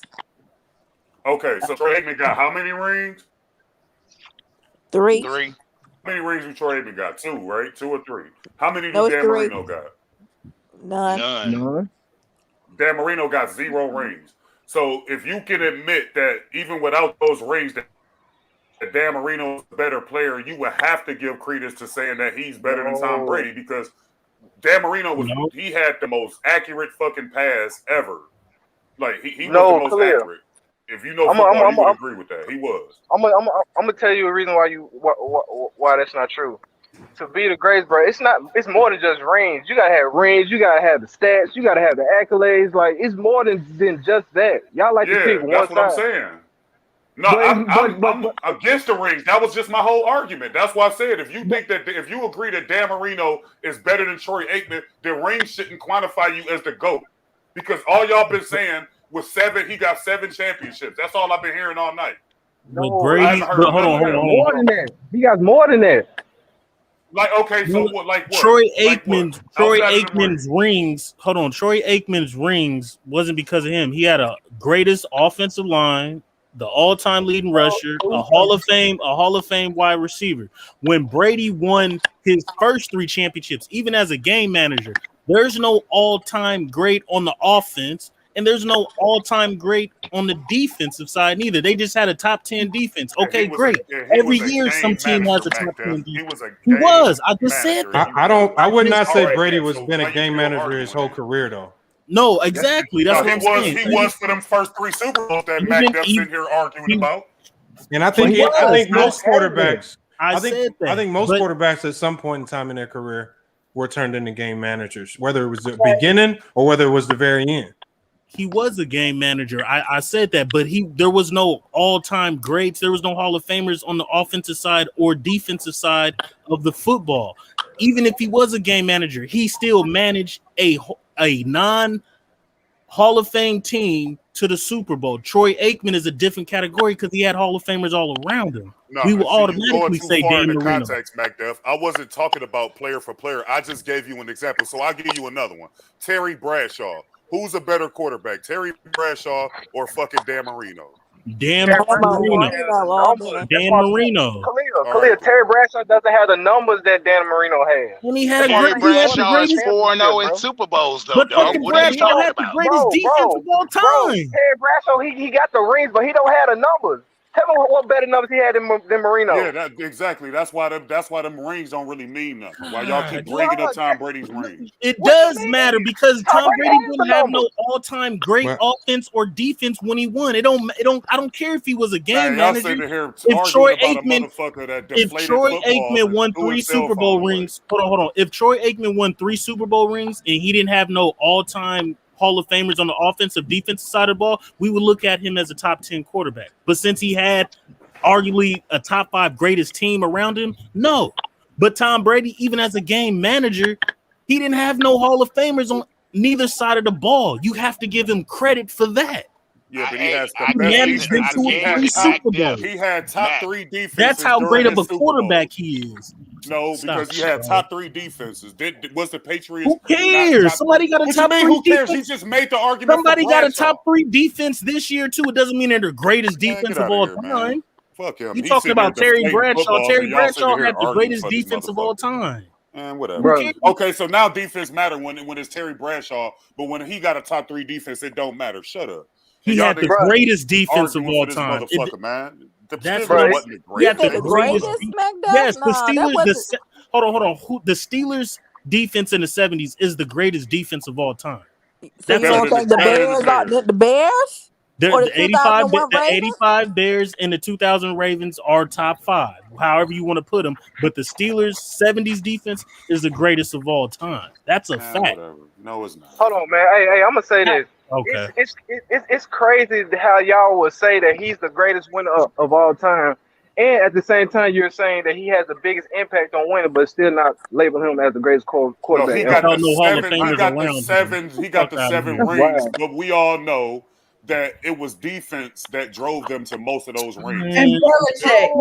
Okay, so Troy Aikman got how many rings? 3. How many rings did Troy Aikman got? 2, right? 2 or 3. How many do Dan Marino got? None. Dan Marino got 0 rings. So if you can admit that even without those rings, that Dan Marino is a better player, you would have to give credence to saying that he's better than Tom Brady because Dan Marino he had the most accurate fucking pass ever. Like he was the most accurate. If you know football, you would agree with that. He was. I'm gonna tell you a reason why that's not true. To be the greatest, bro, it's more than just rings. You gotta have rings. You gotta have the stats. You gotta have the accolades. Like it's more than just that. Y'all like to pick one side. That's what I'm saying. No, I'm against the rings. That was just my whole argument. That's why I said if you agree that Dan Marino is better than Troy Aikman, then rings shouldn't quantify you as the GOAT. Because all y'all been saying was 7, he got 7 championships. That's all I've been hearing all night. No, Brady, hold on. More than that. He got more than that. Like, okay, so what? Like what? Troy Aikman's rings. Hold on, Troy Aikman's rings wasn't because of him. He had a greatest offensive line, the all-time leading rusher, a Hall of Fame wide receiver. When Brady won his first 3 championships, even as a game manager, there's no all-time great on the offense. And there's no all-time great on the defensive side neither. They just had a top 10 defense. Okay, great. Every year, some team has a top 10 defense. He was. I just said that. I would not say Brady was been a game manager his whole career though. No, exactly. That's what I'm saying. He was for them first 3 Super Bowls that Mac Duff's in here arguing about. And I think most quarterbacks. I think most quarterbacks at some point in time in their career were turned into game managers, whether it was the beginning or whether it was the very end. He was a game manager. I said that, but there was no all-time greats. There was no Hall of Famers on the offensive side or defensive side of the football. Even if he was a game manager, he still managed a non-Hall of Fame team to the Super Bowl. Troy Aikman is a different category because he had Hall of Famers all around him. No, we will automatically say Dan Marino. Context, MacDuff. I wasn't talking about player for player. I just gave you an example, so I'll give you another one. Terry Bradshaw. Who's a better quarterback, Terry Bradshaw or fucking Dan Marino? Dan Marino. Khalil, Terry Bradshaw doesn't have the numbers that Dan Marino has. When he had Terry Bradshaw is 4-0 in Super Bowls, though. But fucking Bradshaw had the greatest defense of all time. Terry Bradshaw, he got the rings, but he don't have the numbers. Tell me what better numbers he had than Marino. Yeah, exactly. That's why them rings don't really mean nothing. Why y'all keep bringing up Tom Brady's rings? It does matter because Tom Brady didn't have no all-time great offense or defense when he won. I don't care if he was a game manager. If Troy Aikman won 3 Super Bowl rings, hold on. If Troy Aikman won 3 Super Bowl rings and he didn't have no all-time Hall of Famers on the offensive defensive side of the ball, we would look at him as a top 10 quarterback. But since he had arguably a top 5 greatest team around him, no. But Tom Brady, even as a game manager, he didn't have no Hall of Famers on neither side of the ball. You have to give him credit for that. Yeah, but he has he had top 3 defenses. That's how great of a quarterback he is. No, because he had top 3 defenses. Was the Patriots? Who cares? Somebody got a top 3 Who cares? defense. He just made the argument. Somebody got a top 3 defense this year too. It doesn't mean they're the greatest defense of all time. Fuck him. You talking about Terry Bradshaw? Terry Bradshaw had the greatest defense of all time. And whatever. Okay, so now defense matter when it's Terry Bradshaw, but when he got a top 3 defense, it don't matter. Shut up. He had the greatest defense of all time. Man. That's right. He had the greatest. Yes, the Steelers. Hold on. The Steelers' defense in the 70s is the greatest defense of all time. So you don't think the Bears are the Bears? The 85 Bears and the 2000 Ravens are top 5, however you want to put them. But the Steelers' 70s defense is the greatest of all time. That's a fact. Whatever. No, it's not. Hold on, man. Hey, I'm gonna say this. Okay. It's crazy how y'all would say that he's the greatest winner of all time, and at the same time you're saying that he has the biggest impact on winning, but still not label him as the greatest quarterback. No, he got the 7 rings, but we all know that it was defense that drove them to most of those rings. And Belichick.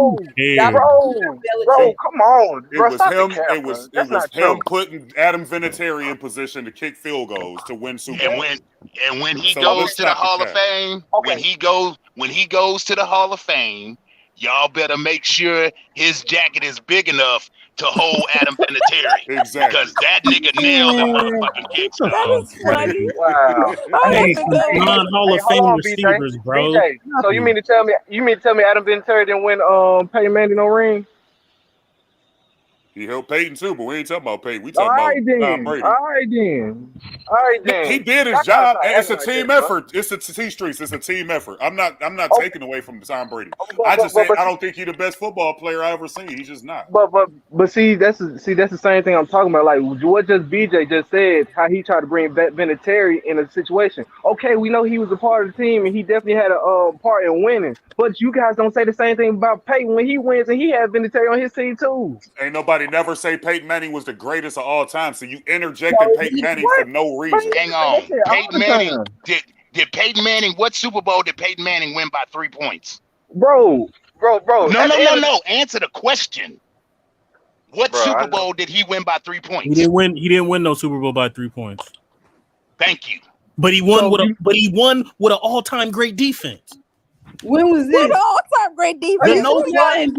Bro, come on. It was him. It was him putting Adam Vinatieri in position to kick field goals to win Super Bowl. And when he goes to the Hall of Fame, when he goes to the Hall of Fame, y'all better make sure his jacket is big enough to hold Adam Vinatieri. Exactly. Because that nigga nailed the motherfucking kicks. That is funny. Wow. Hey, non-Hall of Fame receivers, bro. BJ, so you mean to tell me Adam Vinatieri didn't win Peyton Manning no ring? He helped Peyton too, but we ain't talking about Peyton. We talking about Tom Brady. All right then. He did his job. It's a team effort. It's a T-Streets. It's a team effort. I'm not taking away from Tom Brady. I just said I don't think he's the best football player I ever seen. He's just not. But see, that's the same thing I'm talking about. Like what BJ just said, how he tried to bring Vinatieri in a situation. Okay, we know he was a part of the team and he definitely had a part in winning. But you guys don't say the same thing about Peyton when he wins and he had Vinatieri on his team too. Ain't nobody never say Peyton Manning was the greatest of all time. So you interjected Peyton Manning for no reason. Hang on. Peyton Manning did Peyton Manning, what Super Bowl did Peyton Manning win by 3 points? Bro. No. Answer the question. What Super Bowl did he win by 3 points? He didn't win no Super Bowl by 3 points. Thank you. But he won with an all-time great defense. When was this? All-time great defense. Hold on.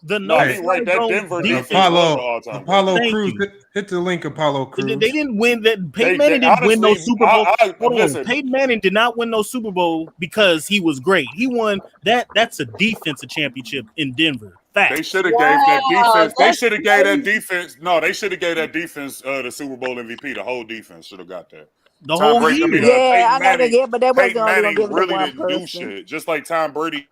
That Denver defense. Apollo Crews. Hit the link, Apollo Crews. They didn't win that. Peyton Manning didn't win no Super Bowl. Peyton Manning did not win no Super Bowl because he was great. He won that. That's a defensive championship in Denver. Fact. They should have gave that defense. They should have gave that defense. No, they should have gave that defense the Super Bowl MVP. The whole defense should have got that. The whole year. I know they get, but that wasn't Peyton going to really one didn't person. do shit. Just like Tom Brady,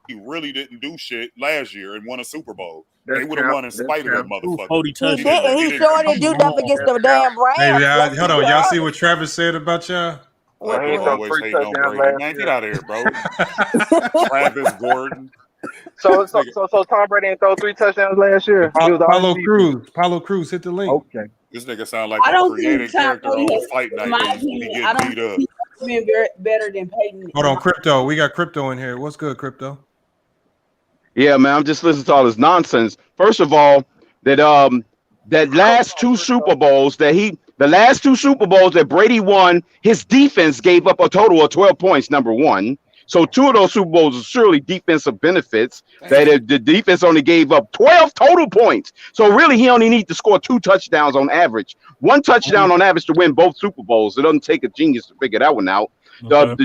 he really didn't do shit last year and won a Super Bowl. They would have won in spite of that motherfucker. He sure didn't do nothing against the damn Rams. Hey, hold on. Y'all see what Travis said about y'all? Always hating on Brady. Man, get out of here, bro. Travis Gordon. So Tom Brady didn't throw 3 touchdowns last year. Apollo Crews, hit the link. Okay. This nigga sound like a created character on Fight Night. He get beat up. Been better than Peyton. Hold on, Crypto. We got Crypto in here. What's good, Crypto? Yeah, man. I'm just listening to all this nonsense. First of all, that last 2 Super Bowls the last 2 Super Bowls that Brady won, his defense gave up a total of 12 points. Number one. So 2 of those Super Bowls are surely defensive benefits. That the defense only gave up 12 total points. So really, he only needs to score 2 touchdowns on average. 1 touchdown on average to win both Super Bowls. It doesn't take a genius to figure that one out. Brad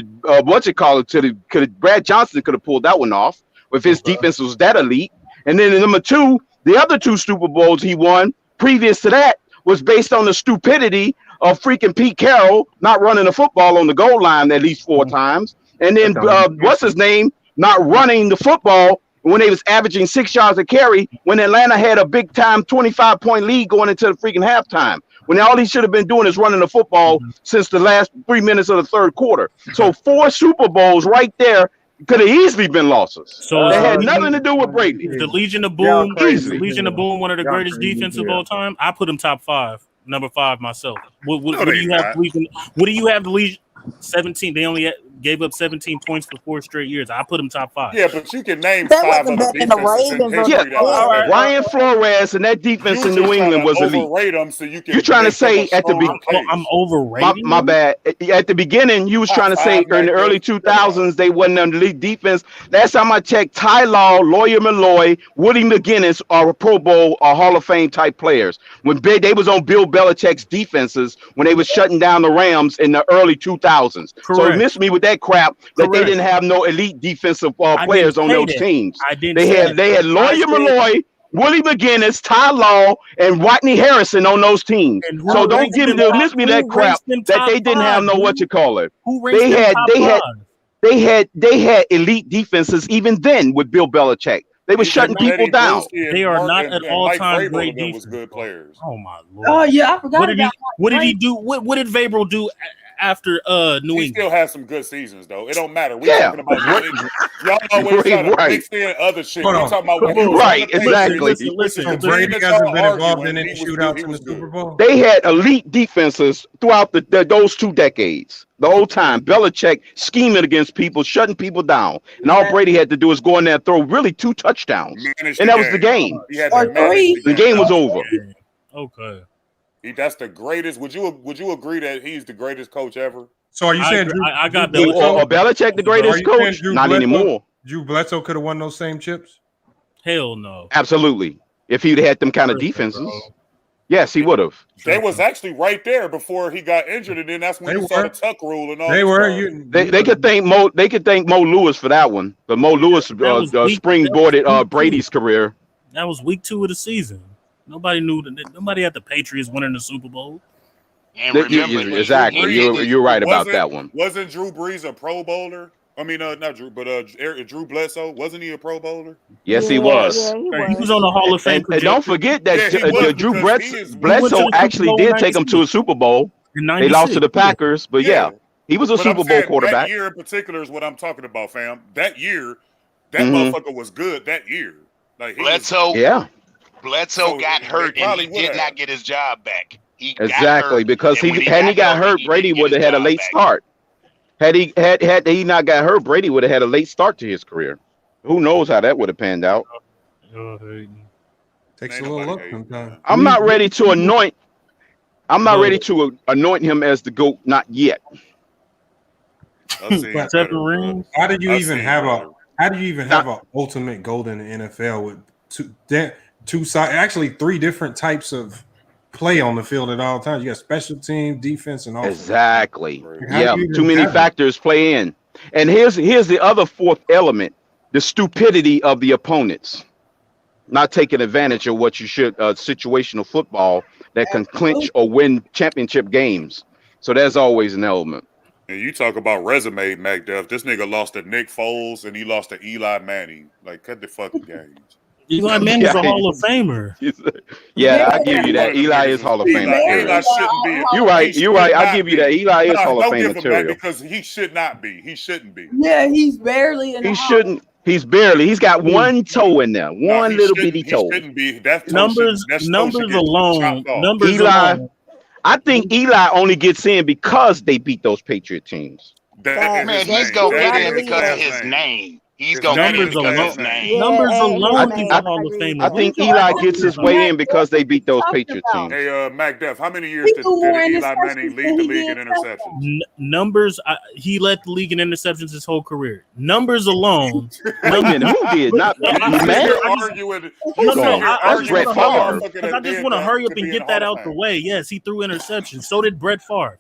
Johnson could have pulled that one off if his defense was that elite. And then number two, the other two Super Bowls he won previous to that was based on the stupidity of freaking Pete Carroll not running the football on the goal line at least 4 times. And then what's his name not running the football when they was averaging 6 yards a carry when Atlanta had a big time 25-point lead going into the freaking halftime. When all he should have been doing is running the football since the last 3 minutes of the third quarter. So 4 Super Bowls right there could have easily been losses. So they had nothing to do with Brady. The Legion of Boom, one of the greatest defenses of all time. I put him top 5, number 5 myself. What do you have? What do you have? The Legion 17. They only gave up 17 points for 4 straight years. I put him top 5. Yeah, but you can name 5 other defenses in history. Ryan Flores and that defense in New England was elite. You're trying to say at the beginning? I'm overrating. My bad. At the beginning, you was trying to say in the early 2000s they wasn't an elite defense. Last time I checked, Ty Law, Lawyer Malloy, Woody McGinnis are Pro Bowl or Hall of Fame type players. When they was on Bill Belichick's defenses when they was shutting down the Rams in the early 2000s. So you missed me with that crap that they didn't have no elite defensive players on those teams. They had Lawyer Malloy, Willie McGinnis, Ty Law, and Whitney Harrison on those teams. So don't miss me that crap that they didn't have no They had elite defenses even then with Bill Belichick. They were shutting people down. They are not at all time great defense. Was good players. Oh my lord! Oh yeah, I forgot about. What did he do? What did Vrabel do after New England? He still has some good seasons though. It don't matter. We talking about y'all always trying to mix in other shit. We talking about exactly. Listen, Brady hasn't been involved in any shootouts in the Super Bowl. They had elite defenses throughout those 2 decades. The whole time, Belichick scheming against people, shutting people down, and all Brady had to do is go in there and throw really 2 touchdowns, and that was the game. The game was over. Okay. That's the greatest. Would you agree that he's the greatest coach ever? So are you saying I got Belichick the greatest coach? Not anymore. Drew Bledsoe could have won those same chips? Hell no. Absolutely. If he'd had them kind of defenses. Yes, he would have. They was actually right there before he got injured, and then that's when you saw the tuck rule and all. They could thank Mo. They could thank Mo Lewis for that one. But Mo Lewis springboarded Brady's career. That was week 2 of the season. Nobody knew that. Nobody had the Patriots winning the Super Bowl. And exactly, you're right about that one. Wasn't Drew Brees a Pro Bowler? I mean, not Drew, but Drew Bledsoe. Wasn't he a Pro Bowler? Yes, he was. Yeah, he was on the Hall of Fame. And don't forget that Drew Bledsoe actually did take him to a Super Bowl. They lost to the Packers, but he was a Super Bowl quarterback. That year in particular is what I'm talking about, fam. That year, that motherfucker was good that year. Like Bledsoe got hurt and he did not get his job back. Exactly, because he got hurt, Brady would have had a late start. Had he not got hurt, Brady would have had a late start to his career. Who knows how that would have panned out? Takes a little look sometimes. I'm not ready to anoint. I'm not ready to anoint him as the GOAT. Not yet. How did you even have a ultimate goal in the NFL with two sides? Actually, 3 different types of play on the field at all times. You got special team, defense, and offense. Exactly. Yeah, too many factors play in. And here's the other 4th element: the stupidity of the opponents, not taking advantage of what you should situational football that can clinch or win championship games. So there's always an element. And you talk about resume, McDuff. This nigga lost to Nick Foles and he lost to Eli Manning. Like, cut the fucking games. Eli Manning's a Hall of Famer. Yeah, I give you that. Eli is Hall of Famer. Eli shouldn't be. You're right. I give you that. Eli is Hall of Fame material. Because he should not be. He shouldn't be. Yeah, he's barely in. He shouldn't. He's barely. He's got one toe in there. One little bitty toe. He shouldn't be. That's numbers alone. Numbers Eli. alone. I think Eli only gets in because they beat those Patriot teams. Man, he's gonna get in because of his name. He's gonna get in because of his name. Numbers alone, he's a Hall of Famer. I think Eli gets his way in because they beat those Patriot teams. Hey, McDuff, how many years did Eli Manning lead the league in interceptions? Numbers, he led the league in interceptions his whole career. Numbers alone. Wait a minute, who did? Not man. I just want to hurry up and get that out the way. Yes, he threw interceptions. So did Brett Favre.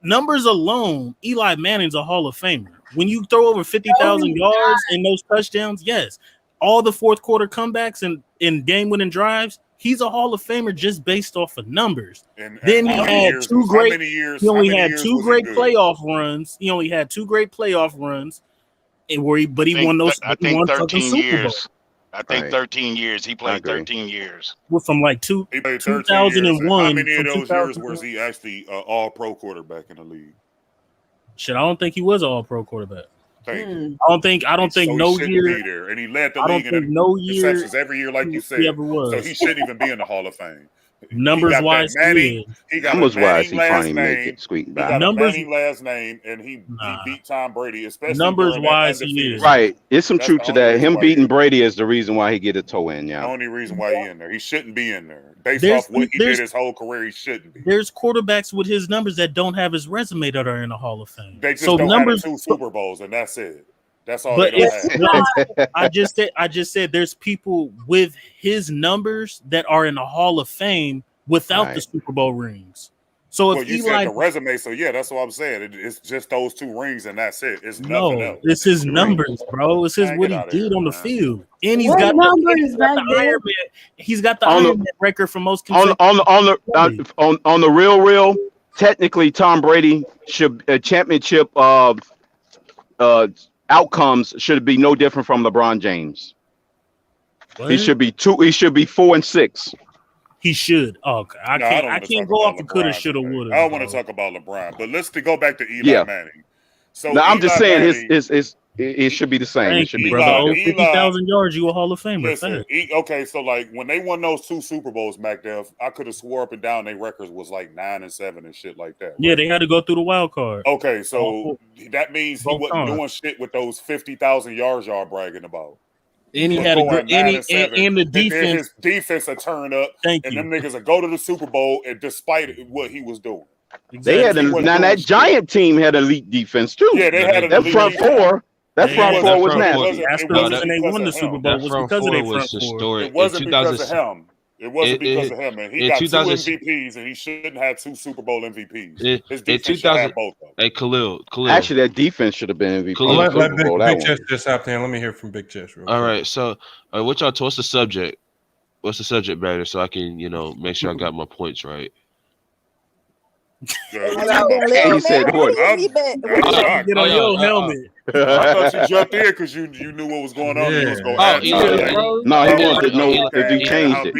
numbers alone, Eli Manning's a Hall of Famer. When you throw over 50,000 yards and those touchdowns, yes, all the fourth quarter comebacks and in game-winning drives, he's a Hall of Famer just based off of numbers. Then he had two great playoff runs. He only had 2 great playoff runs, and he won those. I think 13 Super Bowl. years. I think 13 years. He played 13 years. Well, from like He played 2001. How many of those years was he actually all-pro quarterback in the league? Shit, I don't think he was an all-pro quarterback. Thank you. I don't think no year. Be there. And he led the league in interceptions every year, like you said. So he shouldn't even be in the Hall of Fame. Numbers wise, he got numbers wise, he last finally name. make it squeak He by. got numbers last name, and he beat Tom Brady, especially numbers wise. He is right. It's some truth to that. Him beating Brady is the reason why he get a toe in. Yeah, the only reason why he in there. He shouldn't be in there. Based off what he did his whole career, he shouldn't be. There's quarterbacks with his numbers that don't have his resume that are in the Hall of Fame. They just don't have 2 Super Bowls, and that's it. That's all. But I just said there's people with his numbers that are in the Hall of Fame without the Super Bowl rings. So if you said the resume, so yeah, that's what I'm saying. It's just those 2 rings, and that's it. It's nothing else. It's his numbers, bro. It's his what he did on the field, and he's got the Iron Man record for most on the real. Technically, Tom Brady should championship outcomes should be no different from LeBron James. What? He should be 4 and 6. He should. Okay, I can't go off the coulda, shoulda, woulda. I don't want to talk about LeBron, but let's go back to Eli Manning. So now, I'm just saying it should be the same. It should be 50,000 yards. You a Hall of Famer. Listen, okay, so like when they won those 2 Super Bowls, MacDev, I could have swore up and down their records was like 9 and 7 and shit like that. Right? Yeah, they had to go through the wild card. Okay, so that means he wasn't doing shit with those 50,000 yards y'all bragging about. And he had a good and the defense. His defense will turn up, and them niggas will go to the Super Bowl, and despite what he was doing. Exactly. That Giant team had elite defense too. Yeah, they had that front four. That front four was nasty. That's the reason they won the Super Bowl was because of their front four. It wasn't because of him. It wasn't because of him, man. He got 2 MVPs, and he shouldn't have 2 Super Bowl MVPs. His defense should have both of them. Hey, Khalil. Actually, that defense should have been MVP. Let Big Chest just hop in. Let me hear from Big Chest. All right, so what's the subject? What's the subject matter so I can, make sure I got my points right? He said what? Get on your helmet. I thought you jumped in because you knew what was going on. Yeah. He wanted to know if you changed it.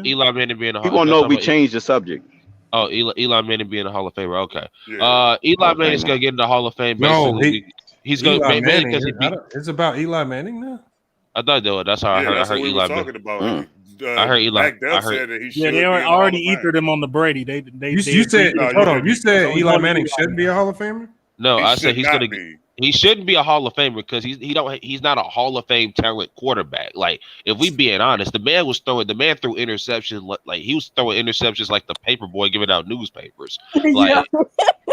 Eli Manning being a Hall of Famer. He want to know if we changed the subject. Oh, Eli Manning being a Hall of Famer. Okay. Yeah. Eli Manning's gonna get in the Hall of Fame. Basically. He's going to because it's about Eli Manning now. I thought that was, that's how I heard Eli Manning. I heard Eli. They already ethered him on the Brady. You said hold on. You said Eli Manning shouldn't be a Hall of Famer. No, I said he's gonna. He shouldn't be a Hall of Famer because he's not a Hall of Fame talent quarterback. Like, if we being honest, the man threw interceptions like he was throwing interceptions like the paper boy giving out newspapers. Like,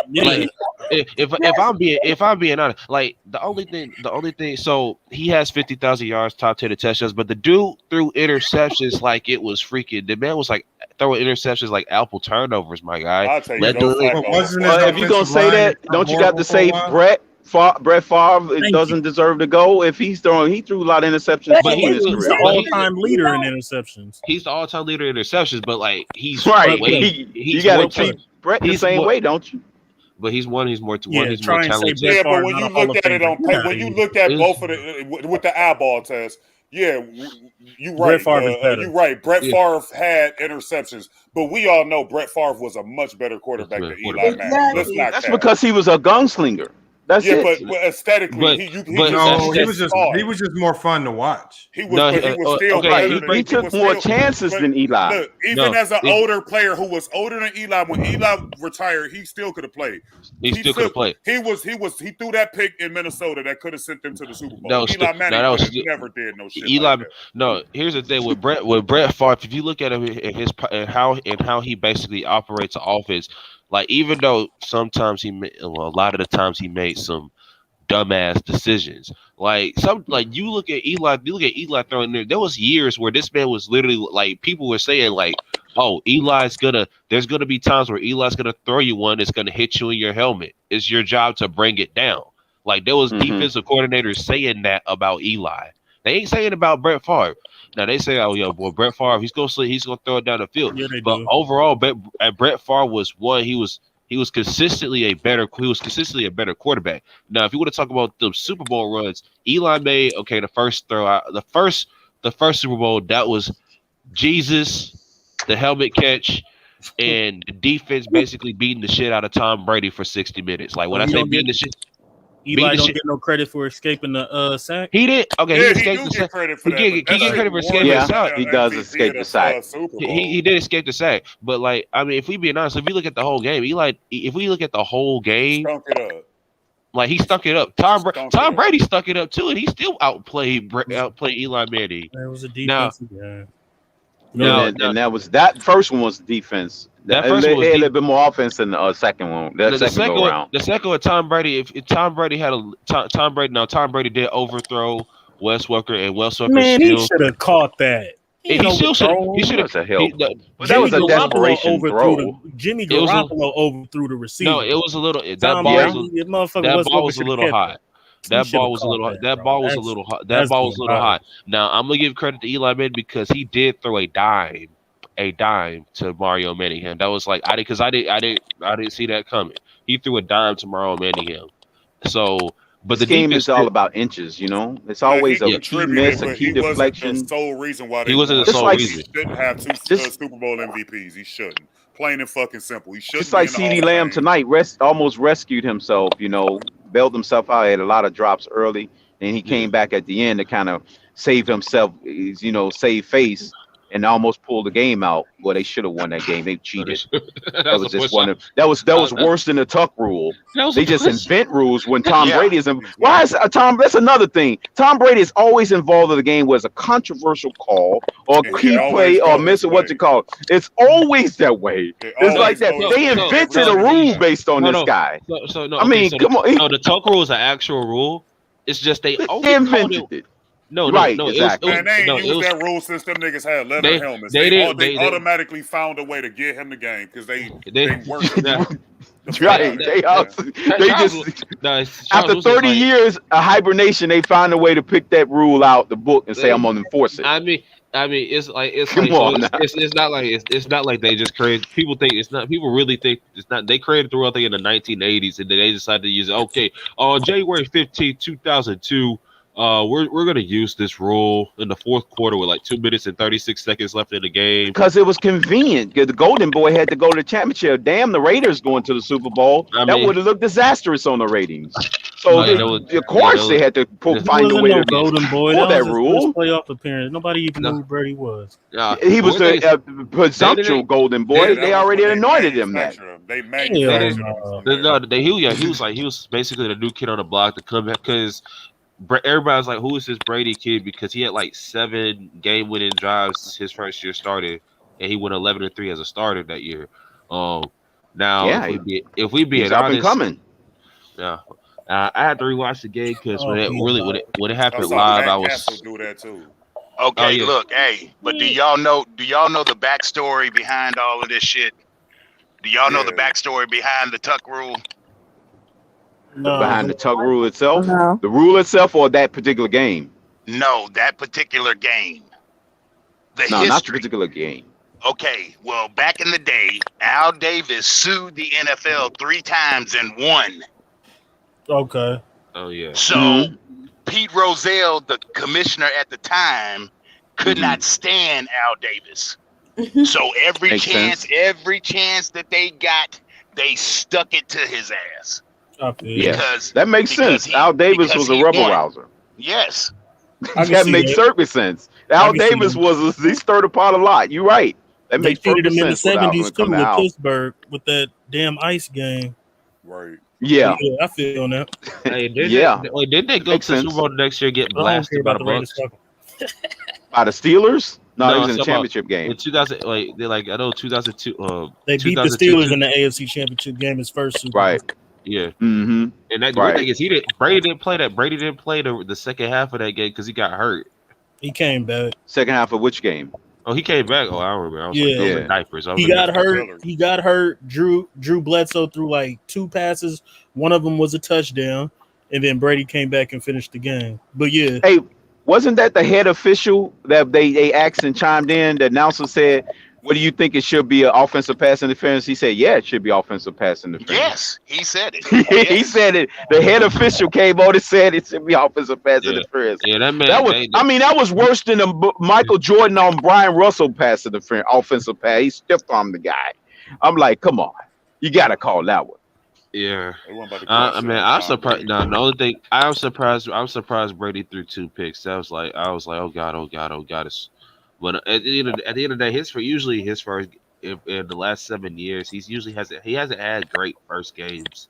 like if I'm being honest, like the only thing. So he has 50,000 yards, top 10 touchdowns, but the dude threw interceptions like it was freaking. The man was like throwing interceptions like apple turnovers. My guy. If you gonna say that, don't you got to say Brett Favre doesn't deserve to go if he threw a lot of interceptions. But he's the all-time leader in interceptions. He's the all-time leader in interceptions, but like he's right. You got to treat Brett the same way, don't you? But he's more talented. Yeah, but when you look at it on paper, when you look at both of the with the eyeball test, yeah, you're right. You're right. Brett Favre had interceptions, but we all know Brett Favre was a much better quarterback than Eli Manning. That's because he was a gunslinger. That's it. But aesthetically, he was just more fun to watch. He was still he took more chances than Eli. Look, even as an older player who was older than Eli, when Eli retired, he still could have played. He still could have played. He threw that pick in Minnesota that could have sent them to the Super Bowl. Eli Manning never did no shit. Eli, here's the thing with Brett Favre. If you look at him and how he basically operates the offense. Like, even though sometimes a lot of the times he made some dumbass decisions. You look at Eli throwing there was years where this man was literally like people were saying like oh, there's gonna be times where Eli's gonna throw you one that's gonna hit you in your helmet. It's your job to bring it down. Like there was defensive coordinators saying that about Eli. They ain't saying about Brett Favre. Now they say, oh, yo, boy, Brett Favre, he's gonna throw it down the field. Yeah, but do. Overall, Brett Favre was one. He was consistently a better quarterback. Now, if you want to talk about the Super Bowl runs, Eli made the first throw out, the first Super Bowl, that was Jesus, the helmet catch, and the defense basically beating the shit out of Tom Brady for 60 minutes. Like when I say beating the shit. Eli don't get no credit for escaping the sack. He did. Okay, Yeah, he escaped the sack. Credit for he get credit for escaping the sack. He does escape the sack. He did escape the sack. But like, I mean, if we being honest, if you look at the whole game, if we look at the whole game, like he stuck it up. Tom Brady stuck it up too, and he still outplayed Eli Manning. That was a defensive game. And that first one was defense. They had a little bit more offense than the second one. The second go around. The second one, Tom Brady. If Tom Brady had Tom Brady did overthrow Wes Welker, and Wes Welker he should have caught that. He should have. That was a desperation throw. Jimmy Garoppolo overthrew the receiver. No, it was a little. That ball was a little hot. That ball was a little hot. Now I'm gonna give credit to Eli Manning because he did throw a dime to Mario Manningham. That was like I didn't see that coming. He threw a dime to Mario Manningham. So, but the game is all about inches, you know. It's always a key miss, a key deflection. He wasn't the sole reason why he wasn't the sole reason. He shouldn't have two Super Bowl MVPs. He shouldn't. Plain and fucking simple. He shouldn't. Just like CeeDee Lamb tonight, almost rescued himself. You know, bailed himself out. He had a lot of drops early, and he came back at the end to kind of save himself. You know, save face. And almost pulled the game out. Well, they should have won that game. They cheated. That was just one. That was worse than the Tuck rule. They just invent rules when Tom Brady is. Why is Tom? That's another thing. Tom Brady is always involved in the game where it's a controversial call or a key play or miss or what you call it. It's always that way. It's like that. They invented a rule based on this guy. I mean, come on. No, the Tuck rule is an actual rule. It's just they invented it. No, exactly. Man, they ain't used that rule since them niggas had leather helmets. They automatically found a way to get him the game because they worked. Right. They just after 30 years of hibernation, they find a way to pick that rule out the book and say, "I'm gonna enforce it." I mean, it's not like they just created. People think it's not. People really think it's not. They created the rule thing in the 1980s, and then they decided to use it. Okay, on January 15, 2002. We're gonna use this rule in the fourth quarter with like 2 minutes and 36 seconds left in the game because it was convenient. The Golden Boy had to go to the championship. Damn, the Raiders going to the Super Bowl. That would have looked disastrous on the ratings. So of course they had to find a way to Golden Boy. For that rule. Playoff appearance. Nobody even knew who Brady was. He was a presumptual Golden Boy. They already anointed him that. He was basically the new kid on the block to come back because. Everybody's like, who is this Brady kid? Because he had like 7 game-winning drives his first year started, and he went 11-3 as a starter that year. If we be honest, coming. Yeah, I had to rewatch the game because when it happened live, I was. Do that too. Okay, look, but do y'all know the backstory behind all of this shit? Do y'all know the backstory behind the Tuck rule? No. Behind the Tuck rule itself? No. The rule itself or that particular game? No, that particular game. Not the particular game. Okay, well, back in the day, Al Davis sued the NFL 3 times and won. Okay. Oh, yeah. So, Pete Rozelle, the commissioner at the time, could not stand Al Davis. So, every chance that they got, they stuck it to his ass. Yes, that makes sense. Al Davis was a rubber rouser. Yes, that makes certain sense. Al Davis he stirred apart a lot. You're right. That makes perfect sense. They treated him in the 70s too with Pittsburgh with that damn ice game. Right. Yeah, I feel on that. Hey, did they go to the Super Bowl next year get blasted by the Bucs? By the Steelers? No, it was in the championship game. In 2000, I know 2002. They beat the Steelers in the AFC Championship game. His first Super Bowl. Right. Yeah. Mm-hmm. And that the thing is, Brady didn't play that. Brady didn't play the second half of that game because he got hurt. He came back. Second half of which game? Oh, he came back. Oh, I don't remember. I was Yeah. like, those are diapers. He got hurt. He got hurt. Drew Bledsoe threw like 2 passes. One of them was a touchdown, and then Brady came back and finished the game. But yeah, Hey, wasn't that the head official that they asked and chimed in? The announcer said, "What do you think it should be? An offensive pass interference?" He said, "Yeah, it should be offensive pass interference." Yes, he said it. He said it. The head official came on and said it should be offensive pass interference. Yeah, that man. That was. I mean, that was worse than the Michael Jordan on Brian Russell pass interference, offensive pass. He stiffed on the guy. I'm like, come on, you got to call that one. Yeah, I mean, I'm surprised. No, the only thing I'm surprised Brady threw 2 picks. I was like, oh god. But at the end of the day, usually his first in the last 7 years, he hasn't had great first games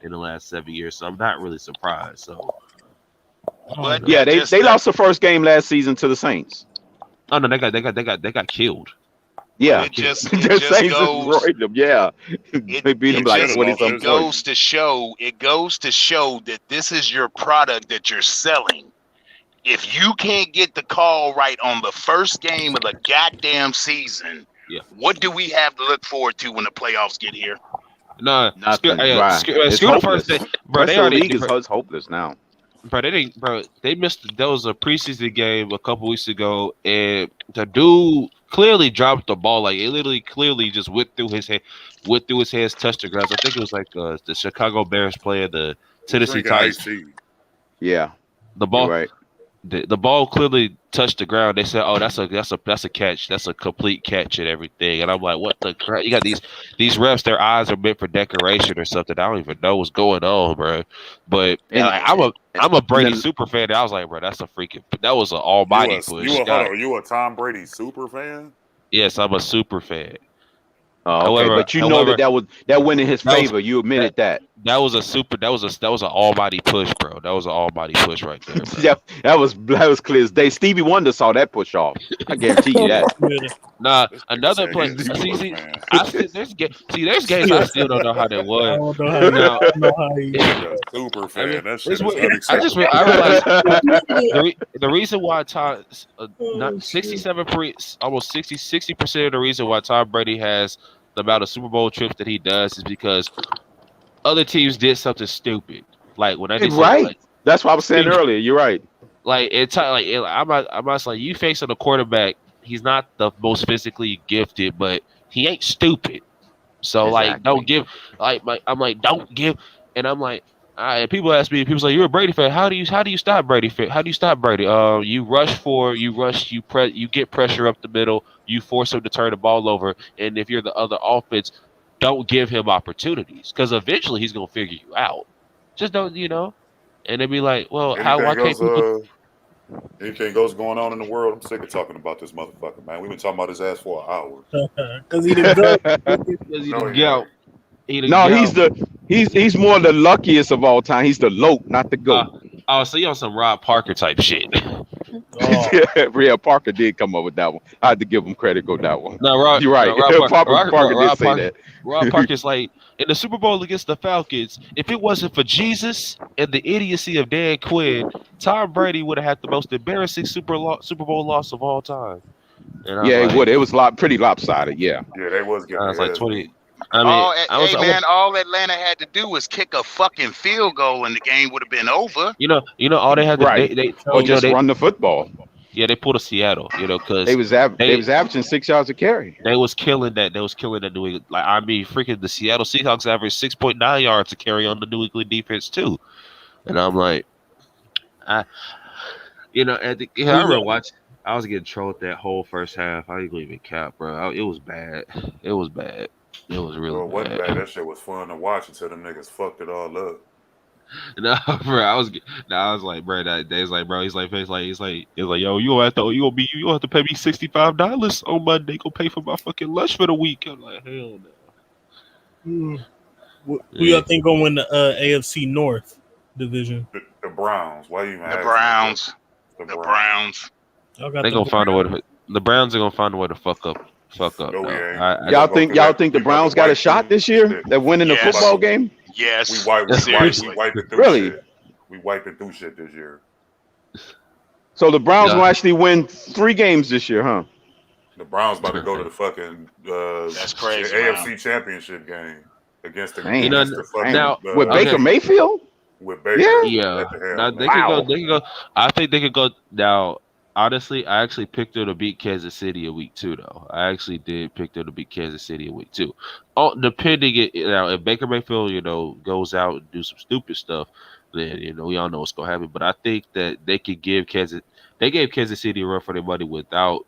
in the last 7 years. So I'm not really surprised. So, but yeah, they lost the first game last season to the Saints. Oh no, they got killed. Yeah, it just goes. Yeah, they beat him like 20-something. It goes to show that this is your product that you're selling. If you can't get the call right on the first game of the goddamn season, what do we have to look forward to when the playoffs get here? No, nothing. The first day, bro. They already league is hopeless now. Bro, they missed. There was a preseason game a couple weeks ago, and the dude clearly dropped the ball. Like it literally, clearly just went through his hands, touched the grass. I think it was like the Chicago Bears playing the Tennessee Titans. Yeah, the ball. Right. The ball clearly touched the ground. They said, "Oh, that's a catch. That's a complete catch and everything." And I'm like, "What the crap? You got these refs? Their eyes are meant for decoration or something. I don't even know what's going on, bro." But I'm a Brady super fan. And I was like, "Bro, that was an almighty push." You a Tom Brady super fan? Yes, I'm a super fan. Oh, okay, but you know that went in his favor. You admitted that. That was an almighty push, bro. That was an almighty push right there. Yeah, that was clear as day. Stevie Wonder saw that push off. I guarantee you that. Nah, another play. There's games I still don't know how they won. I don't know how he super fan. That shit is I realized the reason why Tom, almost 60% of the reason why Tom Brady has the amount of Super Bowl trips that he does is because other teams did something stupid. Like when I did that's what I was saying earlier. You're right. Like I'm not like you facing a quarterback. He's not the most physically gifted, but he ain't stupid. So like, don't give. I'm like, don't give. And I'm like, people ask me. People say you're a Brady fan. How do you stop Brady? How do you stop Brady? You you get pressure up the middle. You force him to turn the ball over. And if you're the other offense, don't give him opportunities because eventually he's gonna figure you out. Just don't, And they'd be like, well, why can't people? Anything goes going on in the world, I'm sick of talking about this motherfucker, man. We've been talking about his ass for an hour. Because he didn't go. He's more the luckiest of all time. He's the lope, not the goat. So you on some Rob Parker type shit. Yeah, Parker did come up with that one. I had to give him credit on that one. No, you're right. Parker did say that. Rob Parker's like, in the Super Bowl against the Falcons, if it wasn't for Jesus and the idiocy of Dan Quinn, Tom Brady would have had the most embarrassing Super Bowl loss of all time. It would. It was pretty lopsided. Yeah. Yeah, they was getting. I was like 20. All Atlanta had to do was kick a fucking field goal, and the game would have been over. All they had to run the football. Yeah, they pulled a Seattle, because they was averaging 6 yards a carry. They was killing that. New England. Freaking the Seattle Seahawks averaged 6.9 yards a carry on the New England defense too. And I'm like, I remember watching. I was getting trolled that whole first half. I didn't even cap, bro. It was bad. It was bad. It was really wasn't bad. That shit was fun to watch until them niggas fucked it all up. No, bro. I was like, bro. That day, bro. He's like, yo, you gonna have to pay me $65 on Monday. Go pay for my fucking lunch for the week. I'm like, hell no. Who y'all think gonna win the AFC North division? The Browns. Why you even? The Browns. The Browns. They gonna find a way. The Browns are gonna find a way to fuck up. Y'all think the Browns got a shot this year? They're winning the football game. Yes. We wiped it through really? Shit. We wiped it through shit this year. So the Browns will actually win 3 games this year, huh? The Browns about to go to the fucking That's crazy, AFC Championship game against the fucking now with Baker Mayfield. With Baker, Yeah. at the helm. Now they could go. They could go. I think they could go. Now, honestly, I actually picked them to beat Kansas City in week 2, though. I actually did pick them to beat Kansas City in week 2. Oh, depending, now if Baker Mayfield, goes out and do some stupid stuff, then we all know what's gonna happen. But I think that they could give Kansas. They gave Kansas City a run for their money without,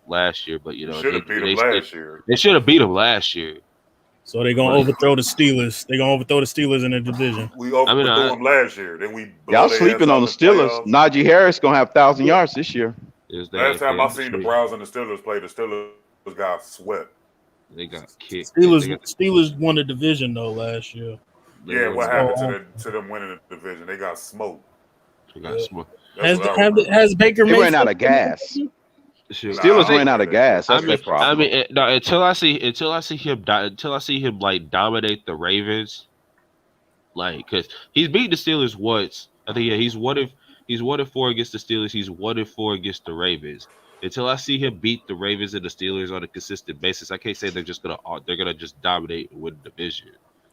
last year. But should have beat them last year. They should have beat them last year. So they're gonna overthrow the Steelers. They're gonna overthrow the Steelers in the division. We overthrew them last year. Then we y'all sleeping on the Steelers. Najee Harris gonna have 1,000 yards this year. Last time I seen the Browns and the Steelers play, the Steelers got swept. They got kicked. Steelers won the division though last year. Yeah, what happened to them winning the division? They got smoked. They got smoked. Has Baker Mayfield ran out of gas? Steelers ran out of gas. That's their problem. I mean, no, until I see him like dominate the Ravens, like because he's beat the Steelers once. I think he's 1-4 against the Steelers. He's 1-4 against the Ravens. Until I see him beat the Ravens and the Steelers on a consistent basis, I can't say they're gonna just dominate and win the division.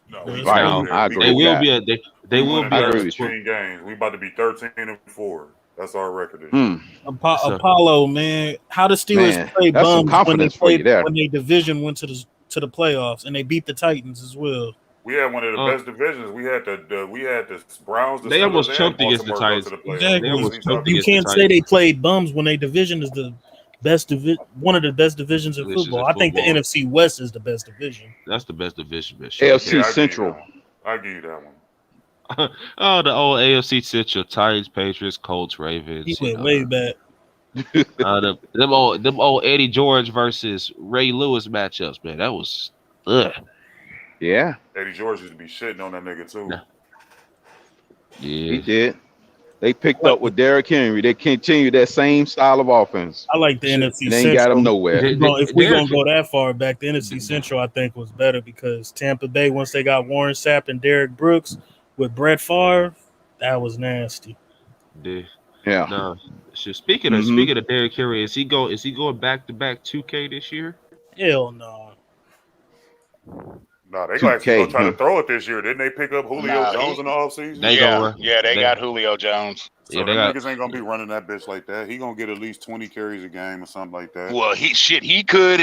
No, I agree. They will be 13 games. We about to be 13-4. That's our record. Apollo, man, how the Steelers play bums when they division went to the playoffs and they beat the Titans as well. We had one of the best divisions. We had the Browns. They almost choked against the Titans. Exactly. You can't say they played bums when their division is the best one of the best divisions in football. I think the NFC West is the best division. That's the best division. AFC Central. I give you that one. Oh, the old AFC Central: Titans, Patriots, Colts, Ravens. He went way back. Them old Eddie George versus Ray Lewis matchups, man. That was Yeah. Eddie George used to be shitting on that nigga too. Yeah, he did. They picked up with Derrick Henry. They continued that same style of offense. I like the NFC they Central. Ain't got them nowhere. If we're going to go that far back, the NFC Central, I think, was better because Tampa Bay, once they got Warren Sapp and Derek Brooks with Brett Favre, that was nasty. Yeah. No. So speaking of Derrick Henry, is he going back-to-back 2K this year? Hell no. No, they actually gonna try to throw it this year. Didn't they pick up Julio Jones in the offseason? They got Julio Jones. So niggas ain't gonna be running that bitch like that. He gonna get at least 20 carries a game or something like that. Well, he could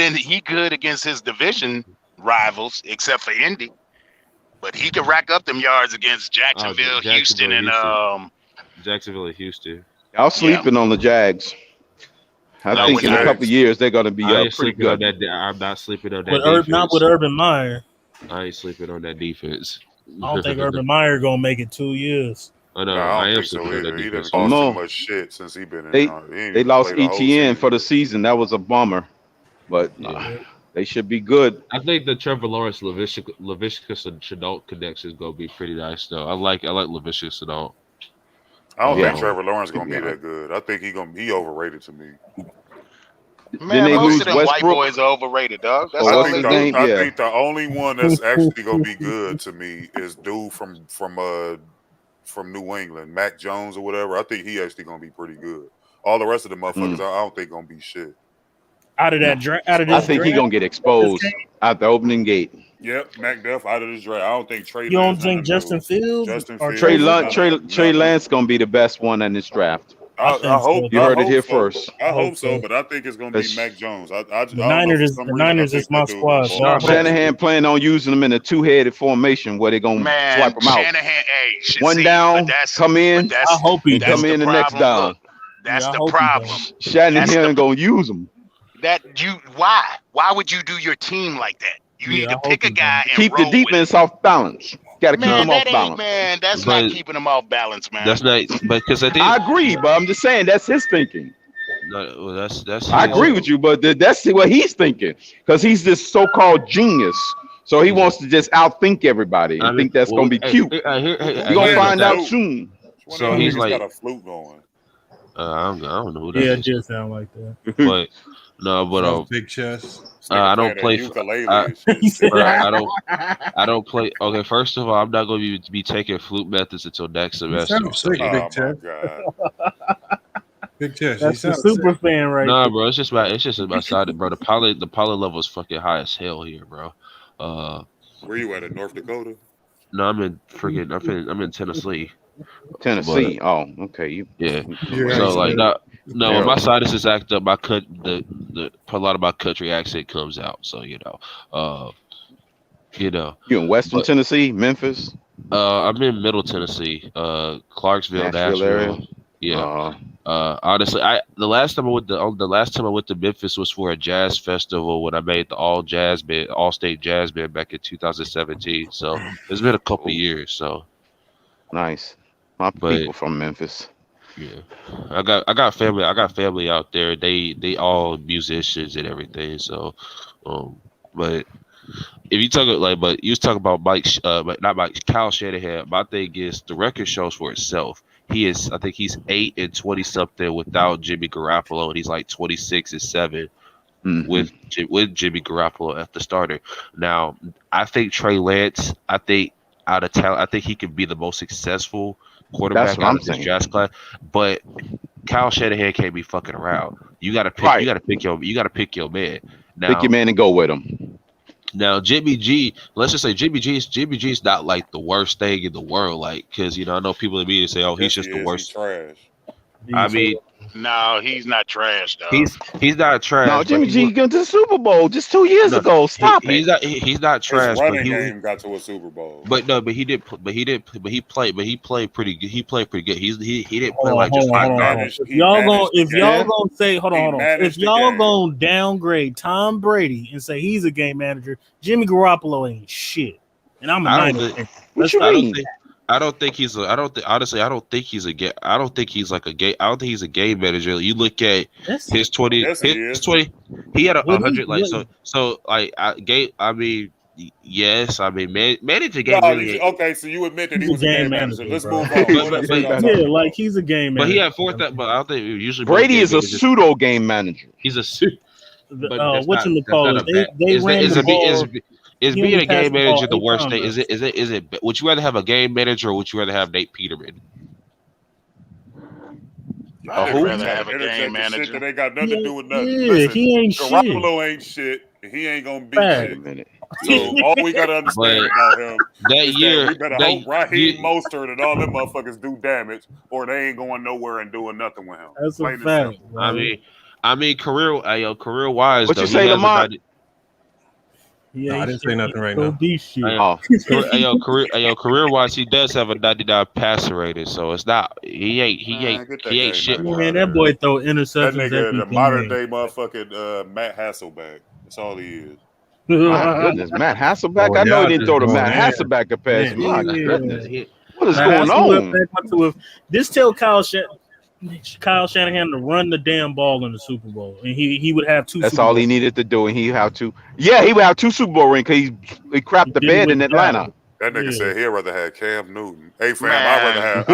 against his division rivals, except for Indy. But he could rack up them yards against Jacksonville, Houston, and Jacksonville and Houston. Y'all sleeping on the Jags. I think in a couple of years they're gonna be pretty good. I'm not sleeping on that. Not with Urban Meyer. I ain't sleeping on that defense. I don't think Urban Meyer gonna make it 2 years. I don't think so either. He done caused too much shit since he been in. They lost ETN for the season. That was a bummer, but they should be good. I think the Trevor Lawrence Laviska Shenault connection is gonna be pretty nice though. I like Laviska Shenault. I don't think Trevor Lawrence gonna be that good. I think he overrated to me. Man, most of them white boys are overrated, dog. That's I think the only one that's actually gonna be good to me is dude from New England, Mac Jones or whatever. I think he actually gonna be pretty good. All the rest of the motherfuckers, I don't think gonna be shit. I think he gonna get exposed at the opening gate. Yep, Mac Duff out of this draft. I don't think Trey. You don't think Justin Fields? Trey Lance gonna be the best one in this draft. I hope you heard it here first. I hope so, but I think it's gonna be Mac Jones. The Niners is my squad. Shanahan planning on using them in a two-headed formation where they're gonna swipe them out. One down, come in. I hope he come in the next down. That's the problem. Shanahan gonna use them. Why would you do your team like that? You need to pick a guy and keep the defense off balance. Got to keep them off balance. Man, that's not keeping them off balance, man. That's not. But because I agree, but I'm just saying that's his thinking. No, well, that's. I agree with you, but that's what he's thinking because he's this so-called genius. So he wants to just outthink everybody. I think that's gonna be cute. You're gonna find out soon. So he's like got a flute going. I don't know who that is. Yeah, it just sound like that. But no, but big chest. I don't play. I don't play. Okay, first of all, I'm not going to be taking flute methods until next semester. Oh my God. Big chest. That's the super fan right Nah, there. bro. It's just about side, bro. The pollen level is fucking high as hell here, bro. Where you at? In North Dakota? No, I'm in Tennessee. Tennessee. But, oh, okay. Yeah. You're So like right. when my sinuses act up, a lot of my country accent comes out. So you know. You in Western Tennessee, Memphis? I'm in Middle Tennessee, Clarksville, Nashville area? Yeah. Honestly, the last time I went to Memphis was for a jazz festival when I made the all state jazz band back in 2017. So it's been a couple years. So nice. My people from Memphis. Yeah, I got family out there. They all musicians and everything. So, but if you talk but you was talking about but not Mike, Kyle Shanahan. My thing is the record shows for itself. I think he's 8-20 something without Jimmy Garoppolo, and he's like 26-7 with Jimmy Garoppolo at the starter. Now, I think Trey Lance. Out of talent, I think he could be the most successful quarterback out of this draft class. But Kyle Shanahan can't be fucking around. You got to pick. Right. You got to pick your man. Now, pick your man and go with him. Now, Jimmy G, let's just say Jimmy G's not like the worst thing in the world, like, because I know people in the media say, "Oh, he's just the worst." He's trash. I mean, no, he's not trash, though. He's not trash. No, Jimmy G got to the Super Bowl just 2 years ago. Stop it. He's not trash. His running game got to a Super Bowl. He played pretty good. He played pretty good. He didn't play If y'all gonna say, hold on. If y'all gonna downgrade Tom Brady and say he's a game manager, Jimmy Garoppolo ain't shit. And I'm a Niners fan. I don't think he's a game manager. You look at his 20. He had 100. Manage a game. Okay, so you admit that he was a game manager. Let's move on. He's a game manager. But he had fourth. But I don't think usually Brady is a pseudo game manager. He's a pseudo. What you call it? They ran the ball. Is being a game manager the worst thing? Is it? Would you rather have a game manager or would you rather have Nate Peterman? I'd rather have a game manager. That ain't got nothing to do with nothing. Yeah, Listen, he ain't Garoppolo ain't shit. He ain't gonna be shit. So all we gotta understand about him we better hope Raheem Mostert and all them motherfuckers do damage, or they ain't going nowhere and doing nothing with him. That's a fact. I mean, career wise. What you say, Lamar? Yeah, I didn't say nothing right now. Career wise, he does have a 99 passer rating, so it's not he ain't shit. Man, that boy throw interceptions. That nigga, the modern day motherfucking Matt Hasselbeck. That's all he is. My goodness, Matt Hasselbeck. I know he didn't throw the Matt Hasselbeck a pass. My goodness, what is going on? This tell Kyle Shanahan to run the damn ball in the Super Bowl, and he would have two. That's all he needed to do, and he would have 2. Yeah, he would have 2 Super Bowl rings because he crapped the bed in Atlanta. That nigga said he'd rather have Cam Newton. Hey fam,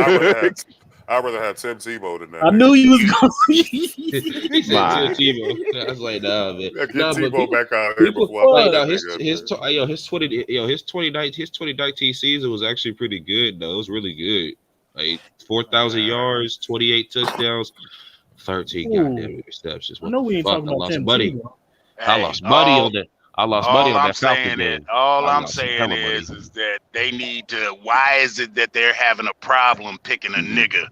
I'd rather have Tim Tebow than that. I knew you was going. He said Tim Tebow. I was like, nah, man. Get Tebow back out here before his 2019 season was actually pretty good though. It was really good. Like 4,000 yards, 28 touchdowns, 13 goddamn interceptions. I know we ain't talking about Tim Tebow. I lost money on that. I lost money on that Falcon game. All I'm saying is that they need to. Why is it that they're having a problem picking a nigga?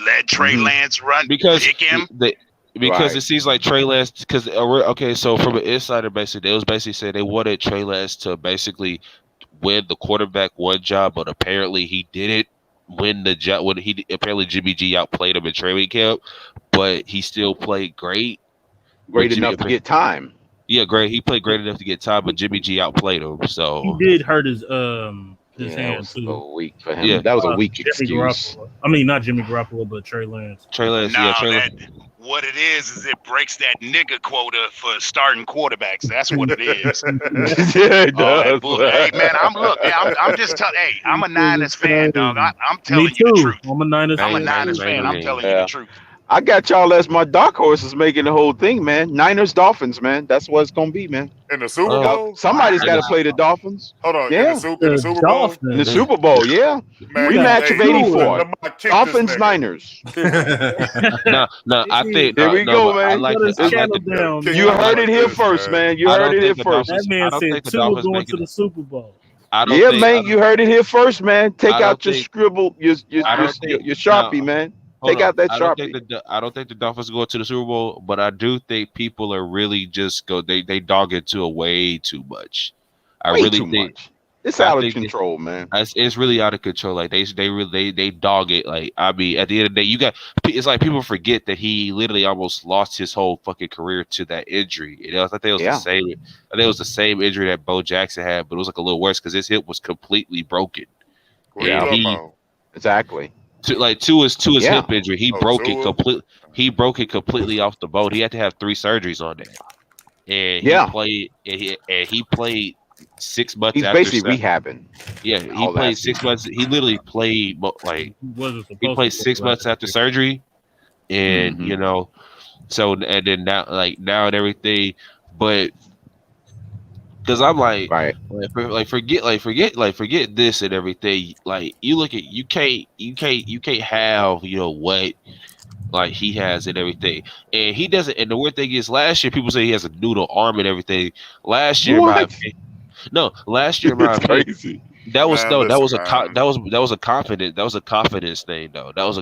Let Trey Lance run. Pick him. Because it seems like Trey Lance. Because so from an insider, basically, they was basically saying they wanted Trey Lance to basically win the quarterback one job, but apparently he didn't win the job. When apparently Jimmy G outplayed him in training camp, but he still played great enough to get time. Yeah, great. He played great enough to get time, but Jimmy G outplayed him. So he did hurt his hand too. A week for him. Yeah, that was a weak excuse. I mean, not Jimmy Garoppolo, but Trey Lance. What it is it breaks that nigga quota for starting quarterbacks. That's what it is. Yeah, it does. Hey man, I'm just telling. Hey, I'm a Niners fan, dog. I'm telling you the truth. I'm a Niners fan. I'm telling you the truth. I got y'all as my dark horses making the whole thing, man. Niners, Dolphins, man. That's what it's gonna be, man. In the Super Bowl? Somebody's got to play the Dolphins. Hold on. Yeah. In the Super Bowl? In the Super Bowl, yeah. Man, Rematch of hey, '84. Lamar kicked this Dolphins, nigga. Niners. No, I think Here we go, man. I like the You heard it here first, man. You heard it here first. That man said Tua going to the Super Bowl. Yeah, man. You heard it here first, man. Take out your scribble, your Sharpie, man. Take out that Sharpie. I don't think the Dolphins go to the Super Bowl, but I do think people are really just they dog it to a way too much. I Way really too think much. It's out of control, man. It's really out of control. Like they dog it. Like I mean, at the end of the day, it's like people forget that he literally almost lost his whole fucking career to that injury. I think it was the same. I think it was the same injury that Bo Jackson had, but it was like a little worse because his hip was completely broken. Exactly. To his hip injury, he broke it completely. He broke it completely off the boat. He had to have 3 surgeries on that, and he played 6 months. He's after basically rehabbing. Yeah, he played 6 months. He literally played he played 6 months after surgery, and so and then now and everything, but. Cause I'm like, forget this and everything. Like you look at you can't have what like he has and everything, and he doesn't. And the weird thing is, last year people say he has a noodle arm and everything. Last year, last year, crazy. That was Man, that was a confidence thing though. That was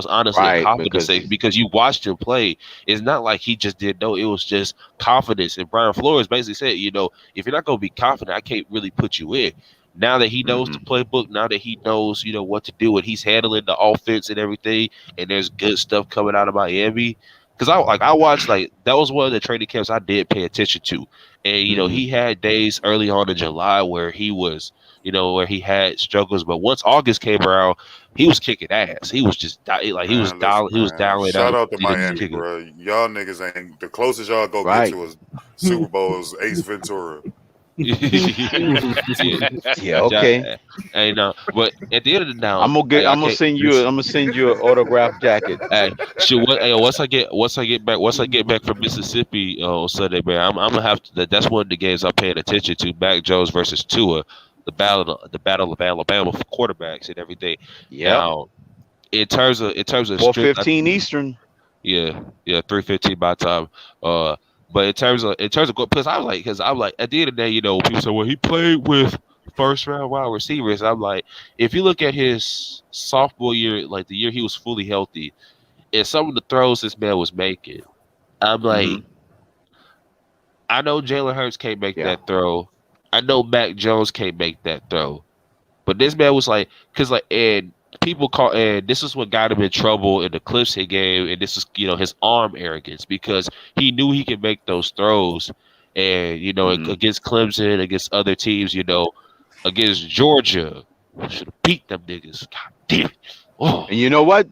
honestly a confidence thing because you watched him play. It's not like he just didn't know. It was just confidence. And Brian Flores basically said, if you're not gonna be confident, I can't really put you in. Now that he knows the playbook, now that he knows what to do, and he's handling the offense and everything, and there's good stuff coming out of Miami. Because I watched that was one of the training camps I did pay attention to, and he had days early on in July where he was. Where he had struggles, but once August came around, he was kicking ass. He was just he was dialing. Shout out to Miami, bro. Y'all niggas ain't the closest y'all go get to is Super Bowl's Ace Ventura. Yeah, okay. I know, but at the end of the day, I'm gonna send you an autographed jacket. Hey, once I get back from Mississippi on Sunday, man, I'm gonna have to. That's one of the games I'm paying attention to. Mac Jones versus Tua. The battle of Alabama for quarterbacks and everything. Yeah. Now, in terms of 4:15 Eastern. Yeah, 3:15 by time. But in terms of because I'm like at the end of the day, people say, well, he played with first round wide receivers. I'm like, if you look at his sophomore year, like the year he was fully healthy, and some of the throws this man was making, I'm like, I know Jalen Hurts can't make that throw. I know Mac Jones can't make that throw, but this man was and people call, and this is what got him in trouble in the Clips hit game, and this is his arm arrogance because he knew he could make those throws, and against Clemson, against other teams, against Georgia, should have beat them niggas. God damn it! Oh. And you know what?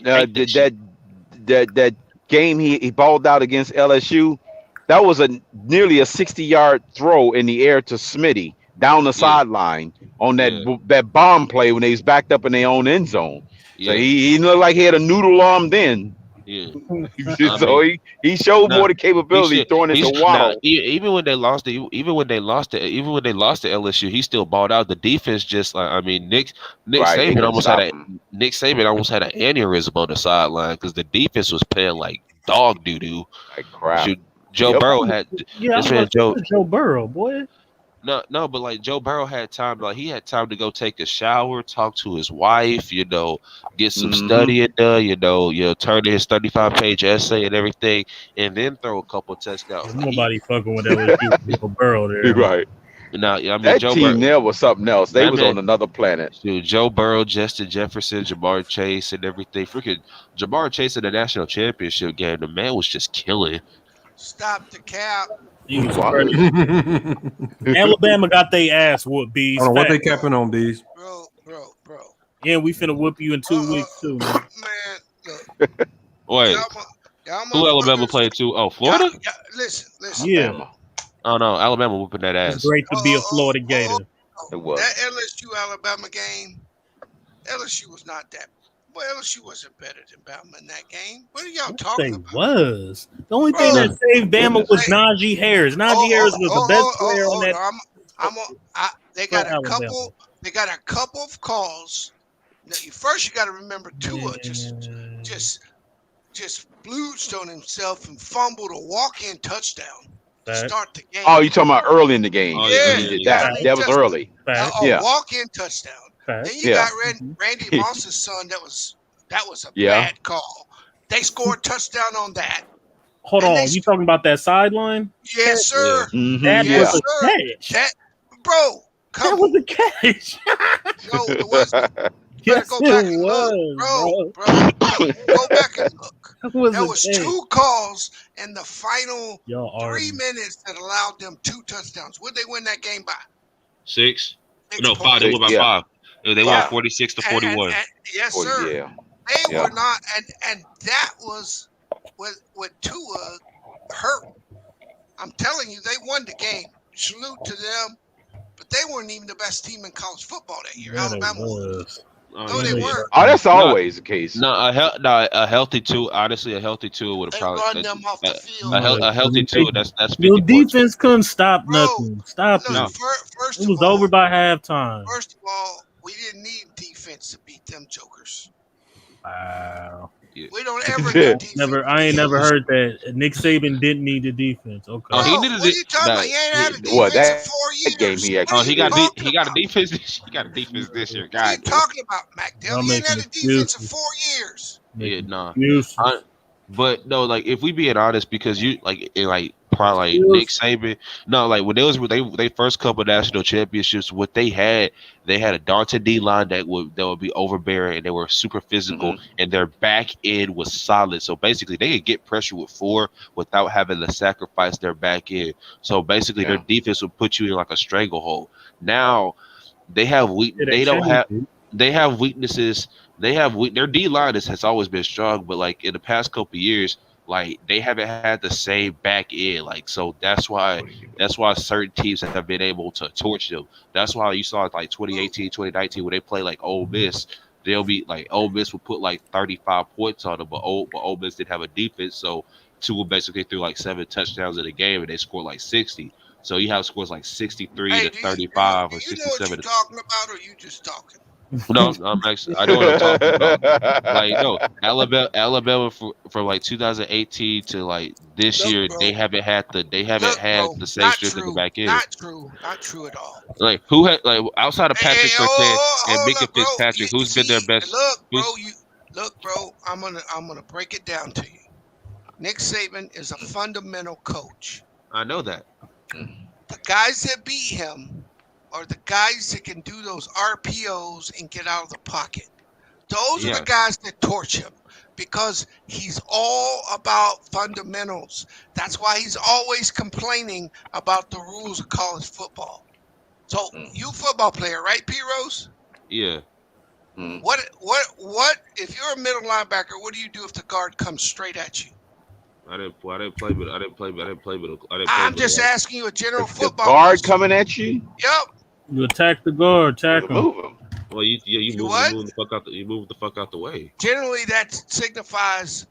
That game he balled out against LSU. That was nearly a 60-yard throw in the air to Smitty down the sideline on that bomb play when they was backed up in their own end zone. So he looked like he had a noodle arm then. Yeah. So he showed more the capability throwing it to Waddle. Even when they lost to LSU, he still balled out. The defense just Nick Saban almost had an aneurysm on the sideline because the defense was playing like dog doo doo. Like crap. Joe Burrow had Joe Burrow, boy. No, but Joe Burrow had time. He had time to go take a shower, talk to his wife, get some studying done, turn in his 35-page essay and everything, and then throw a couple touchdowns. Nobody fucking with that Joe Burrow there. Right. Now, that Joe team there was something else. They was on another planet. Dude, Joe Burrow, Justin Jefferson, Jamar Chase, and everything. Freaking Jamar Chase in the national championship game. The man was just killing. Stop the cap. Alabama got their ass whooped, Bees. I don't know what they capping on, Bees. Bro. Yeah, we finna whoop you in 2 weeks too, man. Look. Wait. Who Alabama played to? Oh, Florida? Listen. Yeah. Oh no, Alabama whooping that ass. It's great to be a Florida Gator. It was. That LSU Alabama game, LSU was not that Well, LSU wasn't better than Bama in that game. What are y'all talking They about? was. The only thing that saved Bama was Najee Harris. Najee Harris was the best player on that. They got a couple. They got a couple of calls. Now, first, you got to remember Tua just blued on himself and fumbled a walk-in touchdown to start the game. Oh, you talking about early in the game? Yeah, that was early. A walk-in touchdown. Then you got Randy Moss's son. That was a bad call. They scored a touchdown on that. Hold on, you talking about that sideline? Yes, sir. That was a catch. Bro, that was a catch. No, it wasn't. Yes, go back and look, bro. Go back and look. There was 2 calls in the final 3 minutes that allowed them 2 touchdowns. Would they win that game by? 6? No, 5. They won by 5. They won 46-41. Yes, sir. They were not, and that was with Tua hurt. I'm telling you, they won the game. Salute to them. But they weren't even the best team in college football that year. Alabama was. No, they weren't. Oh, that's always the case. No, a healthy Tua. Honestly, a healthy Tua would have probably run them off the field. A healthy Tua. That's 50 Your defense couldn't stop nothing. Stop it. First it was over by halftime. First of all, we didn't need defense to beat them jokers. Wow. We don't ever need defense. I ain't never heard that. Nick Saban didn't need the defense. Okay. Oh, he needed what are you talking about? He ain't had a defense in 4 years. Game he got a defense. He got a defense this year. What are you talking about, McDell? He ain't had a defense in 4 years. Yeah, nah. But no, like if we being honest, because you probably Nick Saban. No, like when they first couple of national championships, what they had a daunting D line that would be overbearing, and they were super physical, and their back end was solid. So basically, they could get pressure with 4 without having to sacrifice their back end. So basically, their defense would put you in like a stranglehold. Now they have they have weaknesses. Their D line has always been strong, but like in the past couple of years, like they haven't had the same back end. Like so that's why certain teams have been able to torch them. That's why you saw like 2018, 2019 when they play like Ole Miss, they'll be like Ole Miss would put like 35 points on them, but Ole Miss didn't have a defense, so Tua basically threw like 7 touchdowns in the game and they scored like 60. So you have scores like 63 to 35 or 67. You know what you're talking about, or you just talking? No, I know what I'm talking about. Like no, Alabama for like 2018 to like this year, bro, they haven't had the same strength in the back end. Not true at all. Like who had like outside of Patrick Surtain and Minka Fitzpatrick, who's been their best? Look, bro, I'm gonna break it down to you. Nick Saban is a fundamental coach. I know that. The guys that beat him are the guys that can do those RPOs and get out of the pocket. Those are the guys that torch him because he's all about fundamentals. That's why he's always complaining about the rules of college football. So you football player, right, P-Rose? Yeah. What if you're a middle linebacker, what do you do if the guard comes straight at you? I didn't play, but I'm just asking you a general football. Guard coming at you? Yep. You attack the guard, tackle. Move him. Well, you move the fuck out the way. Generally, that signifies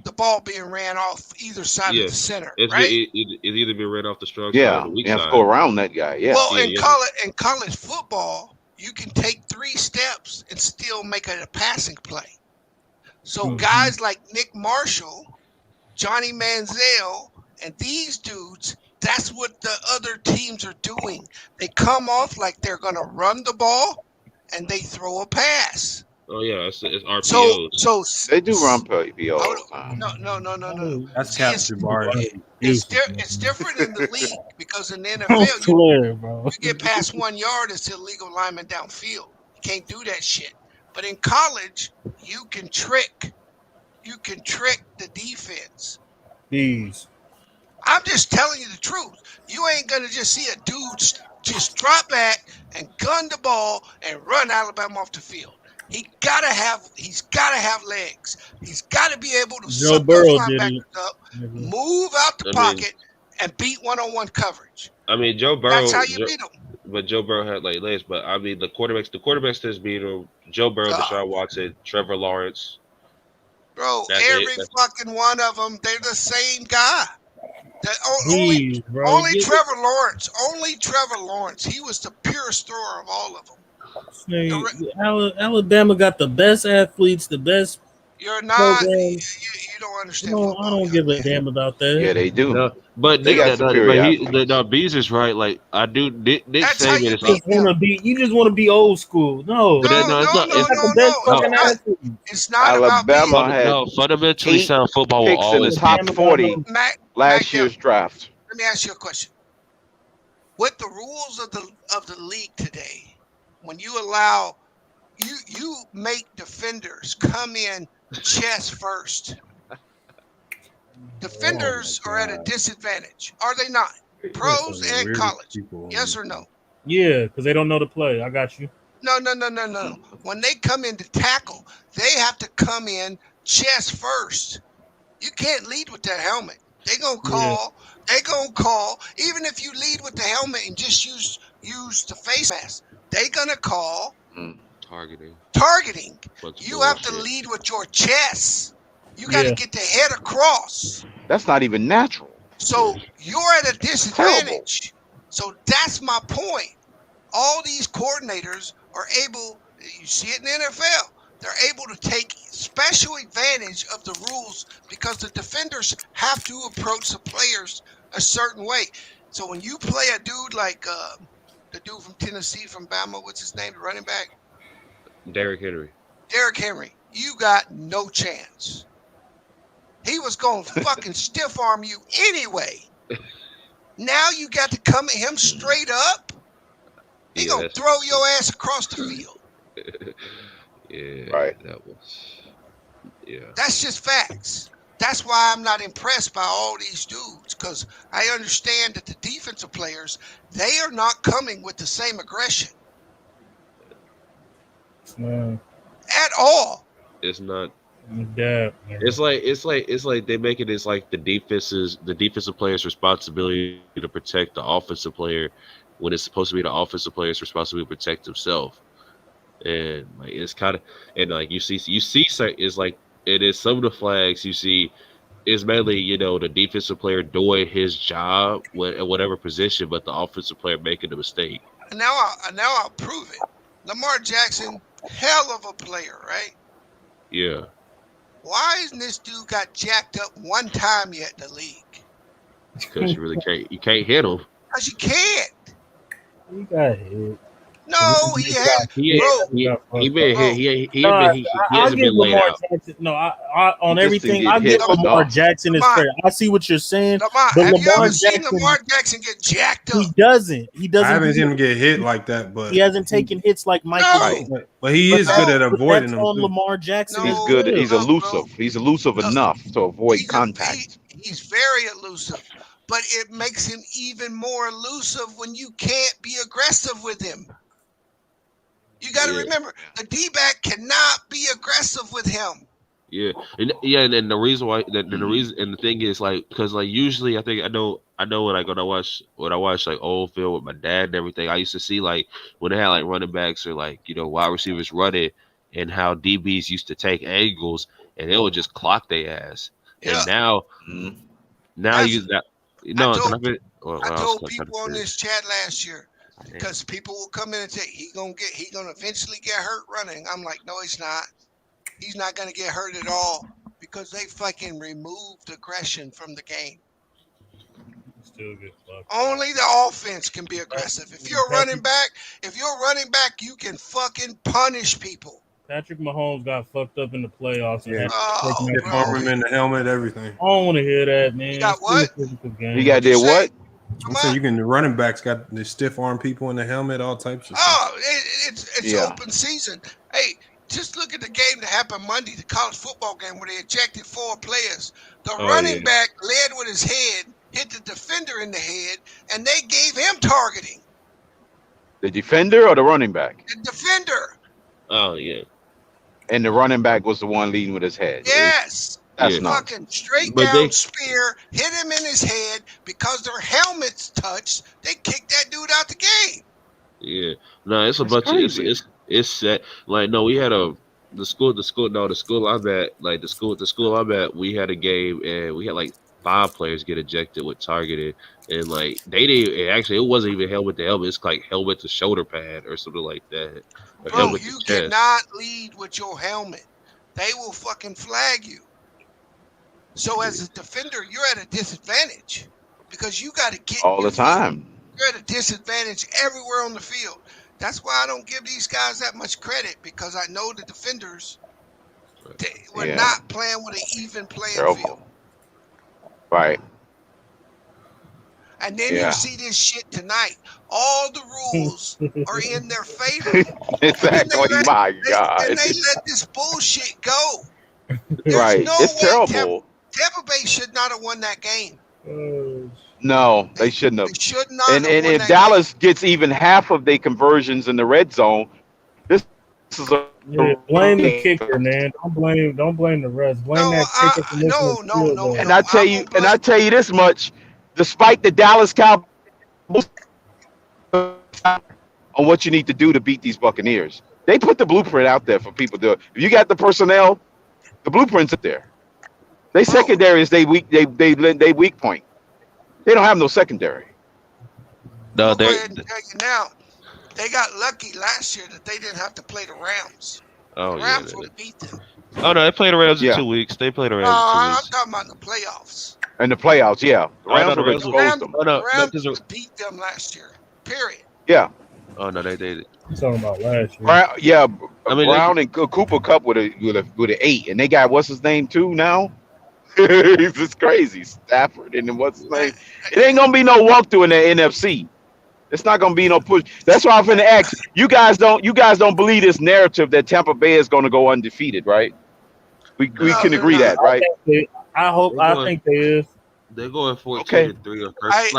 the ball being ran off either side of the center, right? It's either been ran off the strong side or the weak side. You have to go around that guy. Yeah. Well, in college football, you can take 3 steps and still make it a passing play. So guys like Nick Marshall, Johnny Manziel, and these dudes, that's what the other teams are doing. They come off like they're going to run the ball, and they throw a pass. Oh, yeah, it's RPOs. So they do run RPOs. No. That's capture bar. It's different in the league because in the NFL, you get past 1 yard, it's illegal lineman downfield. You can't do that shit. But in college, you can trick the defense. I'm just telling you the truth. You ain't gonna just see a dude just drop back and gun the ball and run Alabama off the field. He's gotta have legs. He's gotta be able to suck those linebackers up, move out the pocket, and beat one-on-one coverage. I mean, Joe Burrow. That's how you beat him. but Joe Burrow had like legs. But I mean, the quarterbacks that's being Joe Burrow, Deshaun Watson, Trevor Lawrence. Bro, every fucking one of them, they're the same guy. Only Trevor Lawrence. He was the purest thrower of all of them. Alabama got the best athletes, the best. You're not. You don't understand. I don't give a damn about that. Yeah, they do. No, but they got superior. Bees is right. Like I do. Nick Saban you just want to be old school. No, it's not Alabama about had fundamentally sound football picks in the top 40 last year's draft. Let me ask you a question. With the rules of the league today, when you allow you make defenders come in chest first. Defenders are at a disadvantage, are they not? Pros and college, yes or no? Yeah, because they don't know the play. I got you. No. When they come in to tackle, they have to come in chest first. You can't lead with that helmet. They're gonna call. Yeah. They're gonna call. Even if you lead with the helmet and just use the face mask, they're gonna call targeting. You have to lead with your chest. You got to get the head across. That's not even natural. So you're at a disadvantage. So that's my point. All these coordinators are able, you see it in the NFL, they're able to take special advantage of the rules because the defenders have to approach the players a certain way. So when you play a dude like the dude from Tennessee, from Bama, what's his name, the running back? Derrick Henry, you got no chance. He was going to fucking stiff arm you anyway. Now you got to come at him straight up. He going to throw your ass across the field. Right. That's just facts. That's why I'm not impressed by all these dudes, because I understand that the defensive players, they are not coming with the same aggression. At all. It's not. Yeah. It's like they make it as like the defensive player's responsibility to protect the offensive player when it's supposed to be the offensive player's responsibility to protect himself. And like it's kind of, and like you see it's like it is some of the flags you see is mainly the defensive player doing his job at whatever position, but the offensive player making a mistake. Now I'll prove it. Lamar Jackson, hell of a player, right? Yeah. Why isn't this dude got jacked up one time yet in the league? Because you really can't hit him. Because you can't. He got hit. No, he has. He hasn't been laid Lamar out. Jackson, on everything, I get Lamar Jackson is fair. I see what you're saying. Have you ever seen Lamar Jackson get jacked up? He doesn't. I haven't seen him get hit like that, but he hasn't taken hits like Michael. But he is good at avoiding them. Lamar Jackson. He's good. He's elusive. He's elusive enough to avoid contact. He's very elusive, but it makes him even more elusive when you can't be aggressive with him. You got to remember, the D-back cannot be aggressive with him. Yeah, and the reason why, the thing is like, because like usually I know when I watch like old film with my dad and everything, I used to see like when they had like running backs or like wide receivers running, and how DBs used to take angles and they would just clock their ass. Yeah. And now I told people on this chat last year. Because people will come in and say he gonna eventually get hurt running. I'm like, no, he's not. He's not gonna get hurt at all because they fucking removed aggression from the game. Still good luck. Only the offense can be aggressive. If you're running back, you can fucking punish people. Patrick Mahomes got fucked up in the playoffs. Arm him in the helmet, everything. I don't want to hear that, man. You got what? You got did what? So the running backs got the stiff arm people in the helmet, all types of stuff. It's open season. Hey, just look at the game that happened Monday, the college football game where they ejected 4 players. The running back led with his head, hit the defender in the head, and they gave him targeting. The defender or the running back? The defender. Oh yeah. And the running back was the one leading with his head. Yes. That's fucking straight down spear, hit him in his head because their helmets touched. They kicked that dude out the game. Yeah, no, it's a That's bunch crazy. of it's set. Like no, we had the school I'm at, like the school I'm at, we had a game and we had like 5 players get ejected with targeted, and like they didn't actually it wasn't even helmet to helmet. It's like helmet to shoulder pad or something like that, or Bro, helmet to you chest. cannot lead with your helmet. They will fucking flag you. So as a defender, you're at a disadvantage because you got to get All the time. You're at a disadvantage everywhere on the field. That's why I don't give these guys that much credit, because I know the defenders we're not playing with an even playing field. Right. And then you see this shit tonight. All the rules are in their favor. Exactly. My God. And they let this bullshit go. Right. No It's way terrible. Tampa Bay should not have won that game. No, they shouldn't have. They should not And have won if that Dallas gets even half of their conversions in the red zone, this is a blame the kicker, man. Don't blame the refs. Blame that kicker for missing the field goal. And I tell you this much, despite the Dallas Cowboys on what you need to do to beat these Buccaneers, they put the blueprint out there for people to do it. If you got the personnel, the blueprint's up there. They secondary is they weak point. They don't have no secondary. No, I'll go ahead and tell you now, they got lucky last year that they didn't have to play the Rams. Oh The Rams would have beat them. Oh no, they played the Rams in 2 weeks. They played the Rams in 2 I'm weeks. talking about the playoffs. In the playoffs, yeah. The Rams the would Rams exposed them. The Rams beat them last year. Period. Yeah. Oh no, they did it. I'm talking about last year. Yeah, I mean, Brown and Cooper Cup with an 8, and they got what's his name too now. It's just crazy. Stafford and then what's his name? It ain't gonna be no walkthrough in the NFC. It's not gonna be no push. That's why I'm finna ask you guys. Don't believe this narrative that Tampa Bay is gonna go undefeated, right? We can agree that, right? I think they is. They're going 14-3 on first.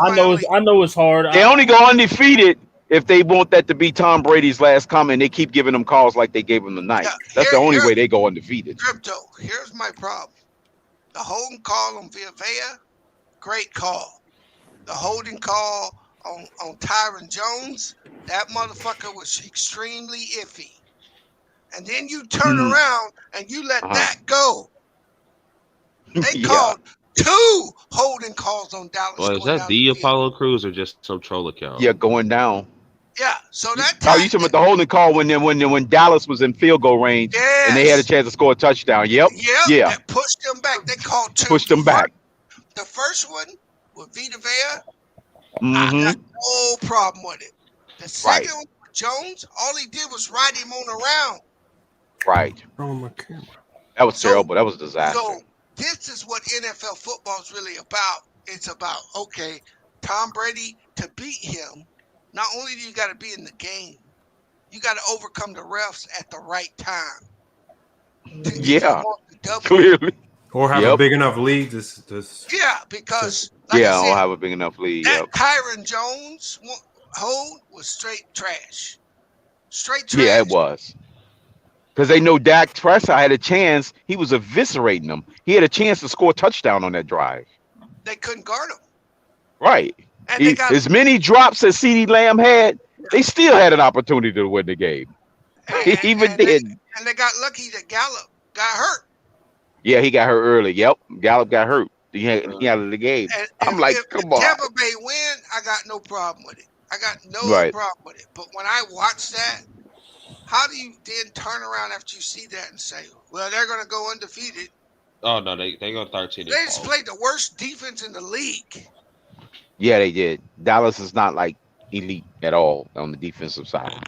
I know it's hard. They only go undefeated if they want that to be Tom Brady's last comment. They keep giving them calls like they gave him tonight. That's the only way they go undefeated. Crypto, here's my problem. The holding call on Villa, great call. The holding call on Tyron Jones, that motherfucker was extremely iffy. And then you turn around and you let that go. They called 2 holding calls on Dallas. Well, is that the Apollo Crews or just some troll account? Yeah, going down. Yeah, so that Oh, you talking about the holding call when Dallas was in field goal range and they had a chance to score a touchdown? Yep. Yeah. That pushed them back. They called 2. Pushed them back. The first one with Vita Vea, I got no problem with it. The second one with Jones, all he did was ride him on around. Right. That was terrible. That was a disaster. So this is what NFL football is really about. It's about, okay, Tom Brady, to beat him, not only do you got to be in the game, you got to overcome the refs at the right time. Clearly. Or have a big enough lead. Yeah, because I don't have a big enough lead. That Tyron Jones hold was straight trash. Straight trash. Yeah, it was. Because they know Dak Prescott had a chance. He was eviscerating them. He had a chance to score a touchdown on that drive. They couldn't guard him. Right. As many drops as CeeDee Lamb had, they still had an opportunity to win the game. He even did. And they got lucky that Gallup got hurt. Yeah, he got hurt early. Yep. Gallup got hurt. He out of the game. I'm like, come on. Tampa Bay win, I got no problem with it. I got no problem with it. But when I watch that, how do you then turn around after you see that and say, well, they're going to go undefeated? Oh, no, they go 13. They just played the worst defense in the league. Yeah, they did. Dallas is not like elite at all on the defensive side.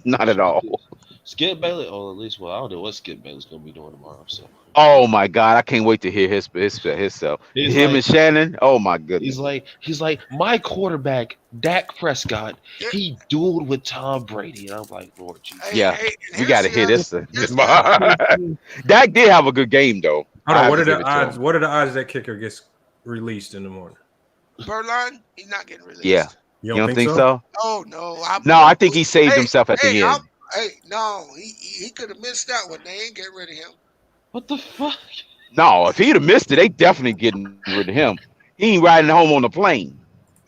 Not at all. Skip Bayless, or at least, I don't know what Skip Bayless going to be doing tomorrow. So. Oh my God, I can't wait to hear himself. Him and Shannon. Oh my goodness. He's like my quarterback, Dak Prescott. He dueled with Tom Brady, and I'm like, Lord Jesus. Yeah, we got to hear this. Dak did have a good game though. Hold on, what are the odds? What are the odds that kicker gets released in the morning? Berline, he's not getting released. Yeah, you don't think so? Oh no, I think he saved himself at the end. He could have missed that one. They ain't getting rid of him. What the fuck? No, if he'd have missed it, they definitely getting rid of him. He ain't riding home on the plane.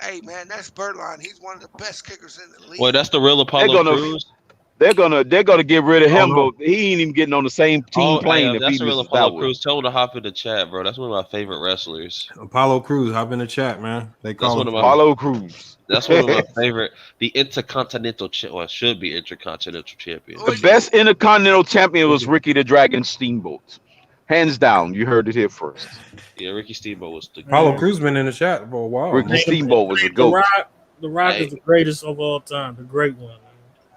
Hey man, that's Birdline. He's one of the best kickers in the league. Well, that's the real Apollo Crews. They're gonna get rid of him, no. but he ain't even getting on the same team plane if that's he the real misses Apollo that one. Crews. Tell him to hop in the chat, bro. That's one of my favorite wrestlers. Apollo Crews, hop in the chat, man. They That's call one him of my Apollo Crews. That's one of my favorite. The Intercontinental, should be Intercontinental Champion. The best Intercontinental Champion was Ricky the Dragon Steamboat. Hands down. You heard it here first. Yeah, Ricky Steamboat was the Apollo Crews been in the chat for a while. Ricky Steamboat was a goat. The Rock is the greatest of all time. The great one.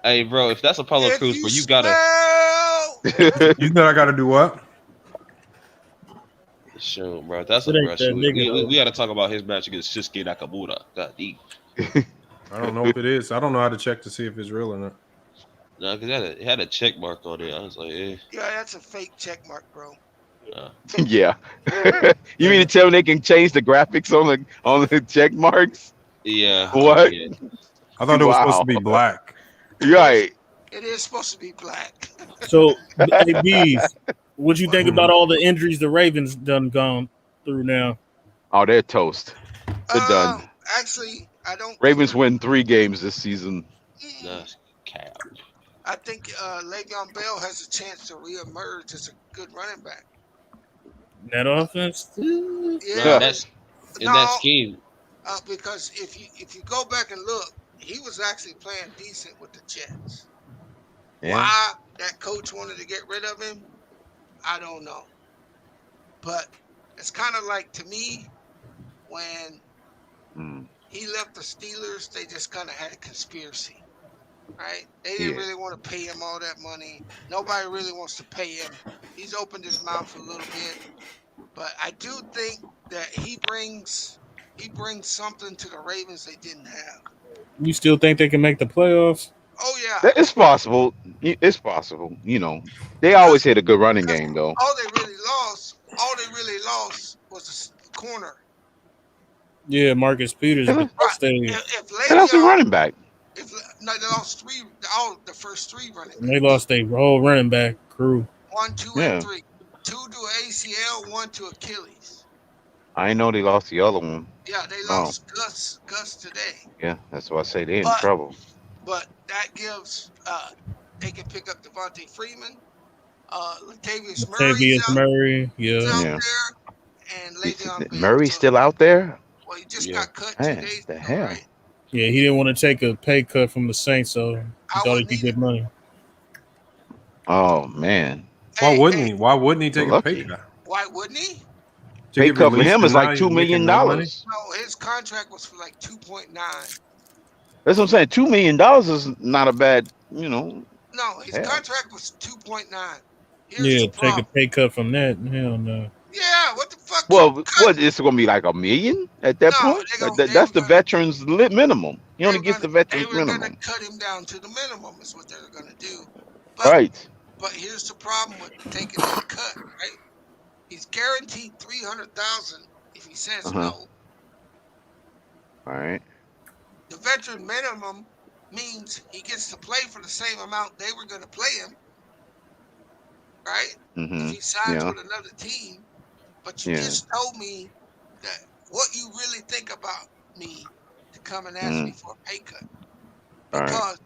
Hey, bro, if that's Apollo Crews, bro, you gotta. You know I gotta do what? Show, bro. If that's a It ain't wrestler. that nigga, We gotta talk about his match against Shinsuke Nakamura. God deep. I don't know if it is. I don't know how to check to see if it's real or not. No, because it had a check mark on it. I was like, eh. Yeah, that's a fake check mark, bro. Yeah. You mean to tell me they can change the graphics on the check marks? Yeah. What? Yeah. I thought it was supposed to be black. Right. It is supposed to be black. So, hey, Bees, what you think about all the injuries the Ravens done gone through now? Oh, they're toast. They're done. Actually, I don't. Ravens win 3 games this season. That's cap. I think Le'Veon Bell has a chance to reemerge as a good running back. That offense? Yeah. That's in that scheme. Because if you go back and look, he was actually playing decent with the Jets. Yeah. Why that coach wanted to get rid of him, I don't know. But it's kind of like, to me, when he left the Steelers, they just kind of had a conspiracy, right? They didn't really want to pay him all that money. Nobody really wants to pay him. He's opened his mouth a little bit. But I do think that he brings something to the Ravens they didn't have. You still think they can make the playoffs? Oh yeah, It's possible. It's possible. You know, they always hit a good running game though. All they really lost was the corner. Yeah, Marcus Peters. If And that's a running back. they lost the first 3 running backs. They lost their whole running back crew. 1, 2, and 3. 2 to ACL, 1 to Achilles. I know they lost the other one. Yeah, they lost Gus today. Yeah, that's why I say they're in trouble. But that gives they can pick up Devontae Freeman, Latavius Murray, out yeah. there, and Le'Veon Bell. Murray's still out there? Well, he just got cut 2 days the ago, hell? right? Yeah, he didn't want to take a pay cut from the Saints, so he thought he could get money. Oh man. Why wouldn't he? Why wouldn't he take a pay cut? Why wouldn't he? Pay cut for him is like $2 million. No, his contract was for like 2.9. That's what I'm saying. $2 million is not a bad, you know. No, his contract was 2.9. Yeah, take a pay cut from that. Hell no. Yeah, what the fuck? Well, what it's going to be like $1 million at that point? That's the veterans minimum. He only gets the veterans minimum. They're going to cut him down to the minimum is what they're going to do. Right. But here's the problem with taking that cut, right? He's guaranteed $300,000 if he says no. All right. The veteran minimum means he gets to play for the same amount they were going to play him, right? If he signs with another team. But you just told me that what you really think about me to come and ask me for a pay cut. Because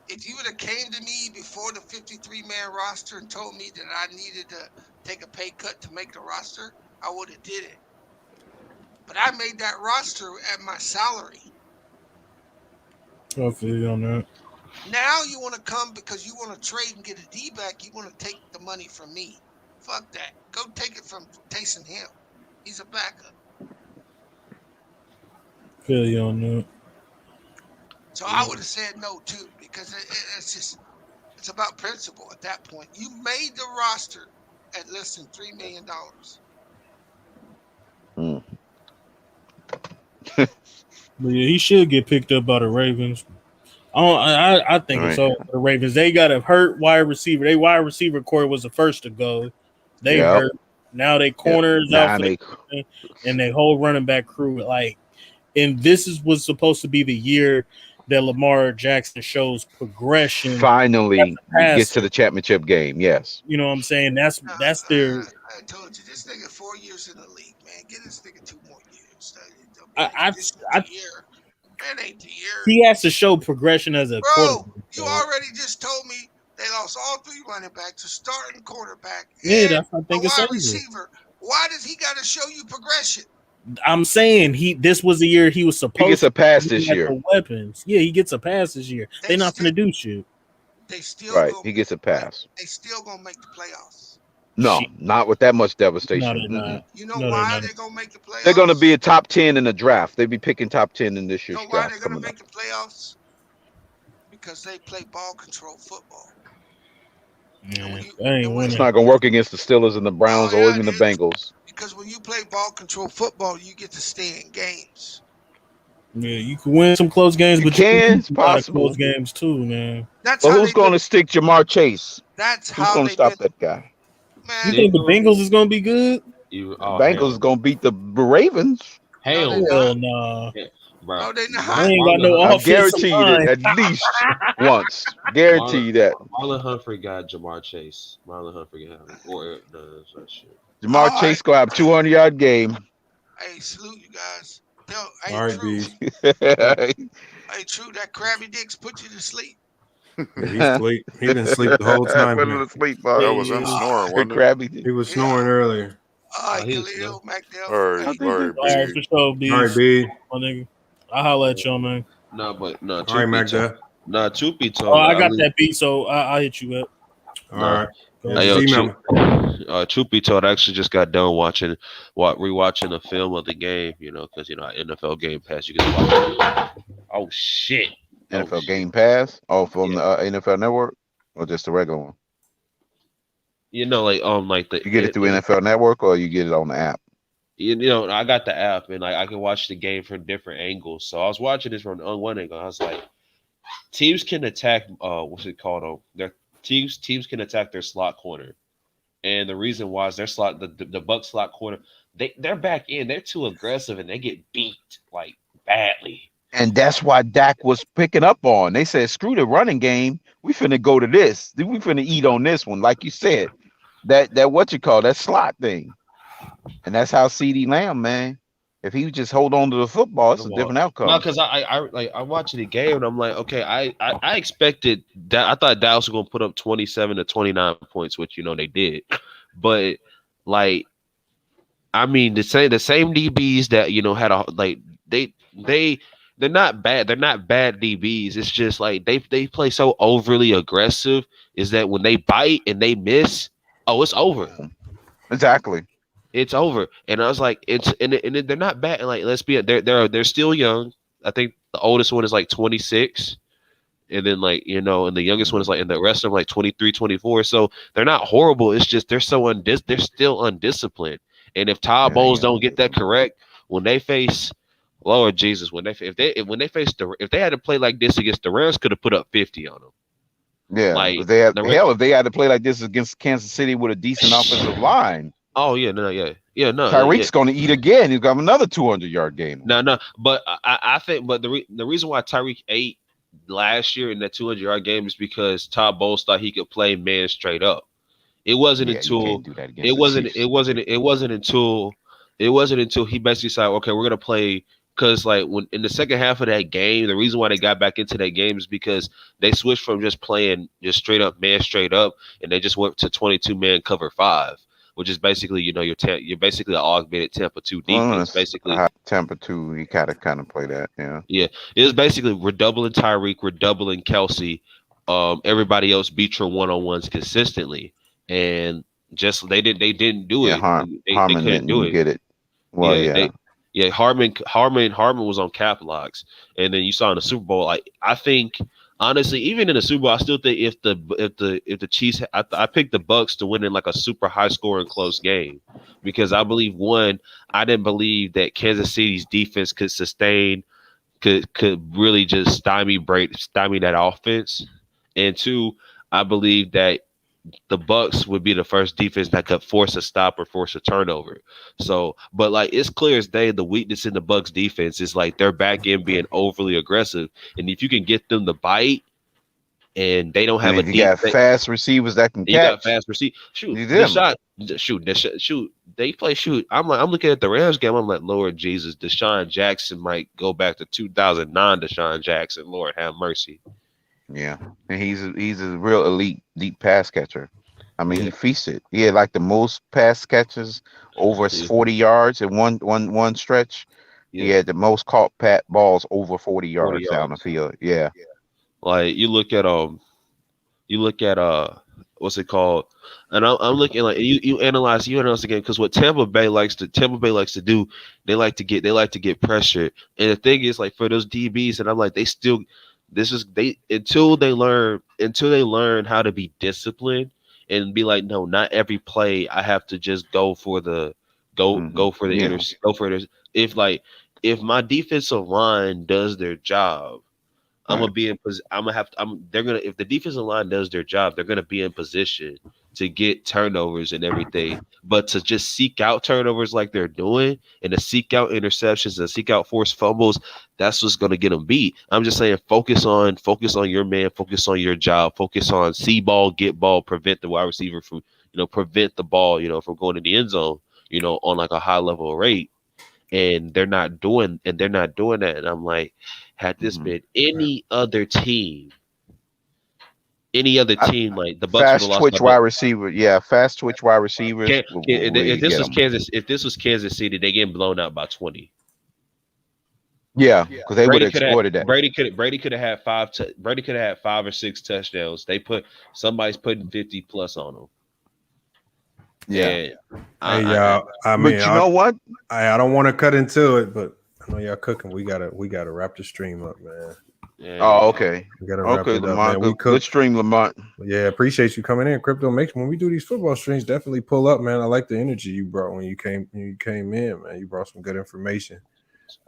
if you would have came to me before the 53-man roster and told me that I needed to take a pay cut to make the roster, I would have did it. But I made that roster at my salary. I feel you on that. Now you want to come because you want to trade and get a D back. You want to take the money from me. Fuck that. Go take it from Taysom Hill. He's a backup. Feel you on that. So I would have said no too, because it's about principle at that point. You made the roster at less than $3 million. But yeah, he should get picked up by the Ravens. I think it's over for the Ravens. They got a hurt wide receiver. Their wide receiver core was the first to go. They hurt. Now they corners out and their whole running back crew. And this was supposed to be the year that Lamar Jackson shows progression. Finally gets to the championship game. Yes. You know what I'm saying? That's their. I told you, this nigga 4 years in the league, man. Get this nigga 2 more years. This is the year. That ain't the year. He has to show progression as a quarterback. You already just told me they lost all 3 running backs, a starting quarterback, Yeah, and that's I think a it's wide over. receiver. Why does he got to show you progression? I'm saying this was the year he was supposed. He gets a pass to this year. The weapons, yeah, he gets a pass this year. They're not going to do shit. They still right. He gets a pass. They still gonna make the playoffs. No, not with that much devastation. You know why they're gonna make the playoffs? They're gonna be a top 10 in the draft. They'll be picking top 10 in this year's You know why draft. they're gonna make the playoffs? Because they play ball control football. It's not gonna work against the Steelers and the Browns or even the Bengals. Because when you play ball control football, you get to stay in games. Yeah, you can win some close games, but it's possible. Close games too, man. But who's going to stick Jamar Chase? That's who's going to stop that guy? Man, you think the Bengals is going to be good? The Bengals is going to beat the Ravens. Hell no. Bro. No, they not. They ain't got no I offensive guarantee you line. that at least once. Guarantee you that. Marlon Humphrey got Jamar Chase. Marlon Humphrey got him. Or that shit. Jamar Chase going to have 200-yard game. Hey, salute you guys. All right, B. Hey, true. That crabby dicks put you to sleep. Yeah, he been asleep the whole time. Put him to sleep, That was him snoring, wasn't it? Crabby. He was snoring earlier. All right, Khalil, McDowell. All right, For sure, B. All right, B. My nigga. I'll holler at y'all, man. No, All right, Magda. Truth be told. I got that beat, so I'll hit you up. All right. Truth be told, I actually just got done rewatching a film of the game, because NFL Game Pass, you can watch it. Oh shit. NFL Game Pass? Oh, from the NFL Network? Or just the regular one? You get it through NFL Network or you get it on the app? I got the app and I can watch the game from different angles. So I was watching this from one angle. I was like, teams can attack what's it called? Their teams can attack their slot corner. And the reason why is their slot, the Buck slot corner, they're back in, they're too aggressive and they get beat like badly. And that's why Dak was picking up on. They said, screw the running game. We finna go to this. We finna eat on this one. Like you said, that that slot thing. And that's how CD Lamb, man. If he would just hold on to the football, it's a different outcome. No, because I watched the game and I'm like, okay, I expected that. I thought Dallas was gonna put up 27 to 29 points, which they did. But the same DBs that had they're not bad. They're not bad DBs. It's just like they play so overly aggressive. Is that when they bite and they miss, it's over. Exactly. It's over. And I was like, and they're not bad. Like, let's be they're still young. I think the oldest one is like 26. And then and the youngest one is and the rest of them 23, 24. So they're not horrible. It's just they're so they're still undisciplined. And if Todd Bowles don't get that correct, when they face Lord Jesus, if they had to play like this against the Rams, could have put up 50 on them. Yeah, if they had to play like this against Kansas City with a decent offensive line. Oh yeah, no. Tyreek's going to eat again. He's got another 200-yard game. No. But I think, the reason why Tyreek ate last year in that 200-yard game is because Todd Bowles thought he could play man straight up. It wasn't until he basically said, okay, we're gonna play. Because when in the second half of that game, the reason why they got back into that game is because they switched from just playing just straight up, and they just went to 22-man cover 5, which is basically you're basically an augmented Tampa 2 defense. Basically, Tampa 2, you kind of play that. Yeah. It was basically we're doubling Tyreek, we're doubling Kelsey. Everybody else beat your one-on-ones consistently, and just they didn't do it. Harmon they couldn't do it. Get it. Well, yeah. Harmon was on cap locks, and then you saw in the Super Bowl. I think honestly, even in the Super Bowl, I still think if the Chiefs, I picked the Bucks to win in a super high scoring close game, because I believe I didn't believe that Kansas City's defense could sustain, could really just stymie that offense, and 2, I believe that the Bucs would be the first defense that could force a stop or force a turnover. So, but like it's clear as day, the weakness in the Bucs defense is like their back end being overly aggressive, and if you can get them to bite, and they don't have and if you got fast receivers that can catch, you got fast receivers. Shoot, they play shoot. I'm looking at the Rams game. I'm like, Lord Jesus, Deshaun Jackson might go back to 2009. Deshaun Jackson, Lord have mercy. Yeah, and he's a real elite deep pass catcher. I mean, he feasted. He had like the most pass catches over 40 yards in one stretch. Yeah. He had the most caught balls over 40 yards down the field. Yeah. Like you look at what's it called? And I'm looking like you analyze the game, because what Tampa Bay likes to do, they like to get pressure. And the thing is, like, for those DBs, and I'm like, until they learn how to be disciplined and be like, no, not every play I have to just go for the if my defensive line does their job, if the defensive line does their job, they're gonna be in position to get turnovers and everything. But to just seek out turnovers like they're doing, and to seek out interceptions and seek out forced fumbles, that's what's gonna get them beat. I'm just saying, focus on your man, focus on your job, focus on see ball, get ball, prevent the wide receiver from, prevent the ball, from going in the end zone, on like a high level rate. And they're not doing that. And I'm like, had this been any other team, like the Bucs, fast twitch wide receiver, fast twitch wide receivers. If this was Kansas City, they getting blown out by 20. Yeah, because they would have exploited that. Brady could have had 5 or 6 touchdowns. Somebody's putting 50 plus on them. Yeah. Hey y'all, I mean, but you know what? I don't want to cut into it, but I know y'all cooking. We gotta wrap the stream up, man. Yeah. Oh, okay. We gotta wrap it up, Lamont, man. good stream, Lamont. Yeah, appreciate you coming in. Crypto makes when we do these football streams, definitely pull up, man. I like the energy you brought when you came in, man. You brought some good information.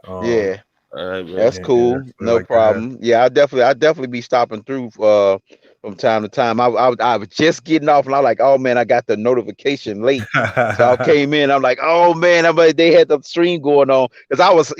That's cool. No problem. Yeah, I definitely be stopping through from time to time. I was just getting off, and I was like, oh man, I got the notification late, so I came in. I'm like, oh man, they had the stream going on, because I was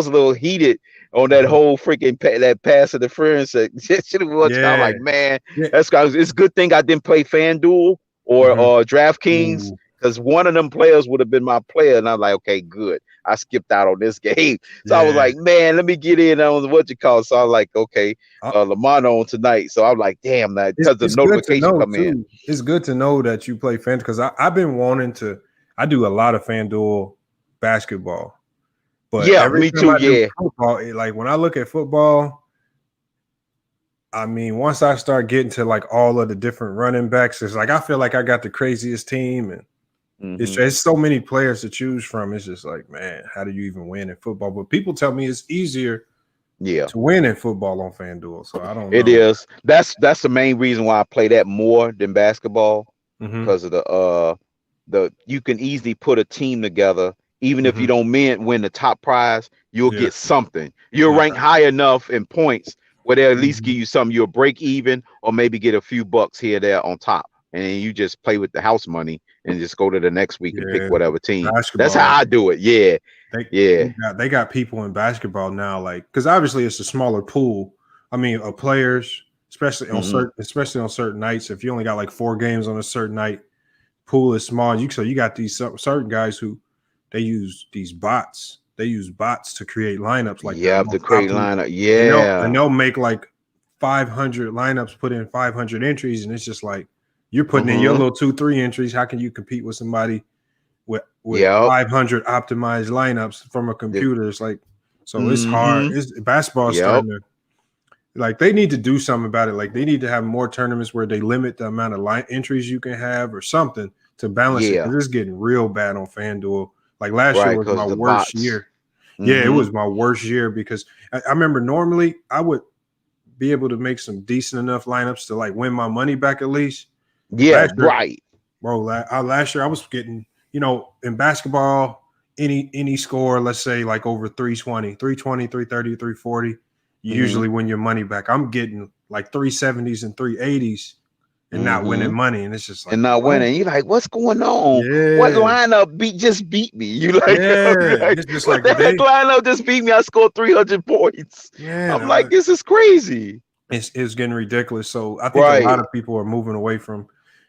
a little heated on that whole freaking that pass interference. I'm like, man, it's a good thing I didn't play FanDuel or DraftKings, because one of them players would have been my player, and I'm like, okay, good. I skipped out on this game. So I was like, man, let me get in on what you call. So I was like, okay, Lamont on tonight. So I'm like, damn, that because the notification come in. It's good to know that you play FanDuel, because I've been wanting to. I do a lot of FanDuel basketball. But me too. Football, like when I look at football, I mean, once I start getting to like all of the different running backs, it's like I feel like I got the craziest team, and it's so many players to choose from. It's just like, man, how do you even win in football? But people tell me it's easier to win in football on FanDuel. So I don't know. It is. That's the main reason why I play that more than basketball, because of the you can easily put a team together. Even if you don't win the top prize, you'll get something. You'll rank high enough in points where they'll at least give you something. You'll break even, or maybe get a few bucks here or there on top. And then you just play with the house money and just go to the next week and pick whatever team. Basketball, that's how I do it. They got people in basketball now, like, because obviously it's a smaller pool. I mean, of players, especially on certain nights. If you only got like 4 games on a certain night, pool is small. So you got these certain guys who they use these bots. They use bots to create lineups. Like to create lineup. And they'll make like 500 lineups, put in 500 entries, and it's just like, you're putting in your little 2-3 entries. How can you compete with somebody with 500 optimized lineups from a computer? It's like, so it's hard. Basketball is starting to, like, they need to do something about it. Like, they need to have more tournaments where they limit the amount of entries you can have or something to balance it. It's getting real bad on FanDuel. Like last year was my worst year. Yeah, it was my worst year, because I remember normally I would be able to make some decent enough lineups to like win my money back at least. Bro. Last year I was getting, in basketball, any score, let's say like over 320, 330, 340, you usually win your money back. I'm getting like 370s and 380s and not winning money, and it's just like and not winning. You're like, what's going on? Yeah. What lineup just beat me? You like, it's just what like the heck lineup just beat me? I scored 300 points. I'm like, this is crazy. It's getting ridiculous. So I think a lot of people are moving away from.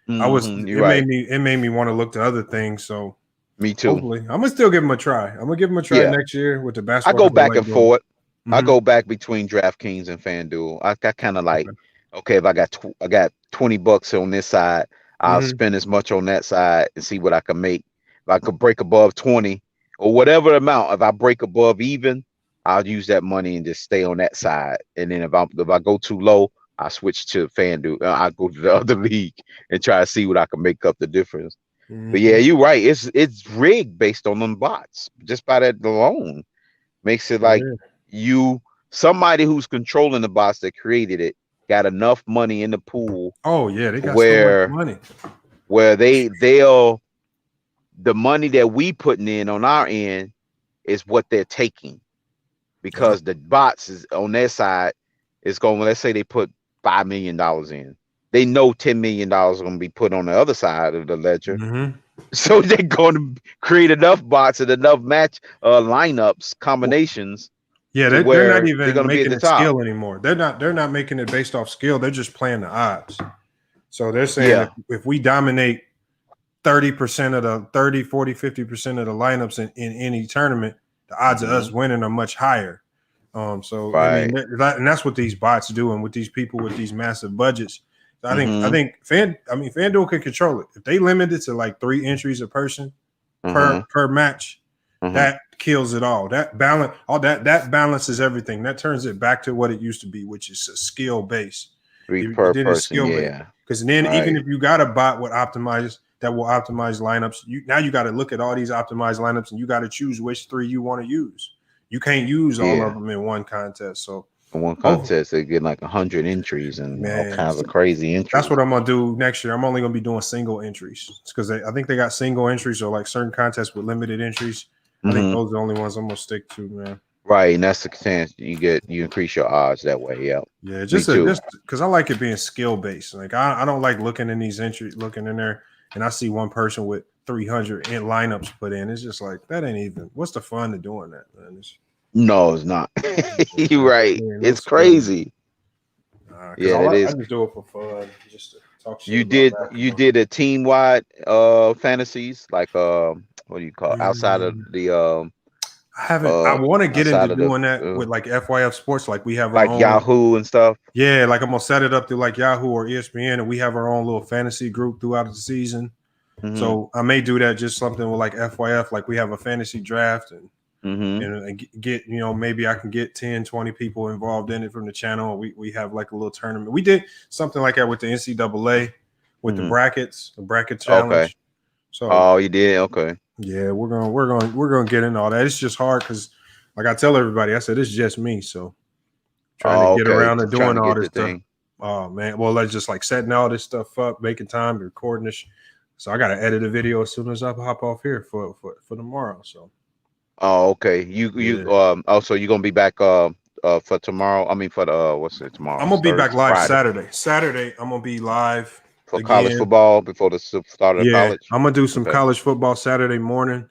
It made me want to look to other things. So me too. Hopefully, I'm gonna still give them a try. I'm gonna give them a try next year with the basketball. I go back and forth. I go back between DraftKings and FanDuel. I kind of like, okay, if I got $20 on this side, I'll spend as much on that side and see what I can make. If I could break above 20 or whatever amount, if I break above even, I'll use that money and just stay on that side. And then if I go too low, I switch to FanDuel. I go to the other league and try to see what I can make up the difference. But yeah, you're right. It's rigged based on them bots. Just by that alone makes it like somebody who's controlling the bots that created it got enough money in the pool. Oh yeah, they got so much money. Where they'll the money that we putting in on our end is what they're taking. Because the bots is on their side is going, let's say they put $5 million in. They know $10 million is going to be put on the other side of the ledger. So they're going to create enough bots and enough match lineups, combinations. Yeah, they're not even making it skill anymore. They're not making it based off skill. They're just playing the odds. So they're saying if we dominate 30% of the 30, 40, 50% of the lineups in any tournament, the odds of us winning are much higher. I mean, and that's what these bots do, and with these people with these massive budgets. I think FanDuel can control it. If they limit it to like 3 entries a person per match, that kills it all. That balances everything. That turns it back to what it used to be, which is a skill base. 3 per person, Because then even if you got a bot that will optimize lineups, you got to look at all these optimized lineups and you got to choose which 3 you want to use. You can't use all of them in one contest. So in one contest, they get like 100 entries and all kinds of crazy entries. That's what I'm gonna do next year. I'm only gonna be doing single entries because I think they got single entries or like certain contests with limited entries. I think those are the only ones I'm gonna stick to, man. Right, and that's the chance you increase your odds that way. Yeah, just because I like it being skill based. Like I don't like looking in these entries, looking in there, and I see one person with 300 in lineups put in. It's just like that ain't even. What's the fun of doing that, man? No, it's not. You're right. It's crazy. It is. I just do it for fun, just to talk shit. You did a team wide fantasies like what do you call it? Outside of the I haven't. I want to get into doing that with like FYF Sports, like we have our own, Yahoo and stuff. Yeah, like I'm gonna set it up through like Yahoo or ESPN, and we have our own little fantasy group throughout the season. So I may do that, just something with like FYF, like we have a fantasy draft and get, maybe I can get 10, 20 people involved in it from the channel. We have like a little tournament. We did something like that with the NCAA with the brackets, the bracket challenge. Okay. So you did? Okay. Yeah, we're gonna get into all that. It's just hard because, like I tell everybody, I said it's just me. So trying to get around and doing all this stuff. Oh man, well, let's just like setting all this stuff up, making time, recording this. So I gotta edit a video as soon as I hop off here for tomorrow. So. Oh, okay. So you're gonna be back for tomorrow? I mean, for the what's it tomorrow? I'm gonna be back live Friday. Saturday, I'm gonna be live for college football before the start of college. I'm gonna do some college football Saturday morning.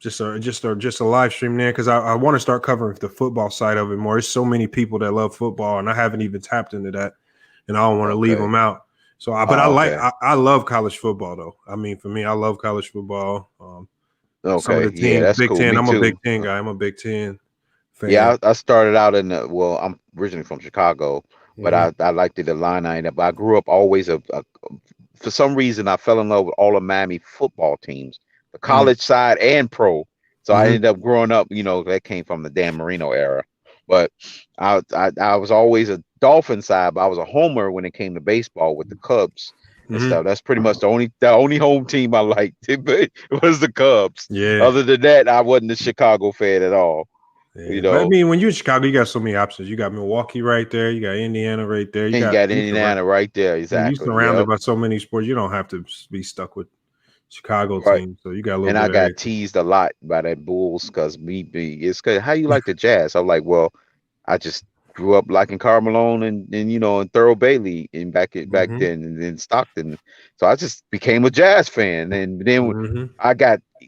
Just a live stream there because I want to start covering the football side of it more. There's so many people that love football, and I haven't even tapped into that, and I don't want to leave them out. So, I love college football though. I mean, for me, I love college football. Some of the teams, that's Big cool. Ten. I'm too. a Big Ten guy. I'm a Big Ten fan. Yeah, I started out I'm originally from Chicago, but I liked the Illini. But I grew up always for some reason I fell in love with all the Miami football teams, the college side and pro. So I ended up growing up. That came from the Dan Marino era. But I was always a Dolphin side, but I was a homer when it came to baseball with the Cubs. And stuff. That's pretty much the only home team I liked. It was the Cubs. Yeah. Other than that, I wasn't a Chicago fan at all. Yeah. But I mean, when you're in Chicago, you got so many options. You got Milwaukee right there. You got Indiana right there. You got Indiana right there. Exactly. You're surrounded by so many sports. You don't have to be stuck with Chicago team. So you got a little. And I got teased a lot by that Bulls because it's how you like the Jazz. I'm like, well, I just grew up liking Karl Malone and and Thurl Bailey and back then and then Stockton. So I just became a Jazz fan, and then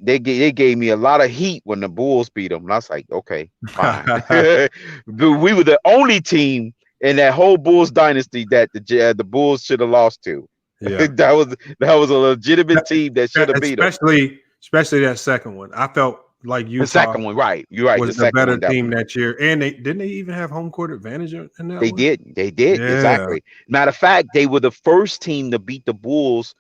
they gave me a lot of heat when the Bulls beat them, and I was like, okay, fine. We were the only team in that whole Bulls dynasty that the Bulls should have lost to. Yeah. that was a legitimate team that should have beat them. Especially that second one. I felt like Utah. The second one, right? You're right. Was the better team that year, and didn't they even have home court advantage in that? They did. They did. Yeah. Exactly. Matter of fact, they were the first team to beat the Bulls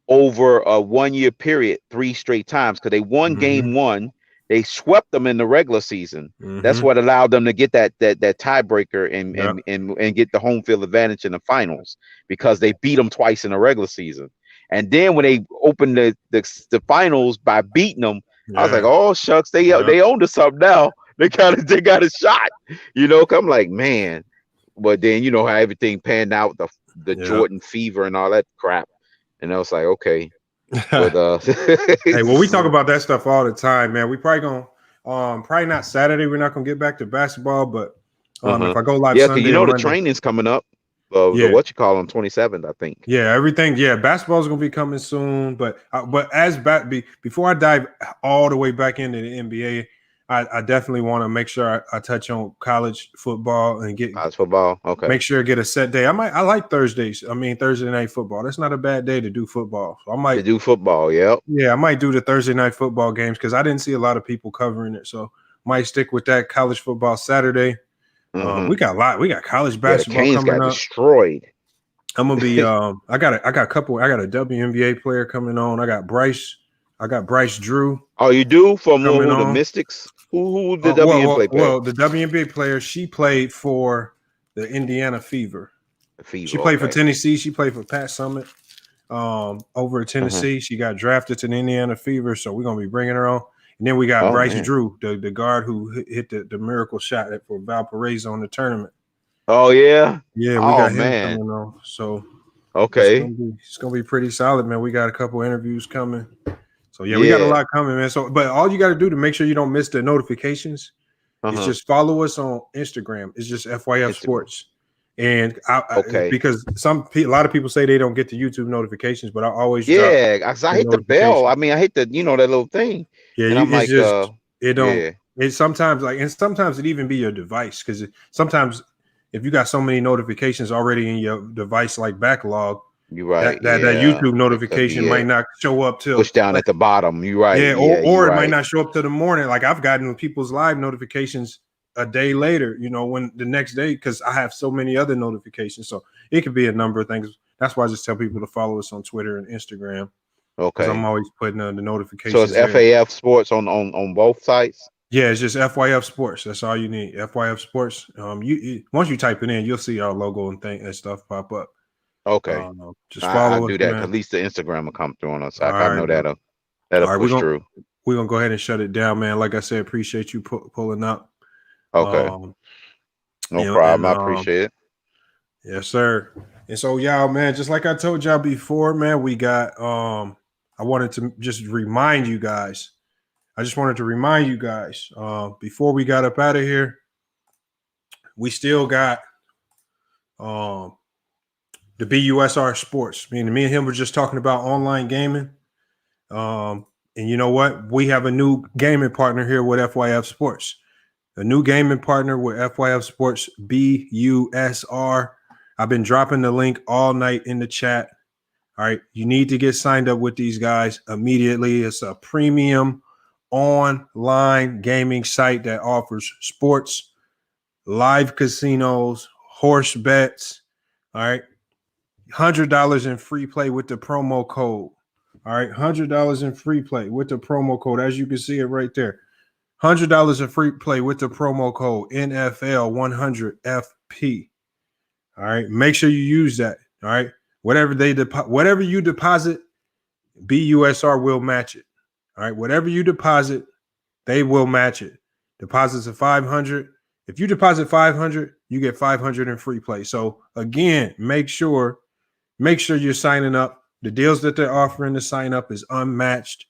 over a 1 year period 3 straight times because they won game 1. They swept them in the regular season. That's what allowed them to get that tiebreaker and get the home field advantage in the finals because they beat them twice in the regular season. And then when they opened the finals by beating them, I was like, oh shucks, they owned us up now. They got a shot, I'm like, man. But then how everything panned out, the Jordan fever and all that crap. And I was like, okay. But, hey, well, we talk about that stuff all the time, man. We probably probably not Saturday. We're not gonna get back to basketball, but if I go live, Sunday, the training's coming up. The what you call on 27th, I think. Yeah, everything. Yeah, basketball's gonna be coming soon. But before I dive all the way back into the NBA, I definitely want to make sure I touch on college football and get college football. Okay. Make sure I get a set day. I like Thursdays. Thursday night football. That's not a bad day to do football. So I might do football. Yep. Yeah, I might do the Thursday night football games because I didn't see a lot of people covering it. So might stick with that college football Saturday. We got a lot. We got college basketball the Canes coming got up. Destroyed. I'm gonna be. I got a WNBA player coming on. I got Bryce Drew. Oh, you do from the Mystics? Who the WNBA player? Well, the WNBA player, she played for the Indiana Fever. She played for Tennessee. She played for Pat Summitt over at Tennessee. She got drafted to the Indiana Fever, so we're gonna be bringing her on. And then we got Bryce Drew, the guard who hit the miracle shot for Valparaiso in the tournament. Oh yeah, yeah, we got him coming on. So it's gonna be pretty solid, man. We got a couple interviews coming. So we got a lot coming, man. So, but all you got to do to make sure you don't miss the notifications is just follow us on Instagram. It's just FYF Sports, and because a lot of people say they don't get the YouTube notifications, but I always I hit the bell. I hit the that little thing. Yeah, and I'm like, it don't. Yeah. It sometimes sometimes it even be your device because sometimes if you got so many notifications already in your device like backlog. You're right. That YouTube notification might not show up till push down at the bottom. You're right. Yeah, or it might not show up till the morning. Like I've gotten people's live notifications a day later, when the next day, because I have so many other notifications. So it could be a number of things. That's why I just tell people to follow us on Twitter and Instagram. Okay. I'm always putting the notifications. So it's FAF Sports on both sites? Yeah, it's just FYF Sports. That's all you need. FYF Sports. You once you type it in, you'll see our logo and stuff pop up. Okay, just follow. I'll do that. At least the Instagram will come through on us. I know that'll push through. We're gonna go ahead and shut it down, man. Like I said, appreciate you pulling up. Okay, no problem. I appreciate it. Yes, sir. And so, y'all, man, just like I told y'all before, man, we got. I wanted to just remind you guys. Before we got up out of here, we still got the BUSR Sports. Me and him were just talking about online gaming. And you know what? We have a new gaming partner here with FYF Sports. A new gaming partner with FYF Sports, BUSR. I've been dropping the link all night in the chat. All right. You need to get signed up with these guys immediately. It's a premium online gaming site that offers sports, live casinos, horse bets. All right. $100 in free play with the promo code. All right, $100 in free play with the promo code. As you can see it right there, $100 in free play with the promo code NFL100FP. All right, make sure you use that. All right, whatever you deposit, BUSR will match it. All right, whatever you deposit, they will match it. Deposits of $500. If you deposit $500, you get $500 in free play. So again, make sure you're signing up. The deals that they're offering to sign up is unmatched.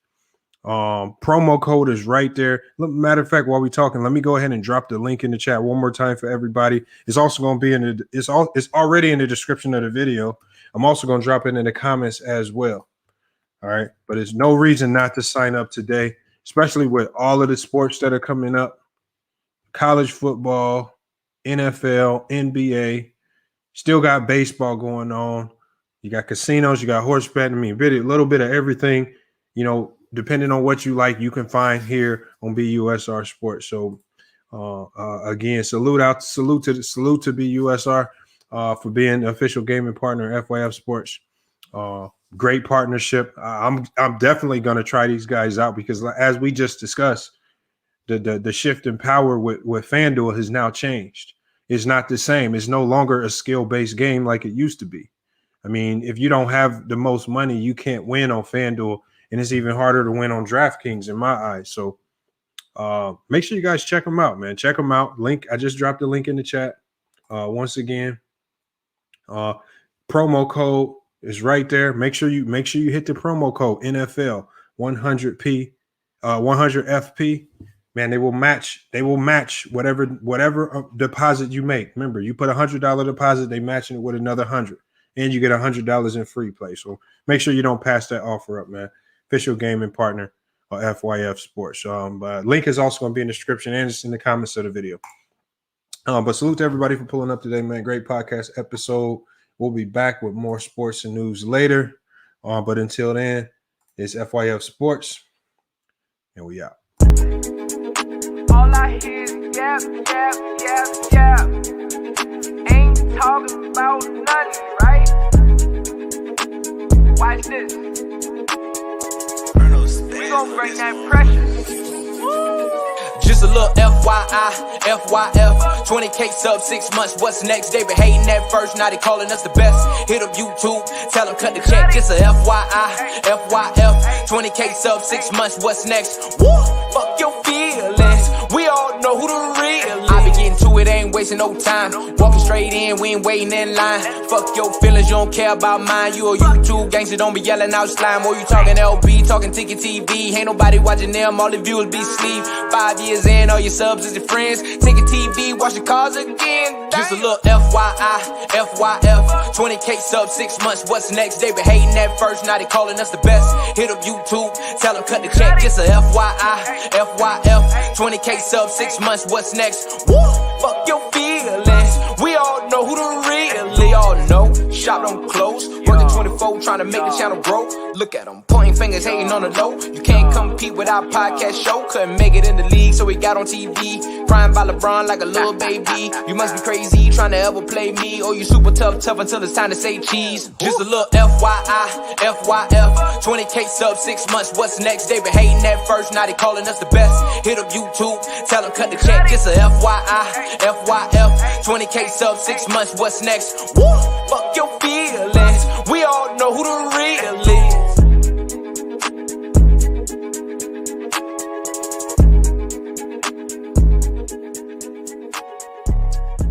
Promo code is right there. Matter of fact, while we're talking, let me go ahead and drop the link in the chat one more time for everybody. It's also going to be it's already in the description of the video. I'm also going to drop it in the comments as well. All right. But there's no reason not to sign up today, especially with all of the sports that are coming up. College football, NFL, NBA, still got baseball going on. You got casinos, you got horse betting. I mean, a little bit of everything, you know, depending on what you like, you can find here on BUSR Sports. So again, salute to BUSR for being the official gaming partner of FYF Sports. Great partnership. I'm definitely going to try these guys out because, as we just discussed, the shift in power with FanDuel has now changed. It's not the same. It's no longer a skill-based game like it used to be. I mean, if you don't have the most money, you can't win on FanDuel, and it's even harder to win on DraftKings in my eyes. So make sure you guys check them out, man. Check them out. Link. I just dropped the link in the chat. Once again, promo code is right there. Make sure you hit the promo code NFL 100P 100FP. Man, they will match whatever deposit you make. Remember, you put $100 deposit, they matching it with another $100, and you get $100 in free play. So make sure you don't pass that offer up, man. Official gaming partner of FYF Sports. Link is also going to be in the description and it's in the comments of the video. But salute to everybody for pulling up today, man. Great podcast episode. We'll be back with more sports and news later. But until then, it's FYF Sports, and we out. All I hear is yap, yap, yap, yap. Ain't talking about nothing, right? Watch this. We gon' bring that pressure. Just a little FYI, FYF, 20K sub 6 months, what's next? They been hating at first, now they calling us the best. Hit up YouTube, tell them cut the check. Just a FYI, FYF, 20K sub 6 months, what's next? Woo, fuck your feelings, we all know who the real is. I be getting to it, ain't wasting no time. Walking straight in, we ain't waiting in line. Fuck your feelings, you don't care about mine. You a YouTube gangster, don't be yelling out slime. Or you talking LB, talking Ticket TV. Ain't nobody watching them, all the viewers be sleep. 5 years in, all your subs is your friends. Ticket TV, watch your cars again. Just a little FYI, FYF, 20K sub 6 months, what's next? They been hating at first, now they calling us the best. Hit up YouTube, tell them cut the check. Just a FYI, FYF, 20K sub 6 months, what's next? Woo, fuck your feelings, we all know who the real. They all know, shop don't close, working 24, trying to make the channel grow. Look at them, pointing fingers, hating on the low. You can't compete with our podcast show. Couldn't make it in the league, so we got on TV. Crying by LeBron like a little baby. You must be crazy, trying to ever play me. Or you super tough until it's time to say cheese. Just a little FYI, FYF, 20K sub 6 months, what's next? They been hating at first, now they calling us the best. Hit up YouTube, tell them cut the check. Just a FYI, FYF, 20K sub 6 months, what's next? Woo, fuck your feelings, we all know who the real